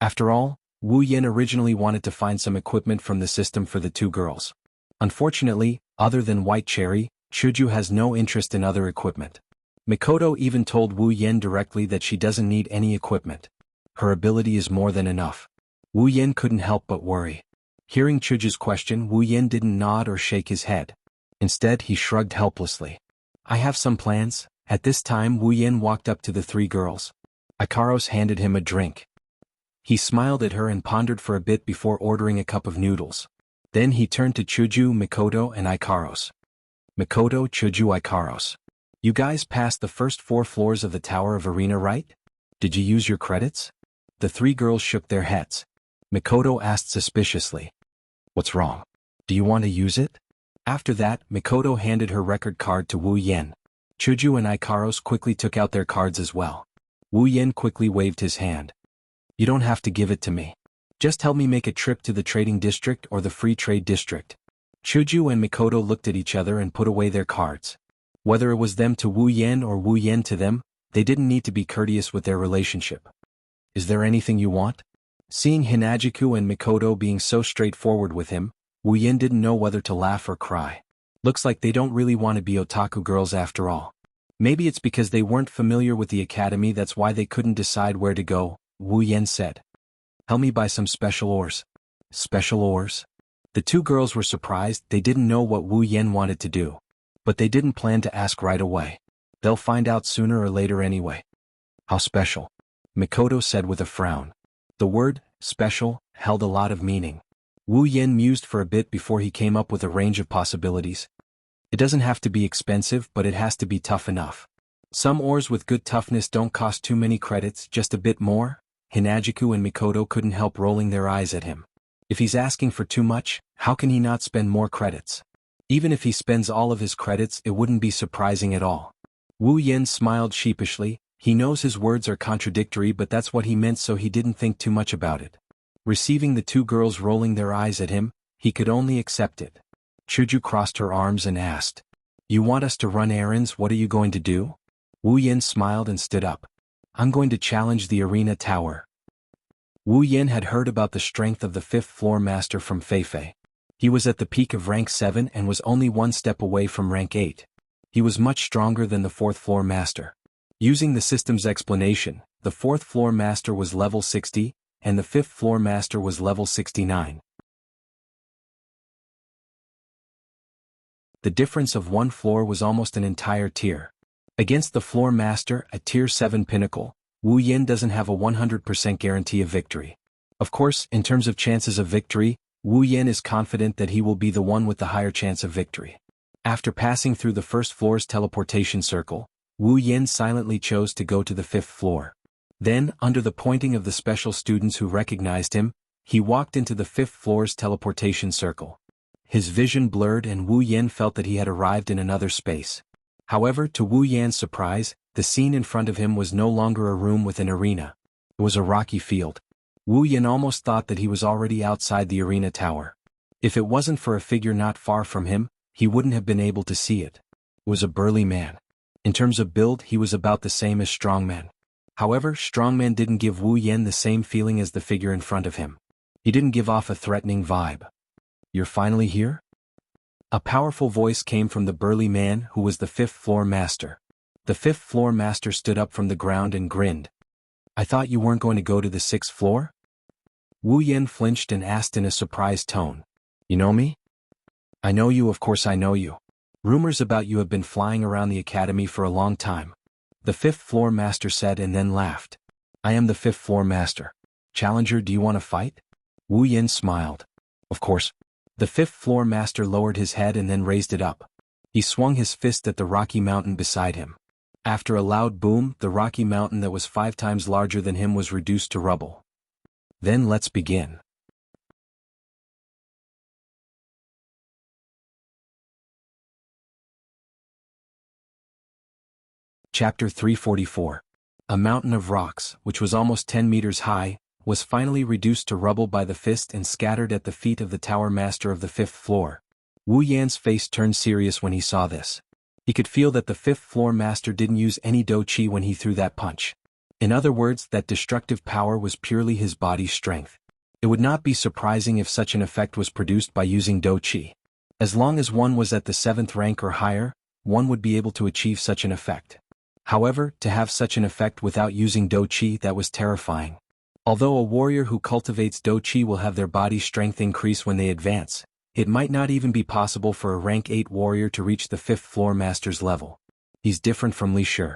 After all, Wu Yan originally wanted to find some equipment from the system for the two girls. Unfortunately, other than White Cherry, Chuju has no interest in other equipment. Mikoto even told Wu Yan directly that she doesn't need any equipment. Her ability is more than enough. Wu Yan couldn't help but worry. Hearing Chuju's question, Wu Yan didn't nod or shake his head. Instead, he shrugged helplessly. I have some plans. At this time, Wu Yan walked up to the three girls. Ikaros handed him a drink. He smiled at her and pondered for a bit before ordering a cup of noodles. Then he turned to Chuju, Mikoto, and Ikaros. Mikoto, Chuju, Ikaros. You guys passed the first 4 floors of the Tower of Arena, right? Did you use your credits? The three girls shook their heads. Mikoto asked suspiciously. What's wrong? Do you want to use it? After that, Mikoto handed her record card to Wu Yan. Chuju and Ikaros quickly took out their cards as well. Wu Yan quickly waved his hand. You don't have to give it to me. Just help me make a trip to the trading district or the free trade district. Chuju and Mikoto looked at each other and put away their cards. Whether it was them to Wu Yan or Wu Yan to them, they didn't need to be courteous with their relationship. Is there anything you want? Seeing Hinajiku and Mikoto being so straightforward with him, Wu Yan didn't know whether to laugh or cry. Looks like they don't really want to be otaku girls after all. Maybe it's because they weren't familiar with the academy, that's why they couldn't decide where to go, Wu Yan said. Help me buy some special ores. Special ores? The two girls were surprised. They didn't know what Wu Yan wanted to do. But they didn't plan to ask right away. They'll find out sooner or later anyway. How special? Mikoto said with a frown. The word, special, held a lot of meaning. Wu Yan mused for a bit before he came up with a range of possibilities. It doesn't have to be expensive, but it has to be tough enough. Some ores with good toughness don't cost too many credits, just a bit more. Hinajiku and Mikoto couldn't help rolling their eyes at him. If he's asking for too much, how can he not spend more credits? Even if he spends all of his credits, it wouldn't be surprising at all. Wu Yan smiled sheepishly. He knows his words are contradictory, but that's what he meant, so he didn't think too much about it. Receiving the two girls rolling their eyes at him, he could only accept it. Chuju crossed her arms and asked, You want us to run errands? What are you going to do? Wu Yan smiled and stood up. I'm going to challenge the arena tower. Wu Yan had heard about the strength of the 5th floor master from Feifei. He was at the peak of rank 7 and was only 1 step away from rank 8. He was much stronger than the 4th floor master. Using the system's explanation, the 4th floor master was level 60, and the 5th floor master was level 69. The difference of 1 floor was almost an entire tier. Against the floor master, a tier 7 pinnacle, Wu Yan doesn't have a 100% guarantee of victory. Of course, in terms of chances of victory, Wu Yan is confident that he will be the one with the higher chance of victory. After passing through the 1st floor's teleportation circle, Wu Yan silently chose to go to the 5th floor. Then, under the pointing of the special students who recognized him, he walked into the 5th floor's teleportation circle. His vision blurred and Wu Yan felt that he had arrived in another space. However, to Wu Yan's surprise, the scene in front of him was no longer a room with an arena. It was a rocky field. Wu Yan almost thought that he was already outside the arena tower. If it wasn't for a figure not far from him, he wouldn't have been able to see it. It was a burly man. In terms of build, he was about the same as Strongman. However, Strongman didn't give Wu Yan the same feeling as the figure in front of him. He didn't give off a threatening vibe. You're finally here? A powerful voice came from the burly man who was the 5th floor master. The 5th floor master stood up from the ground and grinned. I thought you weren't going to go to the 6th floor? Wu Yan flinched and asked in a surprised tone. You know me? I know you, of course I know you. Rumors about you have been flying around the academy for a long time. The 5th floor master said and then laughed. I am the 5th floor master. Challenger, do you want to fight? Wu Yan smiled. Of course. The 5th floor master lowered his head and then raised it up. He swung his fist at the rocky mountain beside him. After a loud boom, the rocky mountain that was 5 times larger than him was reduced to rubble. Then let's begin. Chapter 344. A mountain of rocks, which was almost 10 meters high, was finally reduced to rubble by the fist and scattered at the feet of the tower master of the 5th floor. Wu Yan's face turned serious when he saw this. He could feel that the 5th floor master didn't use any do qi when he threw that punch. In other words, that destructive power was purely his body's strength. It would not be surprising if such an effect was produced by using do qi. As long as one was at the 7th rank or higher, one would be able to achieve such an effect. However, to have such an effect without using do qi, that was terrifying. Although a warrior who cultivates do qi will have their body's strength increase when they advance, it might not even be possible for a rank 8 warrior to reach the 5th floor master's level. He's different from Li Shi.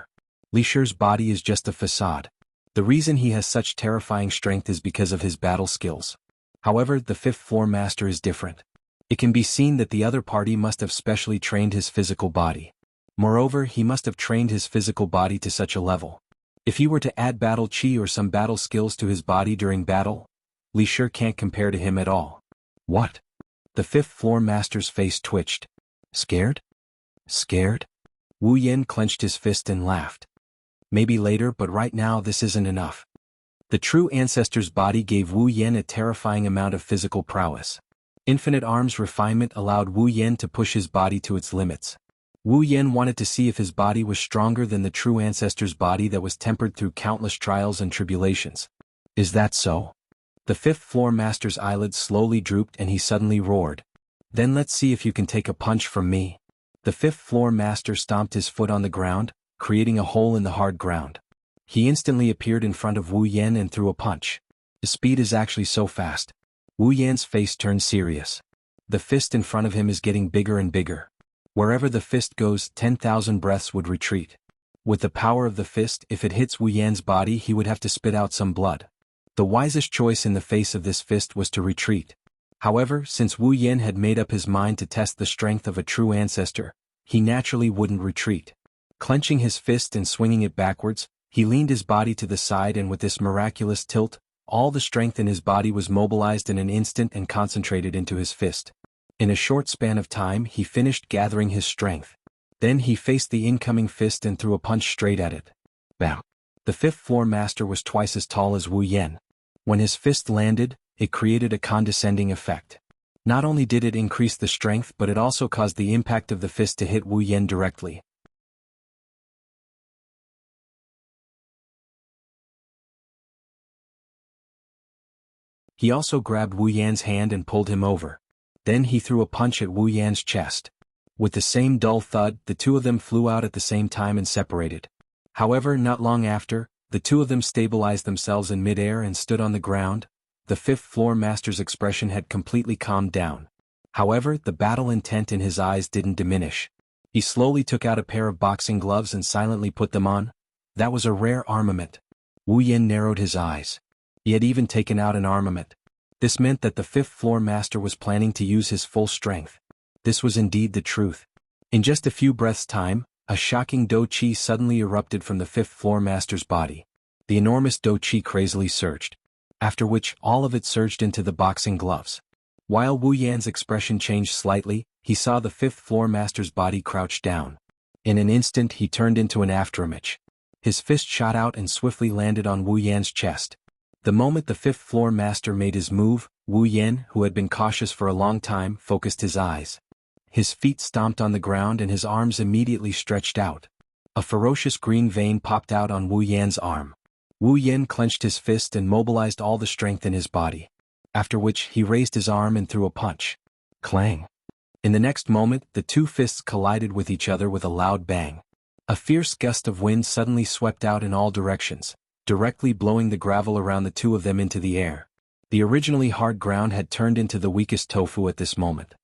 Li Shi's body is just a facade. The reason he has such terrifying strength is because of his battle skills. However, the 5th floor master is different. It can be seen that the other party must have specially trained his physical body. Moreover, he must have trained his physical body to such a level. If he were to add battle qi or some battle skills to his body during battle, Li Shi can't compare to him at all. What? The 5th floor master's face twitched. Scared? Scared? Wu Yan clenched his fist and laughed. Maybe later, but right now this isn't enough. The true ancestor's body gave Wu Yan a terrifying amount of physical prowess. Infinite arms refinement allowed Wu Yan to push his body to its limits. Wu Yan wanted to see if his body was stronger than the true ancestor's body that was tempered through countless trials and tribulations. Is that so? The 5th floor master's eyelids slowly drooped and he suddenly roared. Then let's see if you can take a punch from me. The 5th floor master stomped his foot on the ground, creating a hole in the hard ground. He instantly appeared in front of Wu Yan and threw a punch. The speed is actually so fast. Wu Yan's face turned serious. The fist in front of him is getting bigger and bigger. Wherever the fist goes, 10,000 breaths would retreat. With the power of the fist, if it hits Wu Yan's body, he would have to spit out some blood. The wisest choice in the face of this fist was to retreat. However, since Wu Yan had made up his mind to test the strength of a true ancestor, he naturally wouldn't retreat. Clenching his fist and swinging it backwards, he leaned his body to the side, and with this miraculous tilt, all the strength in his body was mobilized in an instant and concentrated into his fist. In a short span of time, he finished gathering his strength. Then he faced the incoming fist and threw a punch straight at it. Bam! The 5th floor master was twice as tall as Wu Yan. When his fist landed, it created a condescending effect. Not only did it increase the strength, but it also caused the impact of the fist to hit Wu Yan directly. He also grabbed Wu Yan's hand and pulled him over. Then he threw a punch at Wu Yan's chest. With the same dull thud, the two of them flew out at the same time and separated. However, not long after, the two of them stabilized themselves in midair and stood on the ground. The 5th floor master's expression had completely calmed down. However, the battle intent in his eyes didn't diminish. He slowly took out a pair of boxing gloves and silently put them on. That was a rare armament. Wu Yan narrowed his eyes. He had even taken out an armament. This meant that the 5th floor master was planning to use his full strength. This was indeed the truth. In just a few breaths' time, a shocking do qi suddenly erupted from the 5th floor master's body. The enormous do qi crazily surged. After which, all of it surged into the boxing gloves. While Wu Yan's expression changed slightly, he saw the 5th floor master's body crouch down. In an instant, he turned into an afterimage. His fist shot out and swiftly landed on Wu Yan's chest. The moment the 5th floor master made his move, Wu Yan, who had been cautious for a long time, focused his eyes. His feet stomped on the ground and his arms immediately stretched out. A ferocious green vein popped out on Wu Yan's arm. Wu Yan clenched his fist and mobilized all the strength in his body. After which, he raised his arm and threw a punch. Clang! In the next moment, the two fists collided with each other with a loud bang. A fierce gust of wind suddenly swept out in all directions. directly blowing the gravel around the two of them into the air. The originally hard ground had turned into the weakest tofu at this moment.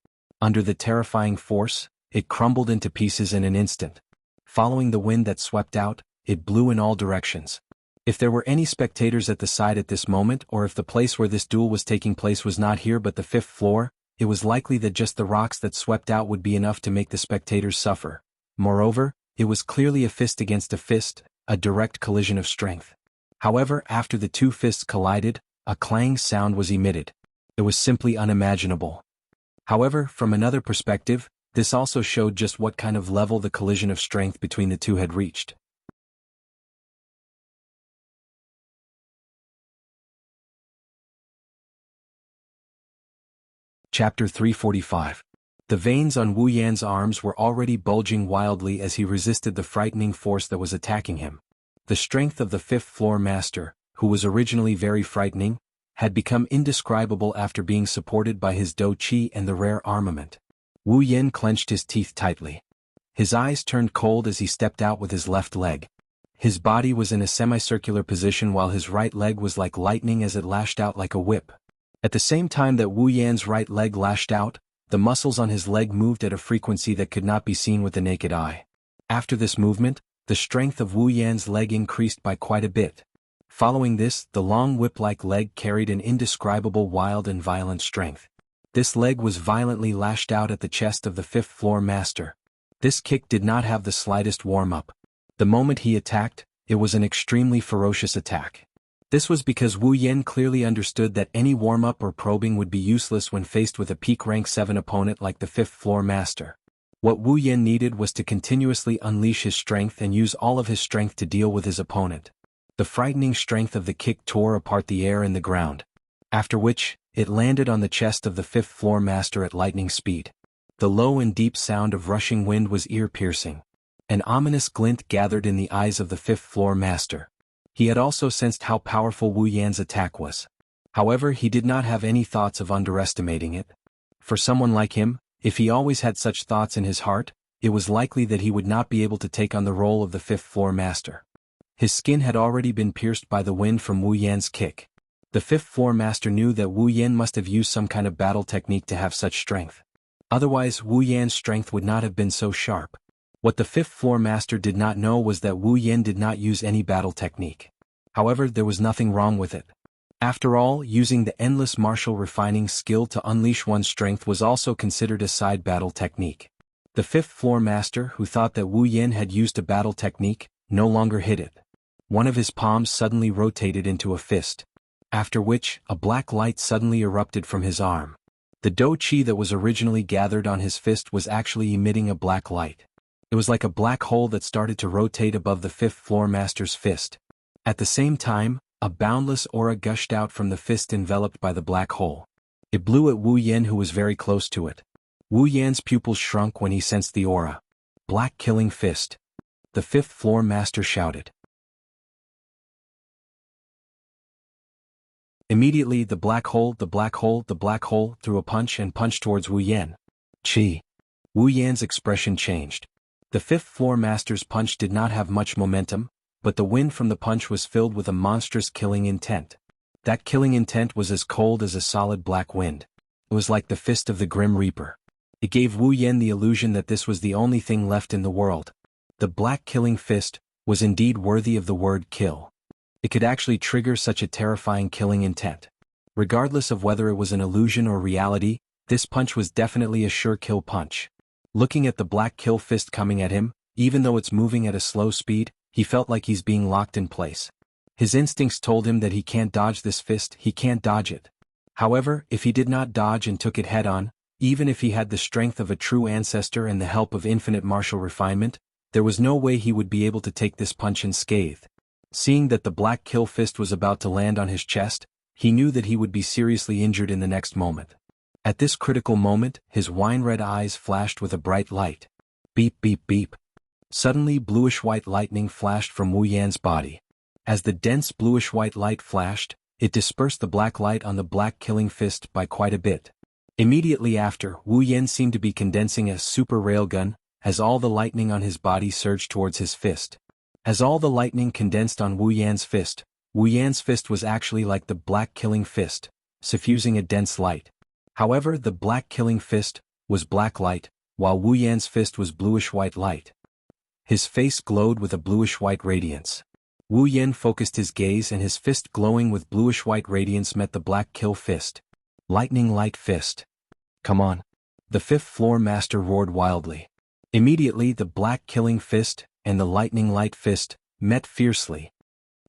Under the terrifying force, it crumbled into pieces in an instant. Following the wind that swept out, it blew in all directions. If there were any spectators at the side at this moment, or if the place where this duel was taking place was not here but the 5th floor, it was likely that just the rocks that swept out would be enough to make the spectators suffer. Moreover, it was clearly a fist against a fist, a direct collision of strength. However, after the two fists collided, a clang sound was emitted. It was simply unimaginable. However, from another perspective, this also showed just what kind of level the collision of strength between the two had reached. Chapter 345. The veins on Wu Yan's arms were already bulging wildly as he resisted the frightening force that was attacking him. The strength of the 5th floor master, who was originally very frightening, had become indescribable after being supported by his Do Qi and the rare armament. Wu Yan clenched his teeth tightly. His eyes turned cold as he stepped out with his left leg. His body was in a semicircular position while his right leg was like lightning as it lashed out like a whip. At the same time that Wu Yan's right leg lashed out, the muscles on his leg moved at a frequency that could not be seen with the naked eye. After this movement, the strength of Wu Yan's leg increased by quite a bit. Following this, the long whip-like leg carried an indescribable wild and violent strength. This leg was violently lashed out at the chest of the 5th floor master. This kick did not have the slightest warm-up. The moment he attacked, it was an extremely ferocious attack. This was because Wu Yan clearly understood that any warm-up or probing would be useless when faced with a peak rank 7 opponent like the 5th floor master. What Wu Yan needed was to continuously unleash his strength and use all of his strength to deal with his opponent. The frightening strength of the kick tore apart the air and the ground. After which, it landed on the chest of the 5th floor master at lightning speed. The low and deep sound of rushing wind was ear-piercing. An ominous glint gathered in the eyes of the 5th floor master. He had also sensed how powerful Wu Yan's attack was. However, he did not have any thoughts of underestimating it. For someone like him, if he always had such thoughts in his heart, it was likely that he would not be able to take on the role of the 5th floor master. His skin had already been pierced by the wind from Wu Yan's kick. The 5th floor master knew that Wu Yan must have used some kind of battle technique to have such strength. Otherwise, Wu Yan's strength would not have been so sharp. What the 5th floor master did not know was that Wu Yan did not use any battle technique. However, there was nothing wrong with it. After all, using the endless martial refining skill to unleash one's strength was also considered a side battle technique. The 5th floor master, who thought that Wu Yan had used a battle technique, no longer hid it. One of his palms suddenly rotated into a fist. After which, a black light suddenly erupted from his arm. The Do Qi that was originally gathered on his fist was actually emitting a black light. It was like a black hole that started to rotate above the 5th floor master's fist. At the same time, a boundless aura gushed out from the fist enveloped by the black hole. It blew at Wu Yan, who was very close to it. Wu Yan's pupils shrunk when he sensed the aura. Black killing fist. The 5th floor master shouted. Immediately the black hole threw a punch and punched towards Wu Yan. Chi. Wu Yan's expression changed. The 5th floor master's punch did not have much momentum, but the wind from the punch was filled with a monstrous killing intent. That killing intent was as cold as a solid black wind. It was like the fist of the Grim Reaper. It gave Wu Yan the illusion that this was the only thing left in the world. The black killing fist was indeed worthy of the word kill. It could actually trigger such a terrifying killing intent. Regardless of whether it was an illusion or reality, this punch was definitely a sure kill punch. Looking at the black kill fist coming at him, even though it's moving at a slow speed, he felt like he's being locked in place. His instincts told him that he can't dodge this fist, he can't dodge it. However, if he did not dodge and took it head-on, even if he had the strength of a true ancestor and the help of infinite martial refinement, there was no way he would be able to take this punch unscathed. Seeing that the black kill fist was about to land on his chest, he knew that he would be seriously injured in the next moment. At this critical moment, his wine-red eyes flashed with a bright light. Beep beep beep. Suddenly bluish-white lightning flashed from Wu Yan's body. As the dense bluish-white light flashed, it dispersed the black light on the black killing fist by quite a bit. Immediately after, Wu Yan seemed to be condensing a super railgun, as all the lightning on his body surged towards his fist. As all the lightning condensed on Wu Yan's fist, Wu Yan's fist was actually like the black killing fist, suffusing a dense light. However, the black killing fist was black light, while Wu Yan's fist was bluish-white light. His face glowed with a bluish-white radiance. Wu Yan focused his gaze and his fist glowing with bluish-white radiance met the black kill fist. Lightning light fist. Come on. The fifth floor master roared wildly. Immediately the black killing fist and the lightning light fist met fiercely.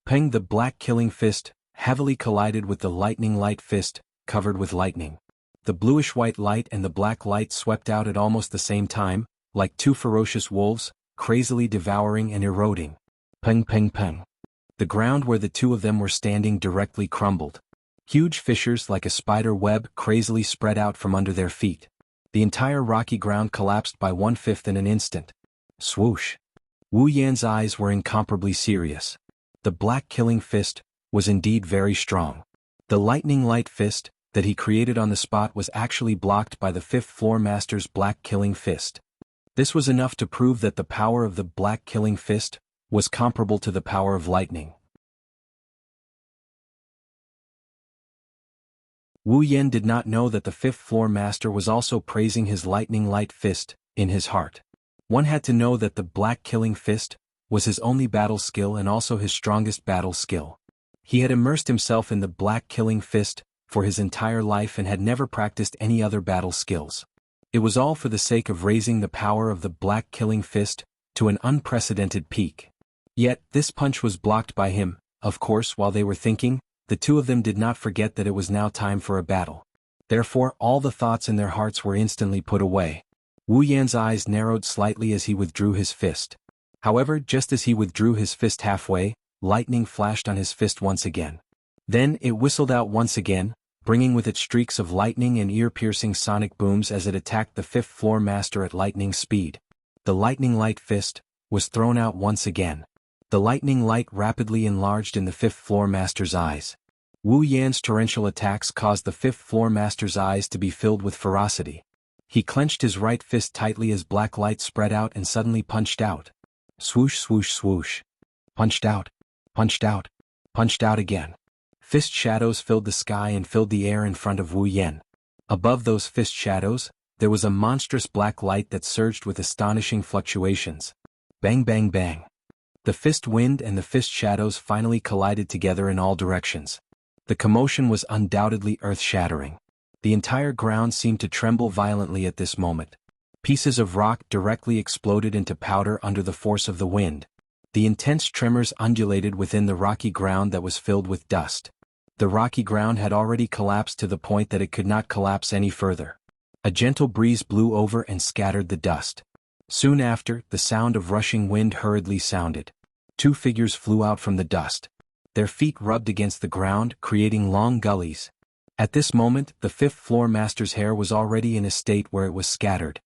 Peng, the black killing fist heavily collided with the lightning light fist, covered with lightning. The bluish-white light and the black light swept out at almost the same time, like two ferocious wolves, crazily devouring and eroding. Peng peng peng. The ground where the two of them were standing directly crumbled. Huge fissures like a spider web crazily spread out from under their feet. The entire rocky ground collapsed by 1/5 in an instant. Swoosh. Wu Yan's eyes were incomparably serious. The black killing fist was indeed very strong. The lightning light fist that he created on the spot was actually blocked by the fifth floor master's black killing fist. This was enough to prove that the power of the black killing fist was comparable to the power of lightning. Wu Yan did not know that the fifth floor master was also praising his lightning light fist in his heart. One had to know that the black killing fist was his only battle skill and also his strongest battle skill. He had immersed himself in the black killing fist for his entire life and had never practiced any other battle skills. It was all for the sake of raising the power of the black killing fist to an unprecedented peak. Yet, this punch was blocked by him. Of course, while they were thinking, the two of them did not forget that it was now time for a battle. Therefore, all the thoughts in their hearts were instantly put away. Wu Yan's eyes narrowed slightly as he withdrew his fist. However, just as he withdrew his fist halfway, lightning flashed on his fist once again. Then it whistled out once again, bringing with it streaks of lightning and ear-piercing sonic booms as it attacked the fifth floor master at lightning speed. The lightning light fist was thrown out once again. The lightning light rapidly enlarged in the fifth floor master's eyes. Wu Yan's torrential attacks caused the fifth floor master's eyes to be filled with ferocity. He clenched his right fist tightly as black light spread out and suddenly punched out. Swoosh swoosh swoosh. Punched out. Punched out. Punched out again. Fist shadows filled the sky and filled the air in front of Wu Yan. Above those fist shadows, there was a monstrous black light that surged with astonishing fluctuations. Bang bang bang. The fist wind and the fist shadows finally collided together in all directions. The commotion was undoubtedly earth-shattering. The entire ground seemed to tremble violently at this moment. Pieces of rock directly exploded into powder under the force of the wind. The intense tremors undulated within the rocky ground that was filled with dust. The rocky ground had already collapsed to the point that it could not collapse any further. A gentle breeze blew over and scattered the dust. Soon after, the sound of rushing wind hurriedly sounded. Two figures flew out from the dust. Their feet rubbed against the ground, creating long gullies. At this moment, the fifth floor master's hair was already in a state where it was scattered.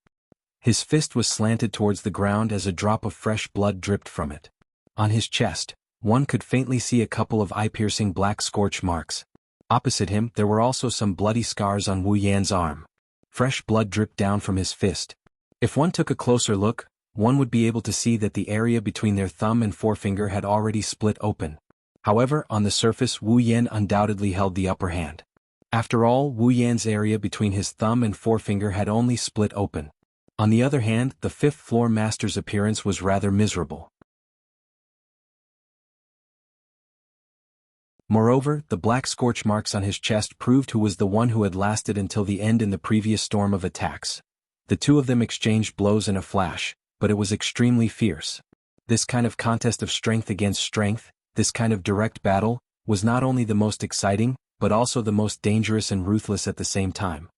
His fist was slanted towards the ground as a drop of fresh blood dripped from it. On his chest, one could faintly see a couple of eye-piercing black scorch marks. Opposite him, there were also some bloody scars on Wu Yan's arm. Fresh blood dripped down from his fist. If one took a closer look, one would be able to see that the area between their thumb and forefinger had already split open. However, on the surface, Wu Yan undoubtedly held the upper hand. After all, Wu Yan's area between his thumb and forefinger had only split open. On the other hand, the fifth floor master's appearance was rather miserable. Moreover, the black scorch marks on his chest proved who was the one who had lasted until the end in the previous storm of attacks. The two of them exchanged blows in a flash, but it was extremely fierce. This kind of contest of strength against strength, this kind of direct battle, was not only the most exciting, but also the most dangerous and ruthless at the same time.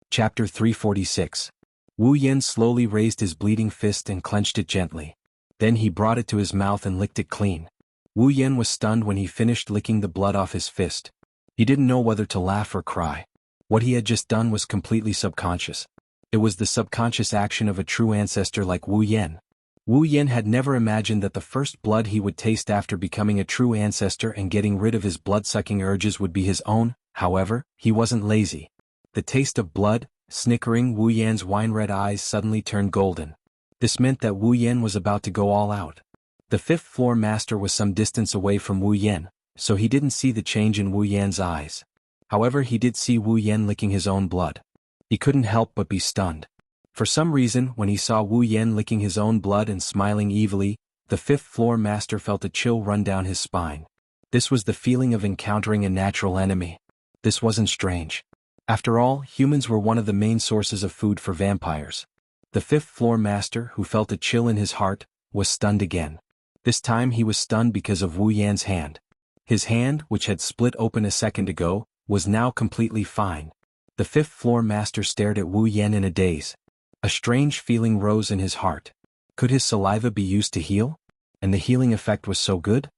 Chapter 346. Wu Yan slowly raised his bleeding fist and clenched it gently. Then he brought it to his mouth and licked it clean. Wu Yan was stunned when he finished licking the blood off his fist. He didn't know whether to laugh or cry. What he had just done was completely subconscious. It was the subconscious action of a true ancestor like Wu Yan. Wu Yan had never imagined that the first blood he would taste after becoming a true ancestor and getting rid of his blood-sucking urges would be his own. However, he wasn't lazy. The taste of blood Snickering, Wu Yan's wine-red eyes suddenly turned golden. This meant that Wu Yan was about to go all out. The fifth-floor master was some distance away from Wu Yan, so he didn't see the change in Wu Yan's eyes. However, he did see Wu Yan licking his own blood. He couldn't help but be stunned. For some reason, when he saw Wu Yan licking his own blood and smiling evilly, the fifth-floor master felt a chill run down his spine. This was the feeling of encountering a natural enemy. This wasn't strange. After all, humans were one of the main sources of food for vampires. The fifth-floor master, who felt a chill in his heart, was stunned again. This time he was stunned because of Wu Yan's hand. His hand, which had split open a second ago, was now completely fine. The fifth-floor master stared at Wu Yan in a daze. A strange feeling rose in his heart. Could his saliva be used to heal? And the healing effect was so good?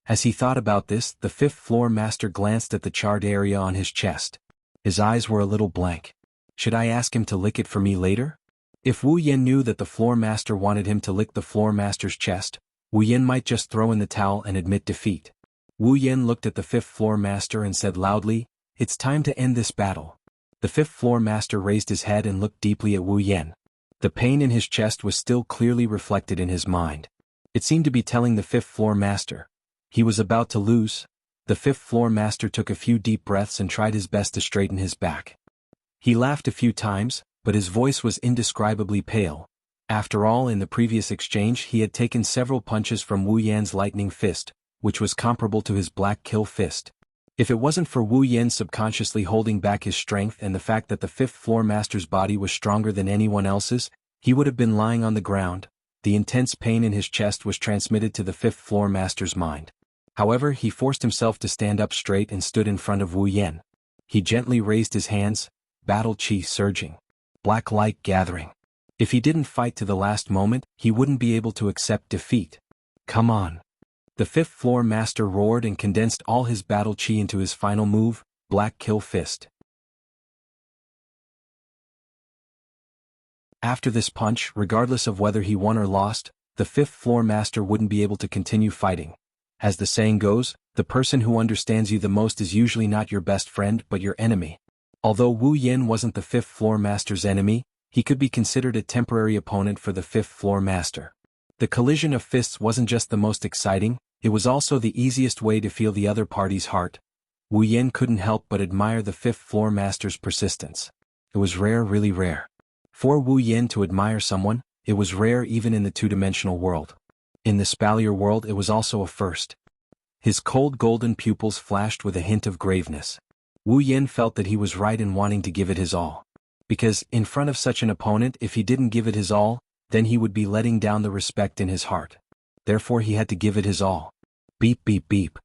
As he thought about this, the fifth-floor master glanced at the charred area on his chest. His eyes were a little blank. Should I ask him to lick it for me later? If Wu Yan knew that the floor master wanted him to lick the floor master's chest, Wu Yan might just throw in the towel and admit defeat. Wu Yan looked at the fifth-floor master and said loudly, "It's time to end this battle." The fifth-floor master raised his head and looked deeply at Wu Yan. The pain in his chest was still clearly reflected in his mind. It seemed to be telling the fifth-floor master he was about to lose. The fifth-floor master took a few deep breaths and tried his best to straighten his back. He laughed a few times, but his voice was indescribably pale. After all, in the previous exchange he had taken several punches from Wu Yan's lightning fist, which was comparable to his black kill fist. If it wasn't for Wu Yan subconsciously holding back his strength and the fact that the fifth-floor master's body was stronger than anyone else's, he would have been lying on the ground. The intense pain in his chest was transmitted to the fifth-floor master's mind. However, he forced himself to stand up straight and stood in front of Wu Yan. He gently raised his hands, battle chi surging, black light gathering. If he didn't fight to the last moment, he wouldn't be able to accept defeat. Come on. The fifth-floor master roared and condensed all his battle chi into his final move, black kill fist. After this punch, regardless of whether he won or lost, the fifth-floor master wouldn't be able to continue fighting. As the saying goes, the person who understands you the most is usually not your best friend but your enemy. Although Wu Yan wasn't the fifth-floor master's enemy, he could be considered a temporary opponent for the fifth-floor master. The collision of fists wasn't just the most exciting, it was also the easiest way to feel the other party's heart. Wu Yan couldn't help but admire the fifth-floor master's persistence. It was rare, really rare. For Wu Yan to admire someone, it was rare even in the two-dimensional world. In the Spalier world it was also a first. His cold golden pupils flashed with a hint of graveness. Wu Yan felt that he was right in wanting to give it his all. Because, in front of such an opponent, if he didn't give it his all, then he would be letting down the respect in his heart. Therefore he had to give it his all. Beep beep beep.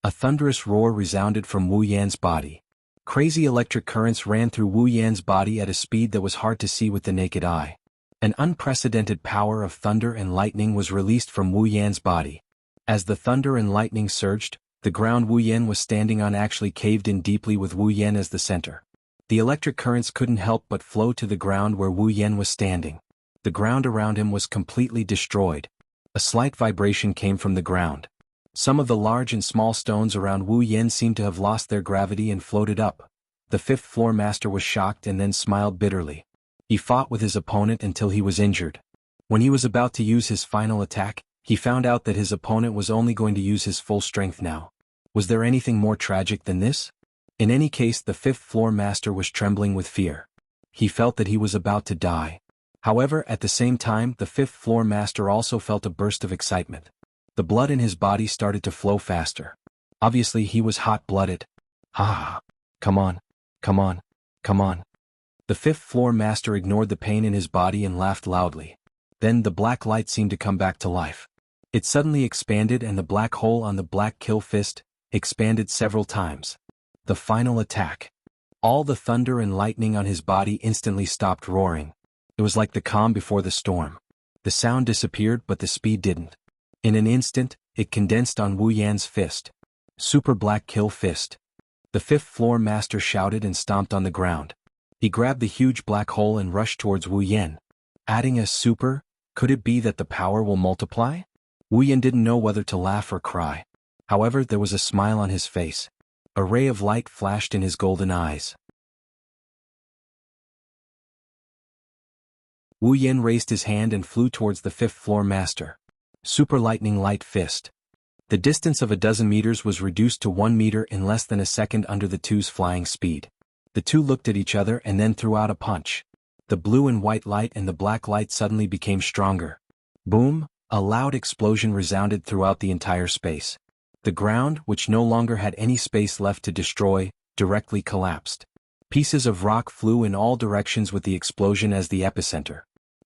A thunderous roar resounded from Wu Yan's body. Crazy electric currents ran through Wu Yan's body at a speed that was hard to see with the naked eye. An unprecedented power of thunder and lightning was released from Wu Yan's body. As the thunder and lightning surged, the ground Wu Yan was standing on actually caved in deeply with Wu Yan as the center. The electric currents couldn't help but flow to the ground where Wu Yan was standing. The ground around him was completely destroyed. A slight vibration came from the ground. Some of the large and small stones around Wu Yan seemed to have lost their gravity and floated up. The fifth-floor master was shocked and then smiled bitterly. He fought with his opponent until he was injured. When he was about to use his final attack, he found out that his opponent was only going to use his full strength now. Was there anything more tragic than this? In any case, the fifth-floor master was trembling with fear. He felt that he was about to die. However, at the same time, the fifth-floor master also felt a burst of excitement. The blood in his body started to flow faster. Obviously, he was hot-blooded. Ha! Come on, come on, come on. The fifth-floor master ignored the pain in his body and laughed loudly. Then the black light seemed to come back to life. It suddenly expanded and the black hole on the black kill fist expanded several times. The final attack. All the thunder and lightning on his body instantly stopped roaring. It was like the calm before the storm. The sound disappeared but the speed didn't. In an instant, it condensed on Wu Yan's fist. Super black kill fist. The fifth-floor master shouted and stomped on the ground. He grabbed the huge black hole and rushed towards Wu Yan. Adding a super, could it be that the power will multiply? Wu Yan didn't know whether to laugh or cry. However, there was a smile on his face. A ray of light flashed in his golden eyes. Wu Yan raised his hand and flew towards the fifth-floor master. Super Lightning Light Fist. The distance of a dozen meters was reduced to 1 meter in less than a second under the two's flying speed. The two looked at each other and then threw out a punch. The blue and white light and the black light suddenly became stronger. Boom! A loud explosion resounded throughout the entire space. The ground, which no longer had any space left to destroy, directly collapsed. Pieces of rock flew in all directions with the explosion as the epicenter.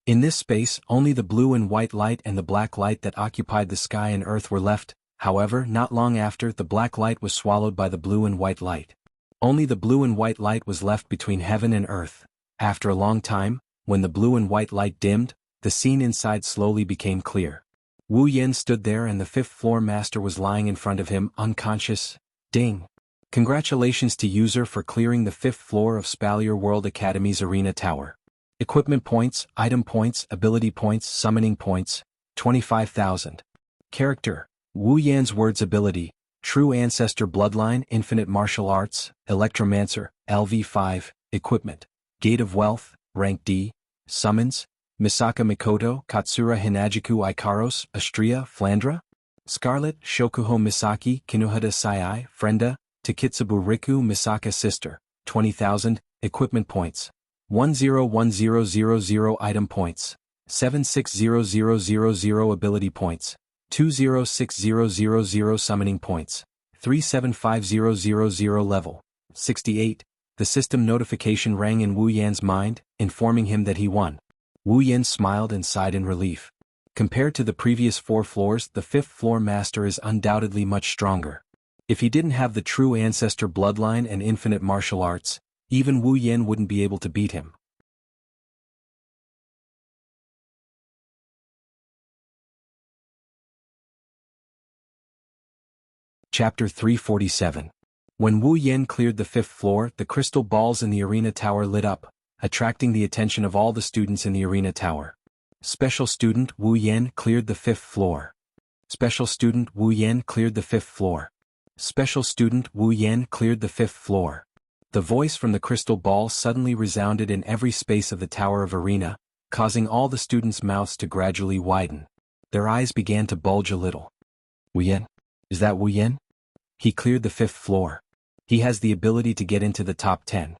In this space, only the blue and white light and the black light that occupied the sky and earth were left. However, not long after, the black light was swallowed by the blue and white light. Only the blue and white light was left between heaven and earth. After a long time, when the blue and white light dimmed, the scene inside slowly became clear. Wu Yan stood there and the fifth-floor master was lying in front of him, unconscious. Ding! Congratulations to user for clearing the fifth floor of Spalier World Academy's Arena Tower. Equipment points, item points, ability points, summoning points, 25,000. Character: Wu Yan's Words Ability, True Ancestor Bloodline, Infinite Martial Arts, Electromancer, LV5, Equipment, Gate of Wealth, Rank D, Summons, Misaka Mikoto, Katsura Hinajiku Ikaros, Astria, Flandra, Scarlet, Shokuho Misaki, Kinuhada Sai, Frenda, Takitsubu Riku Misaka Sister, 20,000, Equipment Points, 101000 Item Points, 760000 Ability Points, 206000 Summoning Points, 375000 Level, 68. The system notification rang in Wu Yan's mind, informing him that he won. Wu Yan smiled and sighed in relief. Compared to the previous 4 floors, the fifth-floor master is undoubtedly much stronger. If he didn't have the true ancestor bloodline and infinite martial arts, even Wu Yan wouldn't be able to beat him. Chapter 347. When Wu Yan cleared the fifth floor, the crystal balls in the arena tower lit up, attracting the attention of all the students in the arena tower. Special Student Wu Yan cleared the fifth floor. Special Student Wu Yan cleared the fifth floor. Special Student Wu Yan cleared the fifth floor. The voice from the crystal ball suddenly resounded in every space of the tower of arena, causing all the students' mouths to gradually widen. Their eyes began to bulge a little. Wu Yan? Is that Wu Yan? He cleared the fifth floor. He has the ability to get into the top 10.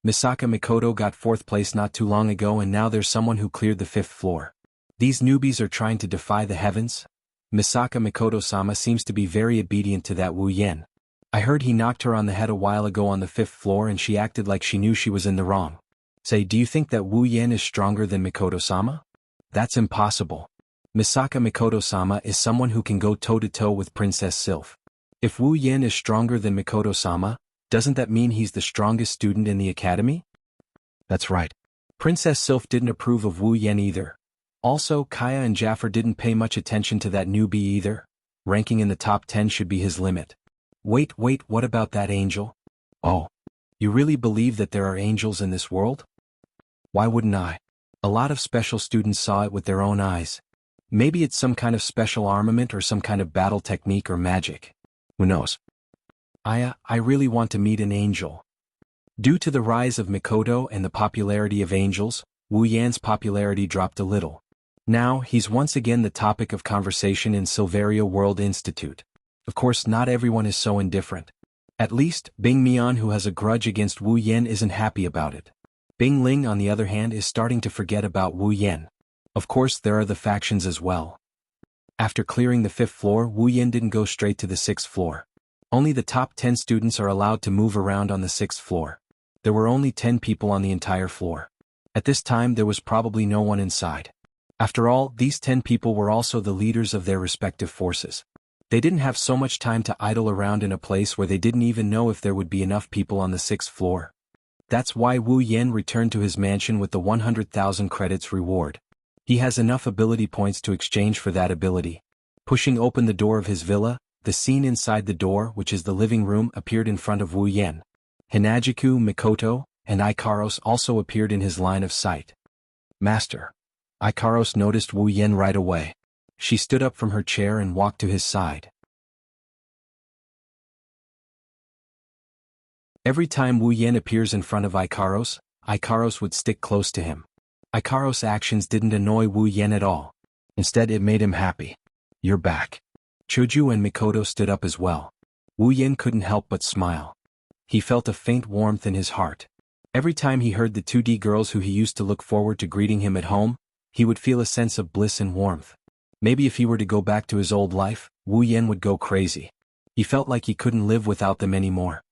Misaka Mikoto got 4th place not too long ago and now there's someone who cleared the 5th floor. These newbies are trying to defy the heavens? Misaka Mikoto-sama seems to be very obedient to that Wu Yan. I heard he knocked her on the head a while ago on the 5th floor and she acted like she knew she was in the wrong. Say, do you think that Wu Yan is stronger than Mikoto-sama? That's impossible. Misaka Mikoto-sama is someone who can go toe-to-toe with Princess Sylph. If Wu Yan is stronger than Mikoto-sama, doesn't that mean he's the strongest student in the academy? That's right. Princess Sylph didn't approve of Wu Yan either. Also, Kaya and Jaffer didn't pay much attention to that newbie either. Ranking in the top 10 should be his limit. Wait, what about that angel? Oh. You really believe that there are angels in this world? Why wouldn't I? A lot of special students saw it with their own eyes. Maybe it's some kind of special armament or some kind of battle technique or magic. Who knows? I really want to meet an angel. Due to the rise of Mikoto and the popularity of angels, Wu Yan's popularity dropped a little. Now, he's once again the topic of conversation in Silveria World Institute. Of course, not everyone is so indifferent. At least, Bing Mian, who has a grudge against Wu Yan, isn't happy about it. Bing Ling, on the other hand, is starting to forget about Wu Yan. Of course, there are the factions as well. After clearing the 5th floor, Wu Yan didn't go straight to the 6th floor. Only the top 10 students are allowed to move around on the 6th floor. There were only 10 people on the entire floor. At this time there was probably no one inside. After all, these 10 people were also the leaders of their respective forces. They didn't have so much time to idle around in a place where they didn't even know if there would be enough people on the 6th floor. That's why Wu Yan returned to his mansion with the 100,000 credits reward. He has enough ability points to exchange for that ability. Pushing open the door of his villa, the scene inside the door, which is the living room, appeared in front of Wu Yan. Hinajiku, Mikoto, and Ikaros also appeared in his line of sight. Master. Ikaros noticed Wu Yan right away. She stood up from her chair and walked to his side. Every time Wu Yan appears in front of Ikaros would stick close to him. Ikaro's actions didn't annoy Wu Yen at all. Instead, it made him happy. "You're back." Chuju and Mikoto stood up as well. Wu Yen couldn't help but smile. He felt a faint warmth in his heart. Every time he heard the 2D girls who he used to look forward to greeting him at home, he would feel a sense of bliss and warmth. Maybe if he were to go back to his old life, Wu Yen would go crazy. He felt like he couldn't live without them anymore.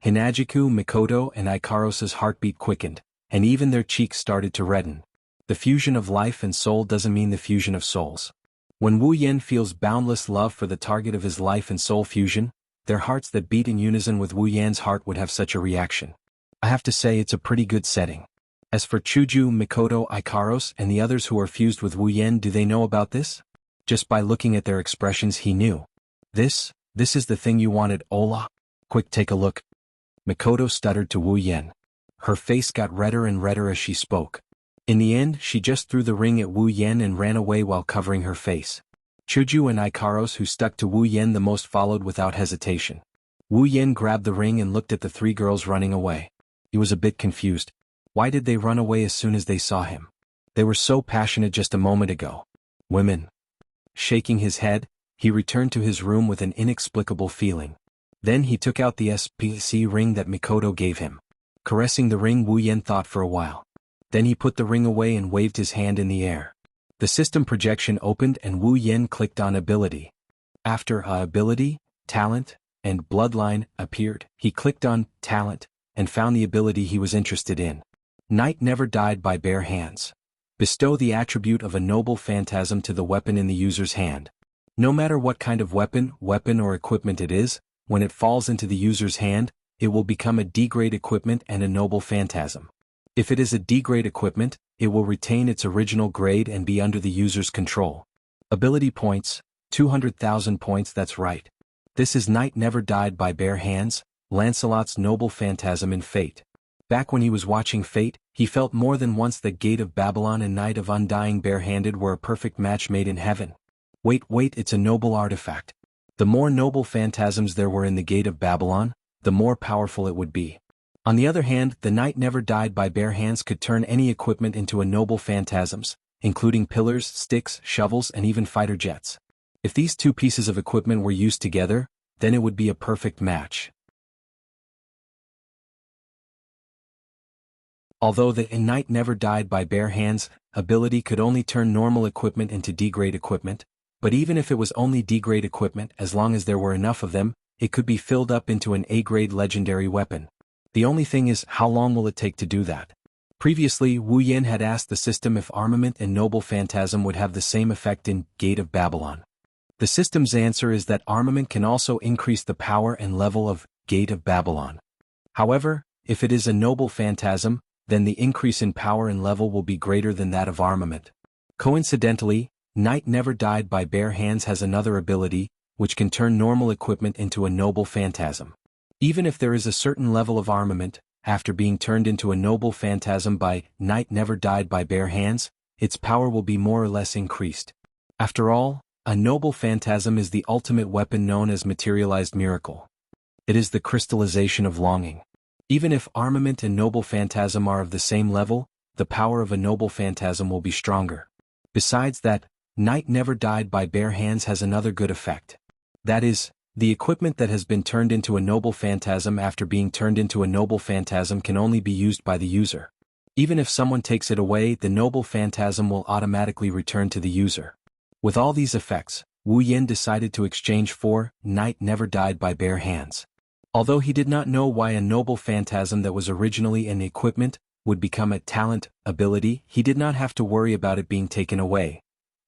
Hinajiku, Mikoto, and Ikaro's heartbeat quickened, and even their cheeks started to redden. The fusion of life and soul doesn't mean the fusion of souls. When Wu Yen feels boundless love for the target of his life and soul fusion, their hearts that beat in unison with Wu Yan's heart would have such a reaction. I have to say it's a pretty good setting. As for Chuju, Mikoto, Ikaros, and the others who are fused with Wu Yen, do they know about this? Just by looking at their expressions he knew. This is the thing you wanted, Ola? Quick, take a look. Mikoto stuttered to Wu Yen. Her face got redder and redder as she spoke. In the end, she just threw the ring at Wu Yen and ran away while covering her face. Chuju and Ikaros, who stuck to Wu Yen the most, followed without hesitation. Wu Yen grabbed the ring and looked at the 3 girls running away. He was a bit confused. Why did they run away as soon as they saw him? They were so passionate just a moment ago. Women. Shaking his head, he returned to his room with an inexplicable feeling. Then he took out the SPC ring that Mikoto gave him. Caressing the ring, Wu Yen thought for a while. Then he put the ring away and waved his hand in the air. The system projection opened and Wu Yen clicked on Ability. After Ability, Talent, and Bloodline appeared, he clicked on Talent and found the ability he was interested in. Night Never Died by Bare Hands. Bestow the attribute of a noble phantasm to the weapon in the user's hand. No matter what kind of weapon or equipment it is, when it falls into the user's hand, it will become a D-grade equipment and a noble phantasm. If it is a D-grade equipment, it will retain its original grade and be under the user's control. Ability points, 200,000 points. That's right. This is Night Never Died by Bare Hands, Lancelot's noble phantasm in Fate. Back when he was watching Fate, he felt more than once that Gate of Babylon and Night of Undying Barehanded were a perfect match made in heaven. Wait, it's a noble artifact. The more noble phantasms there were in the Gate of Babylon, the more powerful it would be. On the other hand, the Night Never Died by Bare Hands could turn any equipment into a noble phantasms, including pillars, sticks, shovels, and even fighter jets. If these 2 pieces of equipment were used together, then it would be a perfect match. Although the Night Never Died by Bare Hands ability could only turn normal equipment into D-grade equipment, but even if it was only D-grade equipment, as long as there were enough of them, it could be filled up into an A-grade legendary weapon. The only thing is, how long will it take to do that? Previously, Wu Yen had asked the system if armament and noble phantasm would have the same effect in Gate of Babylon. The system's answer is that armament can also increase the power and level of Gate of Babylon. However, if it is a noble phantasm, then the increase in power and level will be greater than that of armament. Coincidentally, Night Never Died by Bare Hands has another ability, which can turn normal equipment into a noble phantasm. Even if there is a certain level of armament, after being turned into a noble phantasm by Night Never Died by Bare Hands, its power will be more or less increased. After all, a noble phantasm is the ultimate weapon known as materialized miracle. It is the crystallization of longing. Even if armament and noble phantasm are of the same level, the power of a noble phantasm will be stronger. Besides that, Night Never Died by Bare Hands has another good effect. That is, the equipment that has been turned into a noble phantasm after being turned into a noble phantasm can only be used by the user. Even if someone takes it away, the noble phantasm will automatically return to the user. With all these effects, Wu Yen decided to exchange for Night Never Died by Bare Hands. Although he did not know why a noble phantasm that was originally an equipment would become a talent ability, he did not have to worry about it being taken away.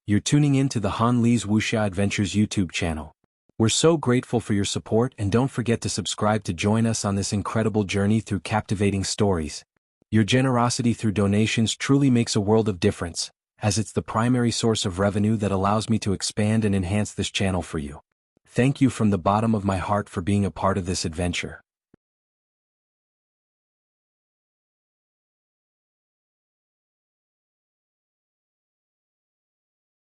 You're tuning in to the Han Lee's Wuxia Adventures YouTube channel. We're so grateful for your support, and don't forget to subscribe to join us on this incredible journey through captivating stories. Your generosity through donations truly makes a world of difference, as it's the primary source of revenue that allows me to expand and enhance this channel for you. Thank you from the bottom of my heart for being a part of this adventure.